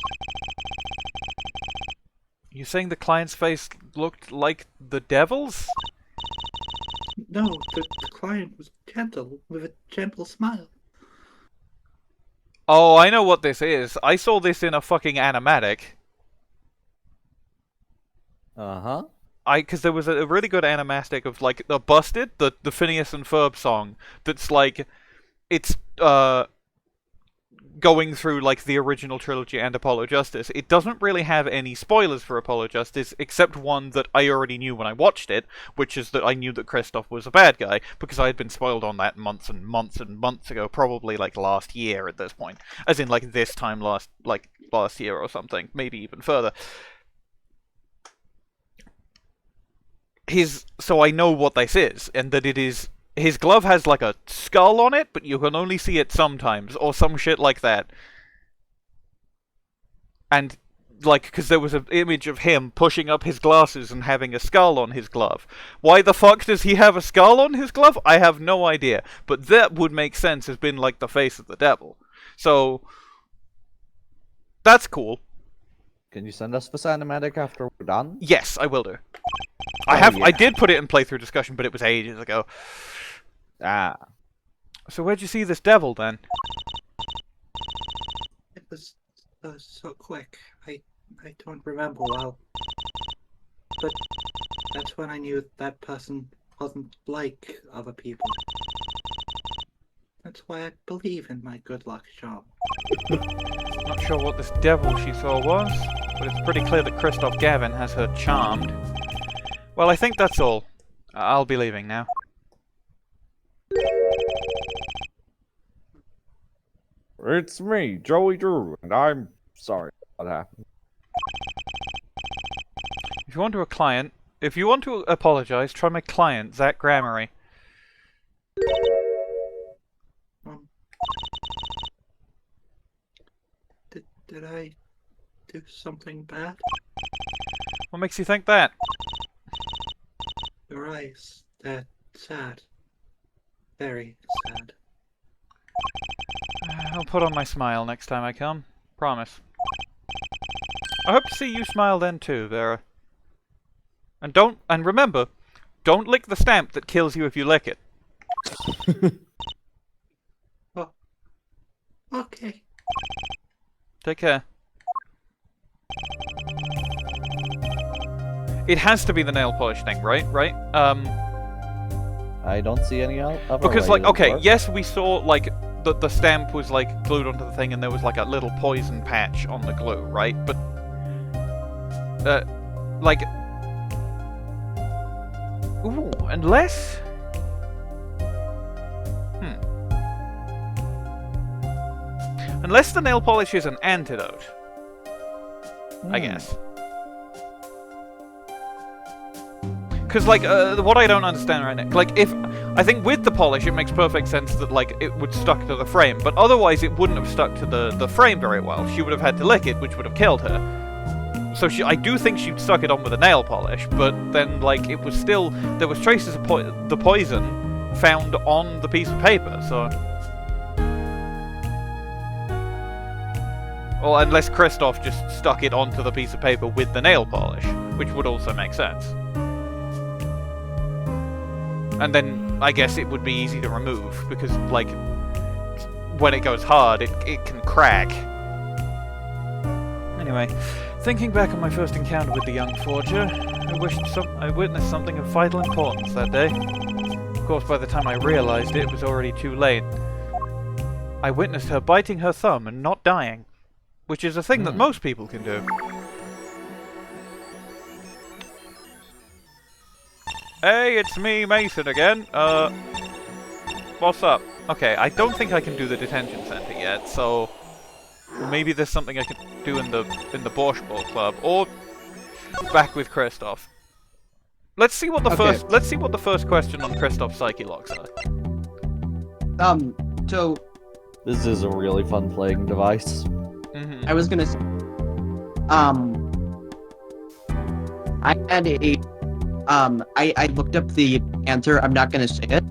You saying the client's face looked like the devil's? No, the client was gentle, with a gentle smile. Oh, I know what this is. I saw this in a fucking animatic. Uh-huh. Because there was a really good animatic of, like, the Busted, the Phineas and Ferb song, that's, like, it's, going through, like, the original trilogy and Apollo Justice. It doesn't really have any spoilers for Apollo Justice, except one that I already knew when I watched it, which is that I knew that Kristoph was a bad guy, because I had been spoiled on that months and months and months ago, probably, like, last year at this point. As in, like, this time last year or something, maybe even further. So I know what this is, and that it is... His glove has, like, a skull on it, but you can only see it sometimes, or some shit like that. And, like, because there was an image of him pushing up his glasses and having a skull on his glove. Why the fuck does he have a skull on his glove? I have no idea. But that would make sense as being, like, the face of the devil. So... that's cool. Can you send us this animatic after we're done? Yes, I will do. I did put it in playthrough discussion, but it was ages ago. Ah. So where'd you see this devil, then? It was so quick. I don't remember well. But that's when I knew that person wasn't like other people. That's why I believe in my good luck charm. Not sure what this devil she saw was, but it's pretty clear that Kristoph Gavin has her charmed. Well, I think that's all. I'll be leaving now. It's me, Joey Drew, and I'm sorry what happened. If you want to apologize, try my client, Zach Gramarye. Did I do something bad? What makes you think that? Your eyes, they're sad. Very sad. I'll put on my smile next time I come. Promise. I hope to see you smile then too, Vera. And remember, don't lick the stamp that kills you if you lick it. Oh. Okay. Take care. It has to be the nail polish thing, right? I don't see any other because, way like, okay, work. yes, we saw, like, the stamp was like glued onto the thing and there was like a little poison patch on the glue, right? But like, ooh, unless, unless the nail polish is an antidote, I guess. Because, like, what I don't understand right now, like, I think with the polish it makes perfect sense that, like, it would stuck to the frame, but otherwise it wouldn't have stuck to the frame very well. She would have had to lick it, which would have killed her. So I do think she'd stuck it on with a nail polish, but then, like, it was still, there was traces of the poison found on the piece of paper, so... Well, unless Kristoph just stuck it onto the piece of paper with the nail polish, which would also make sense. And then, I guess it would be easy to remove, because, like, when it goes hard, it can crack. Anyway, thinking back on my first encounter with the young forger, I witnessed something of vital importance that day. Of course, by the time I realized it was already too late. I witnessed her biting her thumb and not dying, which is a thing that most people can do. Hey, it's me, Mason, again. What's up? Okay, I don't think I can do the detention center yet, so maybe there's something I can do in the Borscht Club, or back with Kristoph. Let's see what the first question on Kristoph's psyche logs are. So this is a really fun playing device. I was gonna say, I had a, I looked up the answer. I'm not gonna say it.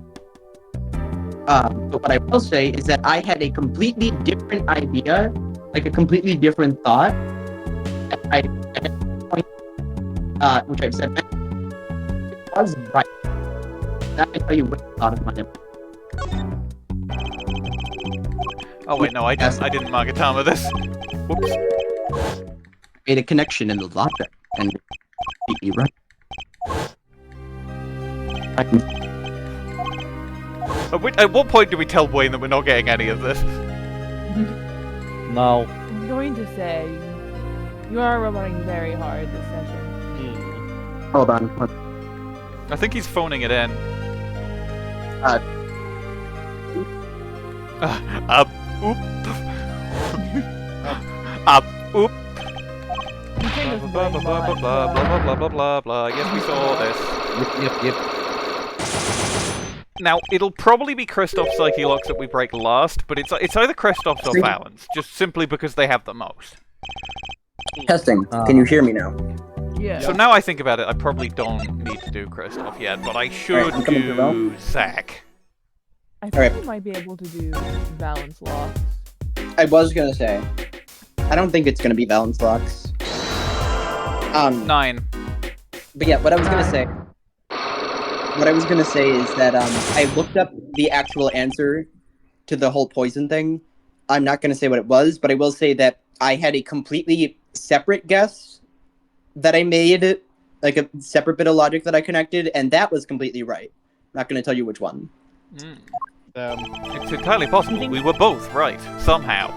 But what I will say is that I had a completely different idea, like a completely different thought. Which I've said was right. That I tell you what I thought of mine. Oh wait, no, I didn't mark a time with this. Whoops. Made a connection in the locker and completely right. At what point do we tell Bwain that we're not getting any of this? No. I'm going to say you are running very hard this session. Hold on. I think he's phoning it in. Oop. Oop. Blah blah blah blah blah blah blah blah blah. Yes, we saw this. Yep. Now, it'll probably be Kristoph's psyche locks that we break last, but it's either Kristoph's or Valant's, just simply because they have the most. Testing. Can you hear me now? Yeah. So now I think about it, I probably don't need to do Kristoph yet, but I should do Zach. I think you might be able to do balance locks. I was gonna say, I don't think it's gonna be balance locks. 9. But yeah, what I was gonna say is that I looked up the actual answer to the whole poison thing. I'm not gonna say what it was, but I will say that I had a completely separate guess that I made, like a separate bit of logic that I connected, and that was completely right. I'm not gonna tell you which one. It's entirely possible we were both right, somehow.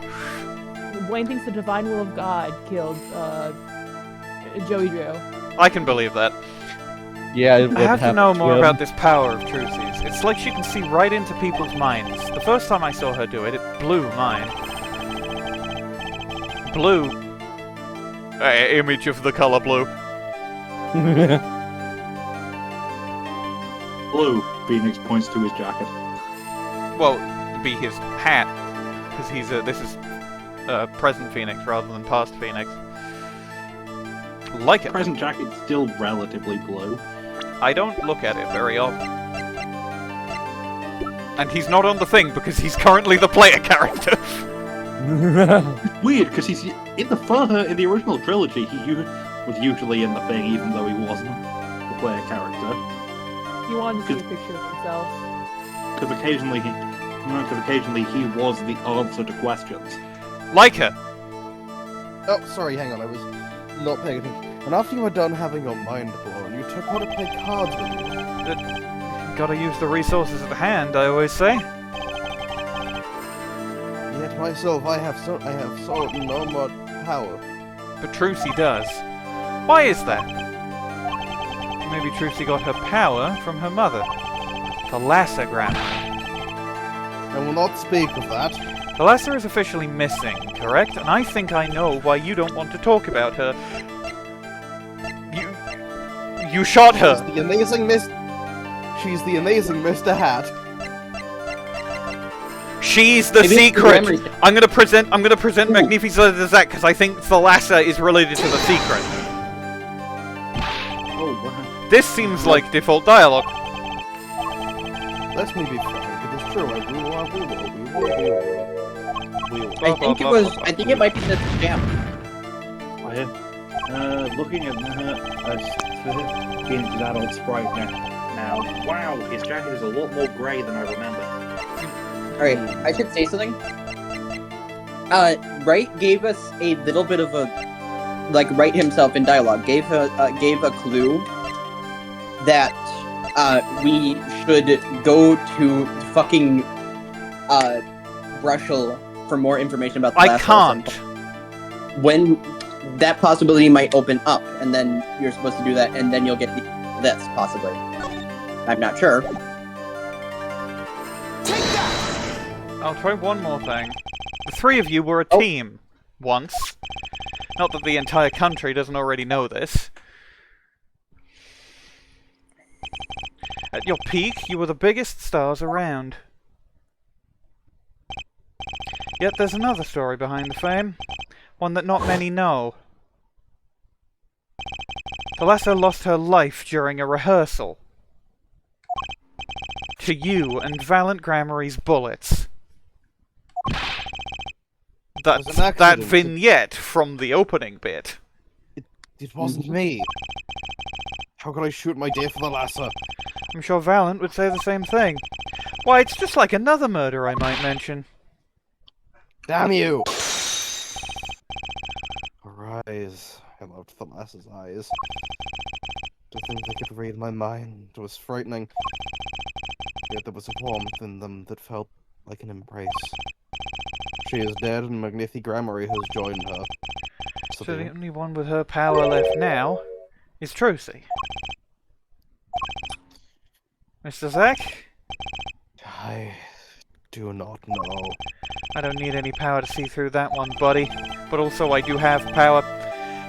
Bwain thinks the divine will of God killed Joey Drew. I can believe that. Yeah, I have to know more about this power of Trucy's. It's like she can see right into people's minds. The first time I saw her do it, it blew mine. Blue. Image of the color blue. Blue. Phoenix points to his jacket. Well, it'd be his hat, because this is present Phoenix rather than past Phoenix. Like it. Present jacket's still relatively blue. I don't look at it very often. And he's not on the thing because he's currently the player character. It's weird, because he's in the original trilogy, he was usually in the thing even though he wasn't the player character. He wanted to see a picture of himself. Because occasionally he was the answer to questions. Like her. Oh, sorry, hang on, I was not paying attention. And after you were done having your mind blown, you took her to play cards with you. Gotta use the resources at hand, I always say. myself, I have so no more power. But Trucy does. Why is that? Maybe Trucy got her power from her mother, the Lasser Gramarye. I will not speak of that. The Lasser is officially missing, correct? And I think I know why you don't want to talk about her. You shot her! She's the amazing Mr. Hat. She's the secret! I'm gonna present Magnifi's letter to Zach, because I think the Lasser is related to the secret. Oh, wow. This seems like default dialogue. Let me be frank, it is true, we will. I think it might be the jam. Looking at Gaines' adult sprite now. Wow, his jacket is a lot more grey than I remember. Alright, I should say something. Wright gave us a little bit of a... Like, Wright himself in dialogue gave a clue that we should go to fucking Brushel for more information about the I can't! When that possibility might open up, and then you're supposed to do that, and then you'll get this, possibly. I'm not sure. I'll try one more thing. The three of you were a team. Once. Not that the entire country doesn't already know this. At your peak, you were the biggest stars around. Yet there's another story behind the fame. One that not many know. The Lasser lost her life during a rehearsal. To you and Valant Gramarye's bullets. That vignette from the opening bit. It wasn't me. How could I shoot my day for the Lasser? I'm sure Valant would say the same thing. Why, it's just like another murder I might mention. Damn you! Her eyes. I loved the Lasser's eyes. To think they could read my mind was frightening. Yet there was a warmth in them that felt like an embrace. She is dead and Magnifi Gramarye has joined her. So the only one with her power left now is Trucy. Mr. Zach? I do not know. I don't need any power to see through that one, buddy. But also I do have power.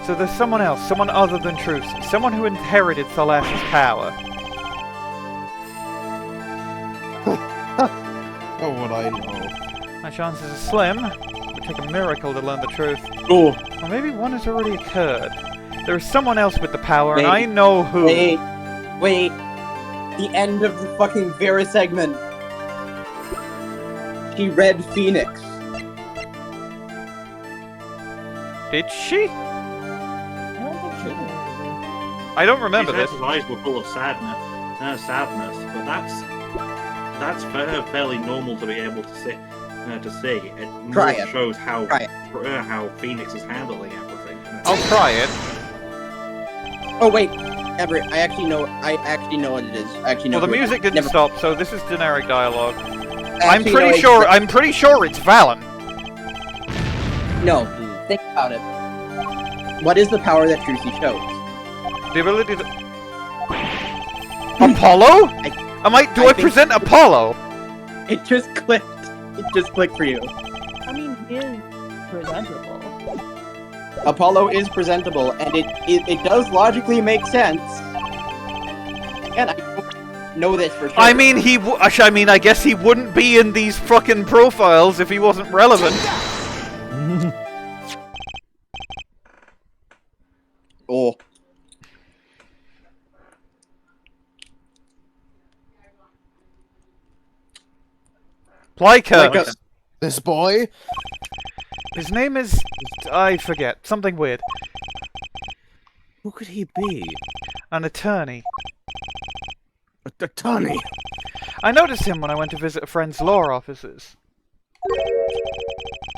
So there's someone else, someone other than Trucy. Someone who inherited Thalas's power. How would I know? My chances are slim. It would take a miracle to learn the truth. Oh. Or maybe one has already occurred. There is someone else with the power, and I know who. Wait. The end of the fucking Vera segment. She read Phoenix. Did she? I don't think she did. I don't remember His this. eyes were full of sadness, but that's fairly normal to be able to see. It more shows how Phoenix is handling everything. I'll try it. Oh wait, Everett, I actually know what it is. I actually know. Well, the music didn't stop, so this is generic dialogue. Actually, I'm pretty sure it's Valant. No, think about it. What is the power that Trucy shows? The ability to... Apollo? Do I present Apollo? It just clicked. It just clicked for you. I mean, he is presentable. Apollo is presentable, and it does logically make sense. And I don't know this for sure. I mean, I guess he wouldn't be in these fucking profiles if he wasn't relevant. Oh. Plyco. This boy? His name is... I forget. Something weird. Who could he be? An attorney. Attorney? I noticed him when I went to visit a friend's law offices.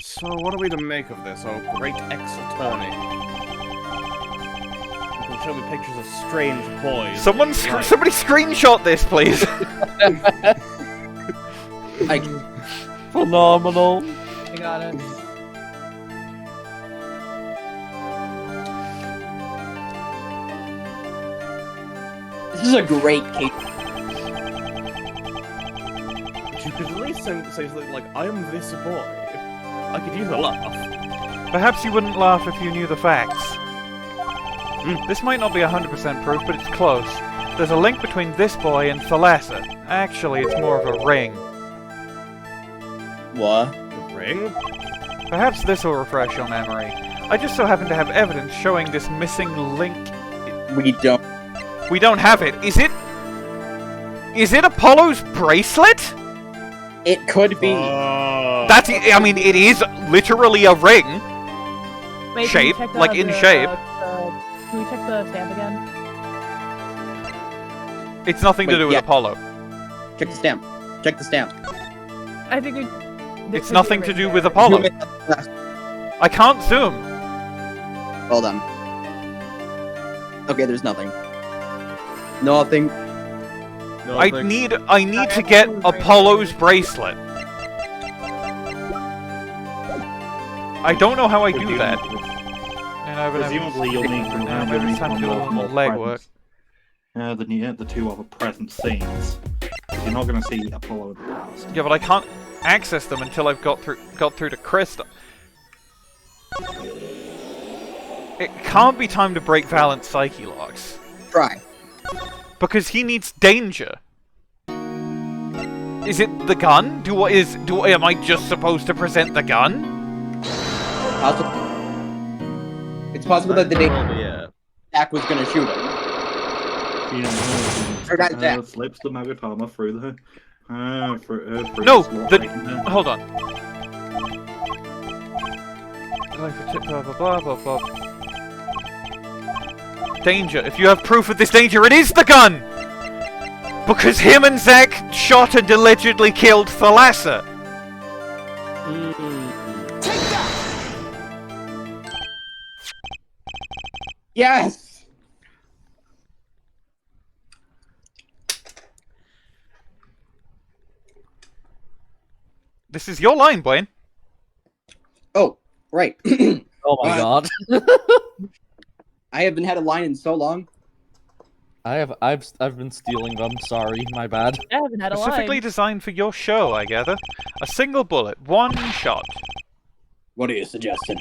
So what are we to make of this, oh great ex-attorney? You can show me pictures of strange boys. Somebody screenshot this, please. Phenomenal. I got it. This is a great case. You could at least say something like, I am this boy. I could use a laugh. Perhaps you wouldn't laugh if you knew the facts. This might not be 100% proof, but it's close. There's a link between this boy and Thalassa. Actually, it's more of a ring. What? A ring? Perhaps this will refresh your memory. I just so happen to have evidence showing this missing link. We don't. We don't have it. Is it? Is it Apollo's bracelet? It could be. That's. I mean, it is literally a ring. Wait, Shape, can we check like in shape. Can we check the stamp again? It's nothing to do with Apollo. Check the stamp. Check the stamp. I think it's nothing to do with Apollo. I can't zoom. Hold on. Okay, there's nothing. Nothing. I need to get Apollo's bracelet. I don't know how I do that. Presumably you'll need to maybe it's time to do a little more legwork. The two other present scenes. You're not going to see Apollo in the past. Yeah, but I can't access them until I've got through to Kristoph. It can't be time to break Valant's psyche locks. Try. Because he needs danger. Is it the gun? Am I just supposed to present the gun? It's possible that the Jack was gonna shoot him. Slips the Magatama through the. No! Hold on. Danger. If you have proof of this danger, it is the gun! Because him and Zack shot and allegedly killed Thalassa. Take that! Yes! This is your line, Bwain. Oh, right. Oh my god. I haven't had a line in so long. I've been stealing them. Sorry, my bad. I haven't had a Specifically line. designed for your show, I gather. A single bullet, one shot. What are you suggesting?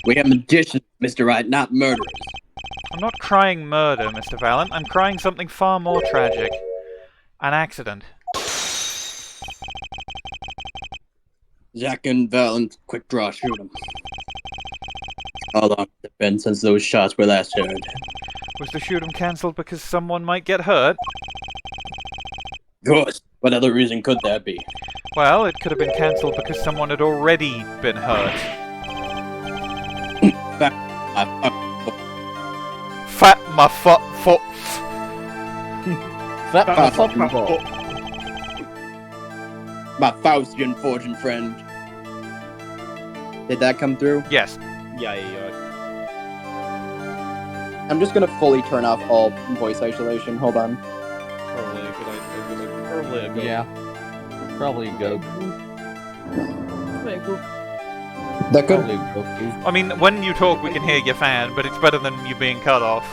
We are magicians, Mr. Wright, not murderers. I'm not crying murder, Mr. Valant. I'm crying something far more tragic. An accident. Zack and Valant, quick draw, shoot him. How long has it been since those shots were last heard? Was the shoot 'em cancelled because someone might get hurt? Of course. What other reason could that be? Well, it could have been cancelled because someone had already been hurt. Fat my foot. Fat my foot. My Faustian fortune friend. Did that come through? Yes. Yeah. I'm just gonna fully turn off all voice isolation. Hold on. Probably a good idea. Probably a good. Yeah. Probably a go. That could. I mean, when you talk, we can hear your fan, but it's better than you being cut off.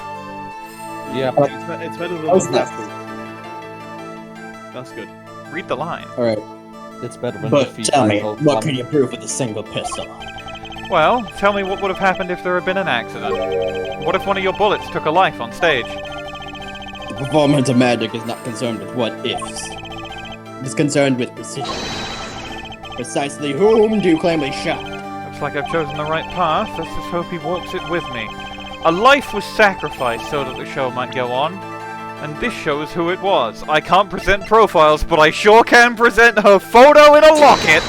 Yeah. It's better than How's that. that? That's good. Read the line. Alright. It's better than But defeat tell me, rival what Plum. can you prove with a single pistol? Well, tell me what would have happened if there had been an accident. What if one of your bullets took a life on stage? The performance of magic is not concerned with what ifs. It is concerned with precision. Precisely whom do you claim they shot? Looks like I've chosen the right path. Let's just hope he walks it with me. A life was sacrificed so that the show might go on. And this shows who it was. I can't present profiles, but I sure can present her photo in a locket!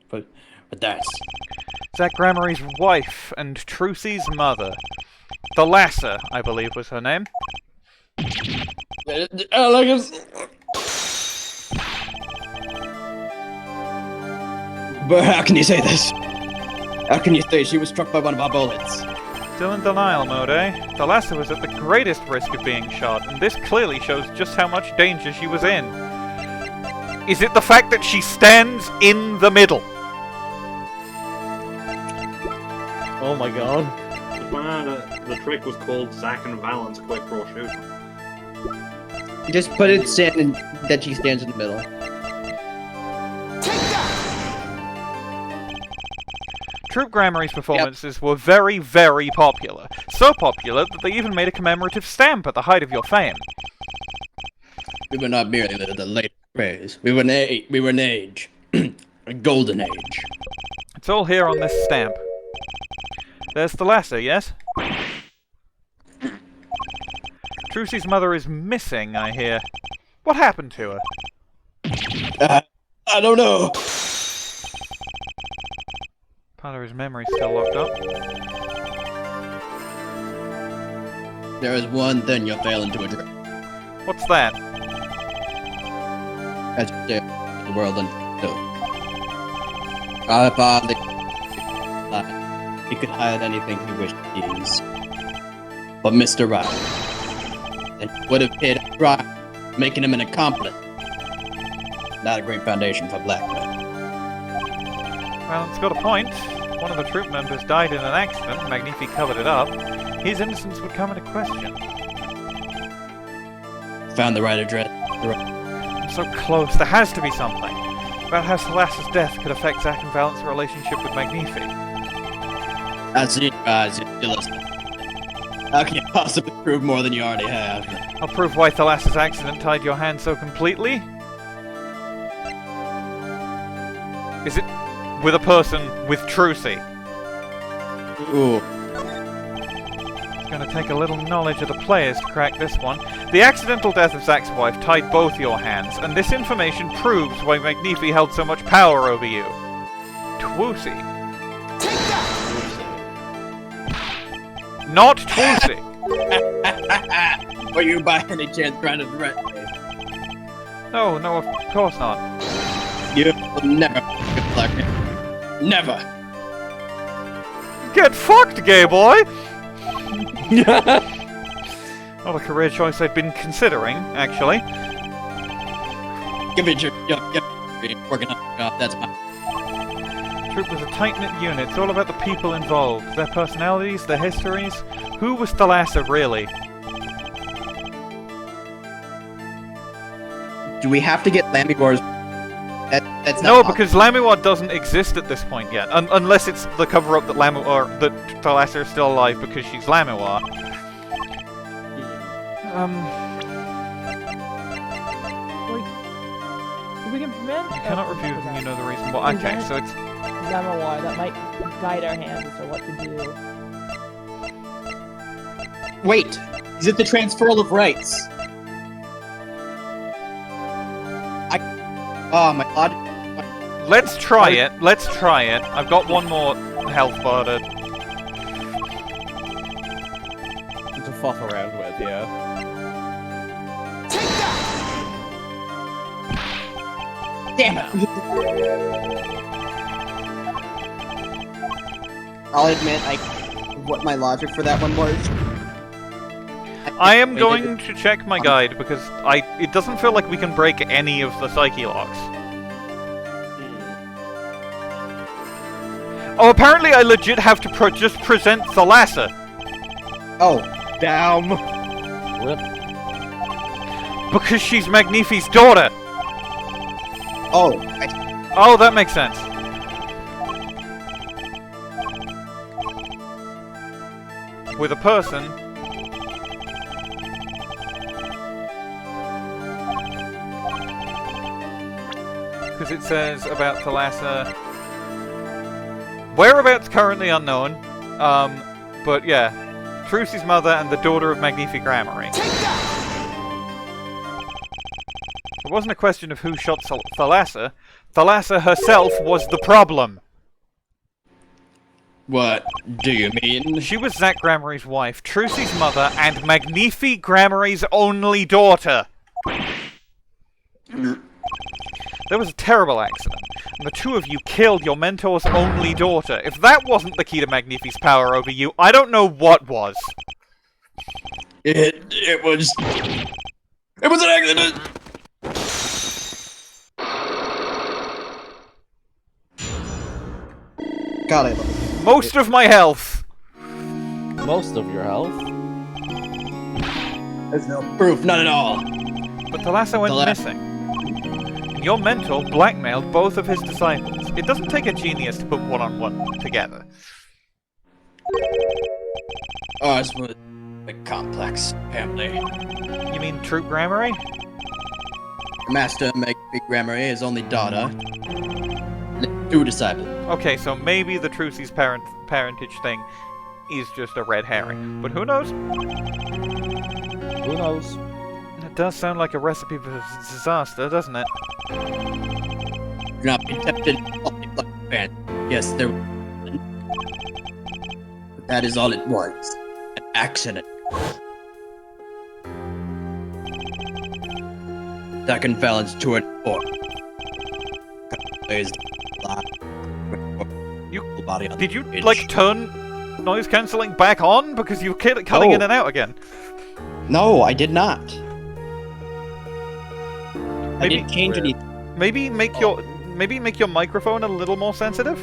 But that's... Zack Gramarye's wife and Trucy's mother. Thalassa, I believe was her name. But how can you say this? How can you say she was struck by one of our bullets? Still in denial mode, eh? Thalassa was at the greatest risk of being shot, and this clearly shows just how much danger she was in. Is it the fact that she stands in the middle? Oh my god. The trick was called Zack and Valant's quick draw shooter. Just put it that she stands in the middle. Troop Gramarye's performances were very, very popular. So popular that they even made a commemorative stamp at the height of your fame. We were not merely the late praise. We were an age. A golden age. It's all here on this stamp. There's Thalassa, yes? Trucy's mother is missing, I hear. What happened to her? I don't know. Part of his memory's still locked up. There is one thing you're failing to address. What's that? As the world and our father, he could hide anything he wished to use. But Mr. Wright, and would have paid a price, making him an accomplice. Not a great foundation for blackmail. Well, it's got a point. One of the troop members died in an accident, Magnifi covered it up. His innocence would come into question. Found the right address. I'm so close, there has to be something. About how Thalassa's death could affect Zack and Valant's relationship with Magnifi. I see your eyes, you're listening. How can you possibly prove more than you already have? I'll prove why Thalassa's accident tied your hand so completely. Is it with a person with Trucy? Ooh. It's going to take a little knowledge of the players to crack this one. The accidental death of Zack's wife tied both your hands, and this information proves why Magnifi held so much power over you. Trucy. Not Trucy. Were you by any chance trying to threaten me? No, of course not. You will never get black. Never. Get fucked, gay boy! Not a career choice I've been considering, actually. Give it your working on that's my. Troop was a tight-knit unit. It's all about the people involved, their personalities, their histories. Who was Thalassa, really? Do we have to get Lamioroir's? That's no, not because Lamioroir doesn't exist at this point yet, unless it's the cover-up that that Thalassa is still alive because she's Lamioroir. We can prevent. You cannot review whom you know the reason why. Okay, so it's Gramarye that might guide our hands as to what to do. Wait, is it the transferal of rights? Oh my god. Let's try it. Let's try it. I've got one more health bar to fuck around with, yeah. Damn it! I'll admit, what my logic for that one was. I am going to check my guide because it doesn't feel like we can break any of the psyche locks. Oh, apparently I legit have to just present Thalassa. Oh, damn. Rip. Because she's Magnifi's daughter. Oh. Oh, that makes sense. With a person. Because it says about Thalassa. Whereabouts currently unknown. But yeah. Trucy's mother and the daughter of Magnifi Gramarye. It wasn't a question of who shot Thalassa. Thalassa herself was the problem. What do you mean? She was Zack Gramarye's wife, Trucy's mother, and Magnifi Gramarye's only daughter. There was a terrible accident, and the two of you killed your mentor's only daughter. If that wasn't the key to Magnifi's power over you, I don't know what was. It was an accident! God, I love it. Most of my health. Most of your health? There's no proof, none at all. But the lasso went missing. And your mentor blackmailed both of his disciples. It doesn't take a genius to put one-on-one together. Ours was a complex family. You mean true Gramarye? Master Magnifi Gramarye, his only daughter. And 2 disciples. Okay, so maybe the Trucy's parentage thing is just a red herring. But who knows? Who knows? It does sound like a recipe for disaster, doesn't it? Do not be tempted only by fan. Yes, there was. But that is all it was. An accident. Second Valant's 2 and 4. Did you, like, turn noise cancelling back on? Because you kept cutting in and out again. No, I did not. I didn't change anything. Maybe make your microphone a little more sensitive.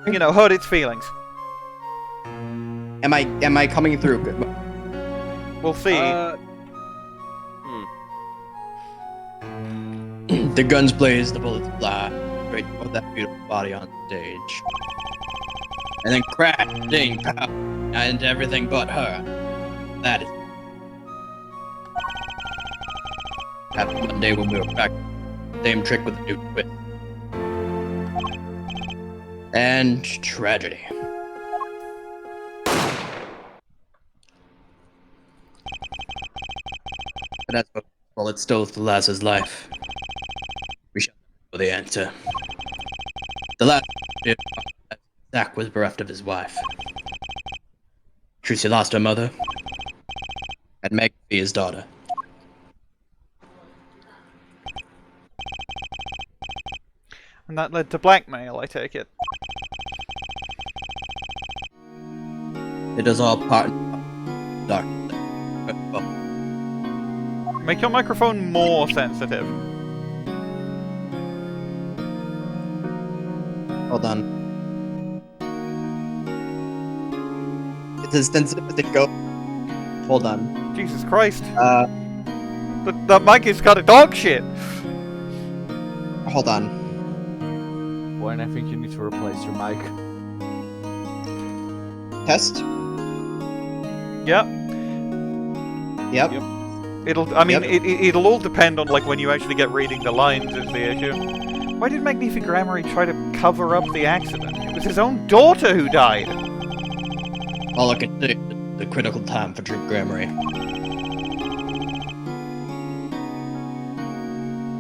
You know, hurt its feelings. Am I coming through? We'll see. The guns blaze, the bullets fly. Great for that beautiful body on stage. And then crash, ding, pow, and everything but her. That is. Happened one day when we were back. Same trick with a new twist. And tragedy. But that's what bullet stole the lass's life. We shall know the answer. The last Zach was bereft of his wife. Trucy lost her mother, and Magnifi his daughter. And that led to blackmail, I take it. It is all part of dark. Make your microphone more sensitive. Hold on. It's as sensitive as it goes. Hold on. Jesus Christ. The mic is kind of dog shit. Hold on. Bwain, I think you need to replace your mic. Test? Yep. Yep. It'll all depend on, like, when you actually get reading the lines is the issue. Why did Magnifi Gramarye try to cover up the accident? It was his own daughter who died. All I can say is the critical time for true Gramarye.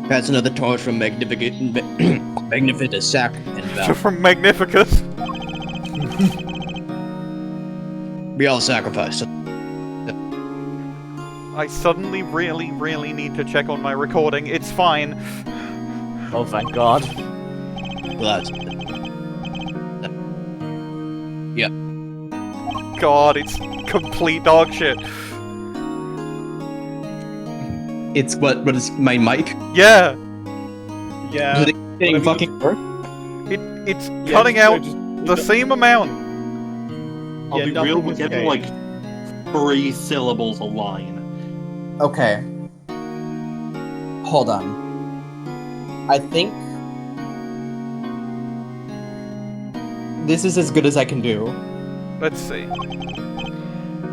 Pass another torch from Magnificus Sack and From Magnificus. We all sacrifice. I suddenly really, really need to check on my recording. It's fine. Oh, thank God. Glad. Yep. God, it's complete dog shit. It's what is my mic? Yeah. Yeah. Is it getting fucking work? It's cutting out the same amount. I'll be real, we're getting like 3 syllables a line. Okay. Hold on. I think this is as good as I can do. Let's see.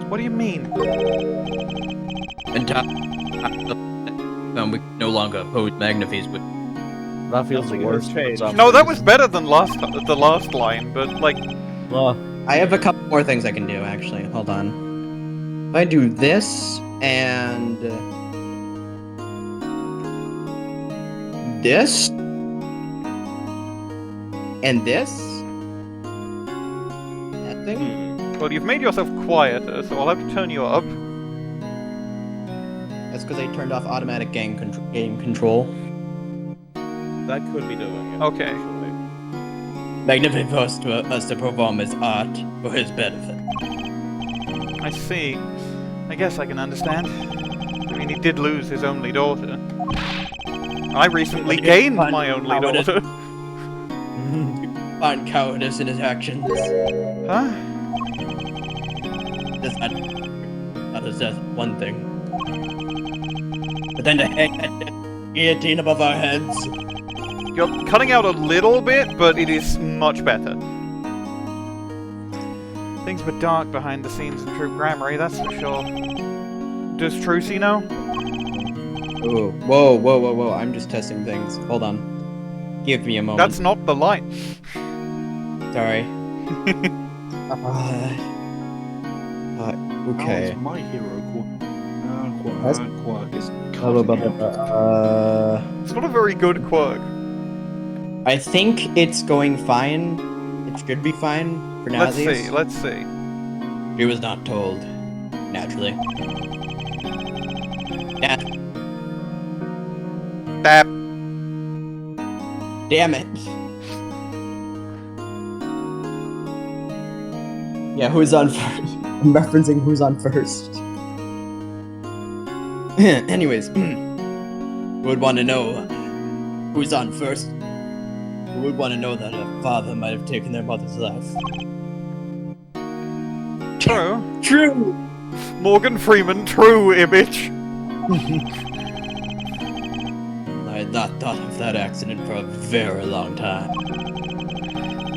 What do you mean? And we no longer oppose Magnifi's with. That feels worse. No, that was better than the last line, but like. Well, I have a couple more things I can do actually. Hold on. If I do this and this and this. That thing. Well, you've made yourself quieter, so I'll have to turn you up. That's because I turned off automatic game control. That could be doing it. Okay. Magnifi forced us to perform his art for his benefit. I see. I guess I can understand. I mean, he did lose his only daughter. I recently gained my only daughter. Find cowardice in his actions. Huh? Does not that's one thing. But then to hang that guillotine above our heads. You're cutting out a little bit, but it is much better. Things were dark behind the scenes in Troop Gramarye, that's for sure. Does Trucy know? Ooh, whoa. I'm just testing things. Hold on. Give me a moment. That's not the line. Sorry. Okay. How's my hero quirk is It's not a very good quirk. I think it's going fine. It should be fine for now. Let's see. He was not told. Naturally. Damn it. Yeah, who's on first? I'm referencing who's on first. Anyways, who would want to know who's on first? Who would want to know that a father might have taken their mother's life? True. True! Morgan Freeman, true image. I had not thought of that accident for a very long time.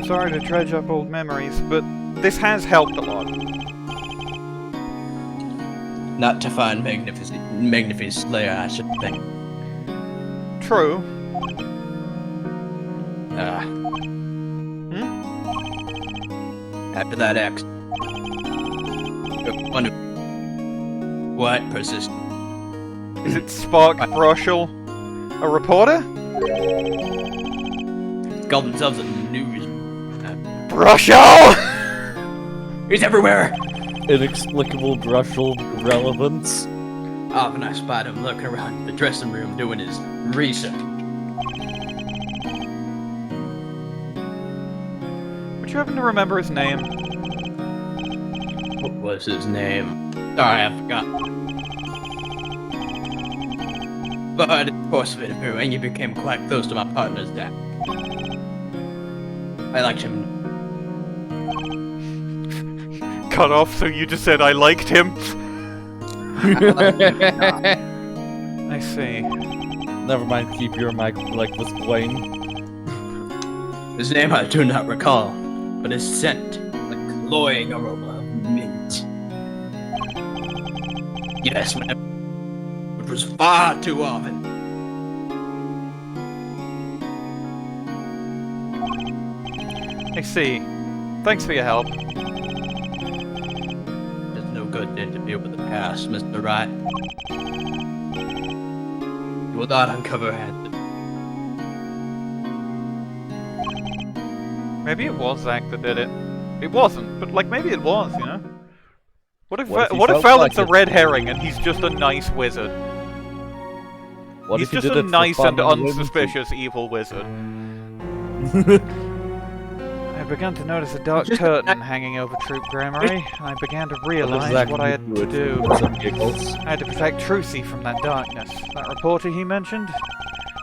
Sorry to dredge up old memories, but this has helped a lot. Not to find Magnifi's slayer, I should think. True. After that accident, what persistent? Is it Spark Brushel? A reporter? Call themselves a news. Brushel! He's everywhere! Inexplicable Brushel relevance. Often I spot him looking around the dressing room doing his research. Would you happen to remember his name? What was his name? Sorry, I forgot. But in the course of it, appearing, he became quite close to my partner's death. I liked him. Cut off, so you just said I liked him? I see. Never mind, keep your mic like this, Bwain. His name I do not recall, but his scent, the cloying aroma of mint. Yes, it was far too often. I see. Thanks for your help. It's no good to interfere with the past, Mr. Wright. You will not uncover it. Maybe it was Zach that did it. It wasn't, but like maybe it was, you know? What if felt Valant's like a red herring and he's just a nice wizard? What He's if he just did a it for nice fun and whimsy? unsuspicious evil wizard. I began to notice a dark curtain hanging over Troop Gramarye, and I began to realize what I had to do. I had to protect Trucy from that darkness. That reporter he mentioned?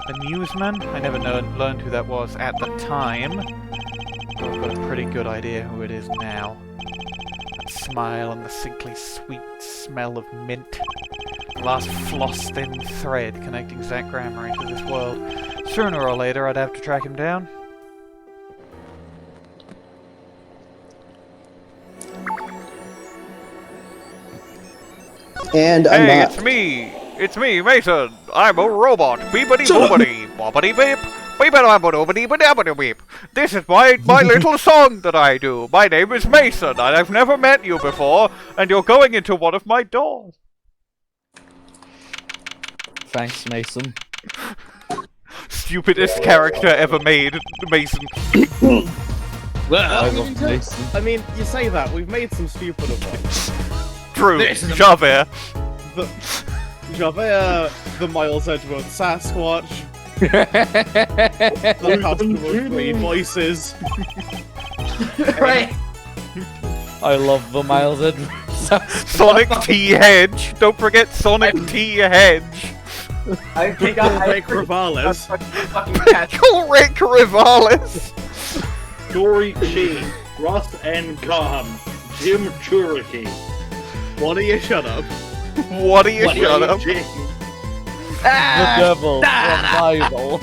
The newsman? I never learned who that was at the time. But I've got a pretty good idea who it is now. That smile and the sickly sweet smell of mint. The last floss-thin thread connecting Zach Gramarye to this world. Sooner or later I'd have to track him down. And I'm Hey, back. it's me, Mason. I'm a robot. Beepity boopity, boppity beep, beepity beep. This is my little song that I do. My name is Mason, and I've never met you before, and you're going into one of my doors. Thanks, Mason. Stupidest character ever made, Mason. I mean, you say that, we've made some stupider ones. True, Javert. Javert, the Miles Edgeworth Sasquatch. The customer with 3 voices. Right. I love the Miles Edgeworth. Sonic T. Hedge. Don't forget Sonic T. Hedge. I think Rick Rivales. Pickle Rick Rivales. Dory Chi, Ross N. Khan, Jim Churiki. What are you shut up? What are you shut up? The devil, revival.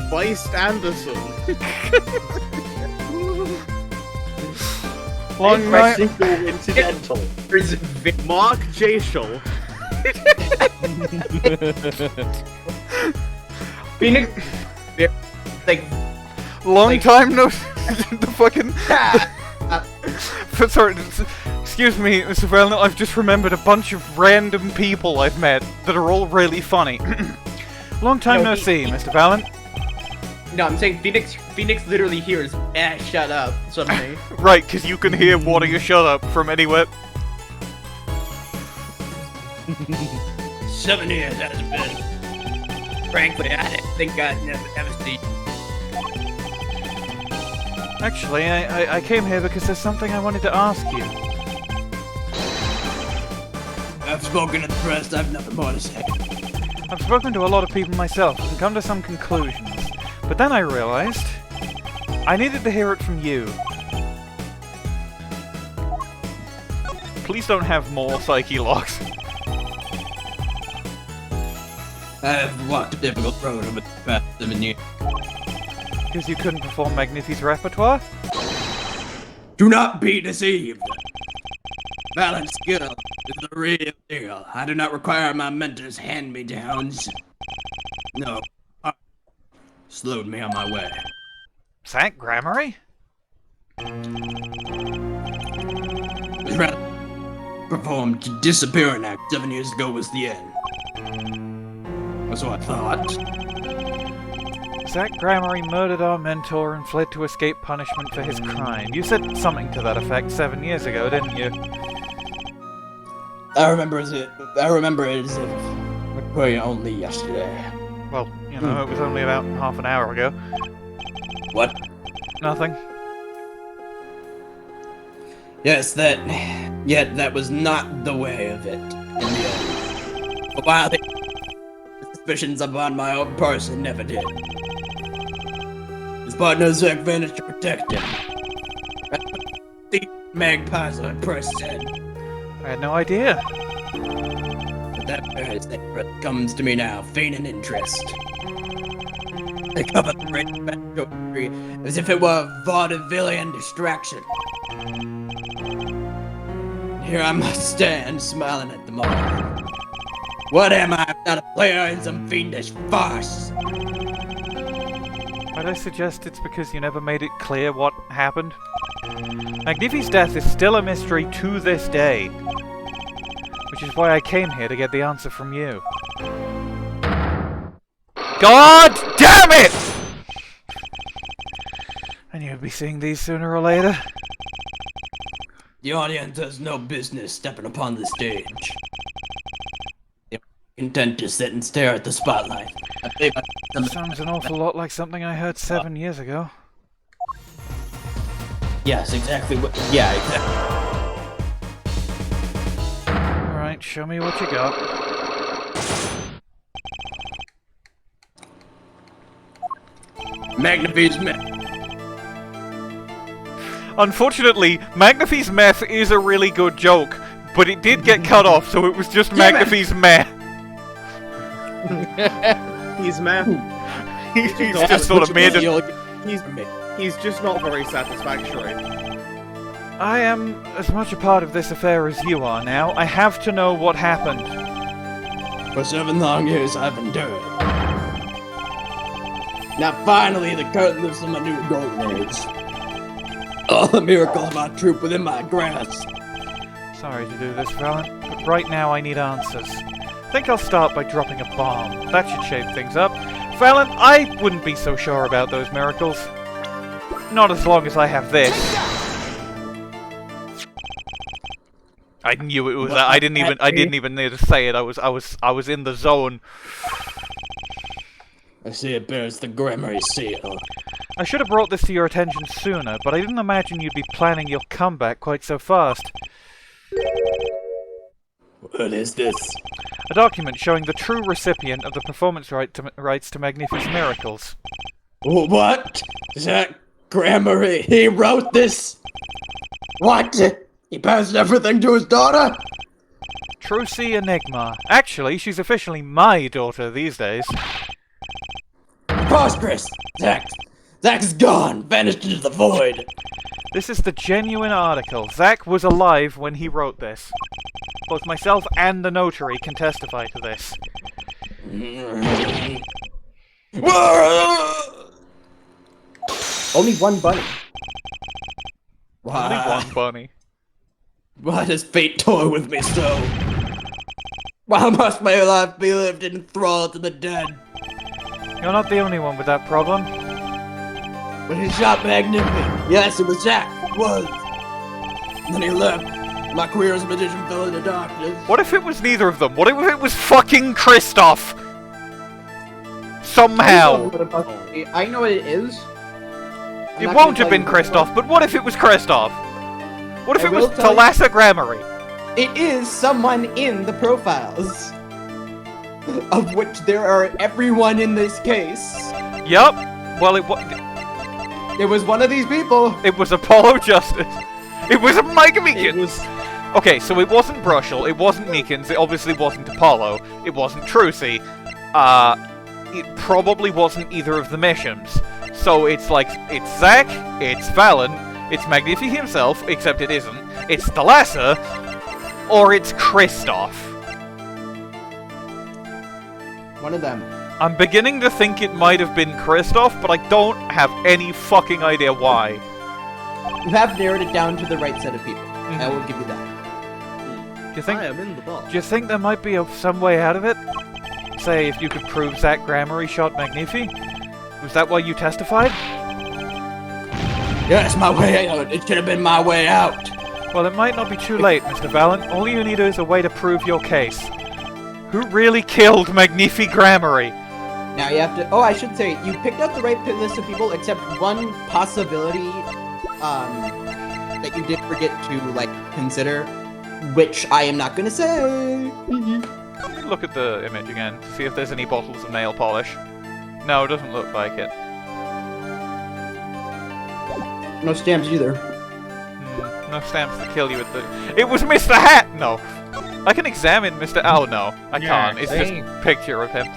Vice Anderson. Long night. Incidental. Mark Jashel. Phoenix. Like. Long time no. The fucking. Sorry. Excuse me, Mr. Valant, I've just remembered a bunch of random people I've met that are all really funny. Long time no see, Mr. Valant. No, I'm saying Phoenix literally hears, shut up, suddenly. Right, because you can hear what are you shut up from anywhere. 7 years has been. Frankly, I didn't think I'd ever see. Actually, I came here because there's something I wanted to ask you. I've spoken to the press, I've nothing more to say. I've spoken to a lot of people myself and come to some conclusions. But then I realized I needed to hear it from you. Please don't have more psyche locks. I've walked a difficult road over the past 7 years. Because you couldn't perform Magnifi's repertoire? Do not be deceived. Balance skill is the real deal. I do not require my mentor's hand-me-downs. No. Slowed me on my way. Is that Gramarye? Performed disappearing act 7 years ago was the end. That's what I thought. Zach Gramarye murdered our mentor and fled to escape punishment for his crime. You said something to that effect 7 years ago, didn't you? I remember it as if it were only yesterday. Well, you know, it was only about half an hour ago. What? Nothing. Yes, yet that was not the way of it. In the end. But while the suspicions upon my own person never did. His partner Zach vanished to protect him. The magpies on Press said. I had no idea. But that very same breath comes to me now, feigning interest. They cover the red backstory as if it were a vaudevillian distraction. Here I must stand, smiling at them all. What am I if not a player in some fiendish farce? Might I suggest it's because you never made it clear what happened? Magnifi's death is still a mystery to this day. Which is why I came here to get the answer from you. God damn it! I knew you'd be seeing these sooner or later. The audience has no business stepping upon the stage. They're content to sit and stare at the spotlight. Sounds an awful lot like something I heard 7 years ago. Yes, exactly what. Yeah, exactly. Alright, show me what you got. Magnifi's meth. Unfortunately, Magnifi's meth is a really good joke, but it did get cut off, so it was just Magnifi's meh. He's meh. He's just sort of made it. He's just not very satisfactory. I am as much a part of this affair as you are now. I have to know what happened. For 7 long years I've endured. Now finally the curtain lifts on my new golden age. All the miracles of my troop within my grasp. Sorry to do this, Valant, but right now I need answers. I think I'll start by dropping a bomb. That should shape things up. Valant, I wouldn't be so sure about those miracles. Not as long as I have this. I knew it was that. I didn't even need to say it. I was in the zone. I see it bears the Gramarye seal. I should have brought this to your attention sooner, but I didn't imagine you'd be planning your comeback quite so fast. What is this? A document showing the true recipient of the performance rights to Magnifi's miracles. What? Zach Gramarye, he wrote this? What? He passed everything to his daughter? Trucy Enigmar. Actually, she's officially my daughter these days. Preposterous! Zach's gone, vanished into the void. This is the genuine article. Zach was alive when he wrote this. Both myself and the notary can testify to this. Only one bunny. Only one bunny. Why does fate toy with me so? Why must my life be lived in thrall to the dead? You're not the only one with that problem. When he shot Magnifi, yes, it was Zach. It was. And then he left. My career as a magician fell into darkness. What if it was neither of them? What if it was fucking Kristoph? Somehow. I know what it is. It won't have been Kristoph, but what if it was Kristoph? What if it was Thalassa Gramarye? It is someone in the profiles. Of which there are everyone in this case. Yup. Well, it was one of these people. It was Apollo Justice. It was Mike Meekins. Okay, so it wasn't Brushel, it wasn't Meekins, it obviously wasn't Apollo, it wasn't Trucy. It probably wasn't either of the Mishams. So it's like, it's Zach, it's Valant, it's Magnifi himself, except it isn't, it's Thalassa, or it's Kristoph. One of them. I'm beginning to think it might have been Kristoph, but I don't have any fucking idea why. You have narrowed it down to the right set of people. I will give you that. Do you think? I am in the box. Do you think there might be some way out of it? Say, if you could prove Zach Gramarye shot Magnifi? Was that why you testified? Yes, my way out. It should have been my way out. Well, it might not be too late, Mr. Valant. All you need is a way to prove your case. Who really killed Magnifi Gramarye? Now you have to... Oh, I should say, you picked up the right list of people, except one possibility that you did forget to, like, consider, which I am not gonna say. Look at the image again to see if there's any bottles of nail polish. No, it doesn't look like it. No stamps either. No stamps to kill you with the... It was Mr. Hat! No. I can examine Mr. Oh, no. I can't. It's just a picture of him.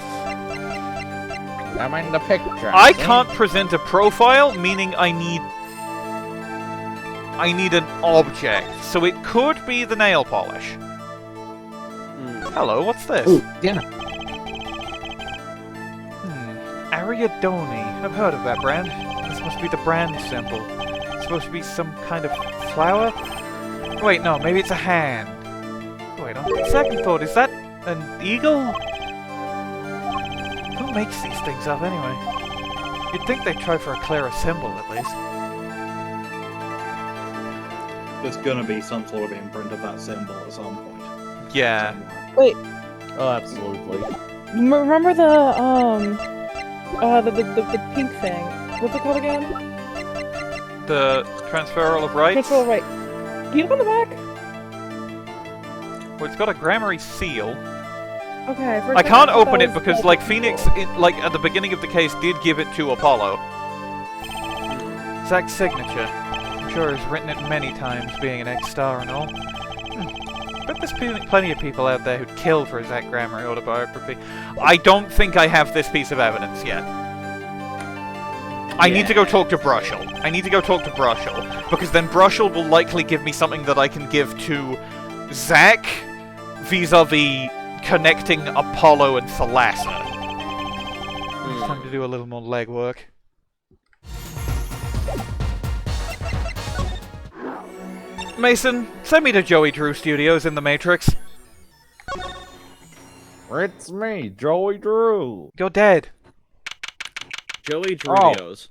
I'm in the picture. I can't present a profile, meaning I need an object. So it could be the nail polish. Hello, what's this? Ooh, dinner. Ariadone. I've heard of that brand. This must be the brand symbol. It's supposed to be some kind of flower? Wait, no, maybe it's a hand. Wait, on second thought, is that an eagle? Who makes these things up anyway? You'd think they'd try for a clearer symbol, at least. There's gonna be some sort of imprint of that symbol at some point. Yeah. Wait. Oh, absolutely. Remember the pink thing? What's it called again? The transferal of rights? Transferal of right. Can you look on the back? Well, it's got a Gramarye seal. Okay. I can't open it because, like, Phoenix, at the beginning of the case, did give it to Apollo. Zach's signature. I'm sure he's written it many times, being an ex-star and all. But there's plenty of people out there who'd kill for a Zach Gramarye autobiography. I don't think I have this piece of evidence yet. I need to go talk to Brushel. Because then Brushel will likely give me something that I can give to Zach vis-a-vis connecting Apollo and Thalassa. It's time to do a little more legwork. Mason, send me to Joey Drew Studios in the Matrix. It's me, Joey Drew. You're dead. Joey Drewios.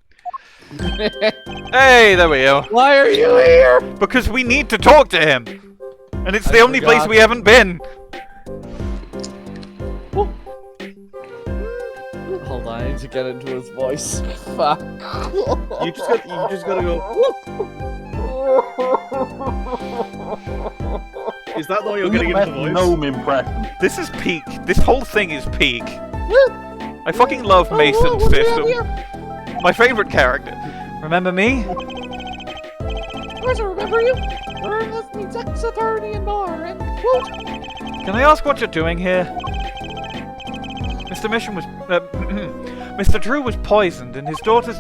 Hey, there we go. Why are you here? Because we need to talk to him. And it's the only place we haven't been. Hold on, I need to get into his voice. Fuck. You just gotta go. Is that the way you're getting into the voice? Gnome impression. This is peak. This whole thing is peak. I fucking love Mason's system. My favorite character. Remember me? Of course I remember you. You're Leslie's ex-attorney and bar, and quote. Can I ask what you're doing here? Mr. Misham was... Mr. Drew was poisoned and his daughter's...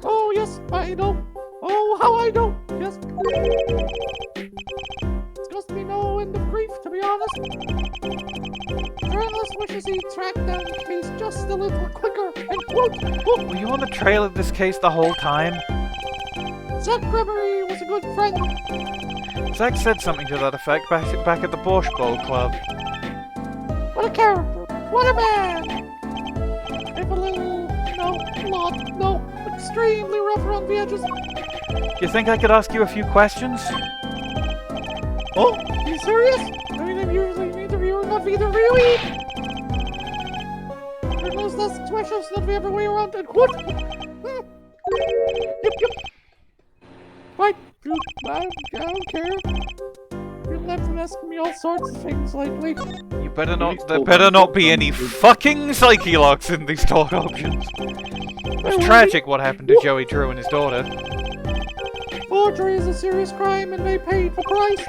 Oh, yes, I know. Oh, how I know. Yes. It's caused me no end of grief, to be honest. The journalist wishes he tracked down the case just a little quicker, and quote. Were you on the trail of this case the whole time? Zach Gramarye was a good friend. Zach said something to that effect back at the Brushel Club. What a character! What a man! If a little, extremely rough around the edges. You think I could ask you a few questions? Oh, are you serious? I mean, I'm usually an interviewer, not either really. There's no situations that we have a way around and what? Yep. Right, I don't care. You've been asking me all sorts of things lately. You better not. There better not be any fucking psyche locks in these talk options. It's tragic what happened to Joey Drew and his daughter. Forgery is a serious crime and they paid the price.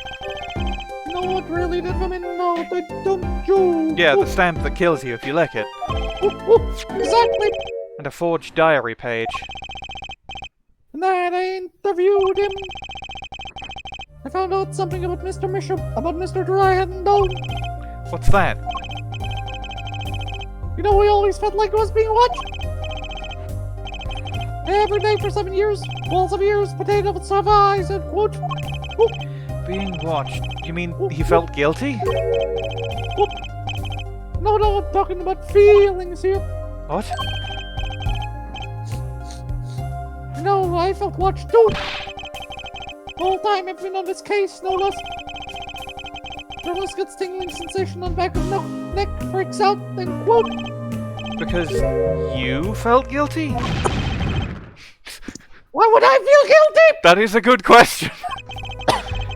You know what really did them in? No, they dumped you. Yeah, the stamp that kills you if you lick it. Exactly. And a forged diary page. And then I interviewed him. I found out something about Mr. Misham, about Mr. Drew I hadn't known. What's that? You know, we always felt like it was being watched. Every day for 7 years, balls of ears, potatoes of eyes, and quote. Being watched? You mean he felt guilty? No, I'm talking about feelings here. What? No, I felt watched too. Whole time I've been on this case, no less. Journalist gets tingling sensation on back of neck, freaks out, then quote. Because you felt guilty? Why would I feel guilty? That is a good question.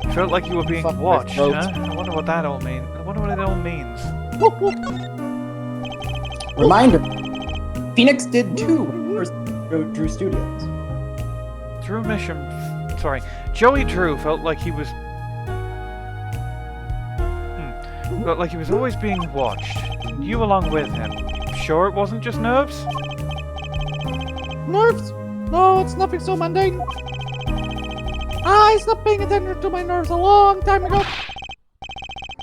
You felt like you were being watched, huh? I wonder what that all means. I wonder what it all means. Reminder: Phoenix did too for Drew Studios. Drew Misham, sorry, Joey Drew felt like he was. Felt like he was always being watched. You along with him. Sure, it wasn't just nerves? Nerves? No, it's nothing so mundane. I stopped paying attention to my nerves a long time ago.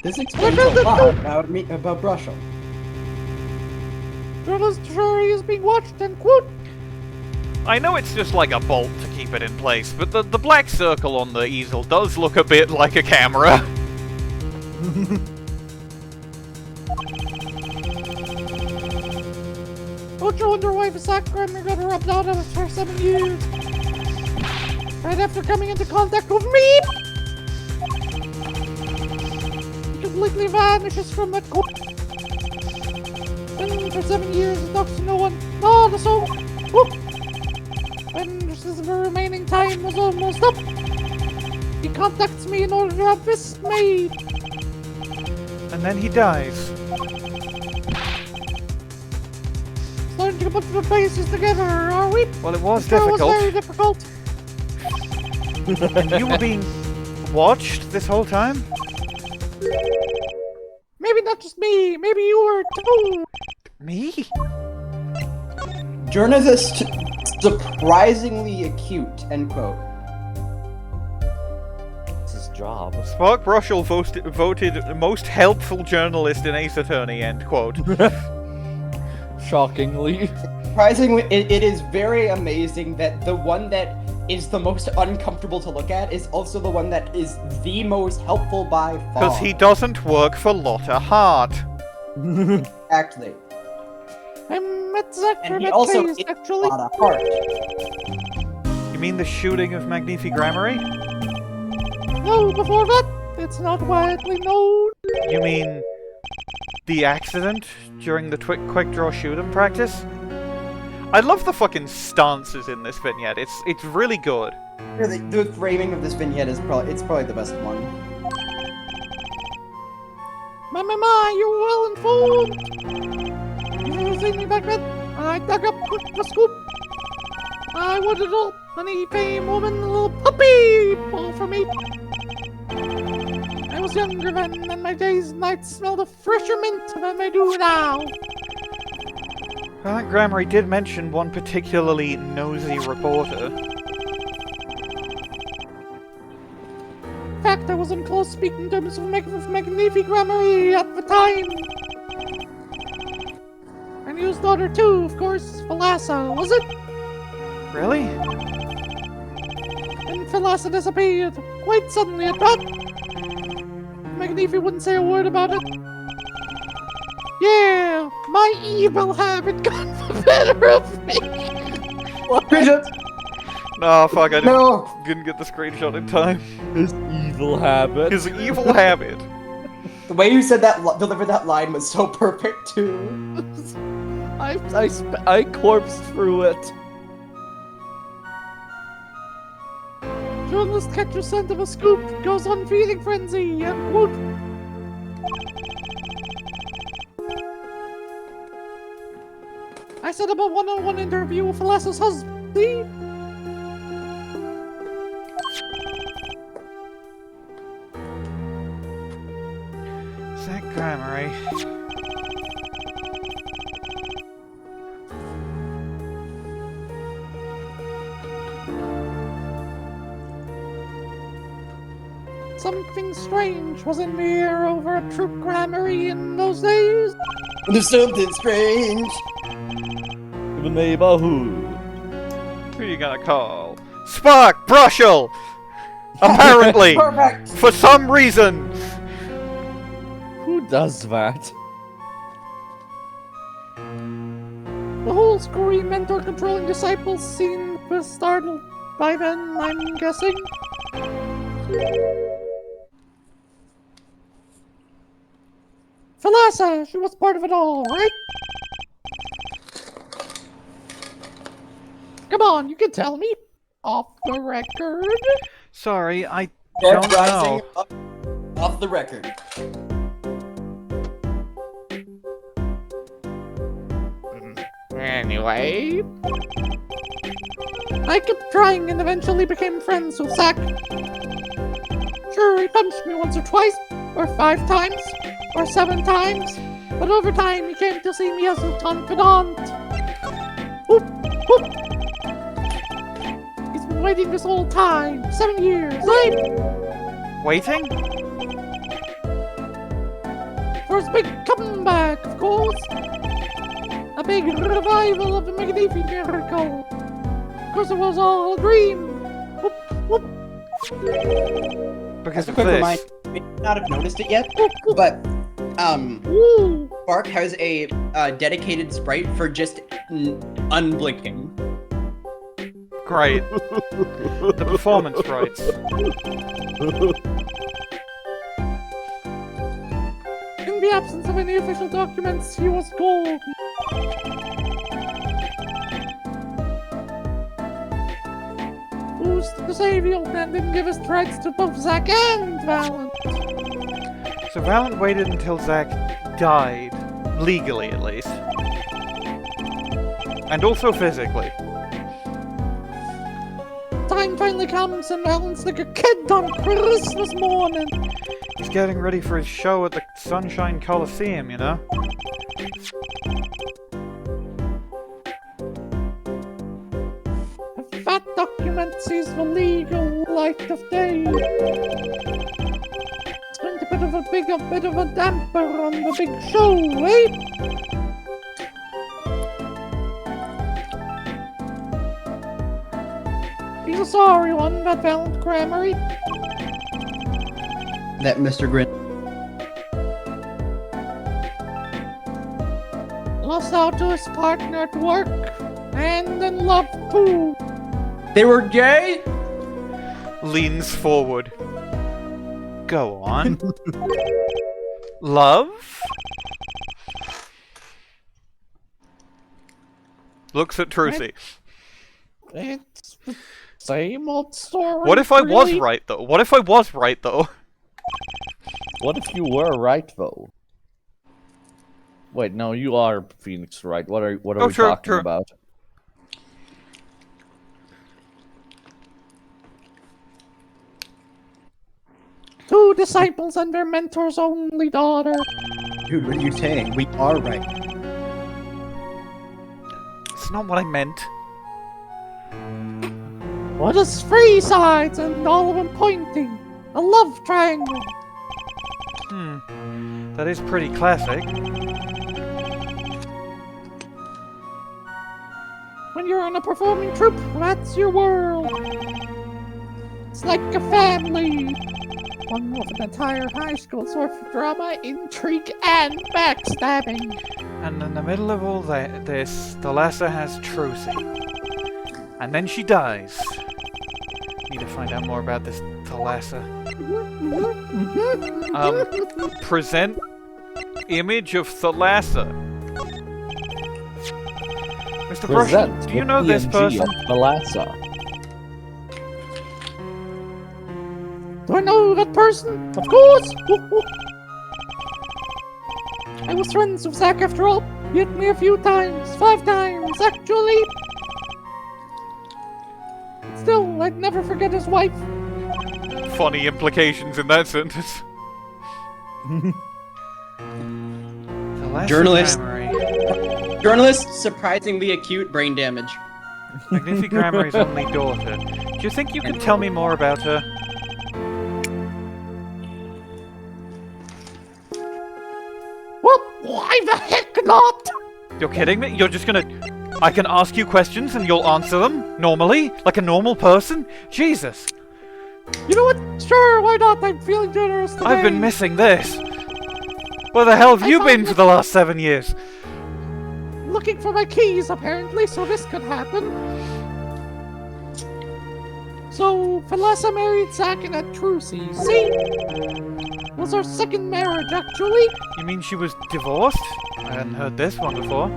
This explains a lot about Brushel. Journalist sure he is being watched and quote. I know it's just like a bolt to keep it in place, but the black circle on the easel does look a bit like a camera. Don't you wonder why the sack Gramarye got rubbed out of it for 7 years? Right after coming into contact with me! He completely vanishes from that court. Then for 7 years he talks to no one. No, the soul. When just as the remaining time was almost up, he contacts me in order to have this made. And then he dies. Starting to put the pieces together, are we? Well, it was difficult. difficult. It was very difficult. And you were being watched this whole time? Maybe not just me, maybe you were too. Me? Journalist surprisingly acute, end quote. It's his job. Spark Brushel voted most helpful journalist in Ace Attorney, end quote. Shockingly. Surprisingly, it is very amazing that the one that is the most uncomfortable to look at is also the one that is the most helpful by far. Because he doesn't work for Lotta Hart. Exactly. I met Zach And for he that also case, is actually. Lotta Hart. You mean the shooting of Magnifi Gramarye? No, before that, it's not widely known. You mean the accident during the quick draw shoot 'em practice? I love the fucking stances in this vignette. It's really good. The framing of this vignette is probably the best one. My, you're well informed. You seen me back then? I dug up the scoop. I want a little honey fame woman, a little puppy ball for me. I was younger then, and my days and nights smelled of fresher mint than they do now. I think Gramarye did mention one particularly nosy reporter. In fact, I was in close speaking terms with Magnifi Gramarye at the time. And his daughter too, of course, Thalassa, was it? Really? And Thalassa disappeared quite suddenly at that. Magnifi wouldn't say a word about it. Yeah, my evil habit got the better of me. What? Bridget? No, fuck, I didn't get the screenshot in time. His evil habit. His evil habit. The way you said that, delivered that line was so perfect too. I corpsed through it. Journalist catcher scent of a scoop goes on feeding frenzy, and quote. I set up a one-on-one interview with Thalassa's husband, see? Zach Gramarye. Something strange was in the air over a true Gramarye in those days. There's something strange. The neighborhood. Who are you gonna call? Spark! Brushel! Apparently! Perfect! For some reason! Who does that? The whole screwy mentor controlling disciples scene was startled by then, I'm guessing. Thalassa, she was part of it all, right? Come on, you can tell me. Off the record. Sorry, I Dead don't know. Rising off the record. Anyway, I kept trying and eventually became friends with Zach. Sure, he punched me once or twice, or 5 times, or 7 times, but over time he came to see me as a confidant. Whoop, whoop. He's been waiting this whole time, 7 years, right? Waiting? For his big comeback, of course. A big revival of the Magnifi miracle. Of course, it was all a dream. Whoop, whoop. Because As a of quick this. reminder, you may not have noticed it yet, but Spark has a dedicated sprite for just unblinking. Great. The performance rights. In the absence of any official documents, he was gold. Who's to say the old man didn't give his rights to both Zach and Valant? So Valant waited until Zach died. Legally, at least. And also physically. Time finally comes and Valant's like a kid on Christmas morning. He's getting ready for his show at the Sunshine Coliseum, you know? If that document sees the legal light of day, it's going to put a bit of a damper on the big show, eh? He's a sorry one, that Valant Gramarye. That Mr. Grin. Lost out to his partner at work, and in love too. They were gay? Leans forward. Go on. Love? Looks at Trucy. It's the same old story. What if I was really. right, though? What if I was right, though? What if you were right, though? Wait, no, you are Phoenix, right? What are we true, talking true. about? disciples and their mentor's only daughter. Dude, what are you saying? We are right. It's not what I meant. What is three sides and all of them pointing? A love triangle. That is pretty classic. When you're in a performing troupe, that's your world. It's like a family. One with an entire high school sort of drama, intrigue, and backstabbing. And in the middle of all this, Thalassa has Trucy. And then she dies. Need to find out more about this Thalassa. Present image of Thalassa. Mr. Brushel, do you know this person? Thalassa. Do I know that person? Of course! I was friends with Zack after all. He hit me a few times. 5 times, actually. Still, I'd never forget his wife. Funny implications in that sentence. Journalist, surprisingly acute brain damage. Magnifi Gramarye's only daughter. Do you think you could tell me more about her? Well, why the heck not? You're kidding me? You're just gonna... I can ask you questions and you'll answer them? Normally? Like a normal person? Jesus! You know what? Sure, why not? I'm feeling generous today. I've been missing this. Where the hell have you been for the last 7 years? Looking for my keys, apparently, so this could happen. So, Thalassa married Zack and had Trucy. See? Was our second marriage, actually. You mean she was divorced? I hadn't heard this one before.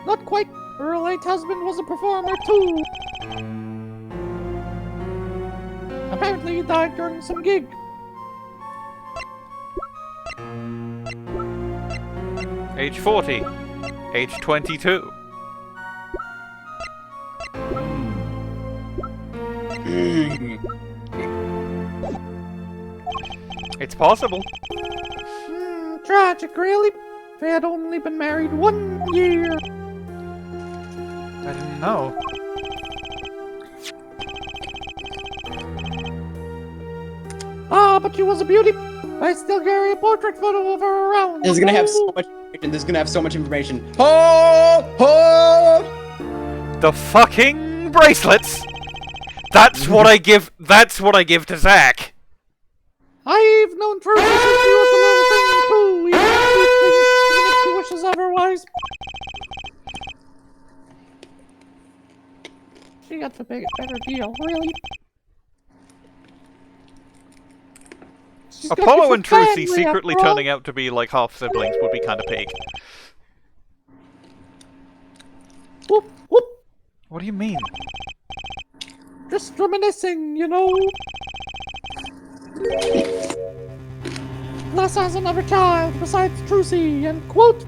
Not quite. Her late husband was a performer, too. Apparently he died during some gig. Age 40. Age 22. It's possible. Tragic, really. They had only been married 1 year. I didn't know. Ah, but she was a beauty. I still carry a portrait photo of her around. This is gonna have so much information. This is gonna have so much information. Oh! Oh! The fucking bracelets! That's what I give. That's what I give to Zack. I've known Trucy since she was a little thing too. Even if she wishes otherwise. She got the better deal, really. Apollo and Trucy secretly turning out to be like half siblings would be kind of peak. Whoop, whoop. What do you mean? Just reminiscing, you know. Les has another child besides Trucy, and quote,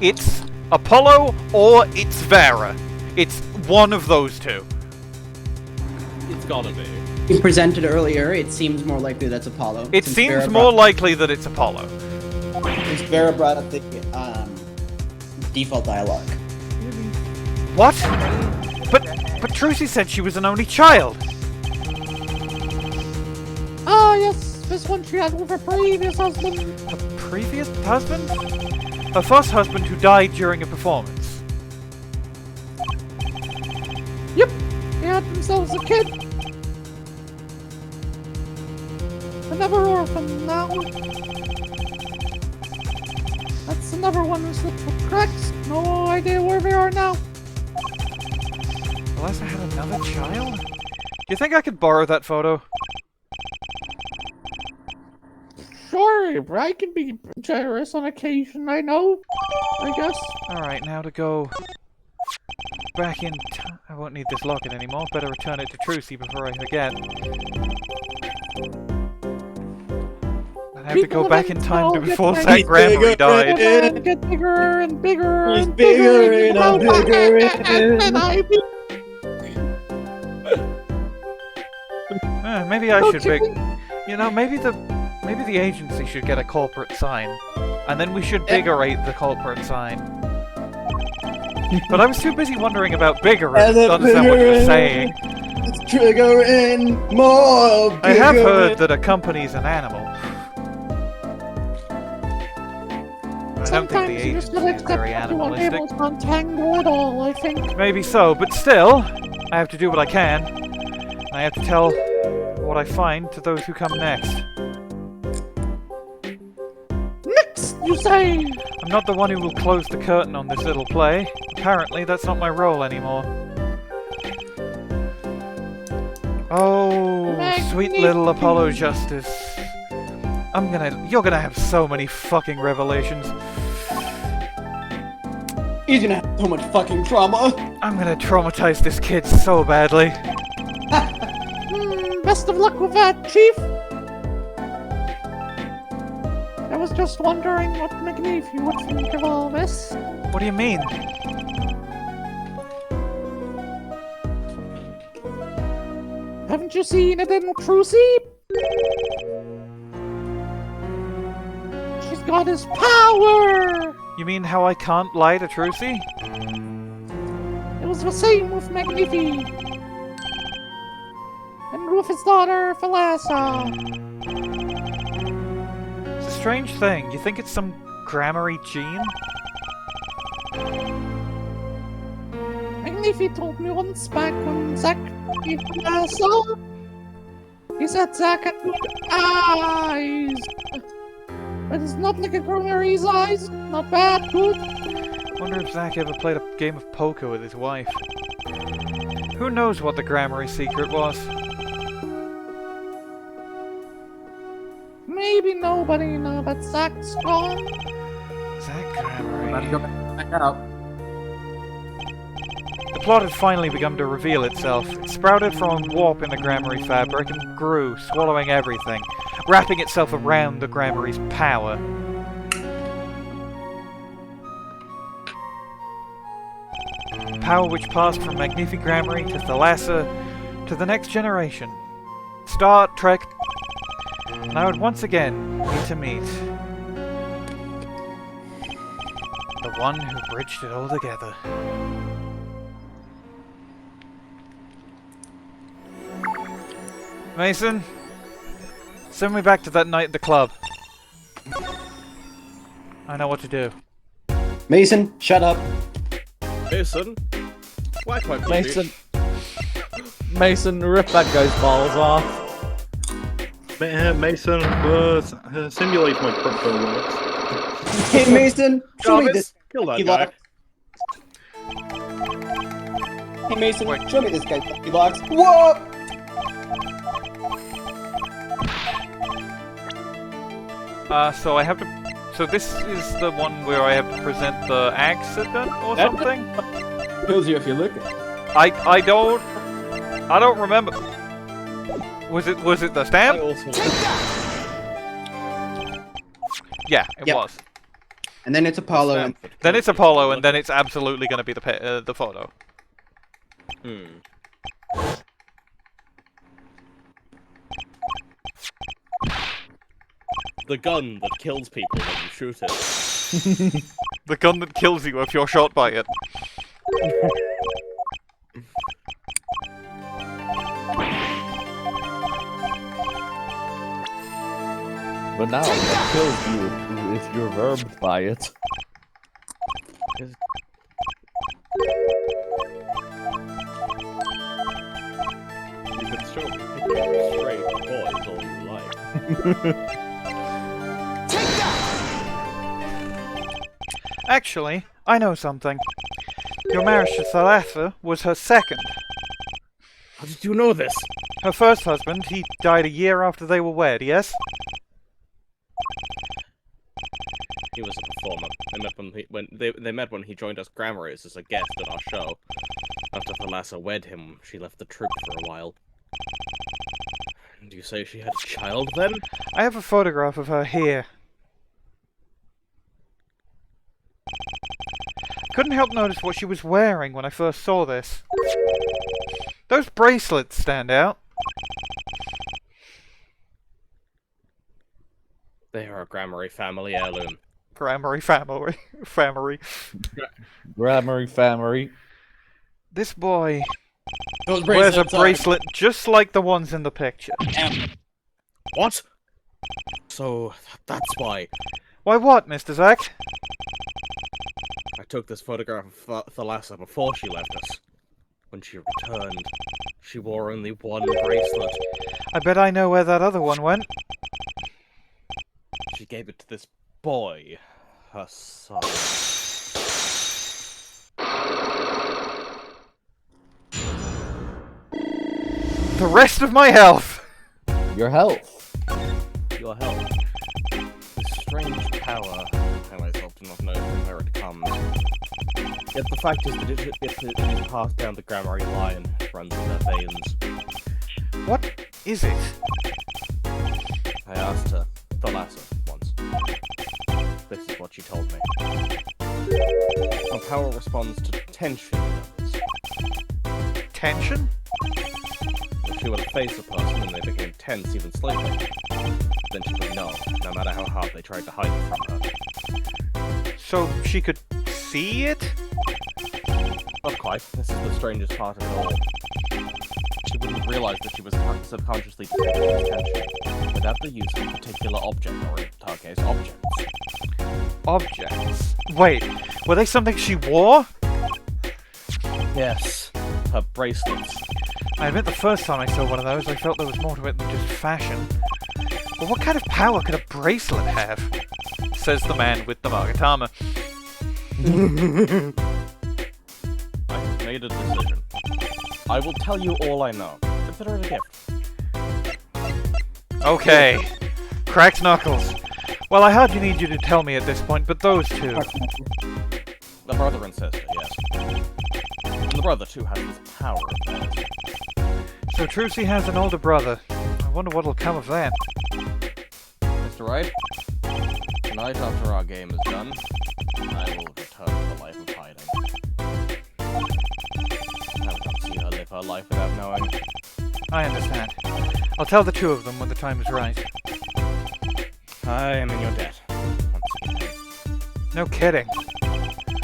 it's Apollo or it's Vera. It's one of those two. It's gotta be. You presented earlier, it seems more likely that's Apollo. It seems more likely that it's Apollo. Since Vera brought up the default dialogue. What? But Trucy said she was an only child. Ah, yes, this one she had with her previous husband. Her previous husband? Her first husband who died during a performance. Yep, they had themselves a kid. Another orphan now. That's another one who slipped through cracks. No idea where they are now. Melissa had another child? Do you think I could borrow that photo? Sure, I can be generous on occasion, I know. I guess. Alright, now to go back in time. I won't need this locket anymore. Better return it to Trucy before I forget. I have to go back in time to before Zack Gramarye died. Get bigger and bigger He's and bigger and I'm bigger and I Maybe I should be. You know, maybe the agency should get a corporate sign, and then we should biggerate the corporate sign. But I was too busy wondering about biggerate to understand what you're saying. It's triggering more. I have heard that a company's an animal. I don't think the agency is very animalistic. Untangle it all, I think. Maybe so, but still, I have to do what I can. I have to tell what I find to those who come next. Next, you say? I'm not the one who will close the curtain on this little play. Apparently, that's not my role anymore. Oh, sweet little Apollo Justice. You're gonna have so many fucking revelations. He's gonna have so much fucking trauma. I'm gonna traumatize this kid so badly. Best of luck with that, Chief. I was just wondering what Magnifi would think of all this. What do you mean? Haven't you seen it in Trucy? She's got his power! You mean how I can't lie to Trucy? It was the same with Magnifi. And with his daughter, Thalassa. It's a strange thing. You think it's some Gramarye gene? Magnifi told me once back when Zack gave Thalassa. He said Zack had good eyes. But it's not like a Gramarye's eyes. Not bad, good. Wonder if Zack ever played a game of poker with his wife. Who knows what the Gramarye secret was? Maybe nobody know, but Zack's gone. Zack Gramarye. Let's go back out. The plot had finally begun to reveal itself. It sprouted from a warp in the Gramarye fabric and grew, swallowing everything, wrapping itself around the Gramarye's power. Power which passed from Magnifi Gramarye to Thalassa to the next generation. Star Trek. And I would once again need to meet the one who bridged it all together. Mason, send me back to that night at the club. I know what to do. Mason, shut up. Mason? Why can't Mason, rip that guy's balls off. Mason, simulate my crypto works. Hey Mason, show me this. Kill that He guy. locks. Hey Mason, show me this guy. He locks. Whoa! So I have to. So this is the one where I have to present the accident or something. Kills you if you look at it. I don't remember. Was it the stamp? Yeah, it was. And then it's Apollo. And then it's Apollo, and then it's absolutely going to be the photo. The gun that kills people when you shoot it. The gun that kills you if you're shot by it. But now, what kills you if you're verbed by it? You can still pick up straight boys all you like. Actually, I know something. Your marriage to Thalassa was her second. How did you know this? Her first husband, he died a year after they were wed, yes? He was a performer. They met when he joined us Gramarye as a guest at our show. After Thalassa wed him, she left the troupe for a while. Do you say she had a child then? I have a photograph of her here. Couldn't help notice what she was wearing when I first saw this. Those bracelets stand out. They are a Gramarye family heirloom. Gramarye family. Gramarye family. This boy Those wears a bracelets are- bracelet just like the ones in the picture. What? So, that's why. Why what, Mr. Zack? I took this photograph of Thalassa before she left us. When she returned, she wore only one bracelet. I bet I know where that other one went. She gave it to this boy, her son. The rest of my health! Your health. Your health. This strange power, I myself do not know from where it comes. Yet the fact is that it is passed down the Gramarye line, runs in their veins. What is it? I asked her, Thalassa, once. This is what she told me. Her power responds to tension in others. Tension? If she were to face a person and they became tense even slightly, then she would know, no matter how hard they tried to hide it from her. So she could see it? Not quite. This is the strangest part of it all. She wouldn't realize that she was subconsciously detecting this tension without the use of a particular object, or in our case, objects. Objects? Wait, were they something she wore? Yes, her bracelets. I admit the first time I saw one of those, I felt there was more to it than just fashion. But what kind of power could a bracelet have? Says the man with the Margatama. I've made a decision. I will tell you all I know. Consider it a gift. Okay. Cracked knuckles. Well, I hardly need you to tell me at this point, but those two. The brother and sister, yes. And the brother, too, has this power of theirs. So Trucy has an older brother. I wonder what'll come of that. Mr. Wright, tonight after our game is done, I will return to the life of hiding. I will not see her live her life without knowing. I understand. I'll tell the two of them when the time is right. I am in your debt. Once again. No kidding.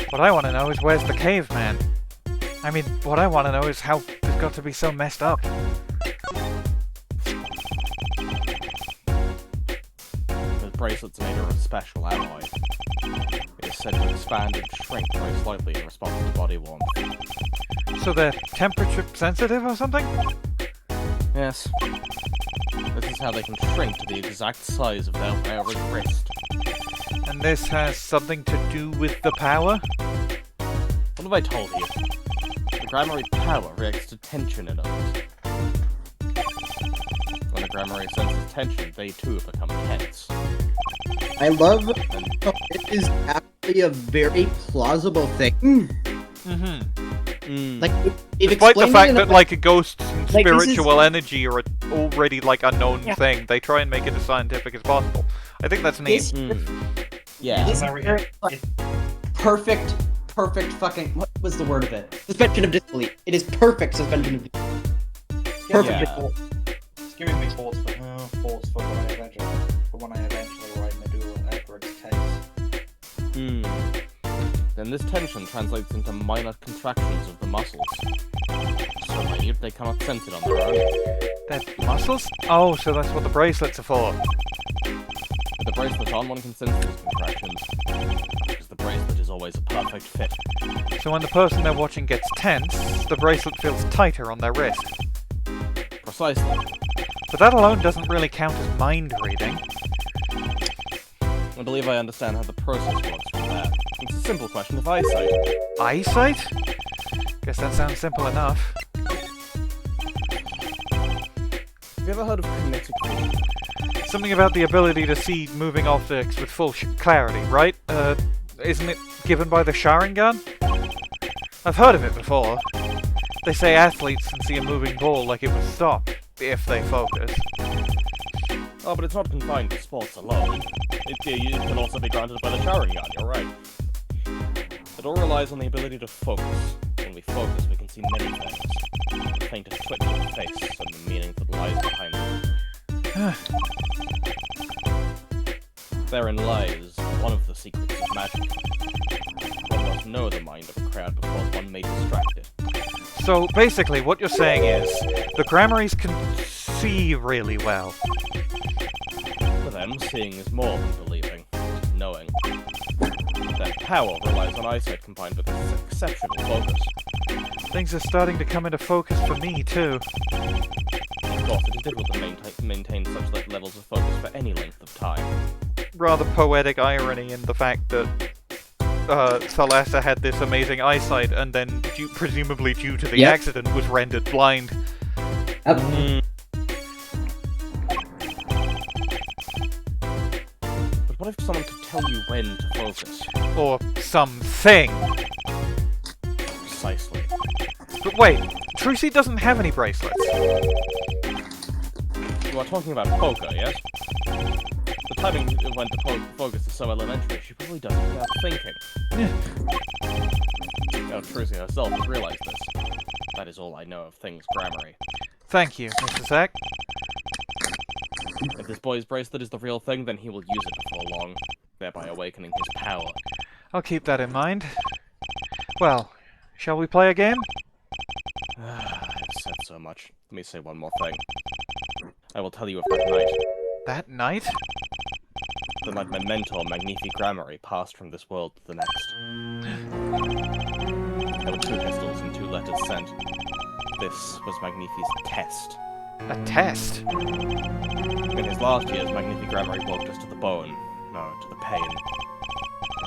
What I want to know is where's the caveman? I mean, what I want to know is how it's got to be so messed up. The bracelets made her a special alloy. It is said to expand and shrink very slightly in response to body warmth. So they're temperature sensitive or something? Yes. This is how they can shrink to the exact size of their wearer's wrist. And this has something to do with the power? What have I told you? The Gramarye power reacts to tension in others. When the Gramarye senses tension, they too become tense. I love how it is actually a very plausible thing. Mm-hmm. Like, it despite the explains fact it that, like, ghosts and like, this is- spiritual energy are already, like, a known thing, they try and make it as scientific as possible. I think that's neat. Yeah. This perfect fucking, what was the word of it? Suspension of disbelief. It is perfect suspension of disbelief. Perfect. Yeah. It's giving me thoughts for when I eventually write Medulla Edward's case. Then this tension translates into minor contractions of the muscles. So minute they cannot sense it on their own. They're muscles? Oh, so that's what the bracelets are for. With the bracelet on, one can sense these contractions. Because the bracelet is always a perfect fit. So when the person they're watching gets tense, the bracelet feels tighter on their wrist. Precisely. But that alone doesn't really count as mind reading. I believe I understand how the process works from there. It's a simple question of eyesight. Eyesight? Guess that sounds simple enough. Have you ever heard of kinetic vision? Something about the ability to see moving objects with full clarity, right? Isn't it given by the Sharingan? I've heard of it before. They say athletes can see a moving ball like it was stopped, if they focus. Oh, but it's not confined to sports alone. It can also be granted by the Sharingan, you're right. It all relies on the ability to focus. When we focus, we can see many things. The faintest twitch of the face and the meaning that lies behind it. Therein lies one of the secrets of magic. One must know the mind of a crowd before one may distract it. So basically, what you're saying is the Gramarys can see really well. For them, seeing is more than believing, knowing. Their power relies on eyesight combined with exceptional focus. Things are starting to come into focus for me, too. Of course, it is difficult to maintain such levels of focus for any length of time. Rather poetic irony in the fact that Thalassa had this amazing eyesight and then, presumably due to the accident, was rendered blind. But what if someone could tell you when to focus? Or something. Precisely. But wait, Trucy doesn't have any bracelets. You are talking about poker, yes? The timing when to focus is so elementary, she probably does it without thinking. Now, Trucy herself has realized this. That is all I know of things Gramarye. Thank you, Mr. Zack. If this boy's bracelet is the real thing, then he will use it before long, thereby awakening his power. I'll keep that in mind. Well, shall we play a game? I've said so much. Let me say one more thing. I will tell you of that night. That night? The night my mentor, Magnifi Gramarye, passed from this world to the next. There were 2 pistols and 2 letters sent. This was Magnifi's test. A test? In his last years, Magnifi Gramarye walked us to the bone. No, to the pain.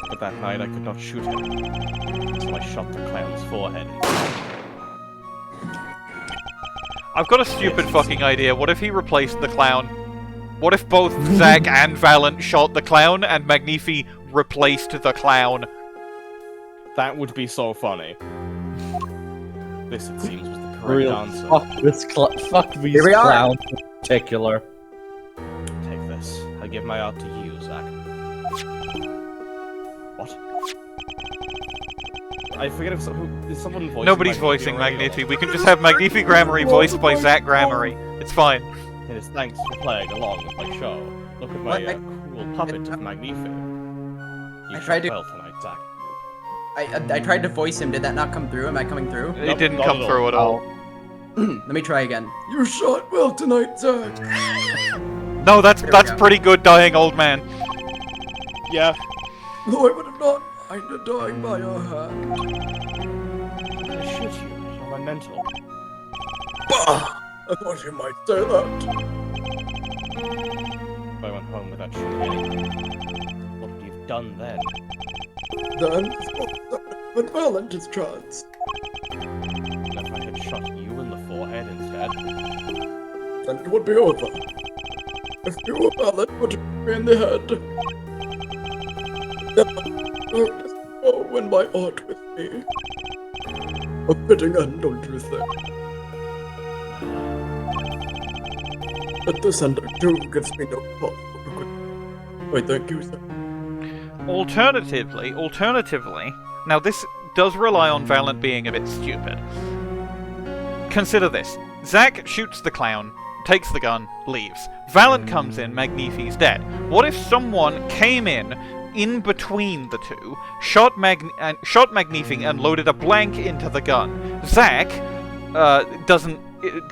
But that night I could not shoot him. So I shot the clown's forehead. I've got a stupid fucking idea. What if he replaced the clown? What if both Zack and Valant shot the clown and Magnifi replaced the clown? That would be so funny. This, it seems, was the correct answer. Fuck these clowns in particular. Take this. I give my art to you, Zack. What? I forget if is someone voicing Nobody's voicing Magnifi. We can just have Magnifi Gramarye voiced by Zack Gramarye. It's fine. It is thanks for playing along with my show. Look at my cool puppet of Magnifi. You I tried to well tonight, Zack. I tried to voice him. Did that not come through? Am I coming through? It didn't come through at all. Let me try again. You shot well tonight, Zack. No, that's pretty good, dying old man. Yeah. No, I would have not minded dying by your hand. I shoot you. You're my mentor. Bah! I thought you might say that. If I went home without shooting anyone, what would you have done then? Then, when Valant is chance. And if I had shot you in the forehead instead? Then it would be over. If you were Valant, would have been in the head. Oh, when my art with me. A fitting end, don't you think? But this ending too gives me no pause for regret. Why, thank you, sir. Alternatively, now this does rely on Valant being a bit stupid. Consider this. Zack shoots the clown, takes the gun, leaves. Valant comes in, Magnifi's dead. What if someone came in between the two, shot Magnifi and loaded a blank into the gun? Zack doesn't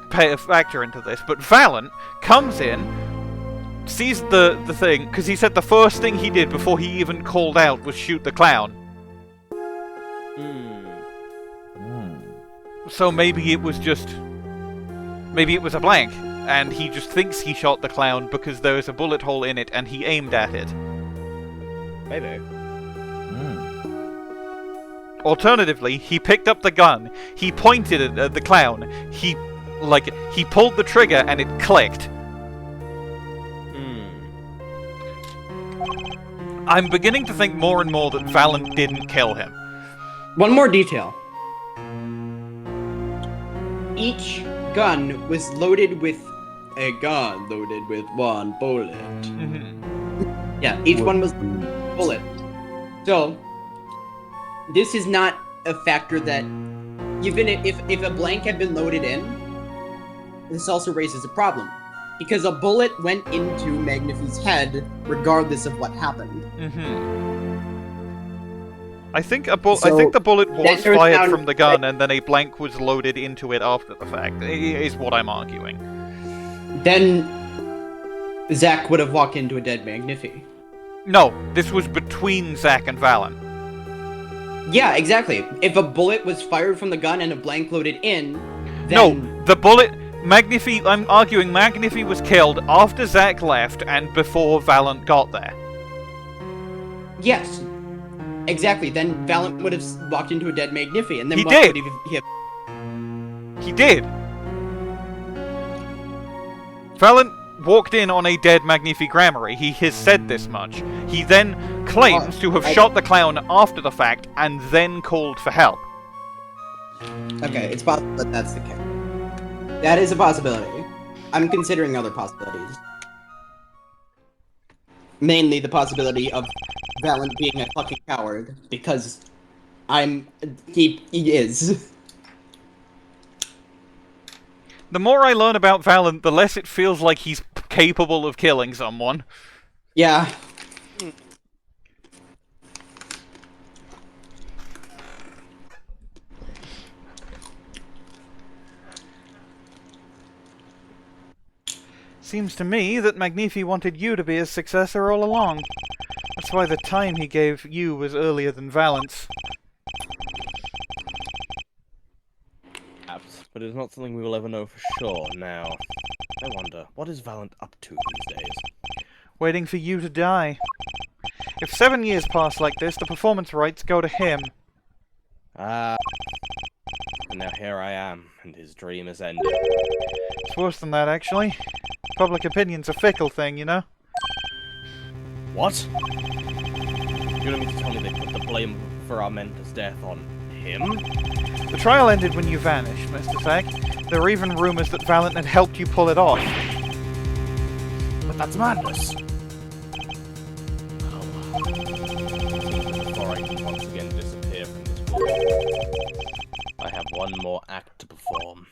pay a factor into this, but Valant comes in, sees the thing, because he said the first thing he did before he even called out was shoot the clown. So maybe it was a blank, and he just thinks he shot the clown because there is a bullet hole in it and he aimed at it. Maybe. Alternatively, he picked up the gun, he pointed it at the clown, he pulled the trigger and it clicked. I'm beginning to think more and more that Valant didn't kill him. One more detail. Each gun was loaded with a gun loaded with one bullet. Yeah, each one was a bullet. So, this is not a factor that, even if a blank had been loaded in, this also raises a problem. because a bullet went into Magnifi's head, regardless of what happened. I think the bullet was fired from the gun, and then a blank was loaded into it after the fact. Is what I'm arguing. Then Zack would have walked into a dead Magnifi. No, this was between Zack and Valant. Yeah, exactly. If a bullet was fired from the gun and a blank loaded in, then... No, the bullet... Magnifi... I'm arguing Magnifi was killed after Zack left and before Valant got there. Yes. Exactly. Then Valant would have walked into a dead Magnifi, and then He what did. would he have... He did. Valant walked in on a dead Magnifi Gramarye. He has said this much. He then claims to have shot the clown after the fact and then called for help. Okay, it's possible that that's the case. That is a possibility. I'm considering other possibilities. Mainly the possibility of Valant being a fucking coward, because he is. The more I learn about Valant, the less it feels like he's capable of killing someone. Yeah. Seems to me that Magnifi wanted you to be his successor all along. That's why the time he gave you was earlier than Valant's. But it's not something we will ever know for sure now. I wonder, what is Valant up to these days? Waiting for you to die. If 7 years pass like this, the performance rights go to him. And now here I am, and his dream is ended. It's worse than that, actually. Public opinion's a fickle thing, you know? What? You don't mean to tell me they put the blame for our mentor's death on him? The trial ended when you vanished, Mr. Zack. There were even rumors that Valant had helped you pull it off. But that's madness! Before I can once again disappear from this world, I have one more act to perform.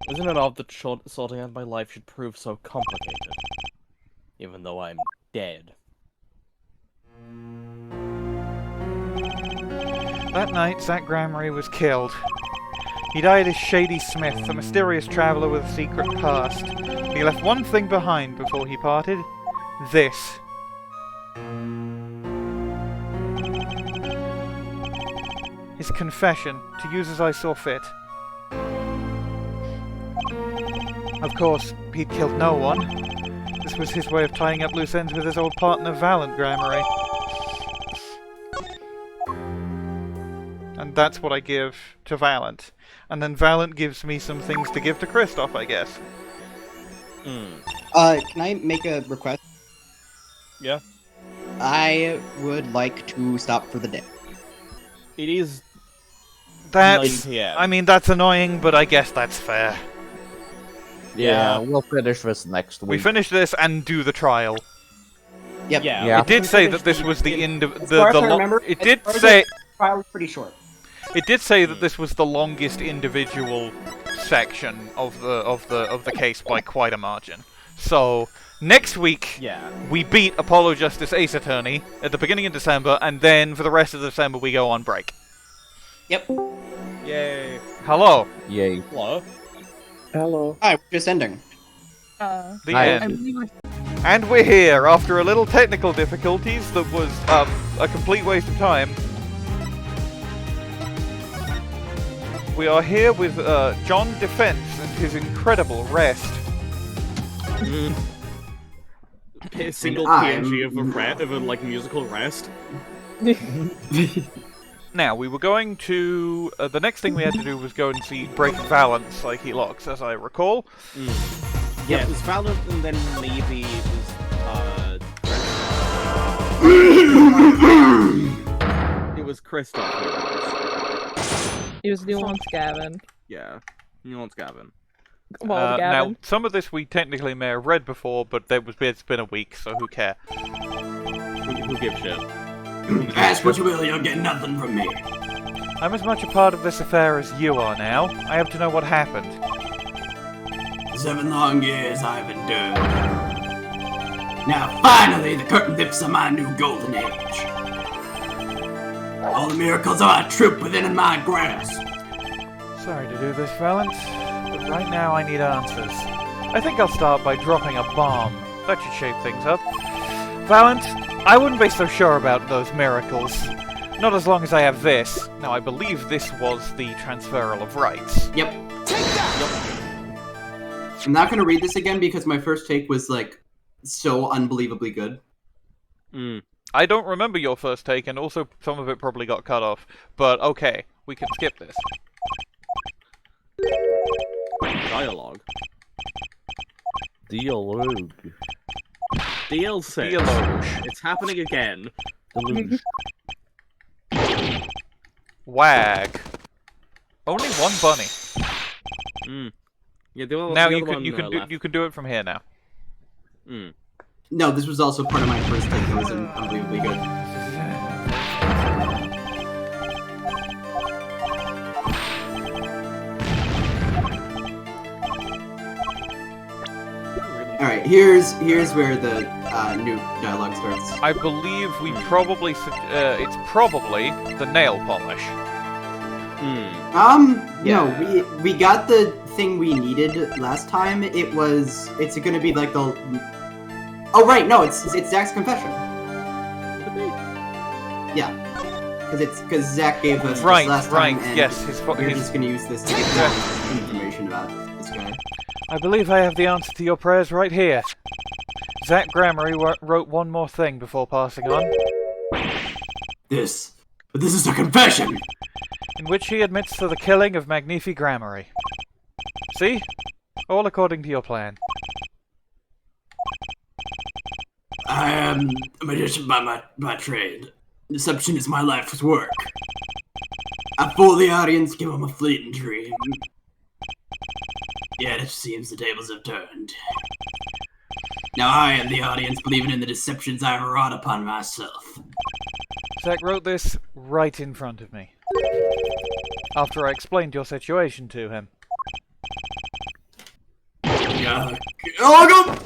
Isn't it odd that sorting out my life should prove so complicated? Even though I'm dead. That night, Zack Gramarye was killed. He died as Shady Smith, a mysterious traveller with a secret past. He left one thing behind before he parted. This. His confession, to use as I saw fit. Of course, he'd killed no one. This was his way of tying up loose ends with his old partner, Valant Gramarye. And that's what I give to Valant. And then Valant gives me some things to give to Kristoph, I guess. Can I make a request? Yeah? I would like to stop for the day. It is... That's... 9 PM. I mean, that's annoying, but I guess that's fair. Yeah, we'll finish this next week. We finish this and do the trial. Yep. Yeah. It did say that this was the end of It did as far as say... the trial was pretty short. It did say that this was the longest individual section of the case by quite a margin. So next week, we beat Apollo Justice Ace Attorney at the beginning of December, and then for the rest of December we go on break. Yep. Yay. Hello. Yay. Hello. Hello. Hi, we're just ending. The end. And we're here after a little technical difficulties that was a complete waste of time. We are here with John Defense and his incredible rest. A single PNG of a like musical rest. Now, we were going to... the next thing we had to do was go and see Break Valant's Psyche Locks, as I recall. Yeah, it was Valant, and then maybe it was, it was Kristoph. He was nuanced Gavin. Yeah, nuanced Gavin. Well, Gavin. Now, some of this we technically may have read before, but it's been a week, so who cares? Who gives shit? Ask what you will, you'll get nothing from me. I'm as much a part of this affair as you are now. I have to know what happened. 7 long years I've endured. Now finally the curtain lifts on my new golden age. All the miracles of our troop within my grasp. Sorry to do this, Valant, but right now I need answers. I think I'll start by dropping a bomb. That should shape things up. Valant, I wouldn't be so sure about those miracles. Not as long as I have this. Now, I believe this was the transferal of rights. Yep. I'm not gonna read this again because my first take was, like, so unbelievably good. I don't remember your first take, and also some of it probably got cut off. But okay, we can skip this. Dialogue. Dialogue. DLC. Dialogue. It's happening again. Deluge. Wag. Only one bunny. Yeah, Now you can do it from here now. No, this was also part of my first take. It was unbelievably good. Alright, here's where the new dialogue starts. I believe we probably it's probably the nail polish. No, we got the thing we needed last time. It's gonna be like the... Oh right, no, it's Zach's confession. Yeah. Because Zach gave us this last time, and yes, we're just gonna use this to get more information about this guy. I believe I have the answer to your prayers right here. Zach Gramarye wrote one more thing before passing on. This is a confession! In which he admits to the killing of Magnifi Gramarye. See? All according to your plan. I am a magician by my trade. Deception is my life's work. I fool the audience, give them a fleeting dream. Yet it seems the tables have turned. Now I am the audience, believing in the deceptions I have wrought upon myself. Zach wrote this right in front of me. After I explained your situation to him. Olga!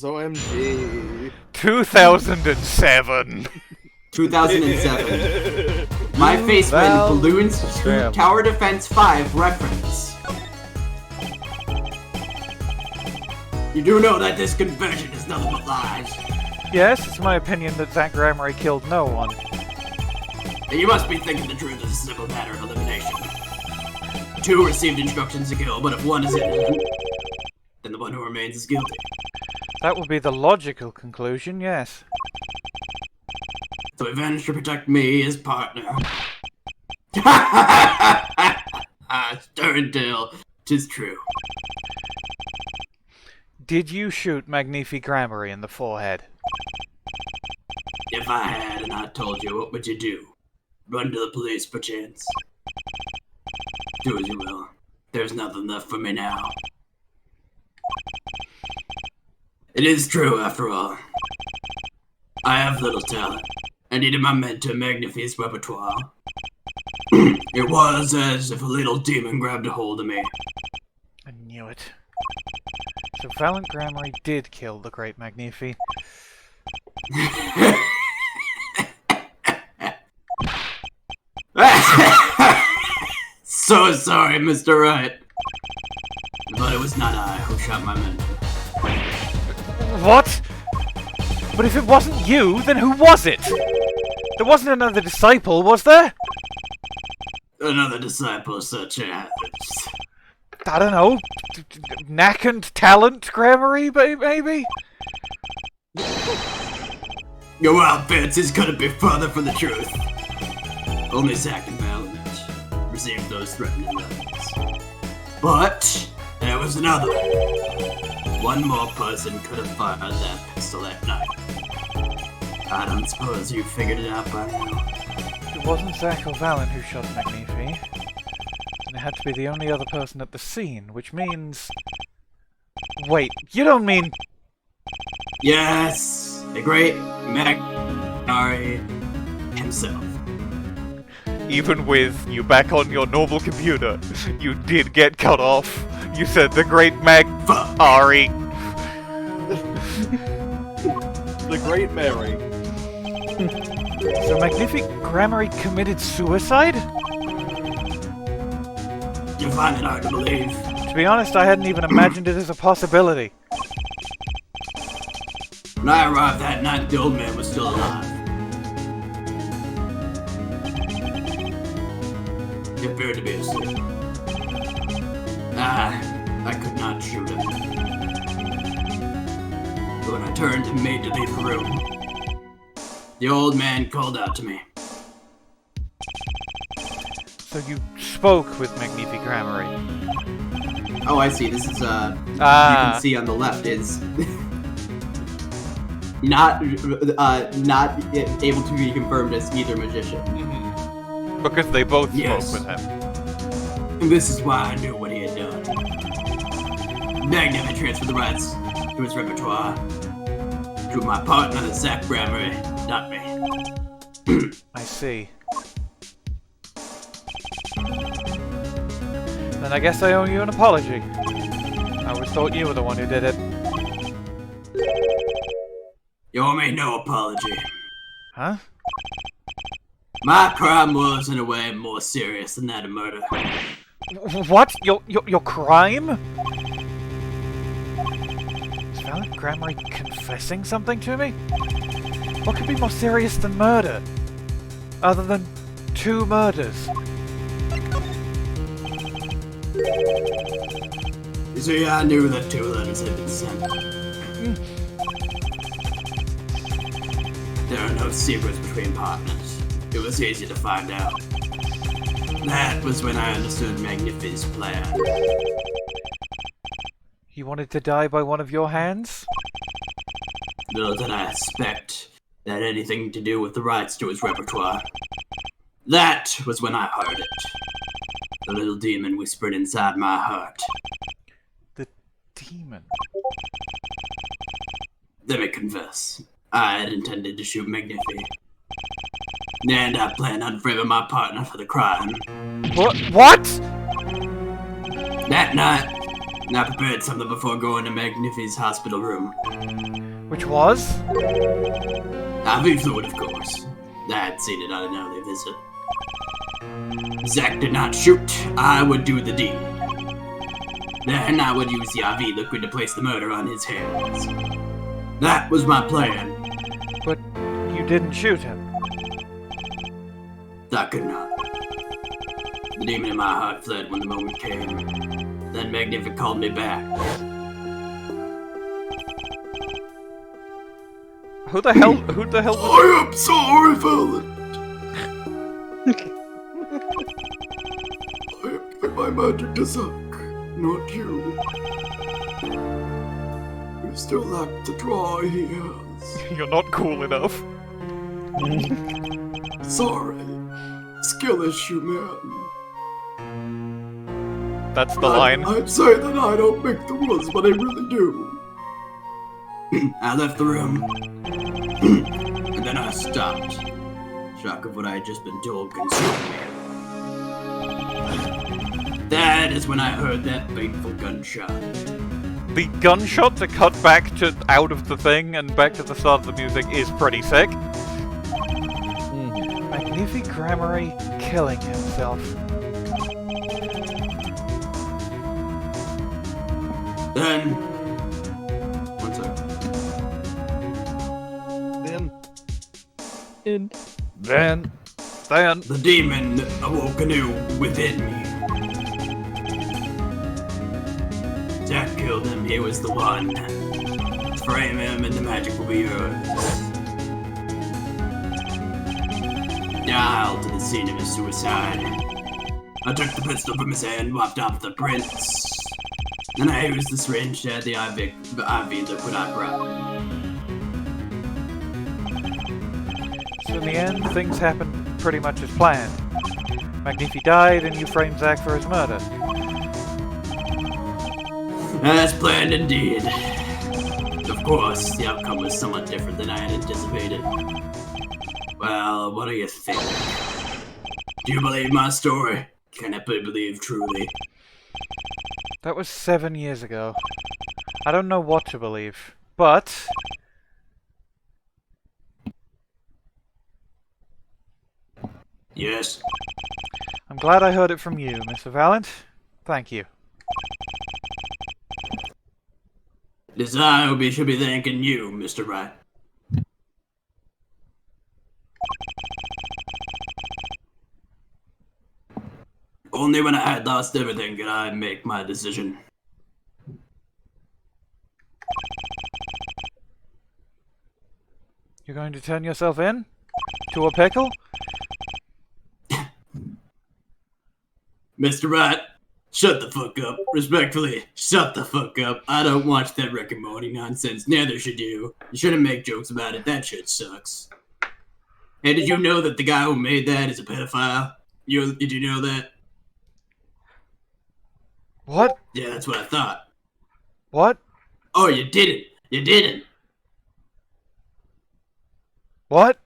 OMG. 2007. 2007. My face went Balloons Tower Defense 5 reference. You do know that this confession is nothing but lies. Yes, it's my opinion that Zach Gramarye killed no one. And you must be thinking the truth is a simple matter of elimination. 2 received instructions to kill, but if 1 is innocent, then the one who remains is guilty. That would be the logical conclusion, yes. So he managed to protect me, his partner. Stern tale, 'tis true. Did you shoot Magnifi Gramarye in the forehead? If I had and I told you, what would you do? Run to the police, perchance? Do as you will. There's nothing left for me now. It is true, after all. I have little talent. I needed my mentor Magnifi's repertoire. It was as if a little demon grabbed a hold of me. I knew it. So Valant Gramarye did kill the great Magnifi. So sorry, Mr. Wright. But it was not I who shot my mentor. What? But if it wasn't you, then who was it? There wasn't another disciple, was there? Another disciple such as... I don't know. Knack and talent, Gramarye, maybe? Your wild fancies couldn't be further from the truth. Only Zach and Valant received those threatening letters. But there was another. One more person could have fired that pistol that night. I don't suppose you figured it out by now. It wasn't Zach or Valant who shot Magnifi. And it had to be the only other person at the scene, which means... Wait, you don't mean... Yes, the great Magnifi himself. even with you back on your normal computer, you did get cut off. You said the great Ari. The Great Mary. So Magnifi Gramarye committed suicide? You find it hard to believe. To be honest, I hadn't even imagined it as a possibility. When I arrived that night, the old man was still alive. He appeared to be asleep. I could not shoot him. But when I turned and made to leave the room, the old man called out to me. So you spoke with Magnifi Gramarye? Oh, I see. This is you can see on the left is not able to be confirmed as either magician. Mm-hmm. Because they both spoke with him. And this is why I knew what he had done. Magnifi transferred the rights to his repertoire to my partner, Zach Gramarye, not me. I see. Then I guess I owe you an apology. I always thought you were the one who did it. You owe me no apology. Huh? My crime was, in a way, more serious than that of murder. What? Your crime? Is Valant Gramarye confessing something to me? What could be more serious than murder? Other than 2 murders? You see, I knew that 2 letters had been sent. There are no secrets between partners. It was easy to find out. That was when I understood Magnifi's plan. You wanted to die by one of your hands? Little did I expect that had anything to do with the rights to his repertoire. That was when I heard it. The little demon whispered inside my heart. The demon? Let me confess. I had intended to shoot Magnifi. And I planned on framing my partner for the crime. What? That night, I prepared something before going to Magnifi's hospital room. Which was? IV fluid, of course. I had seen it on an early visit. Zack did not shoot. I would do the deed. Then I would use the IV liquid to place the murder on his hands. That was my plan. But you didn't shoot him. I could not. The demon in my heart fled when the moment came. Then Magnifi called me back. Who the hell was... I am sorry, Valant. I am giving my magic to Zack, not you. You still lack the draw he has. You're not cool enough. Sorry. Skill issue, man. That's the line. I'd say that I don't make the rules, but I really do. I left the room. And then I stopped. Shock of what I had just been told consumed me. That is when I heard that fateful gunshot. The gunshot to cut back to out of the thing and back to the start of the music is pretty sick. Magnifi Gramarye killing himself. Then... One second. Then... The demon awoke anew within me. Zack killed him, he was the one. Frame him and the magic will be yours. Dial to the scene of his suicide. I took the pistol from his hand, wiped off the prints. Then I used the syringe to add the IV liquid I brought. So in the end, things happened pretty much as planned. Magnifi died and you framed Zack for his murder. As planned indeed. Of course, the outcome was somewhat different than I had anticipated. Well, what do you think? Do you believe my story? Can it be believed truly? That was 7 years ago. I don't know what to believe, but... Yes. I'm glad I heard it from you, Mr. Valant. Thank you. It is I who should be thanking you, Mr. Wright. Only when I had lost everything could I make my decision. You're going to turn yourself in? To a pickle? Mr. Wright, shut the fuck up. Respectfully, shut the fuck up. I don't watch that Rick and Morty nonsense. Neither should you. You shouldn't make jokes about it. That shit sucks. Hey, did you know that the guy who made that is a pedophile? Did you know that? What? Yeah, that's what I thought. What? Oh, you didn't. You didn't. What?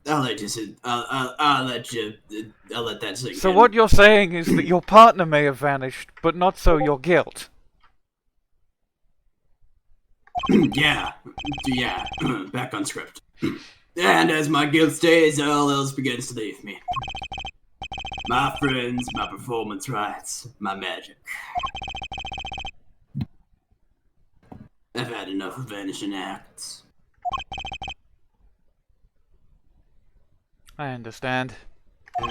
I'll let you sit. I'll let that sink So in. what you're saying is that your partner may have vanished, but not so your guilt. Yeah. Back on script. And as my guilt stays, all else begins to leave me. My friends, my performance rights, my magic. I've had enough of vanishing acts. I understand. I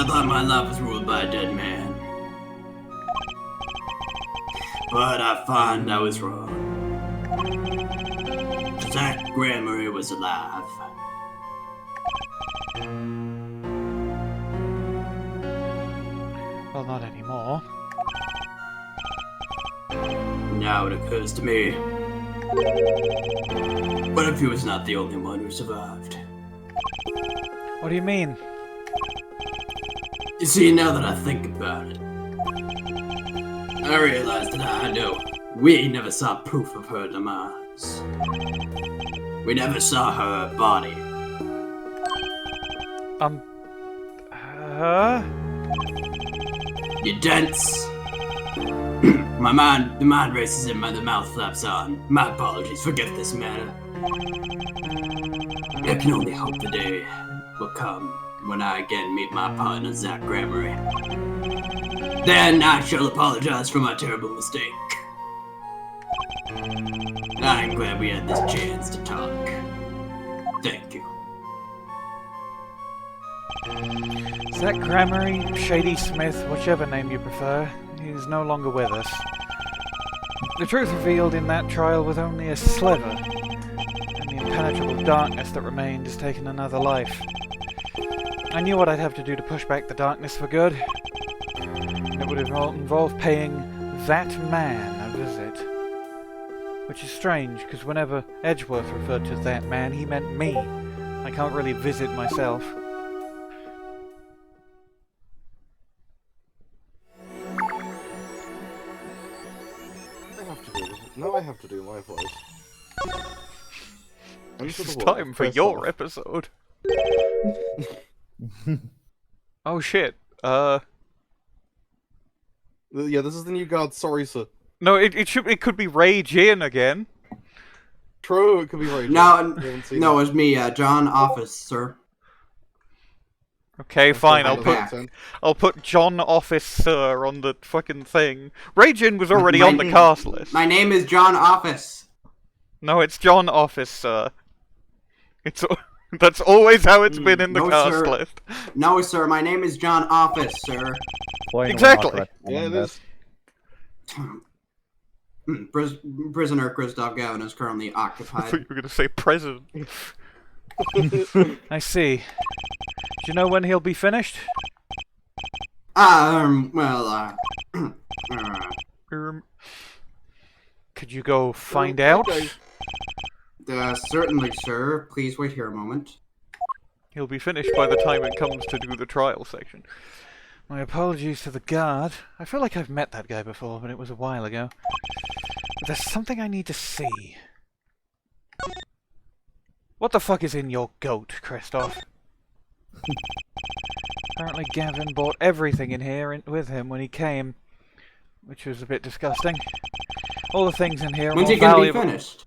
thought my life was ruled by a dead man. But I find I was wrong. That Gramarye was alive. Well, not anymore. Now it occurs to me. What if he was not the only one who survived? What do you mean? You see, now that I think about it, I realize that I know we never saw proof of her demise. We never saw her body. You dense. The mind races in, the mouth flaps on. My apologies, forget this matter. I can only hope the day will come when I again meet my partner, Zach Gramarye. Then I shall apologize for my terrible mistake. I'm glad we had this chance to talk. Thank you. Zach Gramarye, Shady Smith, whichever name you prefer, is no longer with us. The truth revealed in that trial was only a sliver, and the impenetrable darkness that remained has taken another life. I knew what I'd have to do to push back the darkness for good. And it would involve paying that man a visit. Which is strange, because whenever Edgeworth referred to that man, he meant me. I can't really visit myself. Now I have to do my voice. It's time for your episode. Oh shit. Yeah, this is the new god. Sorry, sir. No, it could be Rage In again. True, it could be Rage. No, it's me, John Office, sir. Okay, fine. I'll put John Office Sir on the fucking thing. Rage In was already on the cast list. My name is John Office. No, it's John Office Sir. That's always how it's been in the cast list. No, sir. My name is John Office, sir. Exactly. Yeah, it is. Prisoner Kristoph Gavin is currently occupied. I thought you were going to say president. I see. Do you know when he'll be finished? Could you go find out? Certainly, sir. Please wait here a moment. He'll be finished by the time it comes to do the trial section. My apologies to the guard. I feel like I've met that guy before, but it was a while ago. There's something I need to see. What the fuck is in your goat, Kristoph? Apparently Gavin bought everything in here with him when he came, which was a bit disgusting. All the things in here are When's more it gonna be valuable. finished?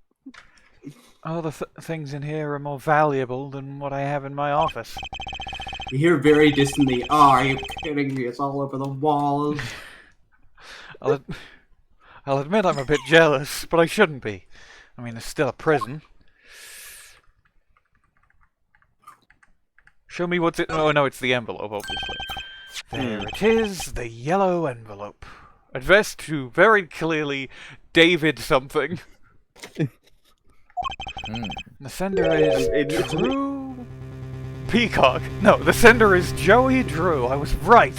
All the things in here are more valuable than what I have in my office. You hear very distantly, oh, are you kidding me? It's all over the walls. I'll admit I'm a bit jealous, but I shouldn't be. I mean, it's still a prison. Show me what's it. Oh no, it's the envelope, obviously. There it is, the yellow envelope. Addressed to very clearly David something. The sender is Drew Peacock. No, the sender is Joey Drew. I was right.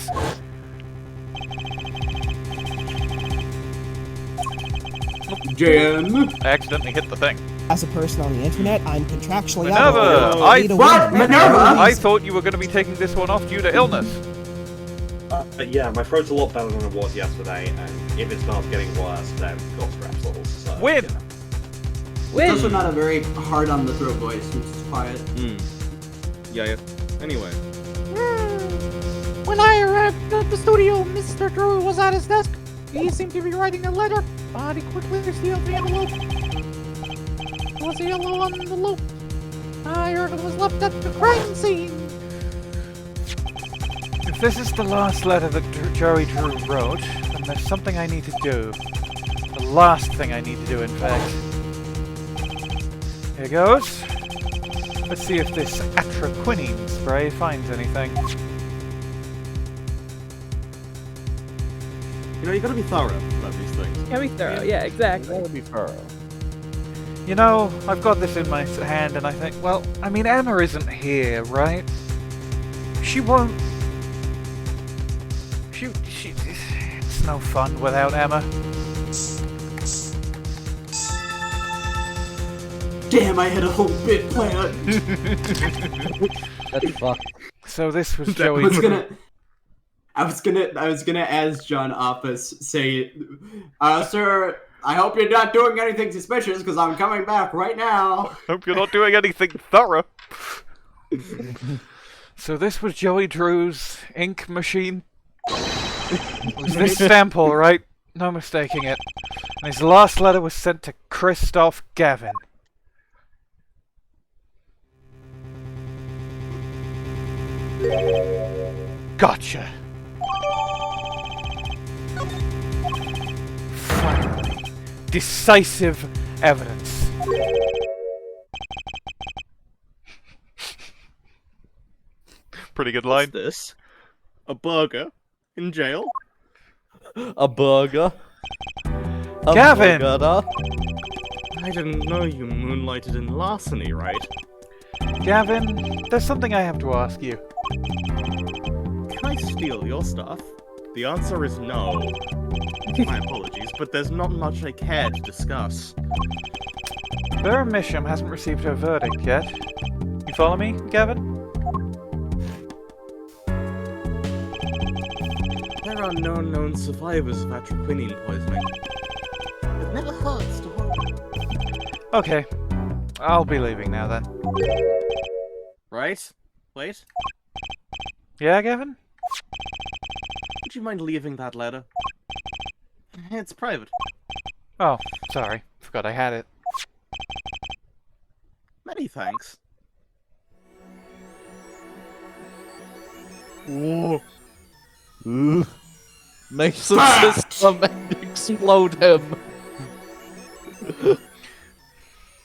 Jen. I accidentally hit the thing. As a person on the internet, I'm contractually Minerva! I thought you were going to be taking this one off due to illness. Yeah, my throat's a lot better than it was yesterday, and if it starts getting worse, then got strepsils. So, Win! It's also not a very hard on the throat voice, it's just quiet. Yeah. Anyway. When I arrived at the studio, Mr. Drew was at his desk. He seemed to be writing a letter, but he quickly sealed the envelope. There was a yellow envelope. I heard it was left at the crime scene. If this is the last letter that Joey Drew wrote, then there's something I need to do. The last thing I need to do, in fact. Here goes. Let's see if this atraquinine spray finds anything. You know, you gotta be thorough about these things. Gotta be thorough, yeah, exactly. Gotta be thorough. You know, I've got this in my hand and I think, well, I mean, Emma isn't here, right? She won't... It's no fun without Emma. Damn, I had a whole bit planned. That's fucked. So this was Joey Drew. I was gonna, as John Office, say, sir, I hope you're not doing anything suspicious, because I'm coming back right now. Hope you're not doing anything thorough. So this was Joey Drew's ink machine. It was this stamp, all right? No mistaking it. And his last letter was sent to Kristoph Gavin. Gotcha. Finally, decisive evidence. Pretty good line. What's this? A burger? In jail? A burger? A Gavin! burger? I didn't know you moonlighted in larceny, right? Gavin, there's something I have to ask you. Can I steal your stuff? The answer is no. My apologies, but there's not much I care to discuss. Vera Misham hasn't received her verdict yet. You follow me, Gavin? There are no known survivors of atraquinine poisoning. It never hurts to hope. Okay. I'll be leaving now then. Right? Wait. Yeah, Gavin? Would you mind leaving that letter? It's private. Oh, sorry. Forgot I had it. Many thanks. Ooh. Ooh. Make some system and explode him.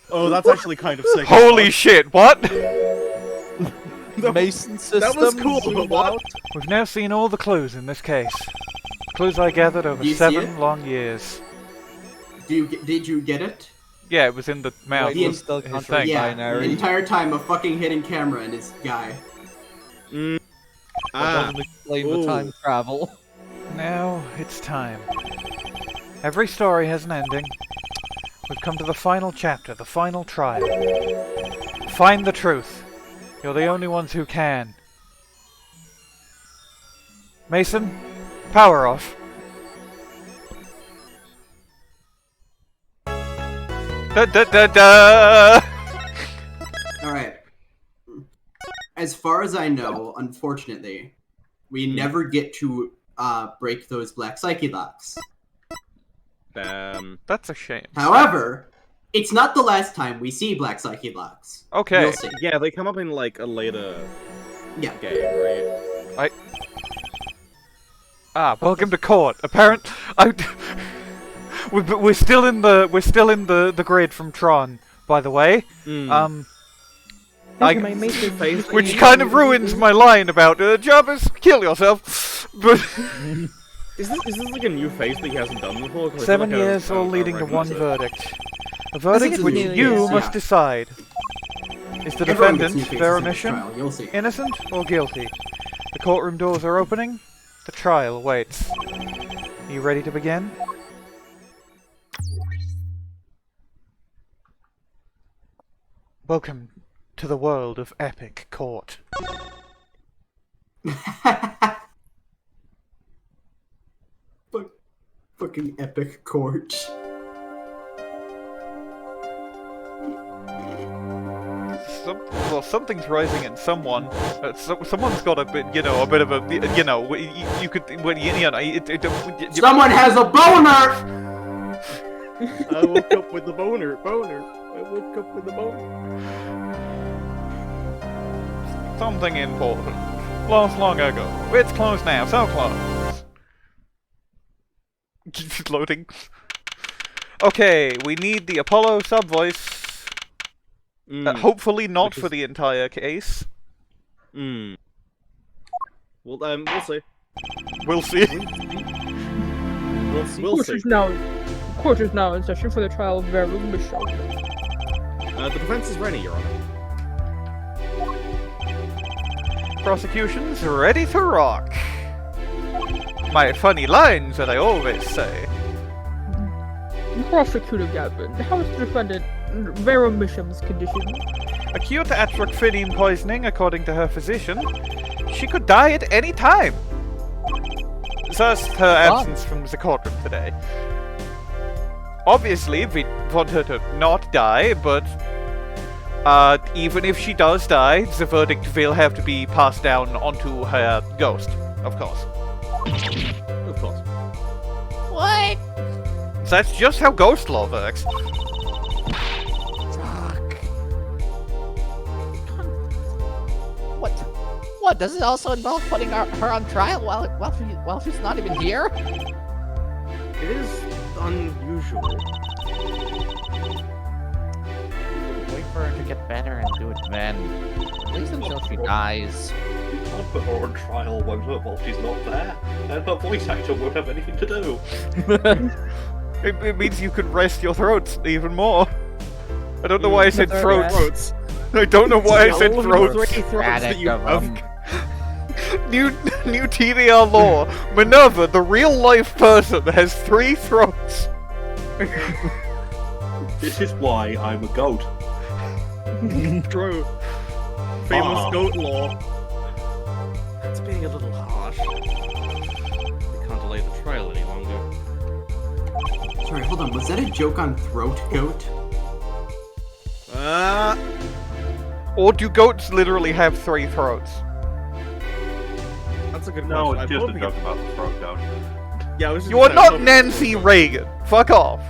Oh, that's actually kind of sick. Holy shit, what? Mason system. That was cool, but what? We've now seen all the clues in this case. Clues I gathered over Do you see 7 it? long years. Did you get it? Yeah, it was in the mouth. Wait, of still his contract thing. Yeah, binary. the entire time a fucking hidden camera in this guy. That doesn't explain the time travel. Now it's time. Every story has an ending. We've come to the final chapter, the final trial. Find the truth. You're the only ones who can. Mason, power off. Da da da da! as far as I know, unfortunately, we never get to break those black psyche locks. That's a shame. However, it's not the last time we see black psyche locks. Okay. We'll see. Yeah, they come up in like a later Yeah. game, right? Welcome to court. We're still in the grid from Tron, by the way. Which kind of ruins my line about Jarvis, kill yourself. But is this like a new face that he hasn't done before? 7 years all leading to one verdict. A verdict which you must decide. Is the defendant, Vera Misham, innocent or guilty? The courtroom doors are opening. The trial waits. Are you ready to begin? Welcome to the world of epic court. Fucking epic court. Something's rising in someone. Someone's got a bit, a bit of a, you could, Someone has a boner! I woke up with the boner. I woke up with the boner. Something important. Lost long ago. It's closed now, so close. Loading. Okay, we need the Apollo sub-voice. Hopefully not for the entire case. Well, we'll see. We'll see. We'll see. Court is now in session for the trial of Vera Misham. The defense is ready, Your Honor. Prosecution's ready to rock. My funny lines that I always say. Prosecutor Gavin, how is the defendant Vera Misham's condition? Acute atrocfinium poisoning, according to her physician. She could die at any time. Thus, her absence from the courtroom today. Obviously, we want her to not die, but even if she does die, the verdict will have to be passed down onto her ghost, of course. Of course. What? That's just how ghost law works. What? Does it also involve putting her on trial while she's not even here? It is unusual. Wait for her to get better and do it then. At least until she dies. You can't put her on trial while she's not there, and her voice actor won't have anything to do. It means you could rest your throats even more. I don't know why I said throats. I don't know why I said throats. New TDR law. Minerva, the real life person, has 3 throats. This is why I'm a goat. True. Famous goat law. That's being a little harsh. We can't delay the trial any longer. Sorry, hold on. Was that a joke on throat goat? Or do goats literally have 3 throats? That's a good No, question. it's just a joke about the throat goat. Yeah, I was just You are not Nancy Reagan. Fuck off.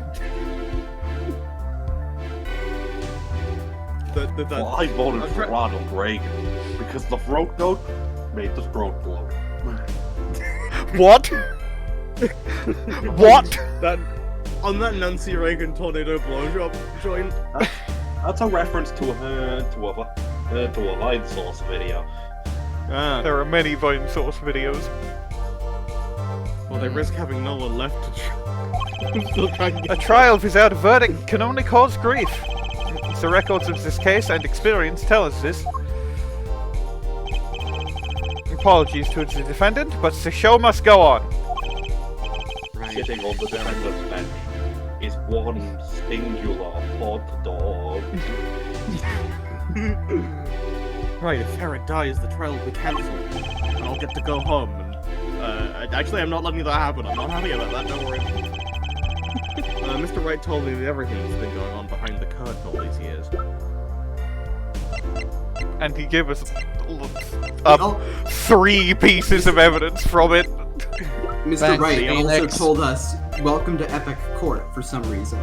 Well, I voted for Ronald Reagan because the throat goat made the throat blow. What? What? On that Nancy Reagan tornado blowjob joint. That's a reference to a Vine Source video. There are many Vine Source videos. Well, they risk having no one left to still trying to get A trial without a verdict can only cause grief. The records of this case and experience tell us this. Apologies to the defendant, but the show must go on. Sitting on the defendant's bench is one singular hot dog. Right, if Vera dies, the trial will be cancelled, and I'll get to go home. And actually, I'm not letting that happen. I'm not happy about that. Don't worry. Mr. Wright told me everything that's been going on behind the curtain all these years. and he gave us 3 pieces of evidence from it. Mr. Thanks, Wright Phoenix. also told us, welcome to Epic Court for some reason.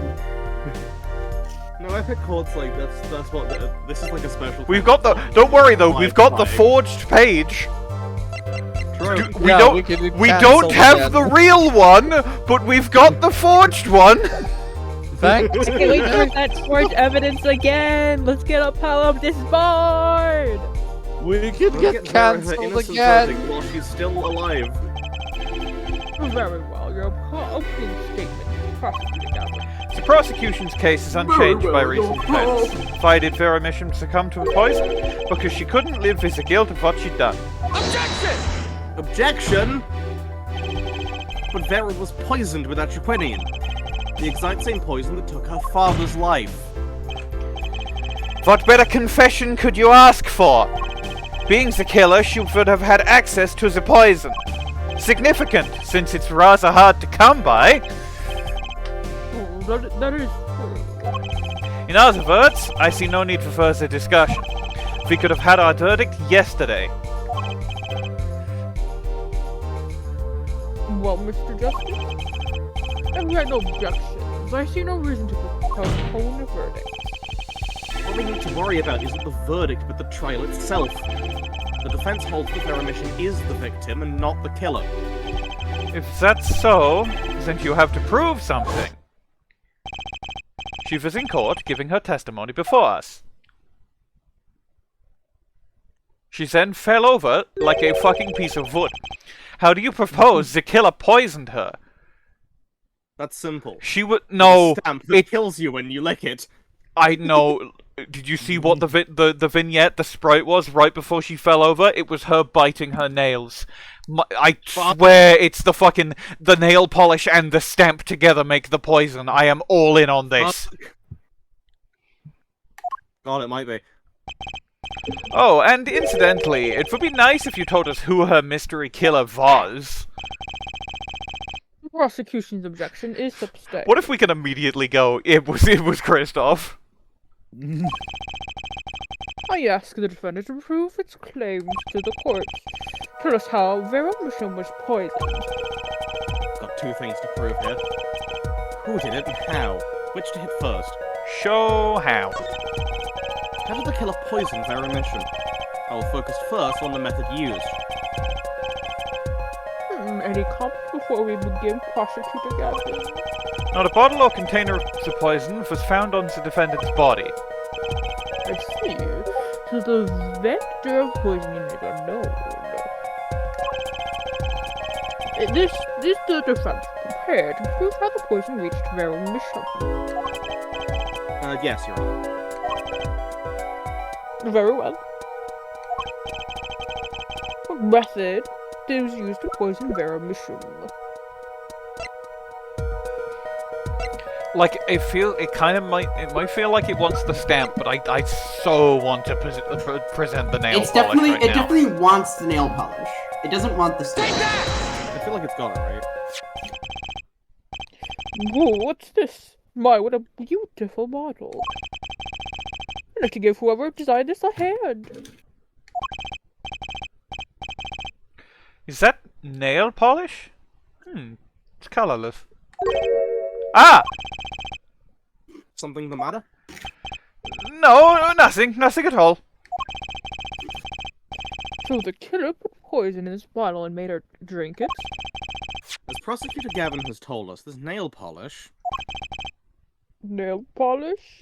No, Epic Court's like, that's what, this is like a special... We've got the, don't worry though, we've got the forged page. We Yeah, don't, we can we cancel don't have again. the real one, but we've got the forged one. Thanks. I can't wait for that forged evidence again! Let's get a pile up this board! We can We'll get Vera her cancelled innocent again. verdict while she's still alive. Very well, your opening statement, Prosecutor Gavin. The prosecution's case is unchanged by recent events. Why did Vera Misham succumb to poison? Because she couldn't live with the guilt of what she'd done. Objection! Objection? But Vera was poisoned with atropine. The exact same poison that took her father's life. What better confession could you ask for? Being the killer, she would have had access to the poison. Significant, since it's rather hard to come by. Oh, that is true. In other words, I see no need for further discussion. We could have had our verdict yesterday. Well, Mr. Justice, I've had no objections. I see no reason to postpone the verdict. What we need to worry about isn't the verdict, but the trial itself. The defense holds that Vera Misham is the victim and not the killer. If that's so, then you have to prove something. She was in court giving her testimony before us. She then fell over like a fucking piece of wood. How do you propose the killer poisoned her? That's simple. She would no. Stamp that kills you when you lick it. I know. Did you see what the vignette, the sprite was right before she fell over? It was her biting her nails. I swear it's the nail polish and the stamp together make the poison. I am all in on this. God, it might be. Oh, and incidentally, it would be nice if you told us who her mystery killer was. The prosecution's objection is sustained. What if we can immediately go, it was Kristoph? I ask the defendant to prove its claims to the court. Tell us how Vera Misham was poisoned. Got 2 things to prove here. Who did it and how? Which to hit first? Show how. How did the killer poison Vera Misham? I will focus first on the method used. Any comments before we begin, Prosecutor Gavin? Not a bottle or container of the poison was found on the defendant's body. I see. So the vector of poisoning is unknown. This the defense prepared to prove how the poison reached Vera Misham. Yes, Your Honor. Very well. What method is used to poison Vera Misham? Like, it might feel like it wants the stamp, but I so want to present the nail polish right now. definitely wants the nail polish. It doesn't want the stamp. I feel like it's got it, right? Whoa, what's this? My, what a beautiful model. I'd like to give whoever designed this a hand. Is that nail polish? It's colorless. Ah! Something the matter? No, nothing at all. So the killer put poison in this bottle and made her drink it? As Prosecutor Gavin has told us, this nail polish... Nail polish?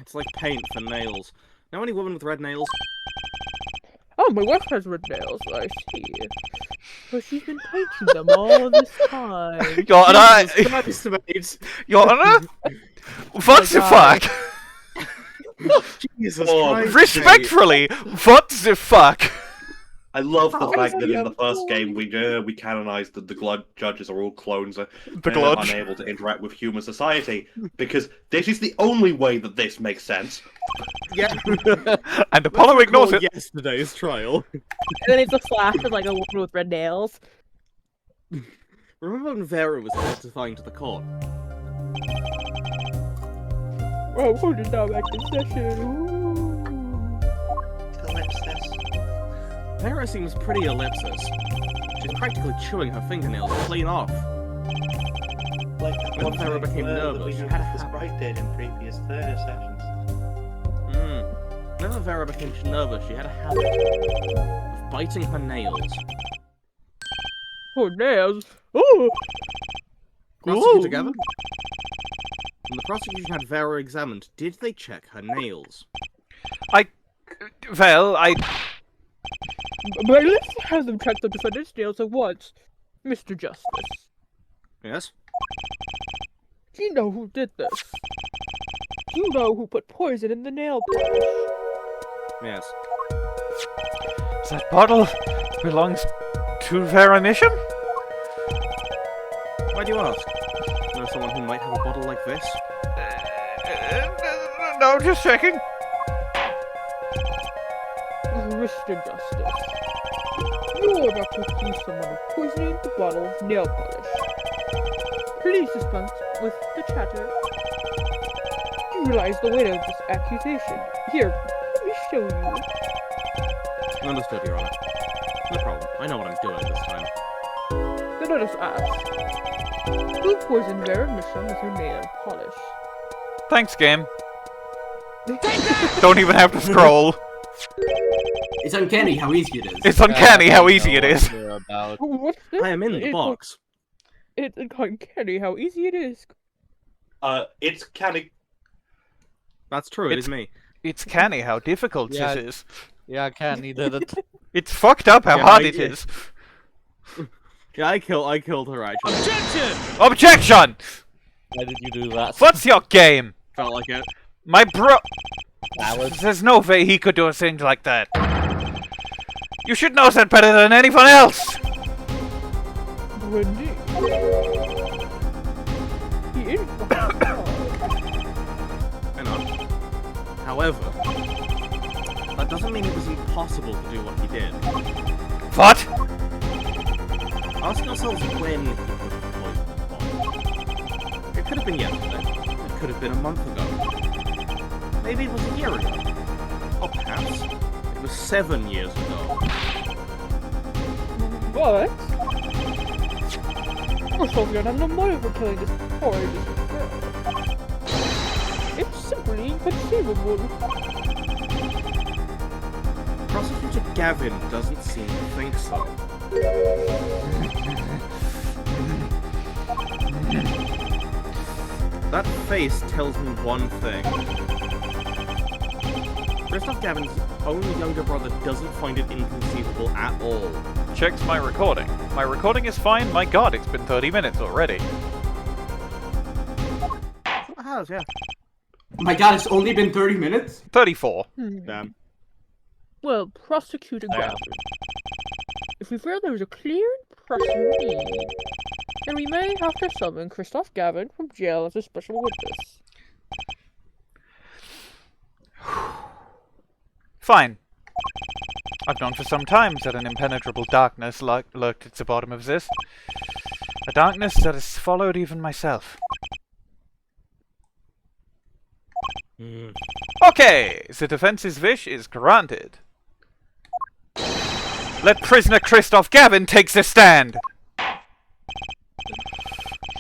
It's like paint for nails. Know any woman with red nails? Oh, my wife has red nails, I see. So she's been painting them all this time. Your Honor! Your Honor? What the fuck? Jesus Christ. Respectfully, what the fuck? I love the fact that in the first game we canonized that the Glud judges are all clones, unable to interact with human society, because this is the only way that this makes sense. Yeah. And Apollo ignores it. Yesterday's trial. And then it's a flash of like a woman with red nails. Remember when Vera was testifying to the court? Oh, who did not make the session? Ooh. Vera seems pretty ellipsis. She's practically chewing her fingernails clean off. Like that When one Vera thing became that nervous, we she know had a the sprite did in previous sessions. Whenever Vera became nervous, she had a habit of biting her nails. Oh, nails. Oh! Prosecutor Gavin? When the prosecution had Vera examined, did they check her nails? Bailiff has them check the defendant's nails at once. Mr. Justice. Yes? Do you know who did this? Do you know who put poison in the nail polish? Yes. That bottle belongs to Vera Misham? Why do you ask? Know someone who might have a bottle like this? No, just checking. Mr. Justice, you're about to accuse someone of poisoning the bottle of nail polish. Please dispense with the chatter. You realize the weight of this accusation. Here, let me show you. Understood, Your Honor. No problem. I know what I'm doing this time. Then let us ask, who poisoned Vera Misham with her nail polish? Thanks, game. Don't even have to scroll. It's uncanny how easy it is. It's uncanny how easy it is. What's this? I am in the box. It's uncanny how easy it is. It's canny. That's true, it is me. It's canny how difficult Yeah. this is. Yeah, Canny did it. It's fucked up how hard it is. Yeah, I killed her actually. Objection! Objection! Why did you do that? What's your game? Felt like it. My bro... Valid. There's no way he could do a thing like that. You should know that better than anyone else! Indeed. He is I know. However, that doesn't mean it was impossible to do what he did. What? Ask ourselves when he put the poison on. It could have been yesterday. It could have been a month ago. Maybe it was a year ago. Or perhaps it was 7 years ago. What? We're still gonna have no motive for killing this poor innocent girl. It's simply inconceivable. Prosecutor Gavin doesn't seem to think so. That face tells me one thing. Kristoph Gavin's only younger brother doesn't find it inconceivable at all. Checks my recording. My recording is fine. My god, it's been 30 minutes already. It has, yeah. My god, it's only been 30 minutes? 34. Damn. Well, Prosecutor Gavin, if we feel there is a clear and pressing need, then we may have to summon Kristoph Gavin from jail as a special witness. Fine. I've known for some time that an impenetrable darkness lurked at the bottom of this. A darkness that has followed even myself. Okay, the defense's wish is granted. Let prisoner Kristoph Gavin take the stand! The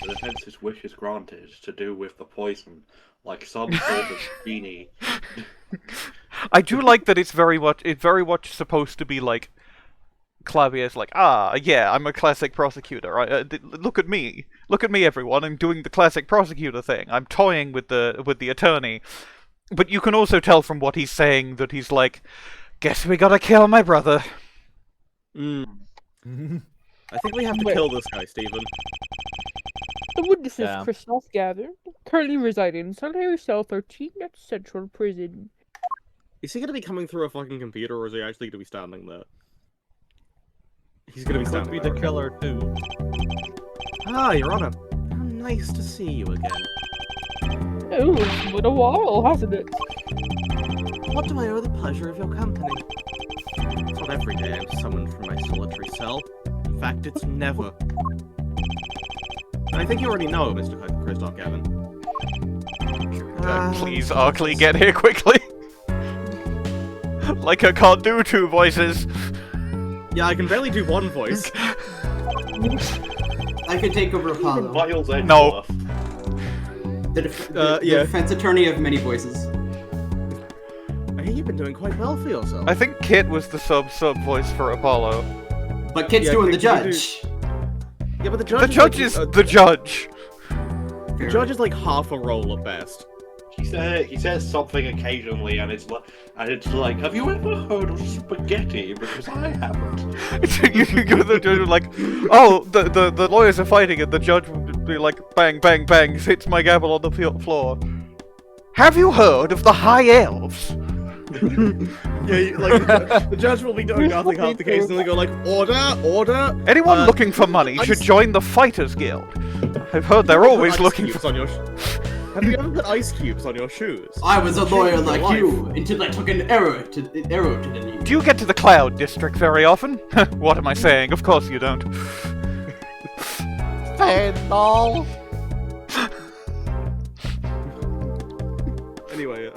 defense's wish is granted to do with the poison, like some sort of genie. I do like that it's very much supposed to be like Klavier's like, yeah, I'm a classic prosecutor. Look at me, everyone. I'm doing the classic prosecutor thing. I'm toying with the attorney. But you can also tell from what he's saying that he's like, guess we gotta kill my brother. I think we have to kill this guy, Stephen. The witness is Kristoph Gavin, currently residing in Solitary Cell 13 at Central Prison. Is he gonna be coming through a fucking computer, or is he actually gonna be standing there? He's gonna be standing there. Could be the killer too. Ah, Your Honor. How nice to see you again. Oh, it's been a while, hasn't it? What do I owe the pleasure of your company? It's not every day I'm summoned from my solitary cell. In fact, it's never. And I think you already know, Mr. Kristoph Gavin. Please, Arkly, get here quickly. Like I can't do two voices. Yeah, I can barely do one voice. I could take over Apollo. No. The defense attorney of many voices. I think you've been doing quite well for yourself. I think Kit was the sub voice for Apollo. But Kit's doing the judge. Yeah, but the judge. The judge is the judge. The judge is like half a role at best. He says something occasionally, and it's like, have you ever heard of spaghetti? Because I haven't. You go to the judge like, oh, the lawyers are fighting, and the judge would be like, bang, bang, bang, hits my gavel on the floor. Have you heard of the High Elves? Yeah, like the judge will be doing nothing half the case, and they go like, order. Anyone looking for money should join the Fighters Guild. I've heard they're always looking for. Have you ever put ice cubes on your shoes? I was a lawyer like you until I took an arrow to the knee. Do you get to the Cloud District very often? What am I saying? Of course you don't. Fandal. Anyway,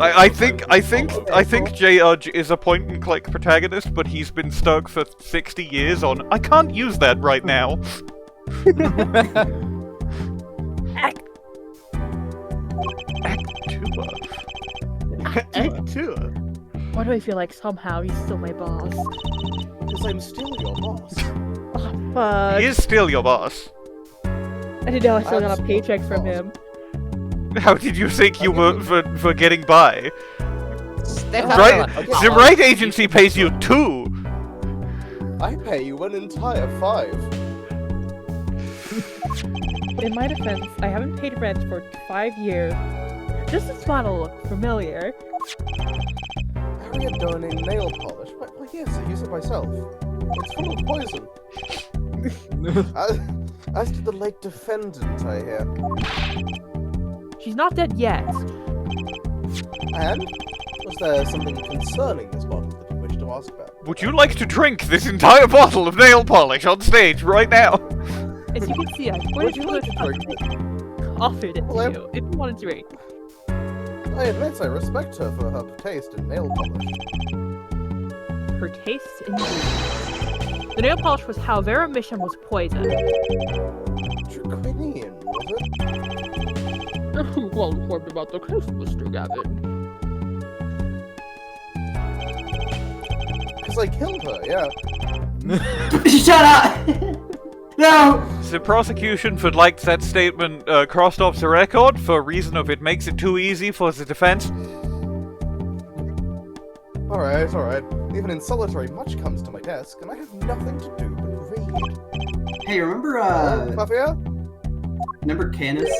I think J. Udge is a point-and-click protagonist, but he's been stuck for 60 years on. I can't use that right now. Why do I feel like somehow he's still my boss? Because I'm still your boss. Oh, fuck. He is still your boss. I didn't know I still got a paycheck from him. How did you think you were for getting by? Right, the right agency pays you 2. I pay you an entire 5. In my defense, I haven't paid rent for 5 years. Does this bottle look familiar? Harriet donated nail polish. Well, yes, I use it myself. It's full of poison. As to the late defendant, I hear. She's not dead yet. And? Was there something concerning this bottle that you wish to ask about? Would you like to drink this entire bottle of nail polish on stage right now? As you can see, I Would you like to drink it? Offered it to you if you want to drink. I admit I respect her for her taste in nail polish. Her taste indeed. The nail polish was how Vera Misham was poisoned. Draconian, was it? Well informed about the case, Mr. Gavin. Because I killed her, yeah. Shut up! No! The prosecution would like that statement crossed off the record for reason of it makes it too easy for the defense. Alright. Even in solitary, much comes to my desk, and I have nothing to do but read. Hey, remember, Klavier? Remember Canis?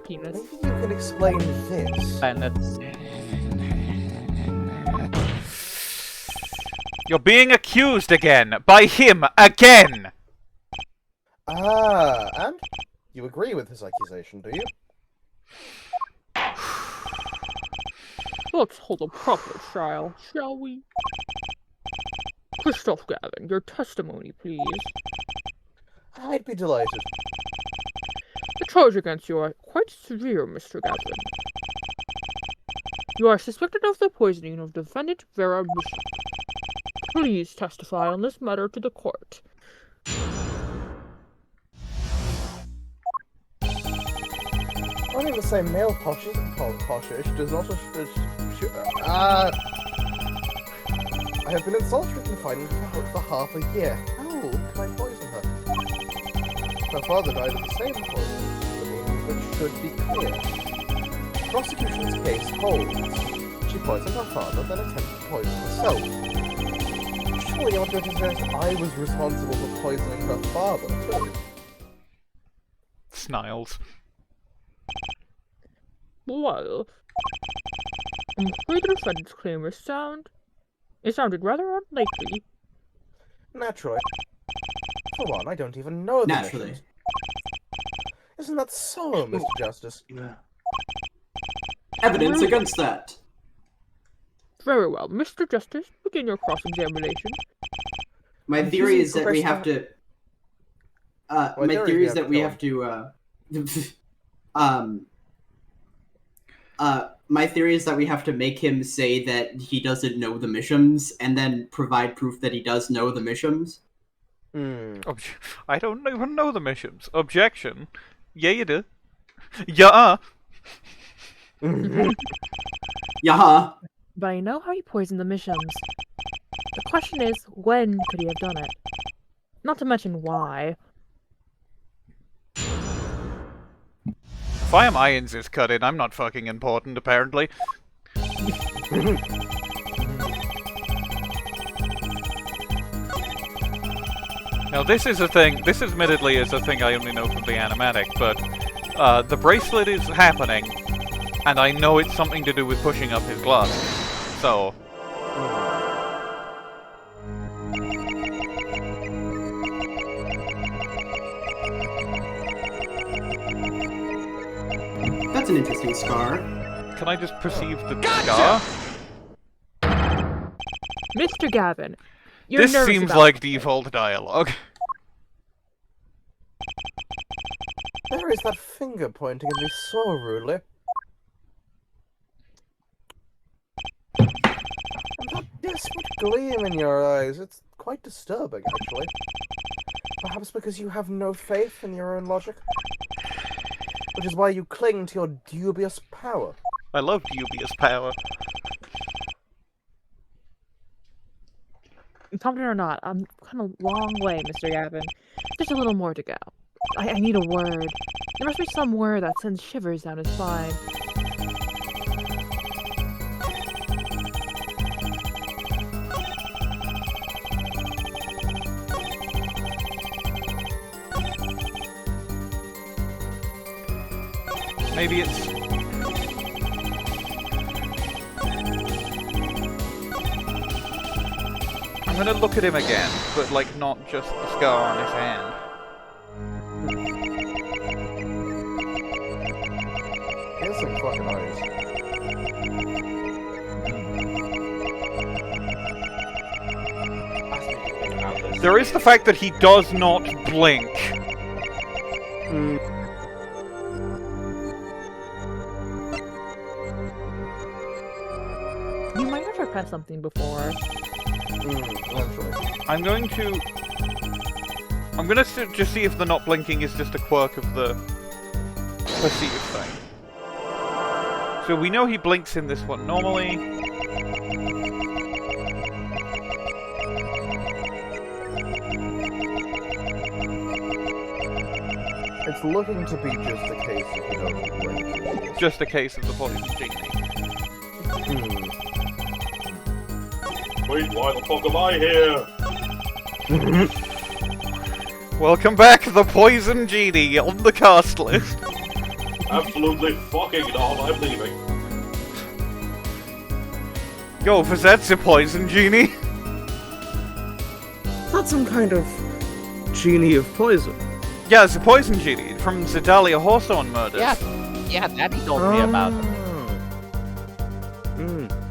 Penis. Maybe you can explain this. You're being accused again! By him again! Ah, and? You agree with his accusation, do you? Let's hold a proper trial, shall we? Kristoph Gavin, your testimony, please. I'd be delighted. The charge against you are quite severe, Mr. Gavin. You are suspected of the poisoning of defendant Vera Misham. Please testify on this matter to the court. Only the same nail polish isn't called poshish, does not I have been in solitary confinement for half a year. How can I poison her? Her father died of the same poison, which should be clear. Prosecution's case holds. She poisoned her father, then attempted to poison herself. Surely your judge says I was responsible for poisoning her father, too. Sniles. Well, I'm afraid the defendant's claim is it sounded rather unlikely. Naturally. For one, I don't even know the Naturally. Mishams. Isn't that so, Mr. Justice? Evidence against that. Very well. Mr. Justice, begin your cross-examination. My theory is that we have to... my theory is that we have to, My theory is that we have to make him say that he doesn't know the Mishams, and then provide proof that he does know the Mishams. I don't even know the Mishams. Objection. Yeah, you do. Yeah. Yeah. But I know how he poisoned the Mishams. The question is, when could he have done it? Not to mention why. If I am Irons is cut in, I'm not fucking important, apparently. Now, this is a thing, this admittedly is a thing I only know from the animatic, but the bracelet is happening, and I know it's something to do with pushing up his glasses, so... That's an interesting scar. Can I just perceive the scar? Mr. Gavin, you're This nervous seems about like default dialogue. There is that finger pointing at me so rudely. And that desperate gleam in your eyes, it's quite disturbing, actually. Perhaps because you have no faith in your own logic? Which is why you cling to your dubious power. I love dubious power. Confident or not, I'm kind of long way, Mr. Gavin. Just a little more to go. I need a word. There must be some word that sends shivers down his spine. Maybe it's... I'm gonna look at him again, but like not just the scar on his hand. He has some fucking eyes. There is the fact that he does not blink. You might have read something before. I'm going to just see if the not blinking is just a quirk of the perceive thing. So we know he blinks in this one normally. It's looking to be just a case of he doesn't blink. Just a case of the poison genie. Wait, why the fuck am I here? Welcome back, the poison genie on the cast list. Absolutely fucking not, I'm leaving. Yo, was that the poison genie? That's some kind of genie of poison. Yeah, it's a poison genie from the Dahlia Hawthorne murders. Yeah, that he told me about.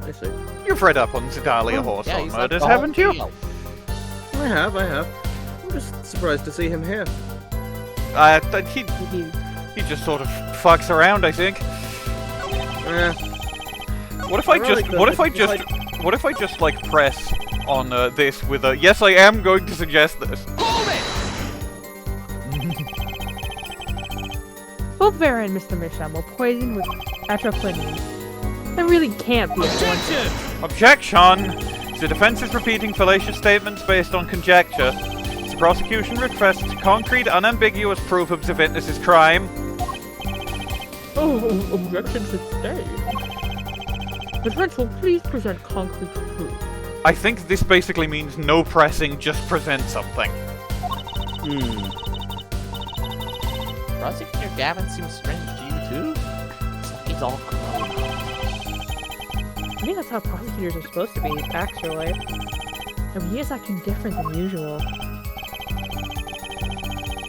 I see. You've read up on the Dahlia Hawthorne murders, haven't you? I have. I'm just surprised to see him here. He just sort of fucks around, I think. What if I just like press on this with a yes, I am going to suggest this. Both Vera and Mr. Misham were poisoned with atropine. That really can't be a coincidence. Objection! The defense is repeating fallacious statements based on conjecture. The prosecution requests concrete, unambiguous proof of the witness's crime. Oh, objection sustained. Defense will please present concrete proof. I think this basically means no pressing, just present something. Prosecutor Gavin seems strange to you too? It's like he's all grown. I think that's how prosecutors are supposed to be, actually. And he is acting different than usual.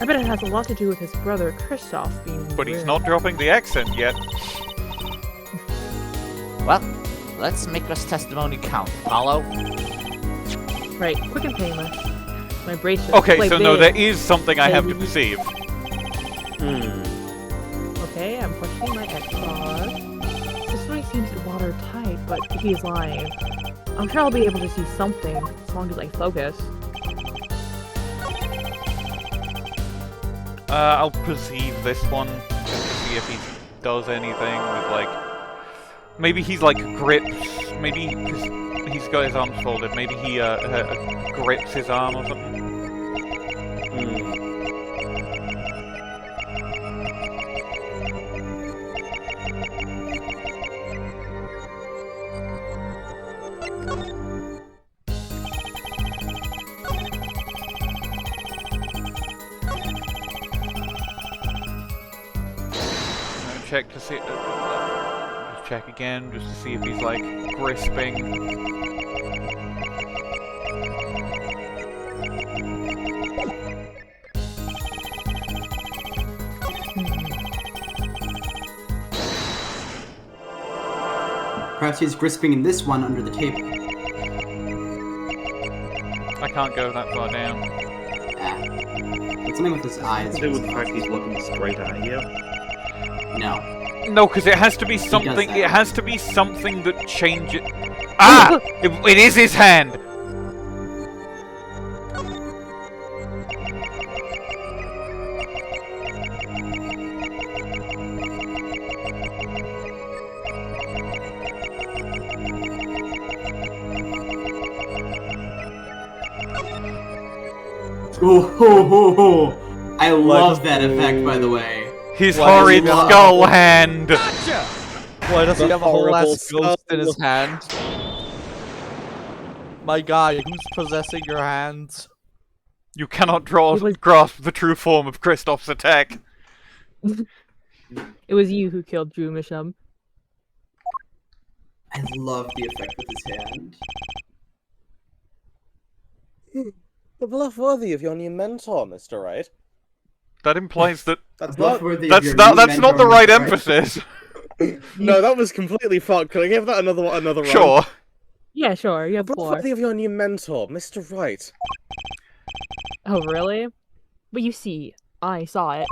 I bet it has a lot to do with his brother Kristoph being But he's weird. not dropping the accent yet. Well, let's make this testimony count, Apollo. Right, quick and painless. My bracelet. Okay, Wait, so no, big. there is something I have to perceive. Okay, I'm questioning my X bar. Is this what he seems watertight, but he's lying. I'm sure I'll be able to see something, as long as I focus. I'll perceive this one, just to see if he does anything with, like... Maybe he's, like, grips, maybe, because he's got his arms folded, maybe he, grips his arm or something. Check to see. Just check again, just to see if he's like grisping. Perhaps he's grisping in this one under the table. I can't go that far down. It's something with his eyes. To do with the fact he's looking straight at you. No. No, because it has to be something. It has to be something that changes. Ah! It is his hand. Oh, I love that effect, by the way. His horrid skull hand! Gotcha! Why does he have a whole ass ghost in his hand? My guy, who's possessing your hands? You cannot grasp the true form of Kristoph's attack. It was you who killed Drew Misham. I love the effect with his hand. The bluff worthy of your new mentor, Mr. Wright. That implies that that's not not the right emphasis. No, that was completely fucked. Can I give that another run? Sure. Yeah, sure. You have bluff worthy of your new mentor, Mr. Wright. Oh, really? But you see, I saw it.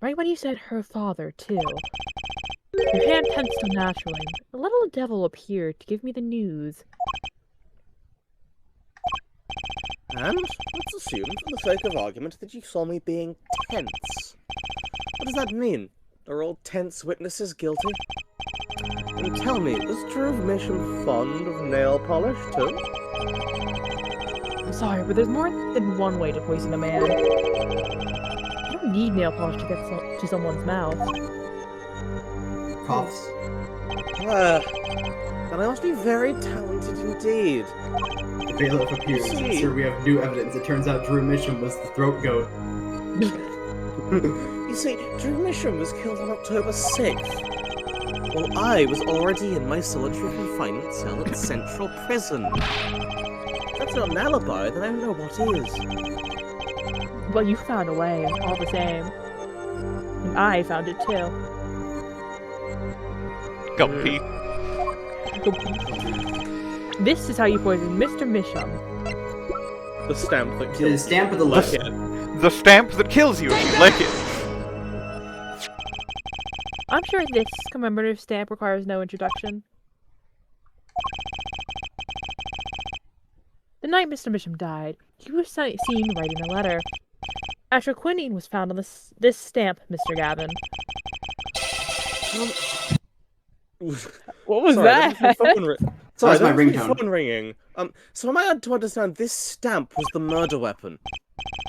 Right when you said her father, too. Your hand tensed unnaturally. A little devil appeared to give me the news. And let's assume, for the sake of argument, that you saw me being tense. What does that mean? Are all tense witnesses guilty? And tell me, was Drew Misham fond of nail polish, too? I'm sorry, but there's more than one way to poison a man. You don't need nail polish to get to someone's mouth. Coughs. Then I must be very talented indeed. The bailiff appears, and sir, we have new evidence. It turns out Drew Misham was the throat goat. You see, Drew Misham was killed on October 6th, while I was already in my solitary confinement cell at Central Prison. If that's not an alibi, then I don't know what is. Well, you found a way, all the same. And I found it too. Gumpy. This is how you poison Mr. Misham. The stamp that kills you. The stamp of the lick. The stamp that kills you if you lick it. I'm sure this commemorative stamp requires no introduction. The night Mr. Misham died, he was seen writing a letter. Atroquinine was found on this stamp, Mr. Gavin. What was that? Sorry, that's my ringtone. Phone ringing. So am I to understand this stamp was the murder weapon?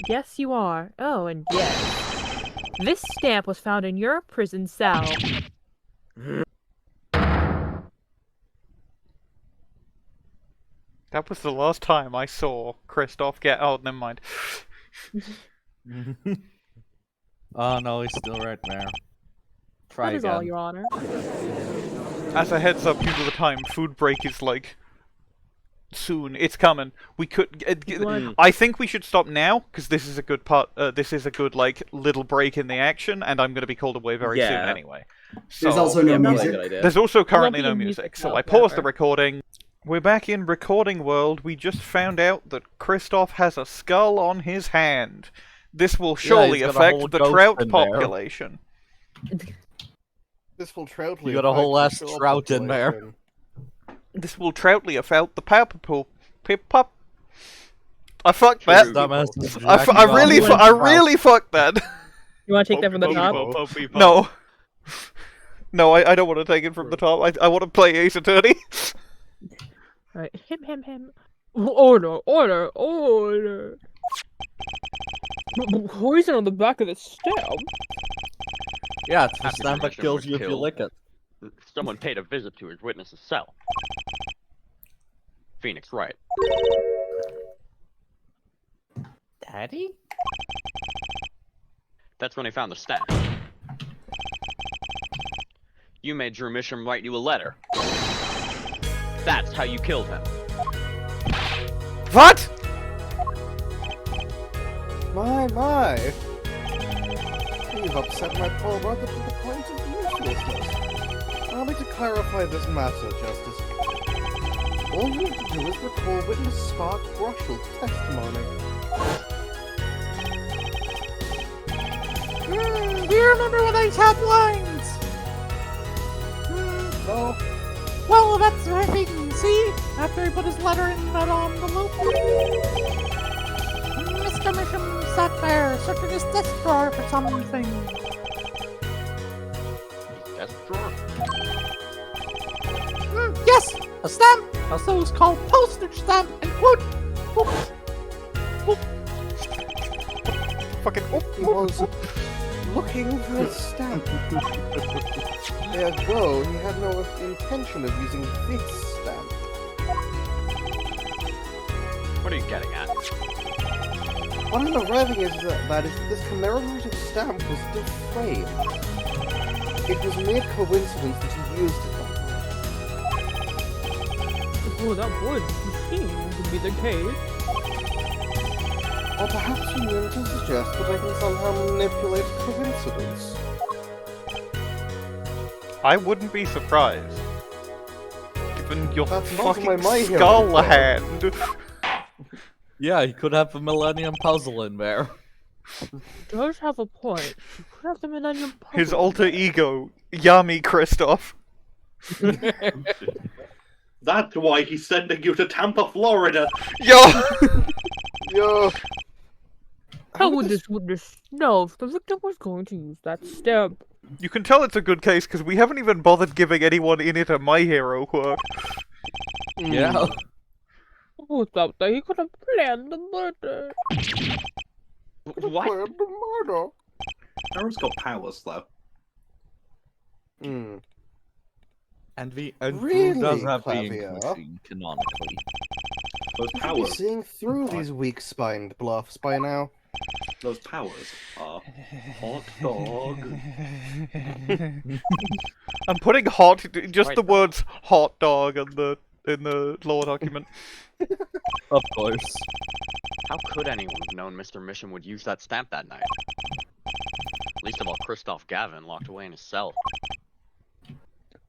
Yes, you are. Oh, and yes. This stamp was found in your prison cell. That was the last time I saw Kristoph get... Oh, never mind. Oh no, he's still right there. Try That is again. all, Your Honor. As a heads up, due to the time, food break is like... soon. It's coming. We could... I think we should stop now, because this is a good part... this is a good, like, little break in the action, and I'm going to be called away very soon anyway. So, There's also no music. There's also currently no music, so I paused the recording. We're back in recording world. We just found out that Kristoph has a skull on his hand. This will surely he's got a affect whole the ghost trout in there. population. This will troutly. You got a whole ass affect the trout in there. population. This will troutly affect the papa pool. Pip pop. I fucked that. I really fucked that. You want to take that from the top? No. No, I don't want to take it from the top. I want to play Ace Attorney. Alright, him. Order. Poison on the back of the stamp? Yeah, it's the stamp that kills you if you lick it. Someone paid a visit to his witness's cell. Phoenix Wright. Daddy? That's when he found the stamp. You made Drew Misham write you a letter. That's how you killed him. What? My. You've upset my poor brother to the point of uselessness. Allow me to clarify this matter, Justice. All you need to do is recall witness Spark Brushel's testimony. Do you remember when I tapped lines? No. Well, that's what I can see. After he put his letter in that envelope. Mr. Misham sat there, searching his desk drawer for something. Desk drawer? Yes! A stamp! A so-called postage stamp, and quote! Fucking He was looking for a stamp. Ergo, he had no intention of using this stamp. What are you getting at? What I'm arriving is that this commemorative stamp was deframed. It was mere coincidence that he used it that way. Oh, that would seem to be the case. Or perhaps you mean to suggest that I can somehow manipulate coincidence. I wouldn't be surprised. Given your That's not fucking my hero skull card. hand. Yeah, he could have a Millennium Puzzle in there. Does have a point. You could have the Millennium Puzzle. His alter ego, Yami Kristoph. That's why he's sending you to Tampa, Florida. Yo! How would this witness know if the victim was going to use that stamp? You can tell it's a good case because we haven't even bothered giving anyone in it a My Hero quirk. Yeah. Without that, he could have planned the murder. What? Planned the murder. Vera's got powers, though. Hmm. And Drew Really, does have the Klavier? ink machine, canonically. Those You should be powers. seeing through these weak-spined bluffs by now. Those powers are hot dog. I'm putting hot, just Right. the words hot dog in the law document. Of course. How could anyone have known Mr. Misham would use that stamp that night? Least of all Kristoph Gavin locked away in his cell.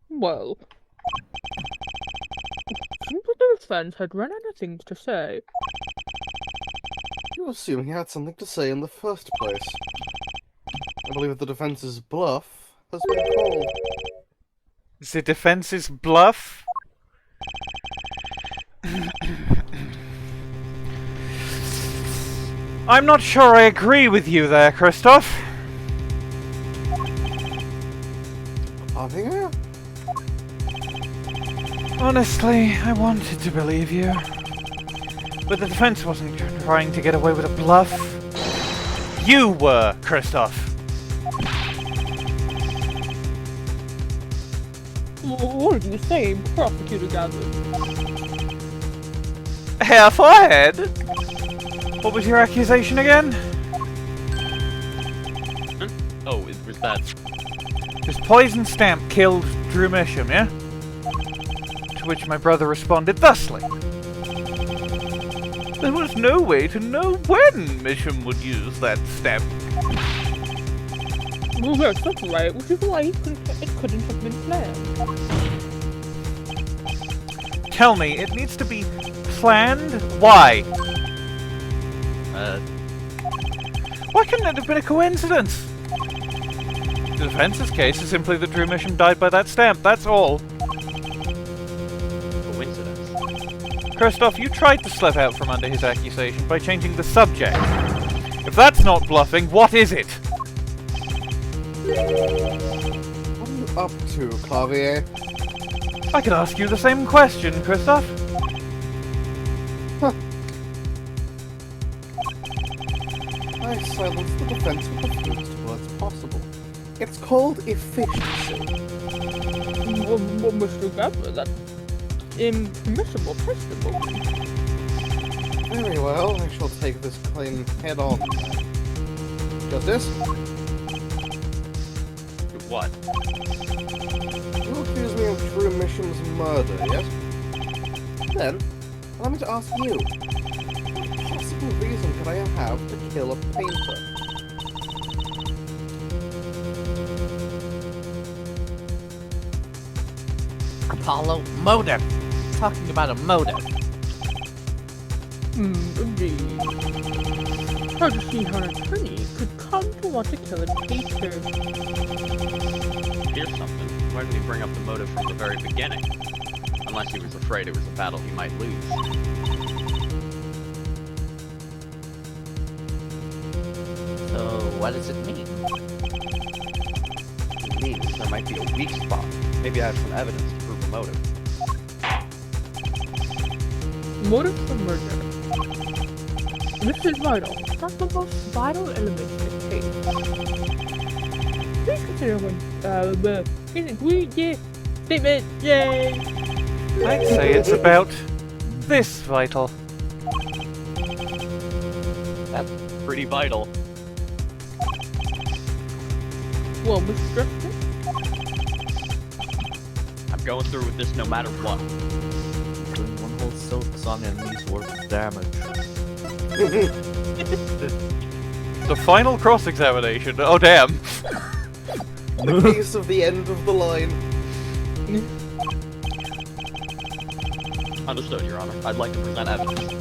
Well, seems like the defense had run out of things to say. You assume he had something to say in the first place. I believe that the defense's bluff has been called. The defense's bluff? I'm not sure I agree with you there, Kristoph. Klavier? Honestly, I wanted to believe you. But the defense wasn't trying to get away with a bluff. You were, Kristoph. What are you saying, Prosecutor Gavin? Half ahead? What was your accusation again? Oh, was that... This poison stamp killed Drew Misham, yeah? To which my brother responded thusly. There was no way to know when Misham would use that stamp. Well, yes, that's right, which is why it couldn't have been planned. Tell me, it needs to be planned? Why? Why couldn't it have been a coincidence? defense's case is simply that Drew Misham died by that stamp, that's all. Coincidence. Kristoph, you tried to slip out from under his accusation by changing the subject. If that's not bluffing, what is it? What are you up to, Klavier? I could ask you the same question, Kristoph. Huh. I silenced the defense with the fewest words possible. It's called efficiency. Well, Mr. Gavin, that's impermissible testimony. Very well, I shall take this claim head on. Justice? What? You accuse me of Drew Misham's murder, yes? Then, allow me to ask you. What possible reason could I have to kill a painter? Apollo, motive. Talking about a motive. Indeed. Hard to see how an attorney could come to want to kill a painter. Here's something. Why didn't he bring up the motive from the very beginning? Unless he was afraid it was a battle he might lose. So, what does it mean? It means there might be a weak spot. Maybe I have some evidence to prove a motive. Motive for murder. This is vital. Not the most vital element in the case. Please consider when, statement, yay! I'd say it's about this vital. That's pretty vital. Well, Mr. Justice? I'm going through with this no matter what. Doing one whole silk song and these worth of damage. The final cross-examination. Oh, damn. The case of the end of the line. Understood, Your Honor. I'd like to present evidence.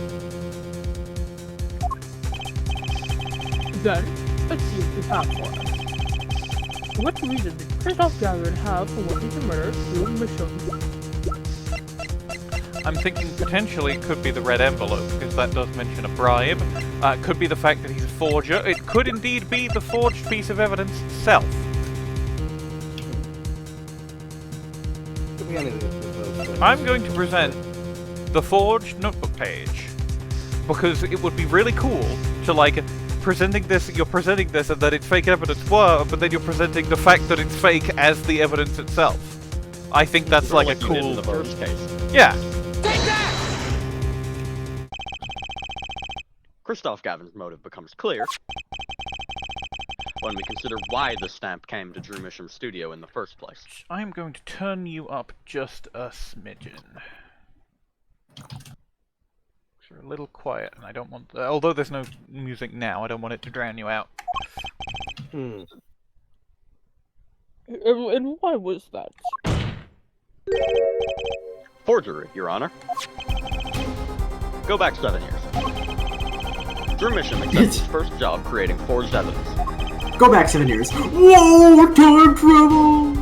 Then, let's see what we have for us. What reason did Kristoph Gavin have for wanting to murder Drew Misham? I'm thinking potentially it could be the red envelope, because that does mention a bribe. It could be the fact that he's a forger. It could indeed be the forged piece of evidence itself. Could be anything of those things. I'm going to present the forged notebook page, because it would be really cool to, like, you're presenting this and that it's fake evidence, but then you're presenting the fact that it's fake as the evidence itself. I think that's like a you did in cool... the first case. Yeah. Kristoph Gavin's motive becomes clear when we consider why the stamp came to Drew Misham's studio in the first place. I'm going to turn you up just a smidgen. You're a little quiet, and I don't want... although there's no music now, I don't want it to drown you out. And why was that? Forgery, Your Honor. Go back 7 years. Drew Misham accepts his first job creating forged evidence. Go back 7 years. Whoa, time travel!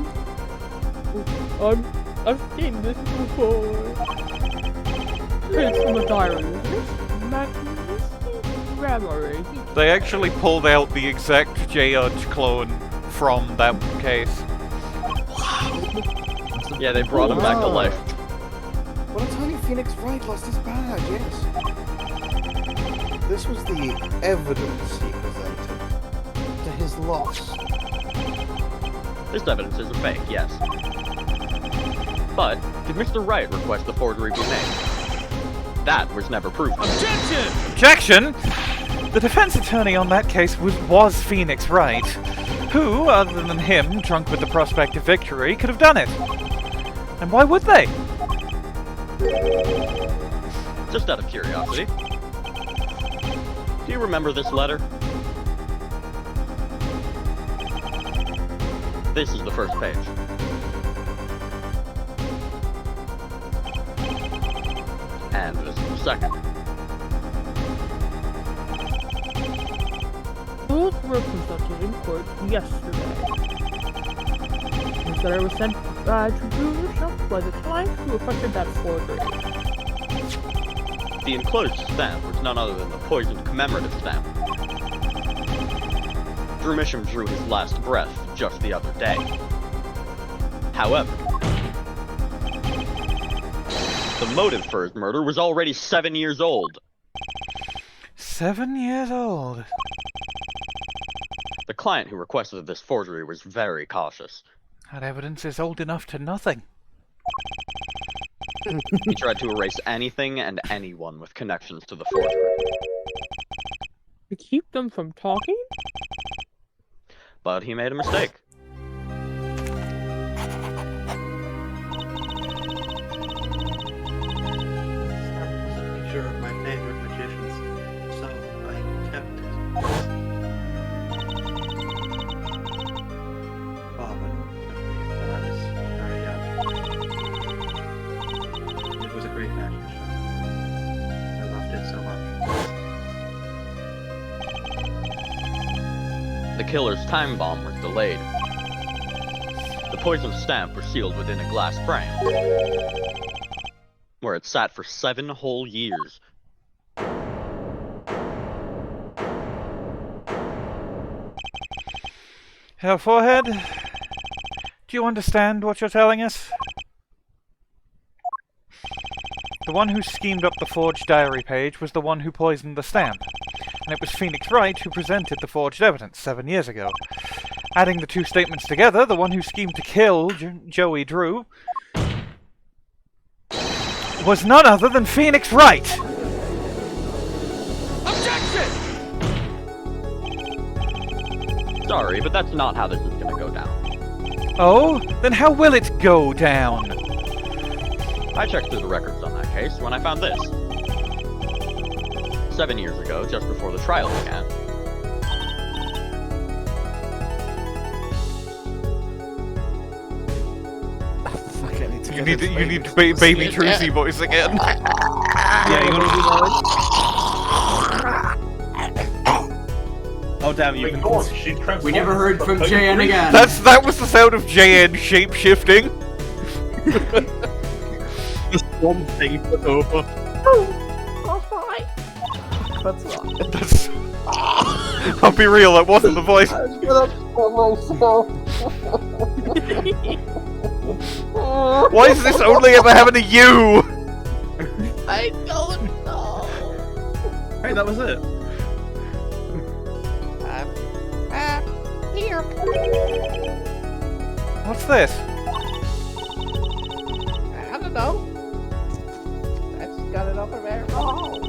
I've seen this before. It's from a diary. Gramarye. They actually pulled out the exact J-Urge clone from that case. Yeah, they brought him back to life. When Attorney Phoenix Wright lost his badge, yes. This was the evidence he presented to his loss. This evidence is a fake, yes. But did Mr. Wright request the forgery be made? That was never proven. Objection! Objection! The defense attorney on that case was Phoenix Wright, who, other than him, drunk with the prospect of victory, could have done it. And why would they? Just out of curiosity. Do you remember this letter? This is the first page. And this is the second. Both were presented in court yesterday. letter was sent to Brushel by the client who effected that forgery. The enclosed stamp was none other than the poisoned commemorative stamp. Misham drew his last breath just the other day. However, the motive for his murder was already 7 years old. 7 years old? The client who requested this forgery was very cautious. That evidence is old enough to nothing. He tried to erase anything and anyone with connections to the forgery. To keep them from talking? But he made a mistake. Picture of my favorite magicians, so I kept it. Oh, when I was very young. It was a great magic show. I loved it so much. The killer's time bomb was delayed. The poisoned stamp was sealed within a glass frame, where it sat for 7 whole years. Herr Forehead, do you understand what you're telling us? The one who schemed up the forged diary page was the one who poisoned the stamp, and it was Phoenix Wright who presented the forged evidence 7 years ago. Adding the two statements together, the one who schemed to kill Joey Drew was none other than Phoenix Wright! Sorry, but that's not how this is gonna go down. Oh? Then how will it go down? I checked through the records on that case when I found this. 7 years ago, just before the trial began. You need baby Trucy voice again. Yeah, you wanna do that? Oh damn, you can... We never heard from JN again. That was the sound of JN shape-shifting. Just one thing put over. That's not. That's... I'll be real, that wasn't the voice. Why is this only ever happening to you? I don't know. Hey, that was it. Here. What's this? I don't know. I just got it off of there. Oh.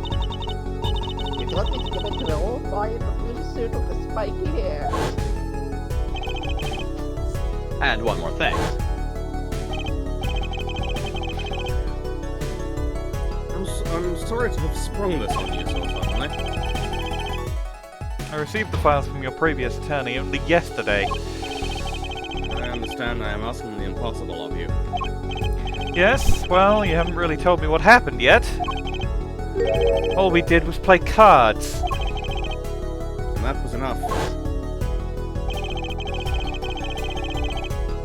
Would you like me to give it to the old boy in the blue suit with the spiky hair? And one more thing. I'm sorry to have sprung this on you so suddenly. I received the files from your previous attorney only yesterday. I understand I am asking the impossible of you. Yes, well, you haven't really told me what happened yet. All we did was play cards. And that was enough.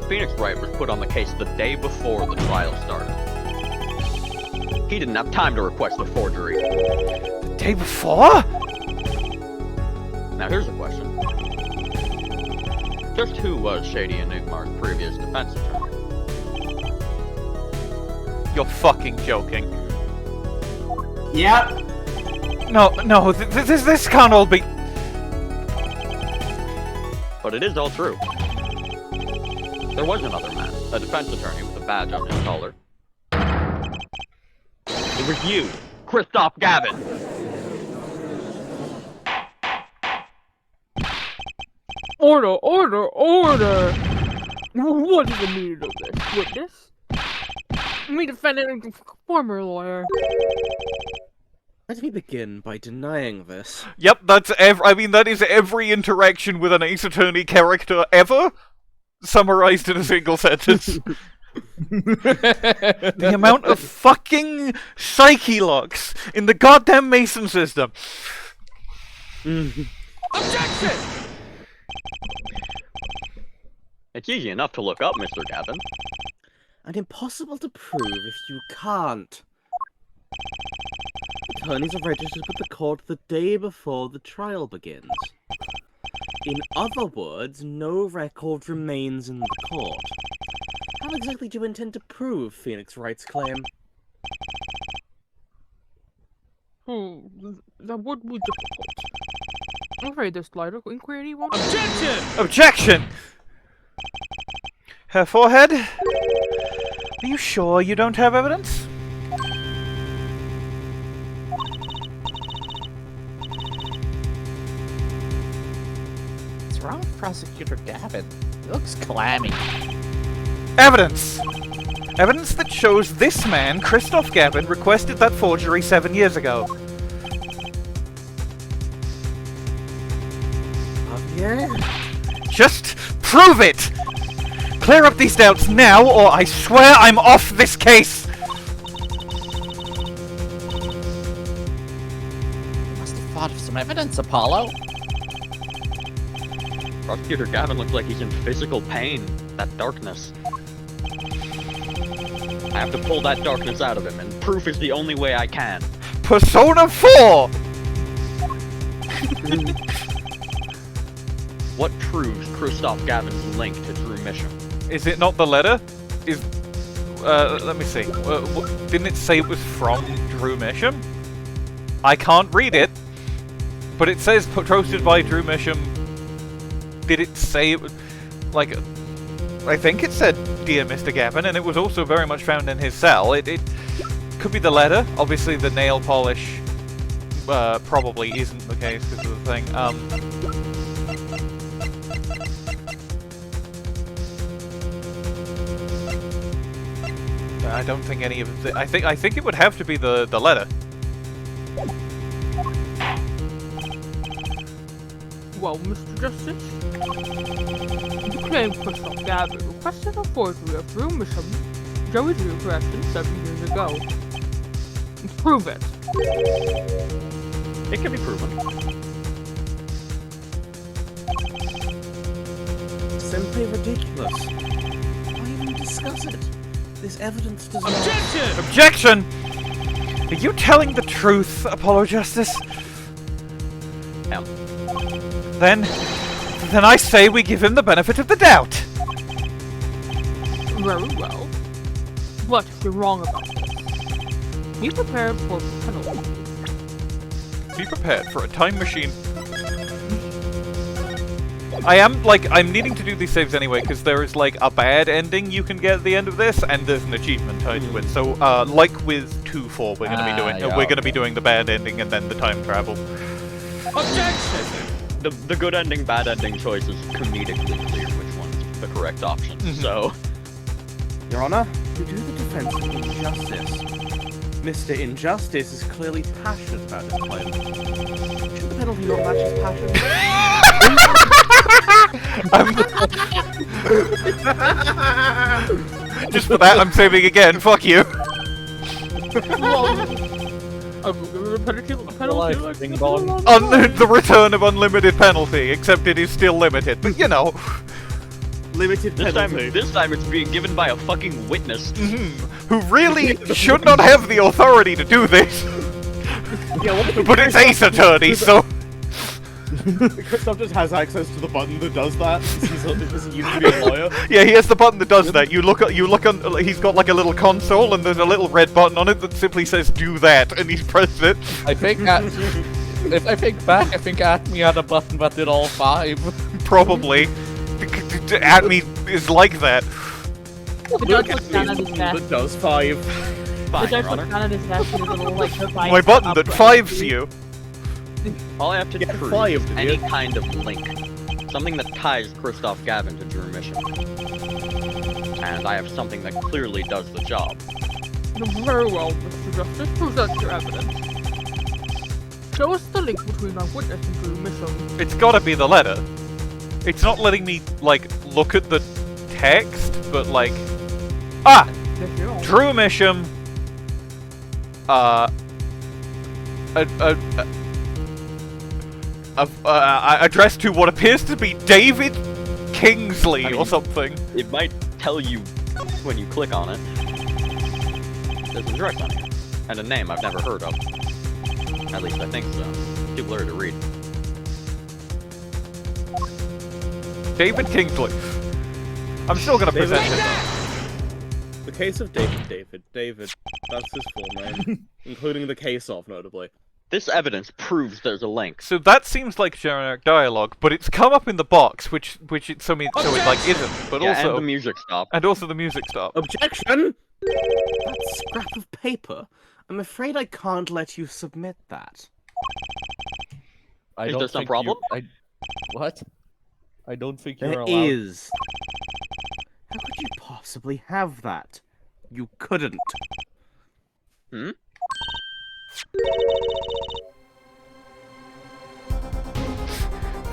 Phoenix Wright was put on the case the day before the trial started. He didn't have time to request the forgery. The day before? Now here's a question. Just who was Shady Enigmar's previous defense attorney? You're fucking joking. Yep. No, this can't all be... But it is all true. There was another man, a defense attorney with a badge on his collar. It was you, Kristoph Gavin. Order, order, order! What is the meaning of this? Witness? Me defendant and former lawyer. Let me begin by denying this. Yep, that is every interaction with an Ace Attorney character ever, summarized in a single sentence. The amount of fucking psyche locks in the goddamn Mason system. Objection! It's easy enough to look up, Mr. Gavin. And impossible to prove if you can't. Attorneys are registered with the court the day before the trial begins. In other words, no record remains in the court. How exactly do you intend to prove Phoenix Wright's claim? That would be difficult. I'm afraid this line of inquiry won't— Objection! Objection! Her forehead? Are you sure you don't have evidence? What's wrong with Prosecutor Gavin? He looks clammy. Evidence! Evidence that shows this man, Kristoph Gavin, requested that forgery 7 years ago. Yeah? Just prove it! Clear up these doubts now, or I swear I'm off this case! Must have thought of some evidence, Apollo. Prosecutor Gavin looks like he's in physical pain. That darkness. I have to pull that darkness out of him, and proof is the only way I can. Persona 4! What proves Kristoph Gavin's link to Drew Misham? Is it not the letter? Let me see. Didn't it say it was from Drew Misham? I can't read it, but it says posted by Drew Misham. Did it say it was, like, I think it said Dear Mr. Gavin, and it was also very much found in his cell. It could be the letter. Obviously the nail polish probably isn't the case because of the thing. I don't think any of it. I think it would have to be the letter. Well, Mr. Justice, you claim Kristoph Gavin requested a forgery of Drew Misham, Joey Drew correction 7 years ago. Prove it. It can be proven. Simply ridiculous. Why even discuss it? This evidence does not— Objection! Objection! Are you telling the truth, Apollo Justice? No. Then I say we give him the benefit of the doubt. Very well. But if you're wrong about this, be prepared for penalty. Be prepared for a time machine. I'm needing to do these saves anyway, because there is, like, a bad ending you can get at the end of this, and there's an achievement tied to it. So, like with 2-4, we're gonna be doing the bad ending and then the time travel. Objection! The good ending, bad ending choice is comedically clear which one's the correct option, so... Your Honor, you do the defense of injustice. Mr. Injustice is clearly passionate about his claim. Should the penalty not match his passion? Just for that, I'm saving again. Fuck you. The return of unlimited penalty, except it is still limited. But you know, limited penalty. This time it's being given by a fucking witness. Who really should not have the authority to do this. But it's Ace Attorney, so. Kristoph just has access to the button that does that. He used to be a lawyer. Yeah, he has the button that does that. You look on. He's got like a little console, and there's a little red button on it that simply says "Do that," and he's pressed it. I think if I think back, I think Acme had a button that did all 5. Probably. Acme is like that. The judge looks down at his desk. That does 5. The judge looks down at his desk with a little, like, device. My button that 5s you. All I have to prove is any kind of link. Something that ties Kristoph Gavin to Drew Misham. And I have something that clearly does the job. Very well, Mr. Justice. Present your evidence. Show us the link between our witness and Drew Misham. It's gotta be the letter. It's not letting me, like, look at the text, but, like... Ah! Drew Misham... addressed to what appears to be David Kingsley I mean, or something. It might tell you when you click on it. There's an address on here. And a name I've never heard of. At least I think so. Too blurry to read. David Kingsley. I'm still gonna present it though. The case of David. That's his full name. Including the case of, notably. This evidence proves there's a link. So that seems like generic dialogue, but it's come up in the box, which it so it like isn't. But yeah, also and the music stopped. And also the music stopped. Objection! That scrap of paper. I'm afraid I can't let you submit that. Is there some problem? What? I don't think you're allowed. There is. How could you possibly have that? You couldn't. Hmm?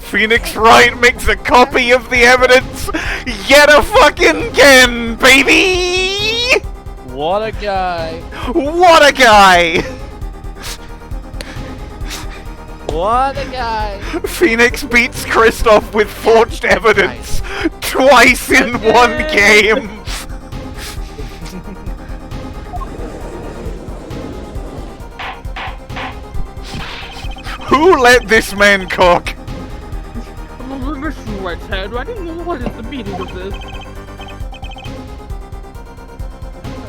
Phoenix Wright makes a copy of the evidence yet a fucking again, baby! What a guy! What a guy! What a guy! Phoenix beats Kristoph with forged evidence twice in one game! Who let this man cook? Mr. Wright's head. I didn't know what is the meaning of this.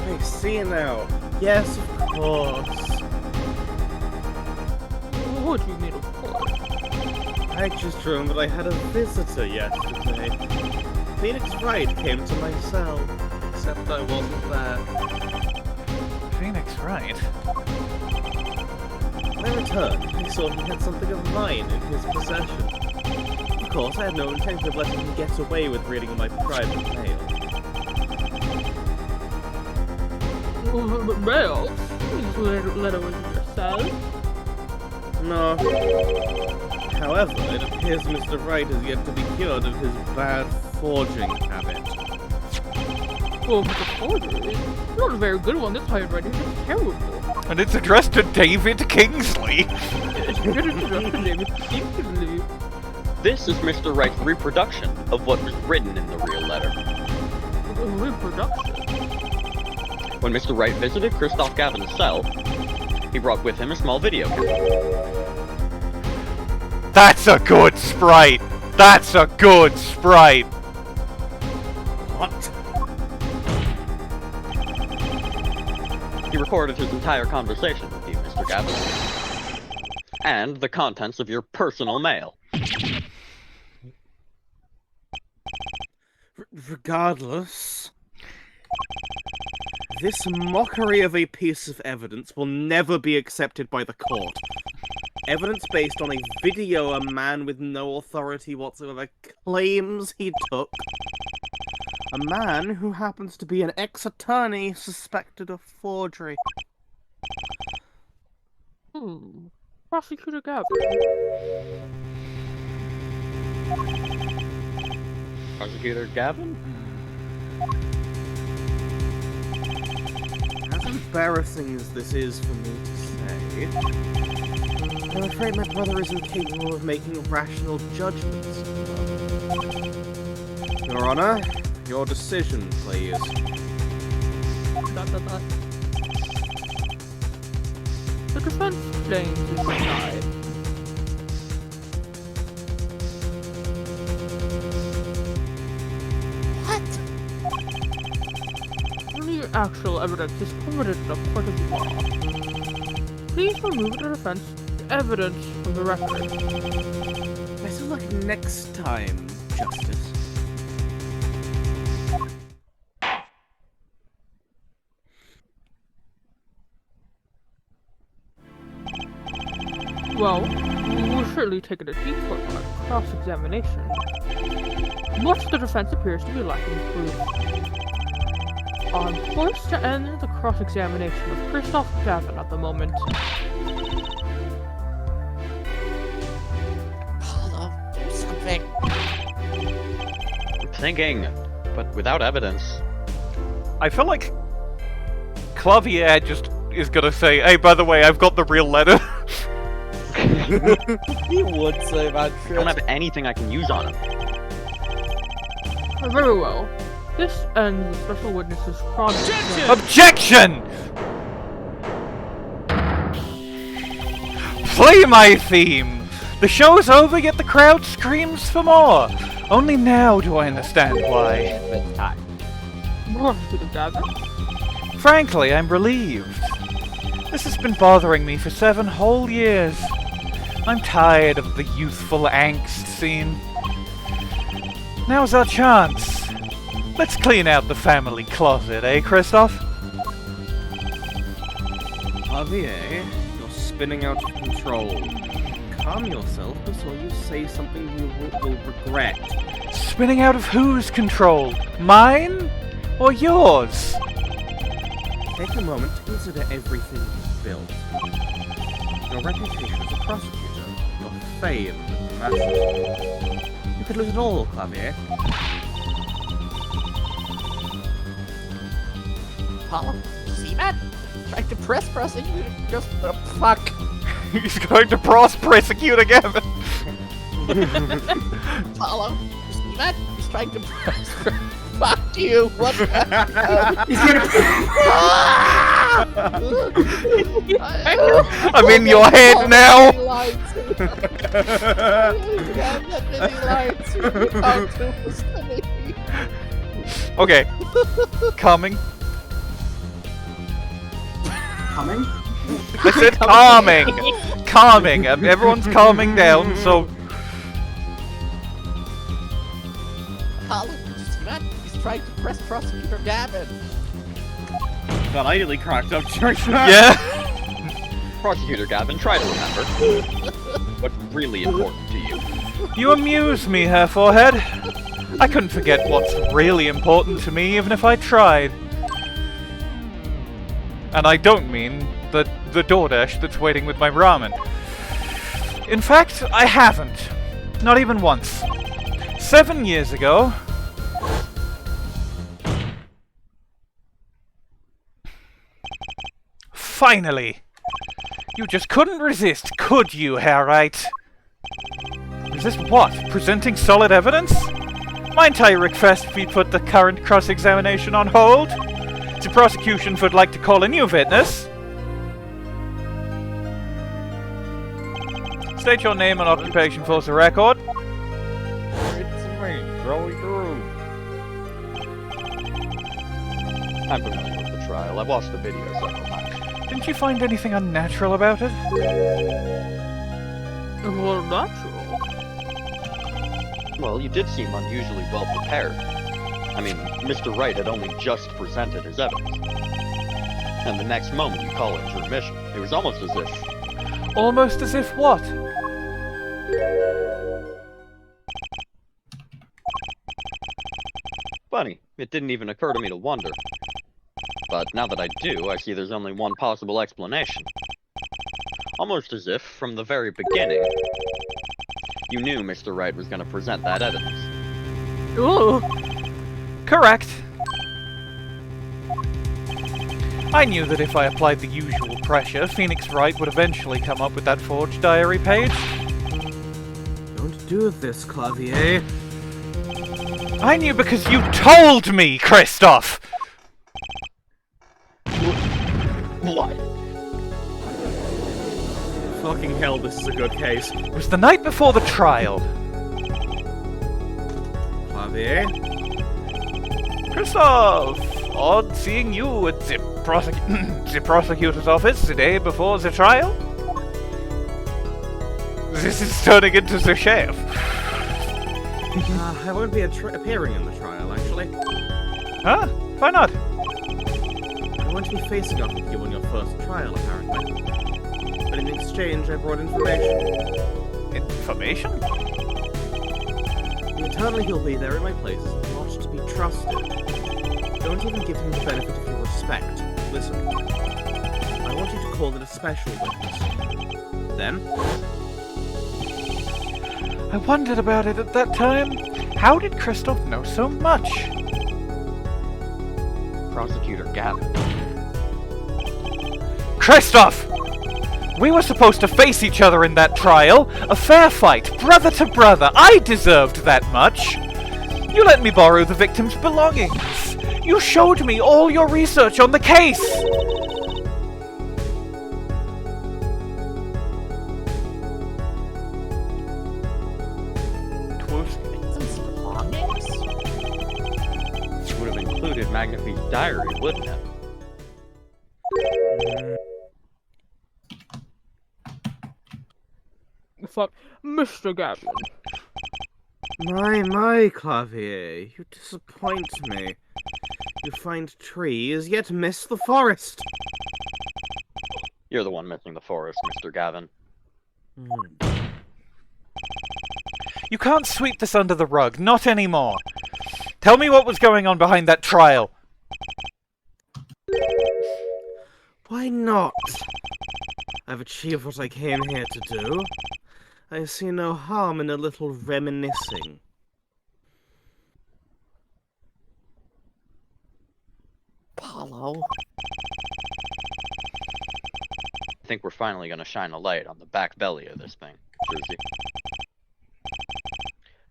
I see now. Yes, of course. What do you mean, of course? I just remembered I had a visitor yesterday. Phoenix Wright came to my cell, except I wasn't there. Phoenix Wright? When I returned, I saw he had something of mine in his possession. Of course, I had no intention of letting him get away with reading my private mail. Mail? This letter was in your cell? No. However, it appears Mr. Wright is yet to be cured of his bad forging habit. Well, if it's a forgery, it's not a very good one. This handwriting is terrible. And it's addressed to David Kingsley. This is Mr. Wright's reproduction of what was written in the real letter. Reproduction? When Mr. Wright visited Kristoph Gavin's cell, he brought with him a small video camera. That's a good sprite! That's a good sprite! What? He recorded his entire conversation with you, Mr. Gavin. And the contents of your personal mail. Regardless, this mockery of a piece of evidence will never be accepted by the court. Evidence based on a video a man with no authority whatsoever claims he took. A man who happens to be an ex-attorney suspected of forgery. Prosecutor Gavin. Prosecutor Gavin? As embarrassing as this is for me to say, I'm afraid my brother is incapable of making rational judgments. Your Honor, your decision, please. The defense claims is denied. What? Only actual evidence is permitted in a court of law. Please remove the defense evidence from the record. Better luck next time, Justice. Well, we will surely take it a deep look on a cross-examination. Much the defense appears to be lacking proof. I'm forced to end the cross-examination of Kristoph Gavin at the moment. Something. I'm thinking, but without evidence. I feel like Klavier just is gonna say, hey, by the way, I've got the real letter. He would say that. I don't have anything I can use on him. Very well. This ends the special witness's progress. Objection! Play my theme! The show's over, yet the crowd screams for more. Only now do I understand why. Frankly, I'm relieved. This has been bothering me for 7 whole years. I'm tired of the youthful angst scene. Now's our chance. Let's clean out the family closet, eh, Kristoph? Klavier, you're spinning out of control. Calm yourself before you say something you will regret. Spinning out of whose control? Mine? Or yours? Take a moment to consider everything you've built. Your reputation as a prosecutor, your fame with the masses. You could lose it all, Klavier. Apollo, see that? Tried to prosecute just the fuck. He's going to prosecute again. Apollo, see that? He's trying to fuck you. What the He's gonna I'm in your head now. Okay. Calming. Coming? I said calming! Calming! Everyone's calming down, so... Apollo, see that? He's trying to press Prosecutor Gavin. God, I nearly cracked up, Church. Yeah? Prosecutor Gavin, try to remember what's really important to you. You amuse me, Hair Forehead. I couldn't forget what's really important to me, even if I tried. And I don't mean the DoorDash that's waiting with my ramen. In fact, I haven't. Not even once. 7 years ago... Finally! You just couldn't resist, could you, Hair Wright? Resist what? Presenting solid evidence? Mind I request we put the current cross-examination on hold? The prosecution would like to call a new witness. State your name and occupation for the record. It's me, Joey Drew. I'm familiar with the trial. I've watched the video several times. Didn't you find anything unnatural about it? Well, natural? Well, you did seem unusually well prepared. I mean, Mr. Wright had only just presented his evidence. And the next moment you call it your mission. It was almost as if... Almost as if what? Funny, it didn't even occur to me to wonder. But now that I do, I see there's only one possible explanation. Almost as if, from the very beginning, you knew Mr. Wright was going to present that evidence. Ooh. Correct. I knew that if I applied the usual pressure, Phoenix Wright would eventually come up with that forged diary page. Don't do this, Klavier. I knew because you told me, Kristoph! What? Fucking hell, this is a good case. It was the night before the trial. Klavier? Kristoph! Odd seeing you at the prosecutor's office the day before the trial? This is turning into the sheriff. I won't be appearing in the trial, actually. Huh? Why not? I want to be facing off with you on your first trial, apparently. But in exchange, I brought information. Information? Eternally he'll be there in my place, not to be trusted. Don't even give him the benefit of your respect. Listen, I want you to call it a special witness. Then... I wondered about it at that time. How did Kristoph know so much? Prosecutor Gavin. Kristoph! We were supposed to face each other in that trial. A fair fight, brother to brother. I deserved that much. You let me borrow the victim's belongings. You showed me all your research on the case. Victim's belongings? It would have included Magnifi's diary, wouldn't it? Fuck, Mr. Gavin. My, Klavier, you disappoint me. You find trees, yet miss the forest. You're the one missing the forest, Mr. Gavin. You can't sweep this under the rug, not anymore. Tell me what was going on behind that trial. Why not? I've achieved what I came here to do. I see no harm in a little reminiscing. Paulo? I think we're finally gonna shine a light on the back belly of this thing, Trucy.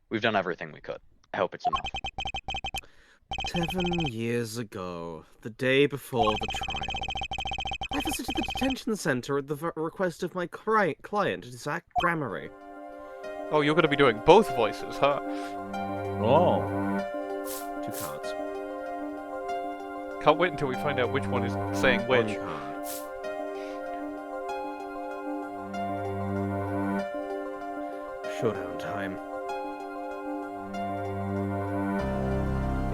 We've done everything we could. I hope it's enough. 7 years ago, the day before the trial, I visited the detention center at the request of my client, Zach Gramarye. Oh, you're going to be doing both voices, huh? Oh. 2 cards. Can't wait until we find out which one is saying which. Showdown time.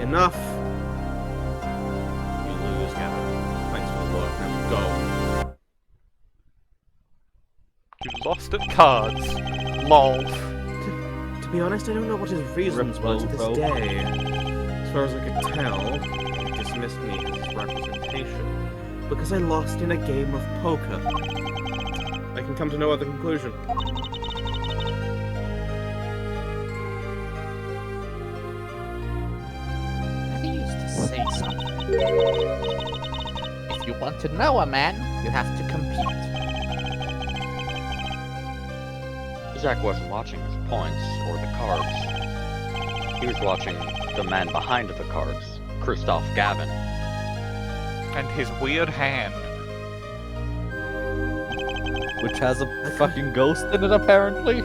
Enough! You lose, Gavin. Thanks for the work. Now go. You lost at cards. Lol. To be honest, I don't know what his reasons were to this day. As far as I could tell, he dismissed me as his representation because I lost in a game of poker. I can come to no other conclusion. He used to say something. If you want to know a man, you have to compete. Zach wasn't watching his points or the cards. He was watching the man behind the cards, Kristoph Gavin. And his weird hand. Which has a fucking ghost in it, apparently.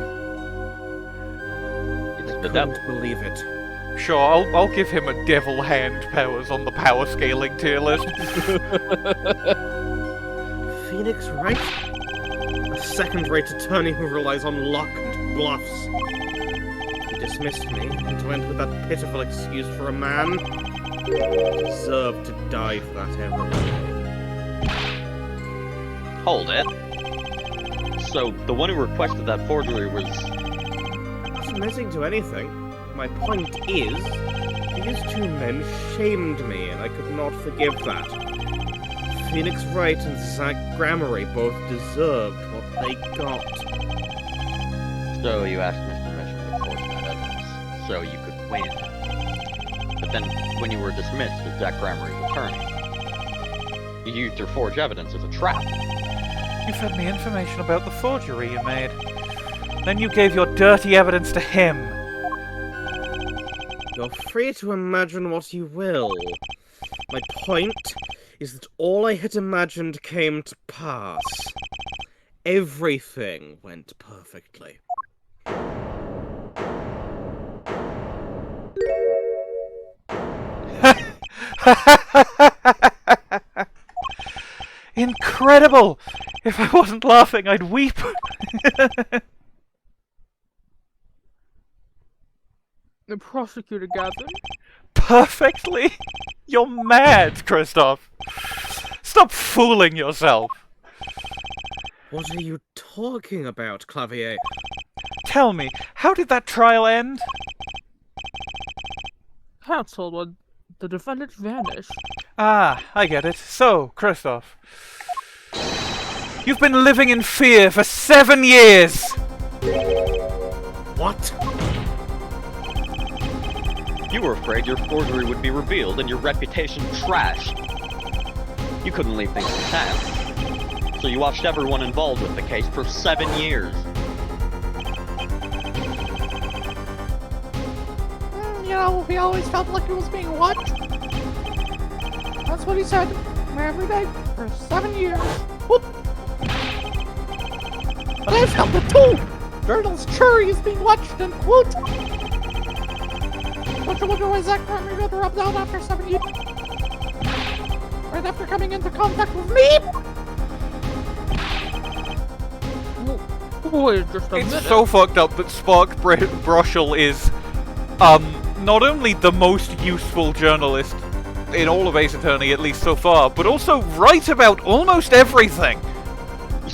It's I the devil. couldn't believe it. Sure, I'll give him a devil hand powers on the power scaling tier list. Phoenix Wright? A second-rate attorney who relies on luck and bluffs. He dismissed me and went with that pitiful excuse for a man. He deserved to die for that error. Hold it. So, the one who requested that forgery was... Not admitting to anything. My point is, these 2 men shamed me, and I could not forgive that. Phoenix Wright and Zach Gramarye both deserved what they got. So you asked Mr. Misham to forge that evidence, so you could win. But then, when you were dismissed as Zach Gramarye's attorney, you used your forged evidence as a trap. You fed me information about the forgery you made. Then you gave your dirty evidence to him. You're free to imagine what you will. My point is that all I had imagined came to pass. Everything went perfectly. Incredible! If I wasn't laughing, I'd weep. The prosecutor, Gavin. Perfectly? You're mad, Kristoph. Stop fooling yourself. What are you talking about, Klavier? Tell me, how did that trial end? Counsel, when the defendant vanished. Ah, I get it. So, Kristoph, you've been living in fear for 7 years! What? You were afraid your forgery would be revealed and your reputation trashed. You couldn't leave things to chance. So you watched everyone involved with the case for 7 years. you know, he always felt like he was being watched. That's what he said every day for 7 years. Whoop. But I felt it too. Girdle's jury is being watched and quote. Don't you wonder why Zach Gramarye got rubbed out after 7 years? Right after coming into contact with me? Wait just a minute. It's so fucked up that Brushel is, not only the most useful journalist in all of Ace Attorney, at least so far, but also right about almost everything.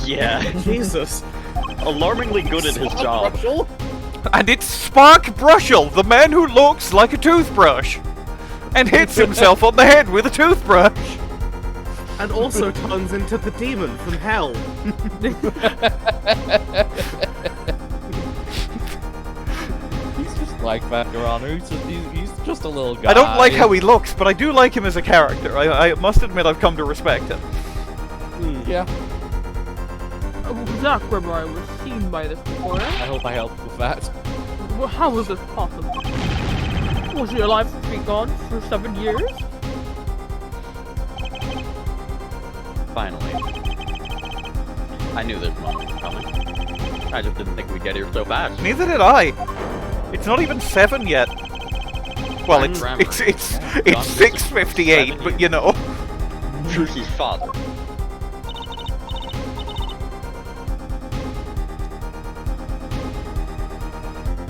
Yeah. Jesus. Alarmingly good at his job. And it's Spark Brushel, the man who looks like a toothbrush, and hits himself on the head with a toothbrush. And also turns into the demon from hell. He's just like that, Your Honor. He's just a little guy. I don't like how he looks, but I do like him as a character. I must admit I've come to respect him. Yeah. Zach Gramarye was seen by this before, eh? I hope I helped with that. Well, how was this possible? Was he alive to be gone for 7 years? Finally. I knew this moment was coming. I just didn't think we'd get here so fast. Neither did I. It's not even 7 yet. Well, it's 6:58, but you know. Trucy's father.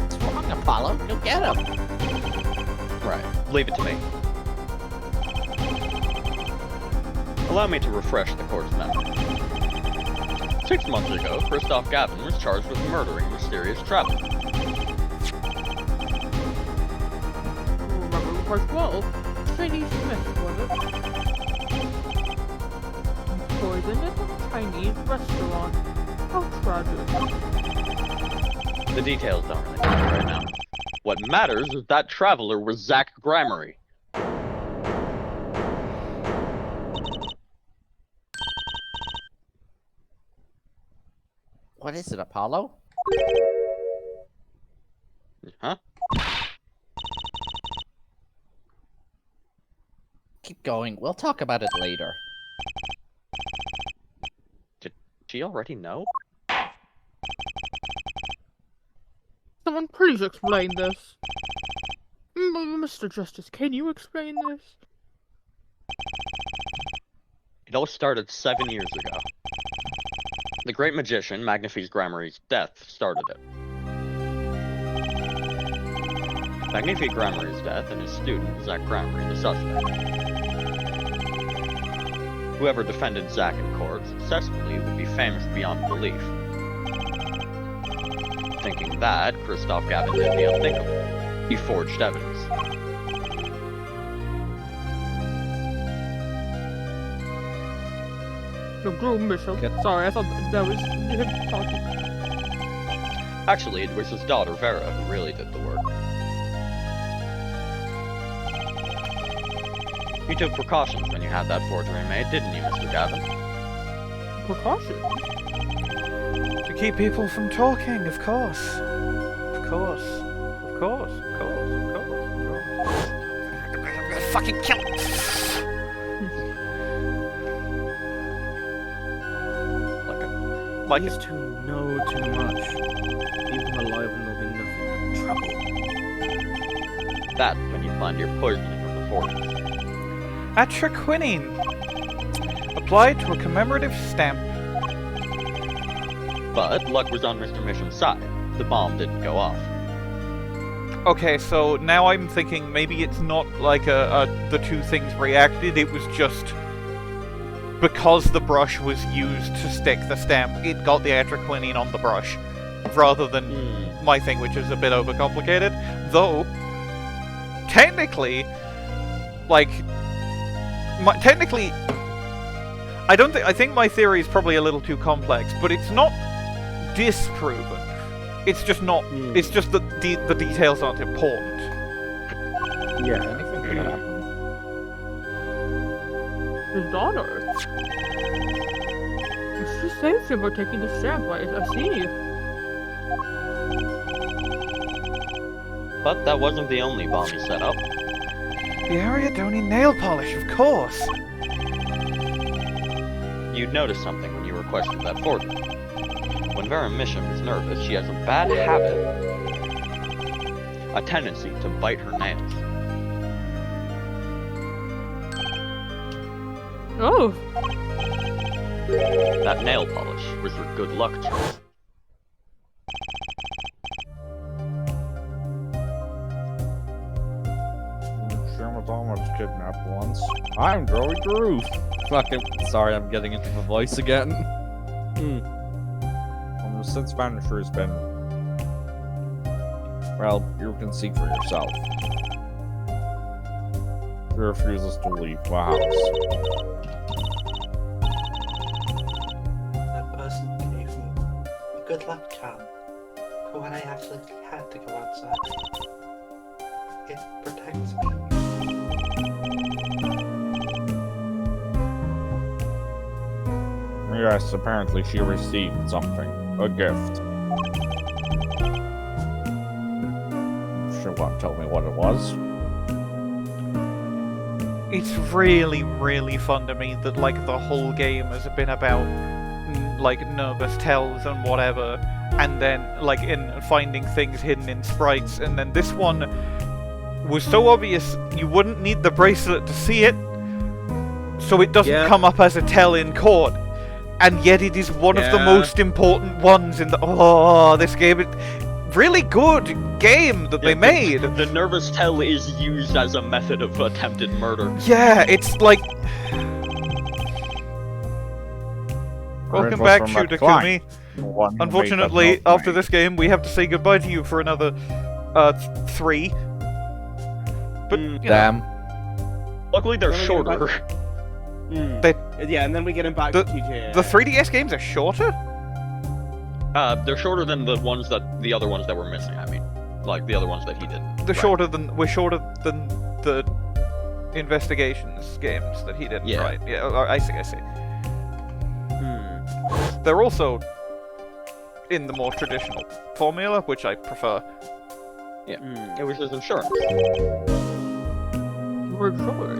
What's wrong, Apollo? You'll get him. Right. Leave it to me. Allow me to refresh the court's memory. 6 months ago, Kristoph Gavin was charged with murdering mysterious traveler. Remember quite well. Shady Smith, was it? Poisoned at a Chinese restaurant. How tragic. The details don't really matter right now. What matters is that traveler was Zach Gramarye. What is it, Apollo? Huh? Keep going. We'll talk about it later. Did she already know? Someone please explain this. Mr. Justice, can you explain this? It all started 7 years ago. The great magician, Magnifi's Gramarye's death, started it. Magnifi Gramarye's death and his student, Zach Gramarye, the suspect. Whoever defended Zach in court successfully would be famous beyond belief. Thinking that, Kristoph Gavin did the unthinkable. He forged evidence. No, go, Misham. Sorry, I thought that was him talking. Actually, it was his daughter, Vera, who really did the work. You took precautions when you had that forgery made, didn't you, Mr. Gavin? Precautions? To keep people from talking, of course. Of course. Of course. Of course. Of course. Of course. I'm gonna fucking kill him. These two know too much. Leave them alive and there'll be nothing but trouble. That's when you find your poisoning of the forges. Atraquinine. Applied to a commemorative stamp. But luck was on Mr. Misham's side. The bomb didn't go off. Okay, so now I'm thinking maybe it's not like the two things reacted, it was just because the brush was used to stick the stamp, it got the atraquinine on the brush, rather than my thing, which is a bit overcomplicated. Though, technically, like, I think my theory is probably a little too complex, but it's not disproven. It's just not. It's just that the details aren't important. Yeah. Anything could happen. His daughter. She saved him by taking the stamp. I see. But that wasn't the only bomb he set up. The Ariadone nail polish, of course. You'd notice something when you requested that for them. When Vera Misham is nervous, she has a bad habit. A tendency to bite her nails. Oh. That nail polish was her good luck choice. Was almost kidnapped once. I'm Joey Drew. Fucking sorry, I'm getting into my voice again. Since Vanisher's been, well, you can see for yourself. She refuses to leave the house. That person gave me a good luck charm for when I actually had to go outside. It protects me. Yes, apparently she received something. A gift. She won't tell me what it was. It's really, really fun to me that, like, the whole game has been about, like, nervous tells and whatever, and then, like, in finding things hidden in sprites, and then this one was so obvious you wouldn't need the bracelet to see it, so it doesn't come up as a tell in court. And yet it is one of the most important ones in the... Oh, this game is really good game that they made. The nervous tell is used as a method of attempted murder. Yeah, it's like... Welcome back, Shutakumi. Unfortunately, after this game, we have to say goodbye to you for another 3. But, damn. Luckily, they're shorter. Yeah, and then we get him back to TJ. The 3DS games are shorter? They're shorter than the ones the other ones that were missing, I mean. Like, the other ones that he didn't. We're shorter than the investigations games that he didn't, right? Yeah, I see. They're also in the more traditional formula, which I prefer. Yeah, it was his insurance. We're short.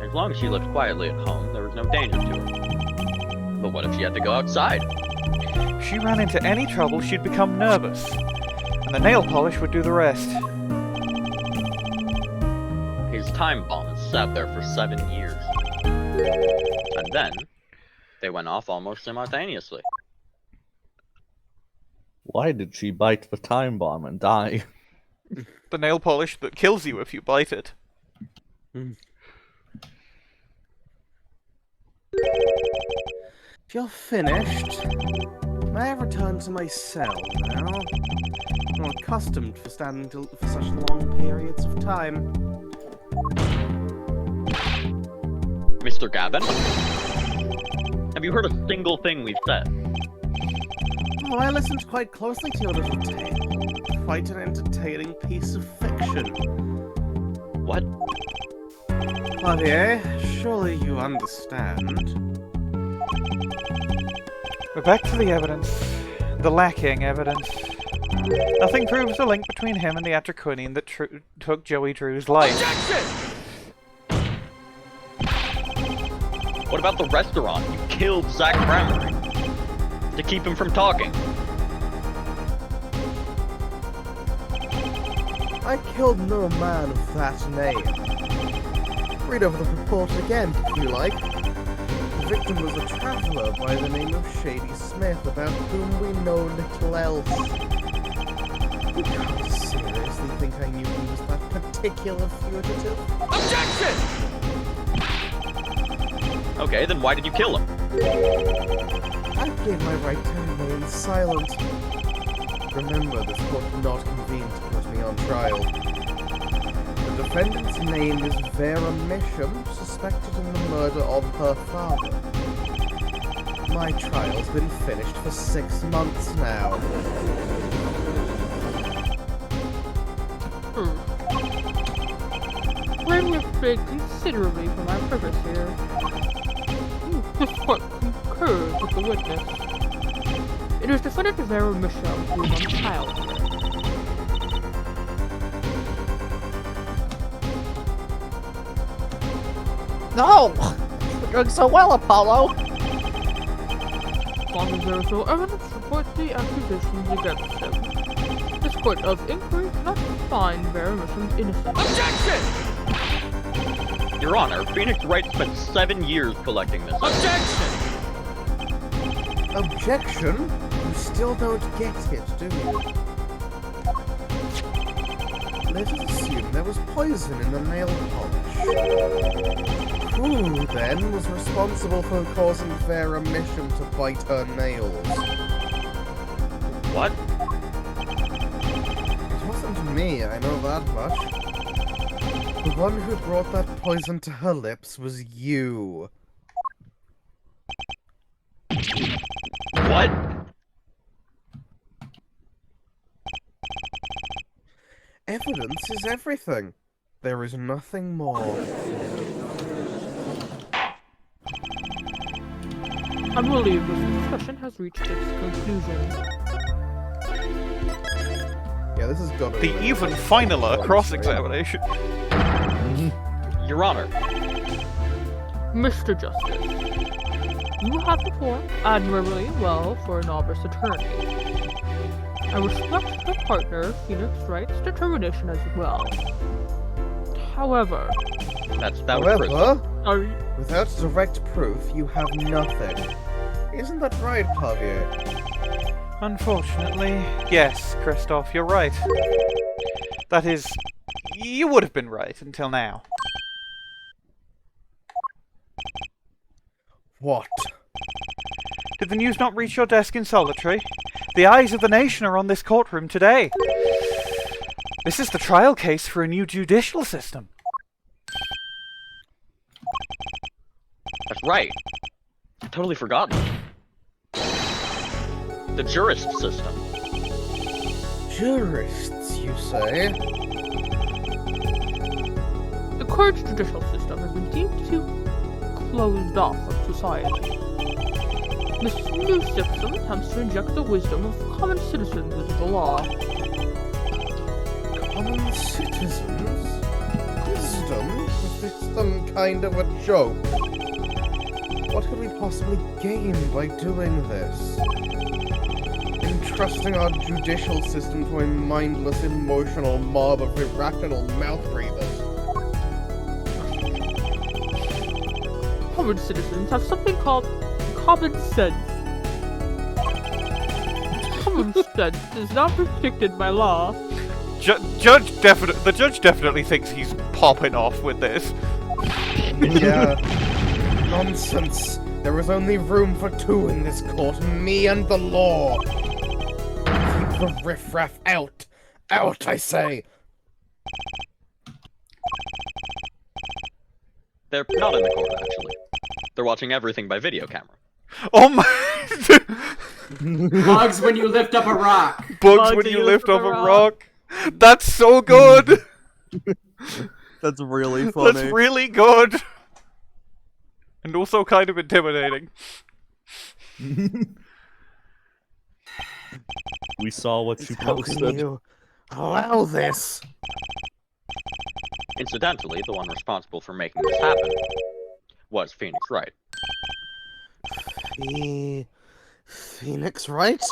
As long as she lived quietly at home, there was no danger to her. But what if she had to go outside? If she ran into any trouble, she'd become nervous. And the nail polish would do the rest. His time bombs sat there for 7 years. And then, they went off almost simultaneously. Why did she bite the time bomb and die? The nail polish that kills you if you bite it. If you're finished, may I return to my cell now? I'm accustomed for standing for such long periods of time. Mr. Gavin? Have you heard a single thing we've said? Oh, I listened quite closely to your little tale. Quite an entertaining piece of fiction. What? Klavier, surely you understand. We're back to the evidence. The lacking evidence. Nothing proves the link between him and the Atracunian that took Joey Drew's life. Objection! What about the restaurant? You killed Zach Gramarye to keep him from talking. I killed no man of that name. Read over the report again, if you like. The victim was a traveller by the name of Shady Smith, about whom we know little else. You can't seriously think I knew he was that particular fugitive? Objection! Okay, then why did you kill him? I gave my right to remain silent. Remember, this court did not convene to put me on trial. The defendant's name is Vera Misham, suspected in the murder of her father. My trial's been finished for 6 months now. When we've strayed considerably from our purpose here. This court concurs with the witness. It is defendant Vera Misham who is on trial here. No! You're doing so well, Apollo! As long as there is no evidence to support the accusations against him, this court of inquiry cannot find Vera Misham's innocent. Objection! Your Honor, Phoenix Wright spent 7 years collecting this. Objection! Objection? You still don't get it, do you? Let us assume there was poison in the nail polish. Who, then, was responsible for causing Vera Misham to bite her nails? What? It wasn't me, I know that much. The one who brought that poison to her lips was you. What? Evidence is everything. There is nothing more. I believe this discussion has reached its conclusion. Yeah, this has got The even finaler cross-examination. Your Honor. Mr. Justice, you have performed admirably well for a novice attorney. I respect your partner, Phoenix Wright's determination as well. However... However, without direct proof, you have nothing. Isn't that right, Klavier? Unfortunately, yes, Kristoph, you're right. That is, you would have been right until now. What? Did the news not reach your desk in solitary? The eyes of the nation are on this courtroom today. This is the trial case for a new judicial system. That's right. I've totally forgotten. The Jurist system. Jurists, you say? The current judicial system has been deemed too closed off from society. This new system attempts to inject the wisdom of common citizens into the law. Common citizens? Wisdom? Is this some kind of a joke? What could we possibly gain by doing this? Entrusting our judicial system to a mindless, emotional mob of irrational mouth-breathers. Common citizens have something called common sense. Common sense is not restricted by law. The judge definitely thinks he's popping off with this. Yeah. Nonsense. There is only room for two in this court, me and the law. Keep the riffraff out. Out, I say. They're not in the court, actually. They're watching everything by video camera. Oh my... Bugs when you lift up a rock. Bugs when you lift up a rock. That's so good. That's really funny. That's really good. And also kind of intimidating. We saw what you How posted. can you allow this? Incidentally, the one responsible for making this happen was Phoenix Wright. Phoenix Wright?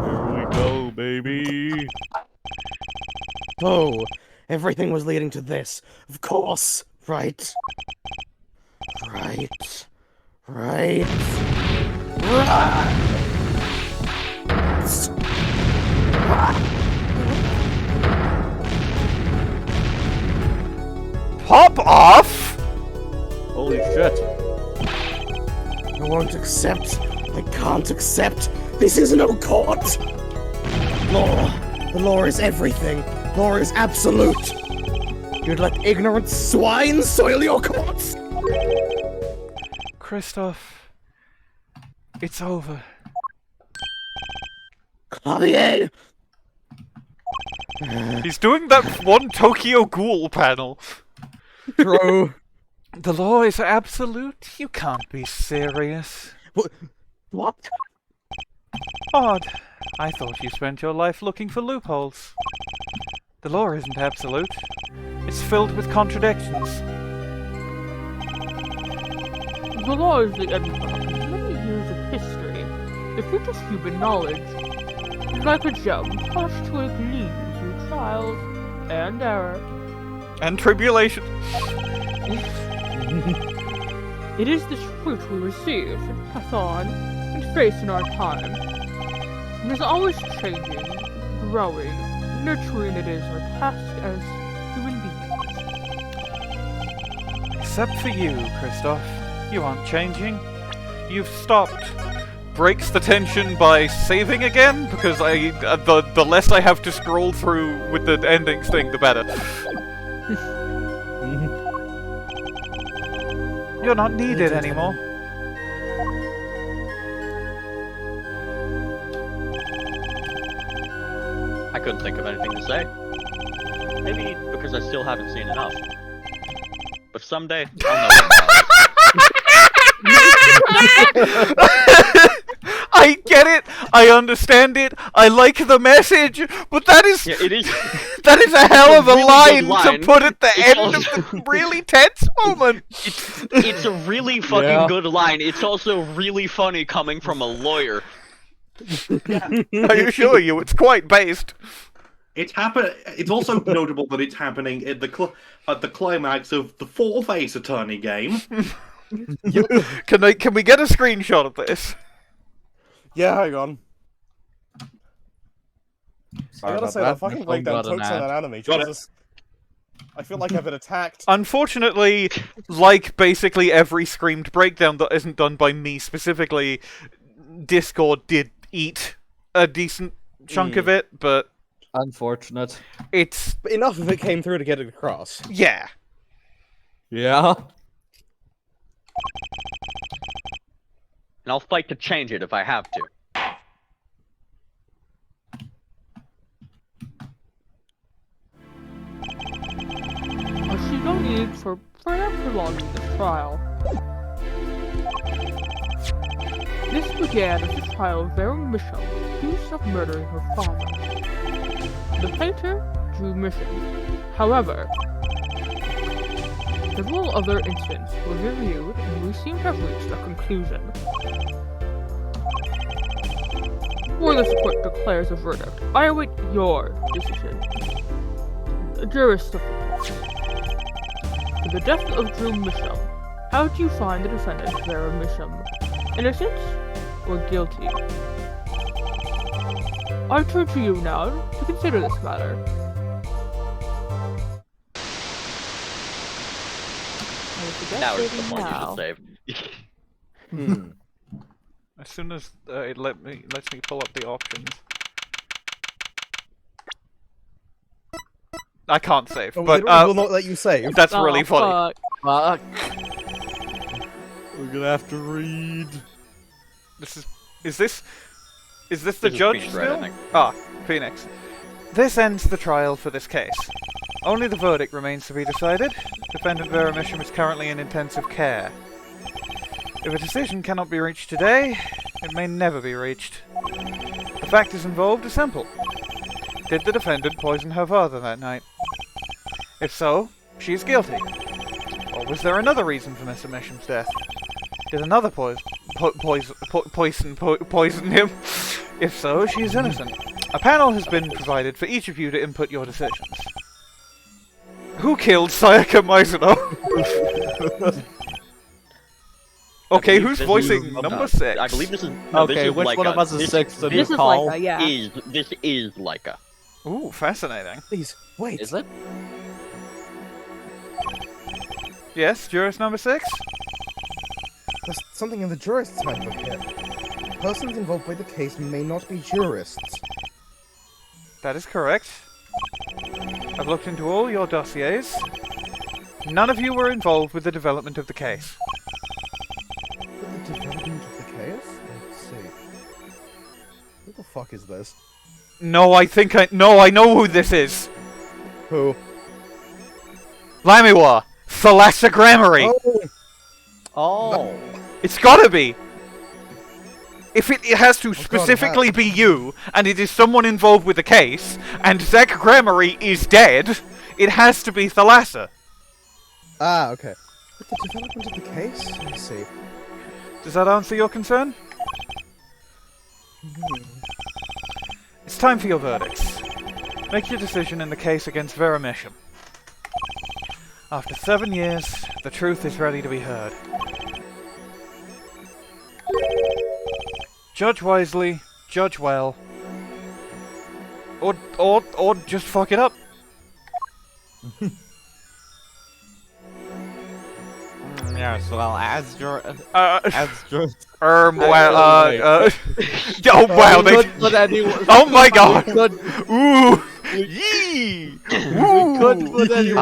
Here we go, baby. Oh, everything was leading to this. Of course. Right. Right. Right. Pop off! Holy shit. I won't accept. I can't accept. This is no court. Law. The law is everything. Law is absolute. You'd let ignorant swine soil your courts? Kristoph, it's over. Klavier! He's doing that one Tokyo Ghoul panel. True. The law is absolute? You can't be serious. What? Odd. I thought you spent your life looking for loopholes. The law isn't absolute. It's filled with contradictions. The law is the end product of many years of history, the fruit of human knowledge. Like a gem polished to a gleam through trials and error. And tribulation. It is this fruit we receive and pass on and face in our time. It is always changing, growing, nurturing. It is our task as human beings. Except for you, Kristoph. You aren't changing. You've stopped. Breaks the tension by saving again, because the less I have to scroll through with the endings thing, the better. You're not needed anymore. I couldn't think of anything to say. Maybe because I still haven't seen enough. But someday, I'll know I get it, I understand it, I like the message, but that is it is that is a hell of a really line to put at the end of the really tense moment. It's a really fucking good line. It's also really funny coming from a lawyer. I assure you, it's quite based. It's also notable that it's happening at the climax of the fourth Ace Attorney game. Can we get a screenshot of this? Yeah, hang on. Sorry I gotta about say, that. that fucking My phone breakdown got an tokes on ad. that anime. Got it. Jesus. I feel like I've been attacked. Unfortunately, like basically every screamed breakdown that isn't done by me specifically, Discord did eat a decent chunk of it, but unfortunate. It's But enough of it came through to get it across. Yeah. Yeah. And I'll fight to change it if I have to. I see no need for further prolonging this trial. This began as the trial of Vera Misham, accused of murdering her father. The painter drew Misham. However, several other incidents were reviewed and we seem to have reached a conclusion. Before this court declares a verdict, I await your decision. The Jurist of the court. For the death of Drew Misham, how do you find the defendant, Vera Misham? Innocent or guilty? I turn to you now to consider this matter. Now is the point you should save. As soon as it lets me pull up the options. I can't save, Oh, but it will not let you save. That's really funny. Fuck. We're gonna have to read. Is this the This is judge Phoenix, right, still? I think. Ah, Phoenix. This ends the trial for this case. Only the verdict remains to be decided. Defendant Vera Misham is currently in intensive care. If a decision cannot be reached today, it may never be reached. The factors involved are simple. Did the defendant poison her father that night? If so, she is guilty. Or was there another reason for Mr. Misham's death? Did another poison him? If so, she is innocent. A panel has been provided for each of you to input your decisions. Who killed Sayaka Mizuno? Okay, who's voicing number 6? I believe this is. Okay, this is which Leica. one of us is This- 6 and This is call? Leica, yeah. This is Leica. Ooh, fascinating. Please, wait. Is it? Yes, jurist number 6? There's something in the jurist's handbook here. Persons involved with the case may not be jurists. That is correct. I've looked into all your dossiers. None of you were involved with the development of the case. With the development of the case? Let's see. What the fuck is this? No, I know who this is. Who? Lamioroir. Thalassa Gramarye. Oh! Oh. It's gotta be. If it has to specifically be you, and it is someone involved with the case, and Zach Gramarye is dead, it has to be Thalassa. Ah, okay. With the development of the case? I see. Does that answer your concern? It's time for your verdicts. Make your decision in the case against Vera Misham. After 7 years, the truth is ready to be heard. Judge wisely, judge well, or just fuck it up. Yes, well, as your oh wow, oh my god, ooh, yee, we could put anyone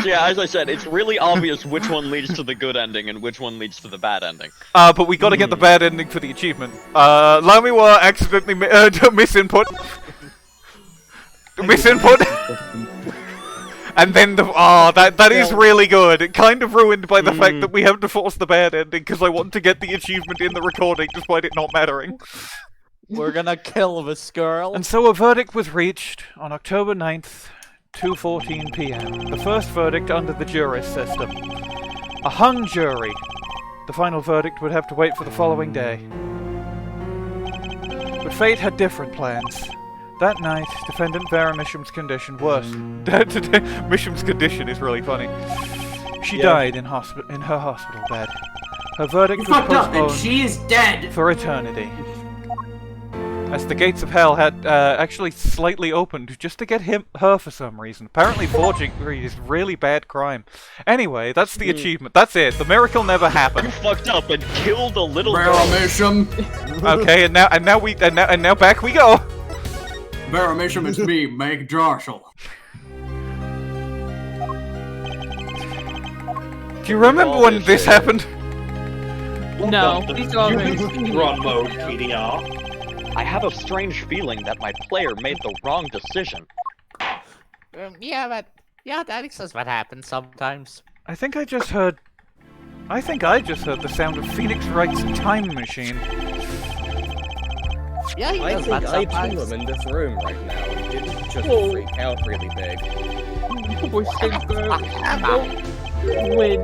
Yeah, as I said, it's really obvious which one leads to the good ending and which one leads to the bad ending. But we gotta get the bad ending for the achievement. Lamioroir accidentally misinput. And then that is really good. It kind of ruined by the fact that we have to force the bad ending because I want to get the achievement in the recording despite it not mattering. We're gonna kill this girl. And so a verdict was reached on October 9th, 2:14 p.m. The first verdict under the Jurist system. A hung jury. The final verdict would have to wait for the following day. But fate had different plans. That night, defendant Vera Misham's condition worsened. Misham's condition is really funny. She died in her hospital bed. Her verdict was postponed she is dead for eternity. As the gates of hell had actually slightly opened just to get her for some reason. Apparently forgery is really bad crime. Anyway, that's the achievement. That's it. The miracle never happened. You fucked up and killed a little girl. Misham. Okay, and now back we go. Vera Misham, it's me, Meg Brushel. Do you remember when this happened? No, please don't. Run mode, TDR. I have a strange feeling that my player made the wrong decision. Yeah, that is what happens sometimes. I think I just heard the sound of Phoenix Wright's time machine. Yeah, he I does think that I sometimes. too am in this room right now and didn't just freak out really big. Win.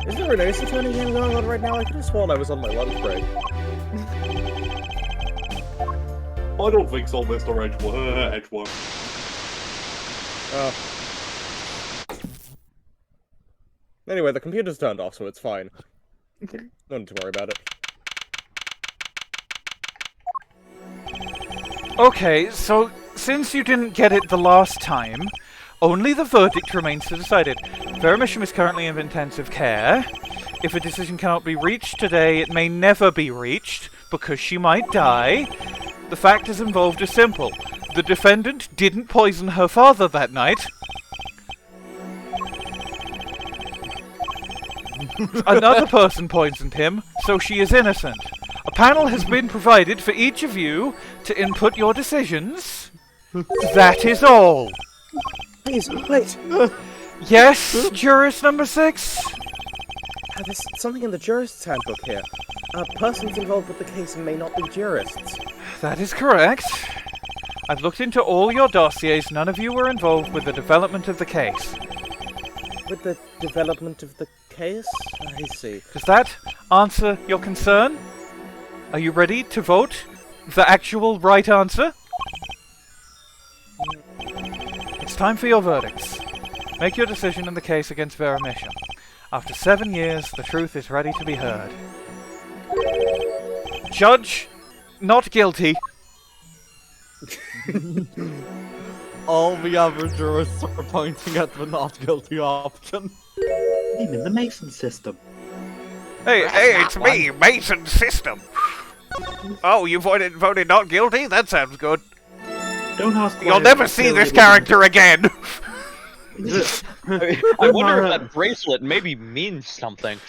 Is there an Ace Attorney game going on right now? I could have sworn I was on my lunch break. I don't think so, Mr. Edgeworth. Anyway, the computer's turned off, so it's fine. No need to worry about it. Okay, so since you didn't get it the last time, only the verdict remains to decide it. Vera Misham is currently in intensive care. If a decision cannot be reached today, it may never be reached, because she might die. The factors involved are simple. The defendant didn't poison her father that night. Another person poisoned him, so she is innocent. A panel has been provided for each of you to input your decisions. That is all. Please, wait. Yes, Jurist number 6? There's something in the Jurist's handbook here. Persons involved with the case may not be jurists. That is correct. I've looked into all your dossiers. None of you were involved with the development of the case. With the development of the case? I see. Does that answer your concern? Are you ready to vote the actual right answer? It's time for your verdicts. Make your decision in the case against Vera Misham. After 7 years, the truth is ready to be heard. Judge, not guilty. All the other jurists are pointing at the not guilty option. I'm in the Mason system. Hey, it's me, Mason System. Oh, you voted not guilty? That sounds good. Don't ask. You'll never see this character again. I wonder if that bracelet maybe means something.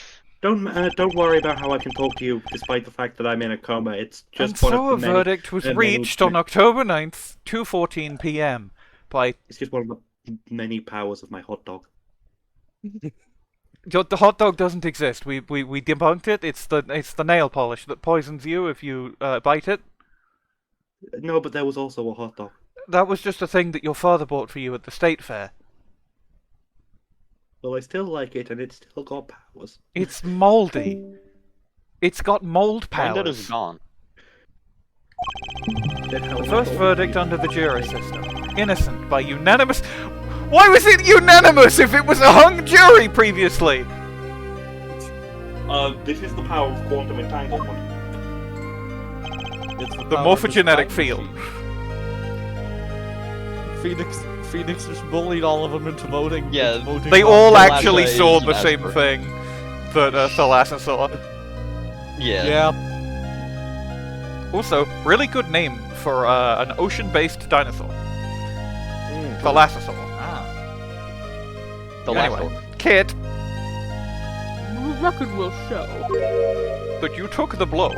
Don't worry about how I can talk to you, despite the fact that I'm in a coma. It's just And one so of a the many, verdict was reached on October 9th, 2:14 p.m. by... It's just one of the many powers of my hot dog. The hot dog doesn't exist. We debunked it. It's the nail polish that poisons you if you bite it. No, but there was also a hot dog. That was just a thing that your father bought for you at the state fair. Well, I still like it, and it's still got powers. It's moldy. It's got mold powers. That is gone. The first verdict under the Jurist system. Innocent by unanimous... Why was it unanimous if it was a hung jury previously? This is the power of quantum entanglement. It's The morphogenetic field. Phoenix just bullied all of them into voting. Yeah, voting They on all Thalassia actually is saw an the same expert. thing that Thalassia saw. Yeah. Yeah. Also, really good name for an ocean-based dinosaur. Thalassosaur. Anyway, Kit, The record will show. that you took the blow.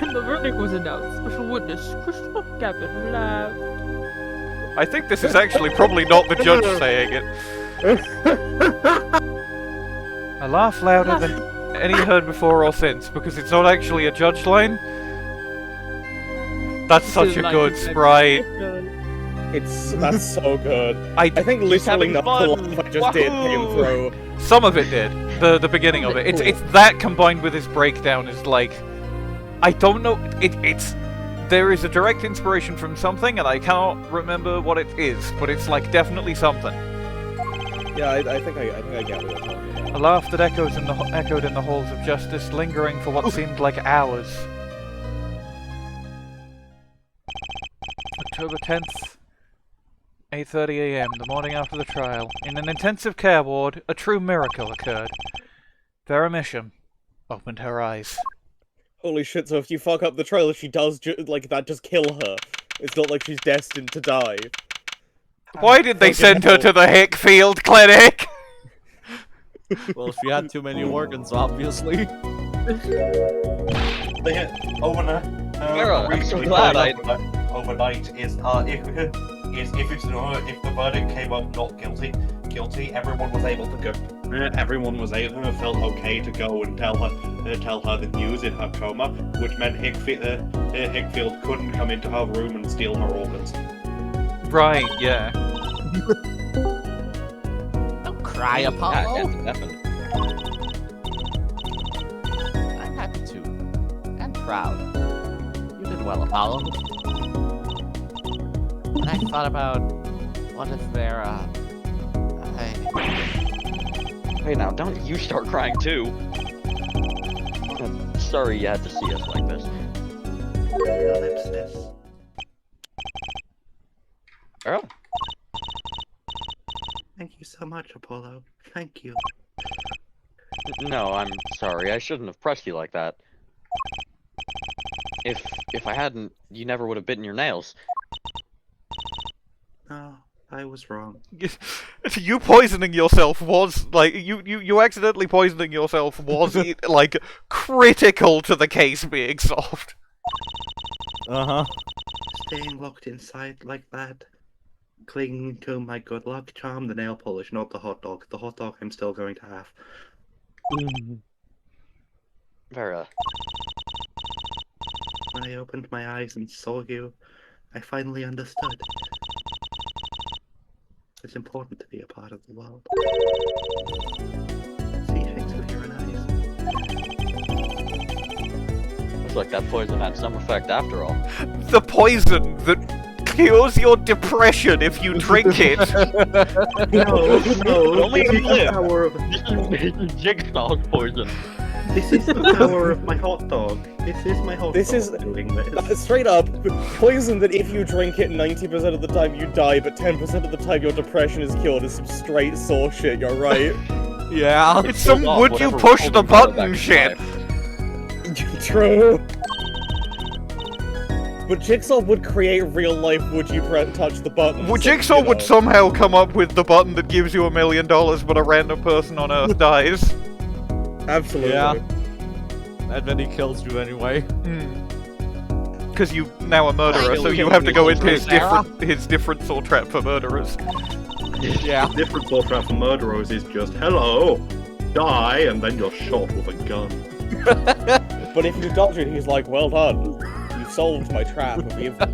When the verdict was announced, special witness Kristoph Gavin laughed. I think this is actually probably not the judge saying it. I laugh louder than any heard before or since, because it's not actually a judge line. That's such a good sprite. That's so good. I think literally not the laugh I just did came through. Some of it did. The beginning of it. It's that combined with his breakdown is like, I don't know. It's there is a direct inspiration from something, and I cannot remember what it is, but it's like definitely something. Yeah, I think I get what you're talking about. A laugh that echoed in the halls of justice, lingering for what seemed like hours. October 10th, 8:30 a.m., the morning after the trial. In an intensive care ward, a true miracle occurred. Vera Misham opened her eyes. Holy shit, so if you fuck up the trial, she does, just kill her. It's not like she's destined to die. Why did they send her to the Hickfield Clinic? Well, she had too many organs, obviously. They had overnight. Vera, I'm so glad Overnight is if the verdict came up not guilty, everyone was able to go. Everyone felt okay to go and tell her the news in her coma, which meant Hickfield couldn't come into her room and steal her organs. Right, yeah. Don't cry, Apollo. I'm happy too. And proud. You did well, Apollo. And I thought about what if Vera... Hey now, don't you start crying too. Sorry you had to see us like this. Oh. Thank you so much, Apollo. Thank you. No, I'm sorry. I shouldn't have pressed you like that. If I hadn't, you never would have bitten your nails. No, I was wrong. You poisoning yourself was, like, you accidentally poisoning yourself was, like, critical to the case being solved. Uh-huh. Staying locked inside like that, clinging to my good luck charm, the nail polish, not the hot dog. The hot dog I'm still going to have. Vera. When I opened my eyes and saw you, I finally understood. It's important to be a part of the world. See things with your own eyes. Looks like that poison had some effect after all. The poison that cures your depression if you drink it. No, Only this is the live. power of... This is Jigsaw's poison. This is the power of my hot dog. This is my hot dog doing this. Straight up, poison that if you drink it 90% of the time you die, but 10% of the time your depression is cured is some straight sore shit, you're right. Yeah. It's some would you push the button shit. True. But Jigsaw would create real life would you touch the button. Well, Jigsaw would somehow come up with the button that gives you $1 million, but a random person on Earth dies. Absolutely. Yeah. And then he kills you anyway. Because you now a murderer, so you have to go into his different soul trap for murderers. Yeah. The difference between from murderers is just, hello, die, and then you're shot with a gun. But if you dodge it, he's like, well done. You solved my trap of evil.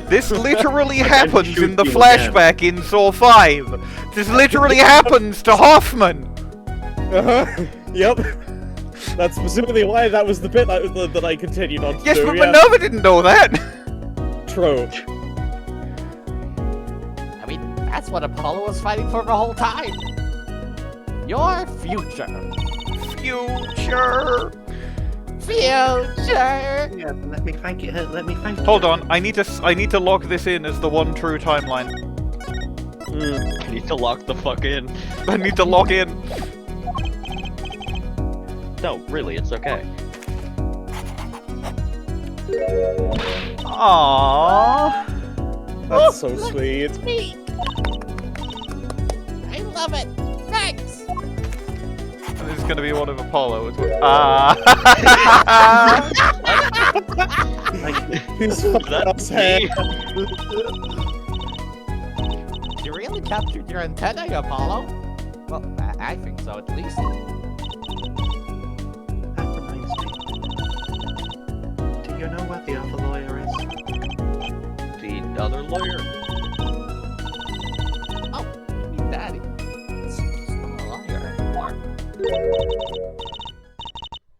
This literally happens in the flashback in Saw 5. This literally happens to Hoffman. Yep. That's specifically why that was the bit that I continued on to Yes, do, but yeah. Minerva didn't know that. True. I mean, that's what Apollo was fighting for the whole time. Your future. Future. Yeah, let me thank you. Let me thank you. Hold on, I need to lock this in as the one true timeline. I need to lock the fuck in. I need to log in. No, really, it's okay. Aww. That's so sweet. It's me. I love it. Thanks. This is gonna be one of Apollo as well. He's fucking head. You really captured your antennae, Apollo? Well, I think so, at least. That reminds me. Do you know where the other lawyer is? The other lawyer? Oh, you mean Daddy. It's not a lawyer anymore.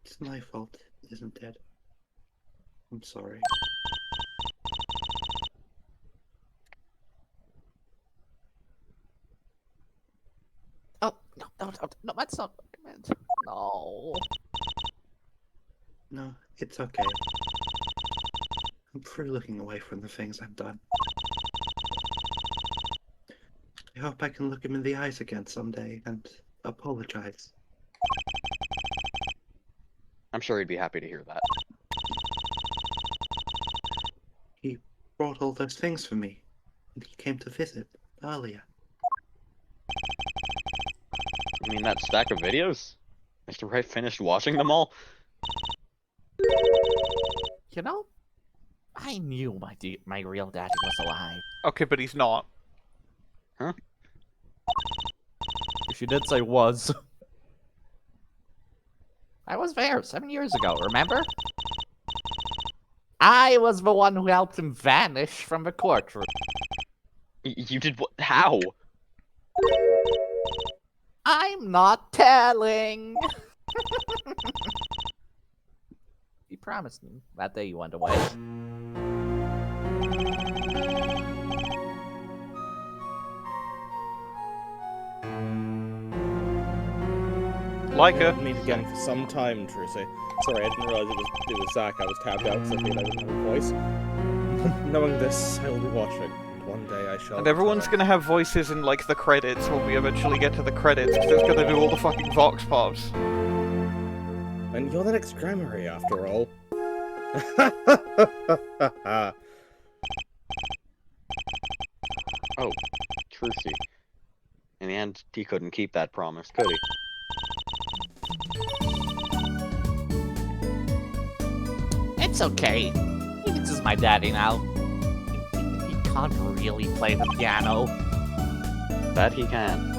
It's my fault, isn't it? I'm sorry. Oh, no, that's not what I meant. No. No, it's okay. I'm through looking away from the things I've done. I hope I can look him in the eyes again someday and apologize. I'm sure he'd be happy to hear that. He brought all those things for me, and he came to visit earlier. You mean that stack of videos? Mr. Wright finished watching them all? You know, I knew my real daddy was alive. Okay, but he's not. Huh? If you did say was. I was there 7 years ago, remember? I was the one who helped him vanish from the courtroom. You did what? How? I'm not telling. He promised me that day you went away. Like her. Meet again for some time, Trucy. Sorry, I didn't realize it was Zach. I was tapped out because I figured I wouldn't have a voice. Knowing this, I will be watching. And one day I shall. And everyone's gonna have voices in, like, the credits when we eventually get to the credits, because it's gonna do all the fucking Vox Pops. And you're the next Gramarye, after all. Oh, Trucy. In the end, he couldn't keep that promise, could he? It's okay. This is my daddy now. He can't really play the piano. That he can.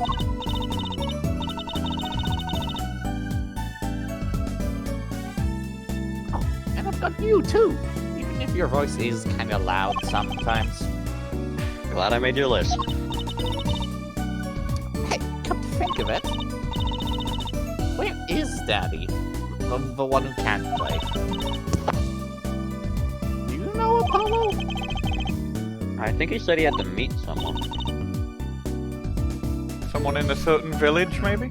Oh, and I've got you too. Even if your voice is kind of loud sometimes. Glad I made your list. Hey, come to think of it, where is Daddy? The one who can't play. Do you know Apollo? I think he said he had to meet someone. Someone in a certain village, maybe?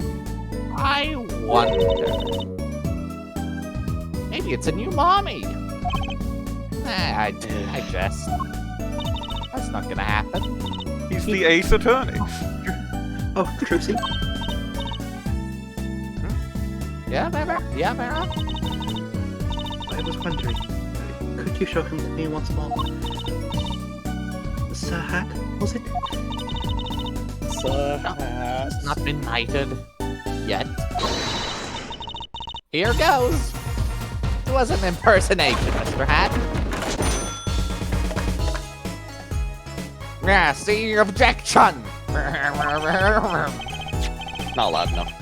I wonder. Maybe it's a new mommy. I just. That's not gonna happen. He's the ace attorney. Oh, Trucy? Yeah, Vera? Yeah, Vera? I was wondering, could you show him to me once more? Sir Hat, was it? Sir Hat. It's not been knighted. Yet. Here goes. It was an impersonation, Mr. Hat. Yeah, see, objection! Not loud enough.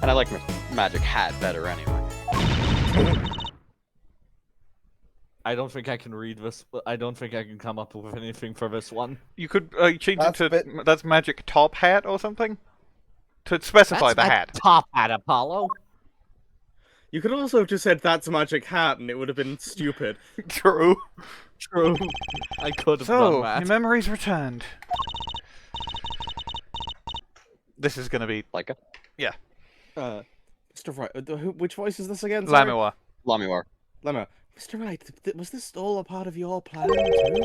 And I like Magic Hat better anyway. I don't think I can read this. I don't think I can come up with anything for this one. You could change it to that's Magic Top Hat or something to specify the hat. Top hat, Apollo. You could also have just said that's Magic Hat and it would have been stupid. True. True. I could have So, done that. your memory's returned. This is gonna be like a Mr. Wright, which voice is this again? Sorry? Lamioroir. Lamioroir. Mr. Wright, was this all a part of your plan too?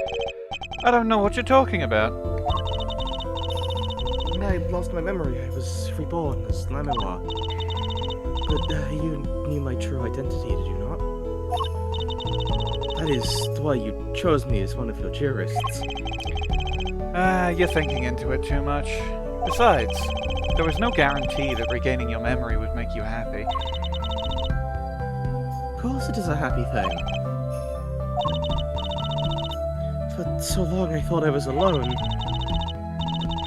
I don't know what you're talking about. When I lost my memory, I was reborn as Lamioroir. But you knew my true identity, did you not? That is why you chose me as one of your jurists. You're thinking into it too much. Besides, there was no guarantee that regaining your memory would make you happy. Of course it is a happy thing. For so long I thought I was alone.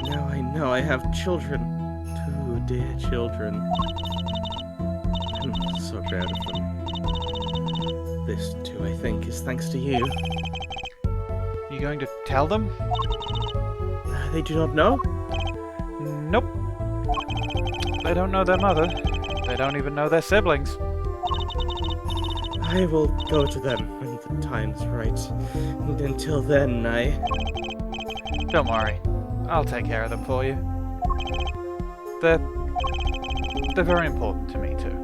Now I know I have children. 2 dear children. I'm so proud of them. This, too, I think, is thanks to you. You going to tell them? They do not know? Nope. They don't know their mother. They don't even know their siblings. I will go to them when the time's right. And until then, Don't worry. I'll take care of them for you. They're very important to me, too.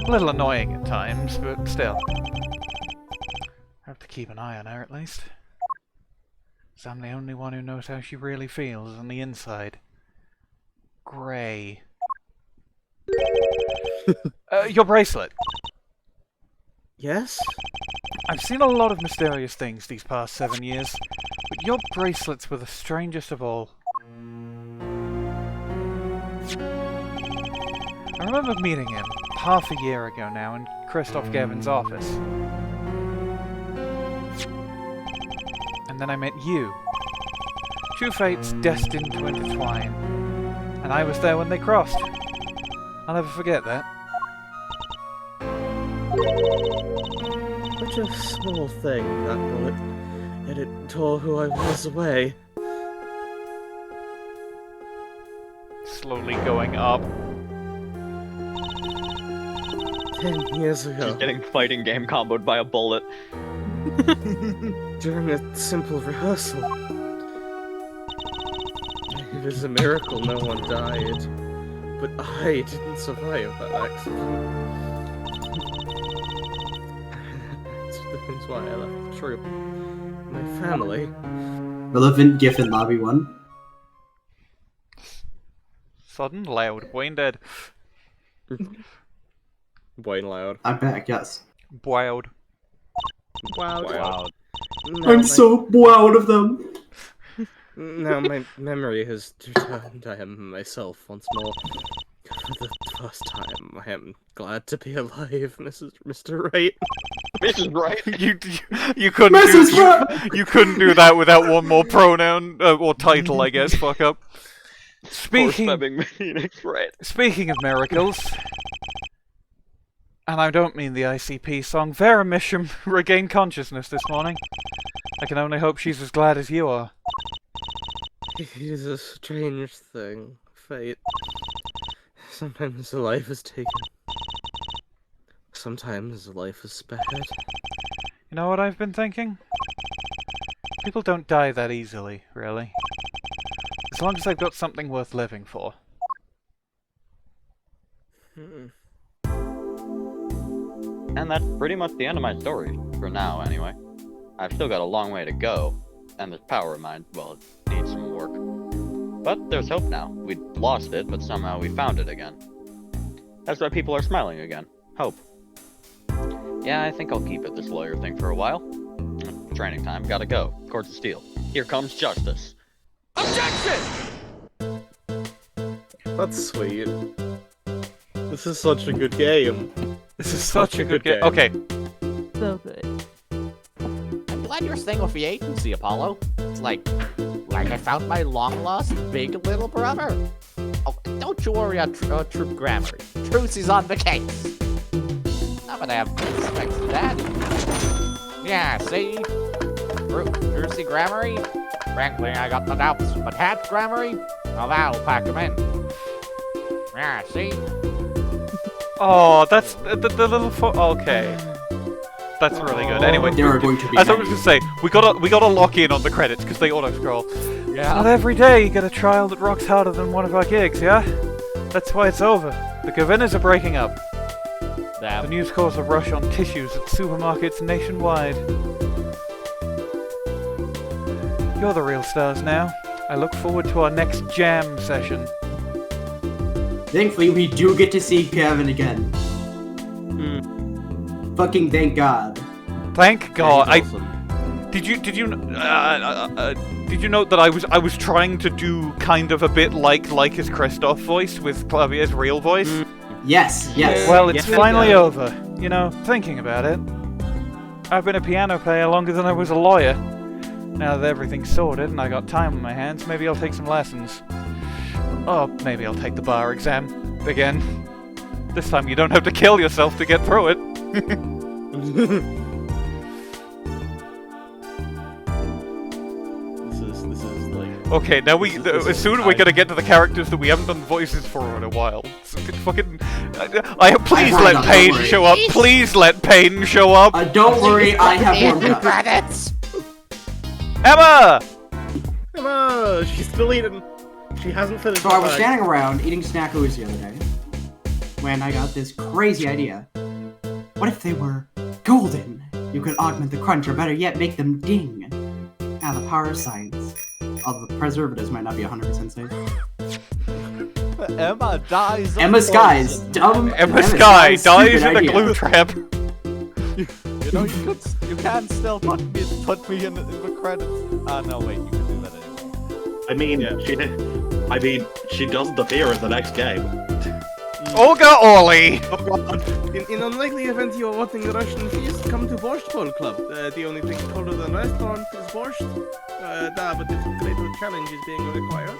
A little annoying at times, but still. I have to keep an eye on her, at least. 'Cause I'm the only one who knows how she really feels on the inside. Grey. Your bracelet. Yes? I've seen a lot of mysterious things these past 7 years, but your bracelets were the strangest of all. I remember meeting him half a year ago now in Kristoph Gavin's office. And then I met you. 2 fates destined to intertwine. And I was there when they crossed. I'll never forget that. Such a small thing, that bullet. Yet it tore who I was away. Slowly going up. 10 years ago. Just getting fighting game comboed by a bullet. During a simple rehearsal. It was a miracle no one died. But I didn't survive that accident. That's why I left the troop. My family. Relevant GIF in Lobby 1. Sudden, loud, Bwain dead. Bwain loud. I'm back, yes. Wild. Wow. I'm so proud of them. Now my memory has returned. I am myself once more. For the first time, I am glad to be alive, Mr. Wright. Mrs. Wright. You couldn't you couldn't do that without one more pronoun or title, I guess. Fuck up. Speaking of miracles, and I don't mean the ICP song, Vera Misham regained consciousness this morning. I can only hope she's as glad as you are. It is a strange thing, fate. Sometimes a life is taken. Sometimes a life is spared. You know what I've been thinking? People don't die that easily, really. As long as they've got something worth living for. And that's pretty much the end of my story, for now anyway. I've still got a long way to go, and this power of mine, well, it needs some work. But there's hope now. We'd lost it, but somehow we found it again. That's why people are smiling again. Hope. Yeah, I think I'll keep at this lawyer thing for a while. Training time, gotta go. Courts of Steel. Here comes justice. Objection! That's sweet. This is such a good game. This is such a good game. Okay. So good. I'm glad you're staying with the agency, Apollo. It's like, Like I found my long-lost big little brother. Oh, don't you worry, Troop Gramarye. Trucy's on the case. I'm gonna have respect to that. Yeah, see? Trucy Gramarye? Frankly, I got the doubts, but Hat Gramarye? Well, that'll pack him in. Yeah, see? Oh, that's the little okay. That's really good. Anyway, There are going to be as I was gonna say, we gotta lock in on the credits because they auto scroll. Yeah. Not every day you get a trial that rocks harder than one of our gigs, yeah? That's why it's over. The Gavinners are breaking up. Damn. The news caused a rush on tissues at supermarkets nationwide. You're the real stars now. I look forward to our next jam session. Thankfully, we do get to see Gavin again. Fucking thank God. Thank God. That is awesome. Did you note that I was trying to do kind of a bit like his Kristoph voice with Klavier's real voice? Yes, yes. Well, it's Yes. finally over. You know, thinking about it, I've been a piano player longer than I was a lawyer. Now that everything's sorted and I got time on my hands, maybe I'll take some lessons. Or maybe I'll take the bar exam again. This time you don't have to kill yourself to get through it. This is like. Okay, now soon we're gonna get to the characters that we haven't done voices for in a while. So fucking, please let Payne show up. Please let Payne show up. Don't worry, I have warmed up. Credits. Emma. Emma, she's still eating. She hasn't finished. So I was standing around eating snackos the other day when I got this crazy idea. What if they were golden? You could augment the crunch, or better yet, make them ding. Now the power of science. Although the preservatives might not be 100% safe. Emma dies. Emma Skye's dumb. Emma Skye dies in a glue trap. You know, you can still put me in the credits. Ah, no, wait, you can do that anyway. I mean, she doesn't appear in the next game. Olga Orly! In unlikely event you are wanting the Russian feast, come to Borscht Bowl Club. The only thing colder than restaurant is borscht. But the greater challenge is being required.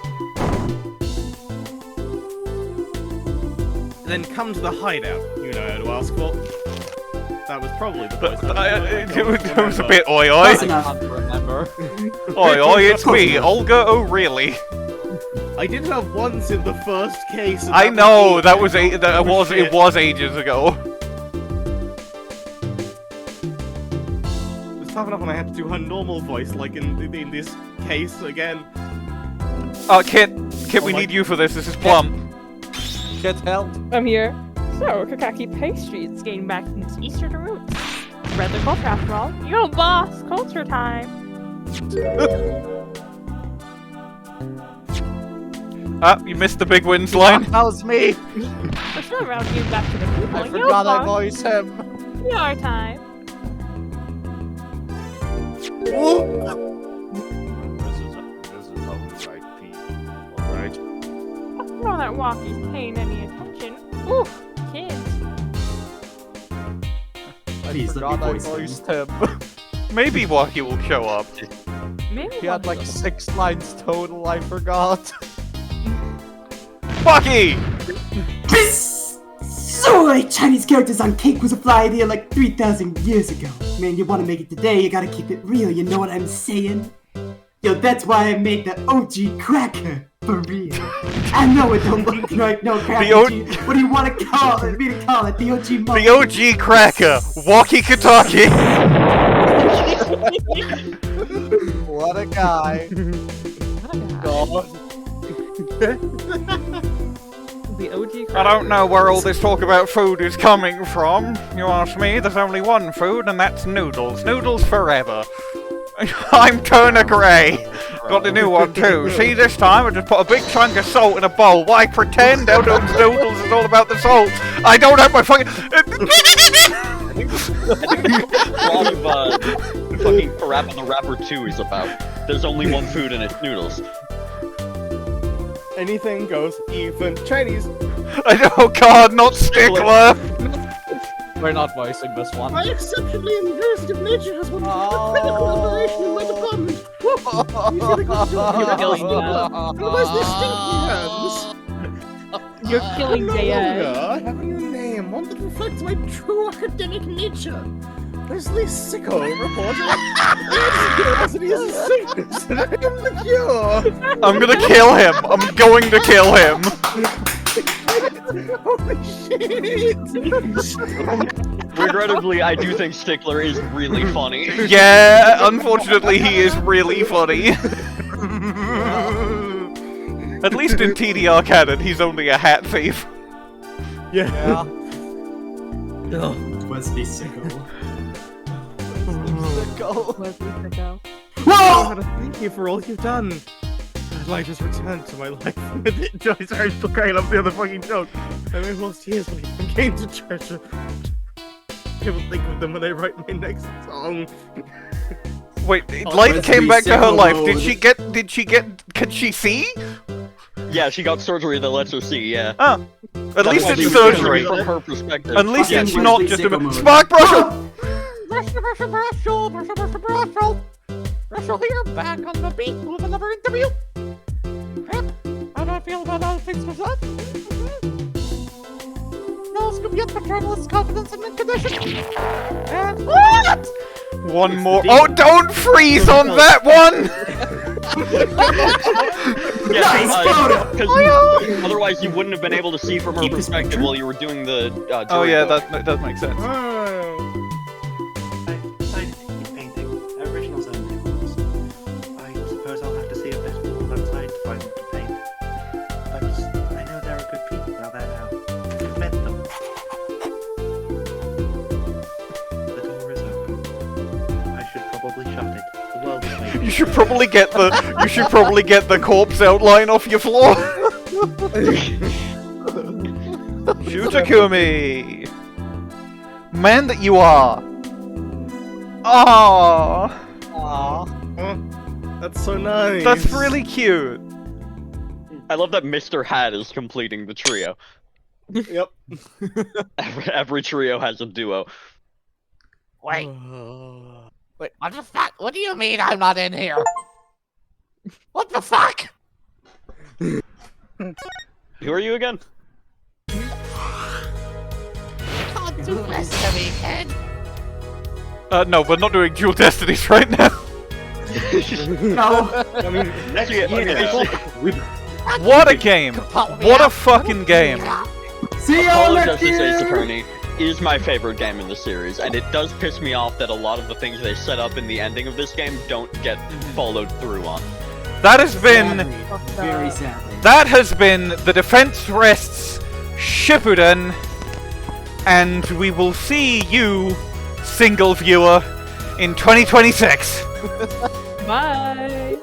Then come to the hideout. You know how to ask for. That was probably the voice. It was a bit oi oi. I can't remember. Oi oi, it's me, Olga O'Reilly. I did have once in the first case. And I know it was ages ago. It was tough enough when I had to do her normal voice, like in this case again. Kit, we need you for this. This is Plum. Kit, help. I'm here. So, Kakaki pastries gained back its Eastern roots. Spread the culture after all. Yo, boss! Culture time! You missed the big wins line. That was me. Let's go around you back to the people. I forgot I voiced him. Your time. This is how we write people, alright? Know that Walkie's paying any attention. Oof, kids. I Please, let forgot me I voice voiced him. Maybe Walkie will show up. Maybe He had like 6 lines total, I forgot. Walkie! So, Chinese characters on cake was a fly idea like 3,000 years ago. Man, you want to make it today, you gotta keep it real, you know what I'm saying? Yo, that's why I made the OG cracker, for real. I know it don't look like no cracker. What do you want to call it? Me to call it the OG monkey. The OG cracker, Walkie Kitaki. What a guy. God. The OG I don't know where all this talk about food is coming from. You ask me, there's only one food, and that's noodles. Noodles forever. I'm Turner Gray. Got a new one too. See, this time I just put a big chunk of salt in a bowl. Why pretend Eldon's noodles is all about the salt? I don't have my fucking. Fucking Parappa the Rapper 2 is about. There's only one food and it's noodles. Anything goes, even Chinese. Oh God, not Stickler. We're not voicing this one. My exceptionally invested nature has wanted to critical collaboration in my department. You're killing Jess. I have a new name, one that reflects my true academic nature. Wesley Sicko, reporter. Curiosity is a sickness, and I am the cure. I'm gonna kill him. I'm going to kill him. Holy shit! Regrettably, I do think Stickler is really funny. Yeah, unfortunately, he is really funny. At least in TDR canon, he's only a hat thief. Yeah. Wesley Sicko. Wesley Sicko. Whoa! Thank you for all you've done. I'd like to return to my life with it. Joey, sorry for crying up the other fucking joke. I may have lost years, but I gained a treasure. I will think of them when I write my next song. Wait, light came back to her life. Did she get, can she see? Yeah, she got surgery that lets her see, yeah. Ah, at least it's surgery. From her perspective. At least it's not just a Spark Brushel! Brushel here, back on the beat with another interview. How do I feel about all things with that? No scoop yet for journalist confidence in mint condition. And what? One more. Oh, don't freeze on that one! Because otherwise you wouldn't have been able to see from her perspective while you were doing the. Oh yeah, that does make sense. Originals only, of course. I suppose I'll have to see a bit more outside to find them to paint. But I know there are good people out there now. I've met them. The door is open. I should probably shut it. The world is waiting. You should probably get the corpse outline off your floor. Shutakumi, man that you are. Aww. That's so nice. That's really cute. I love that Mr. Hat is completing the trio. Yep. Every trio has a duo. Wait, what the fuck? What do you mean I'm not in here? What the fuck? Who are you again? Can't do this to me, kid. No, we're not doing Dual Destinies right now. No. I mean, next year. What a game! What a fucking game! See you Apollo next Justice Ace year! Attorney is my favorite game in the series, and it does piss me off that a lot of the things they set up in the ending of this game don't get followed through on. That has been... Very sadly. That has been the Defense Rests Shippuden, and we will see you, single viewer, in 2026. Bye.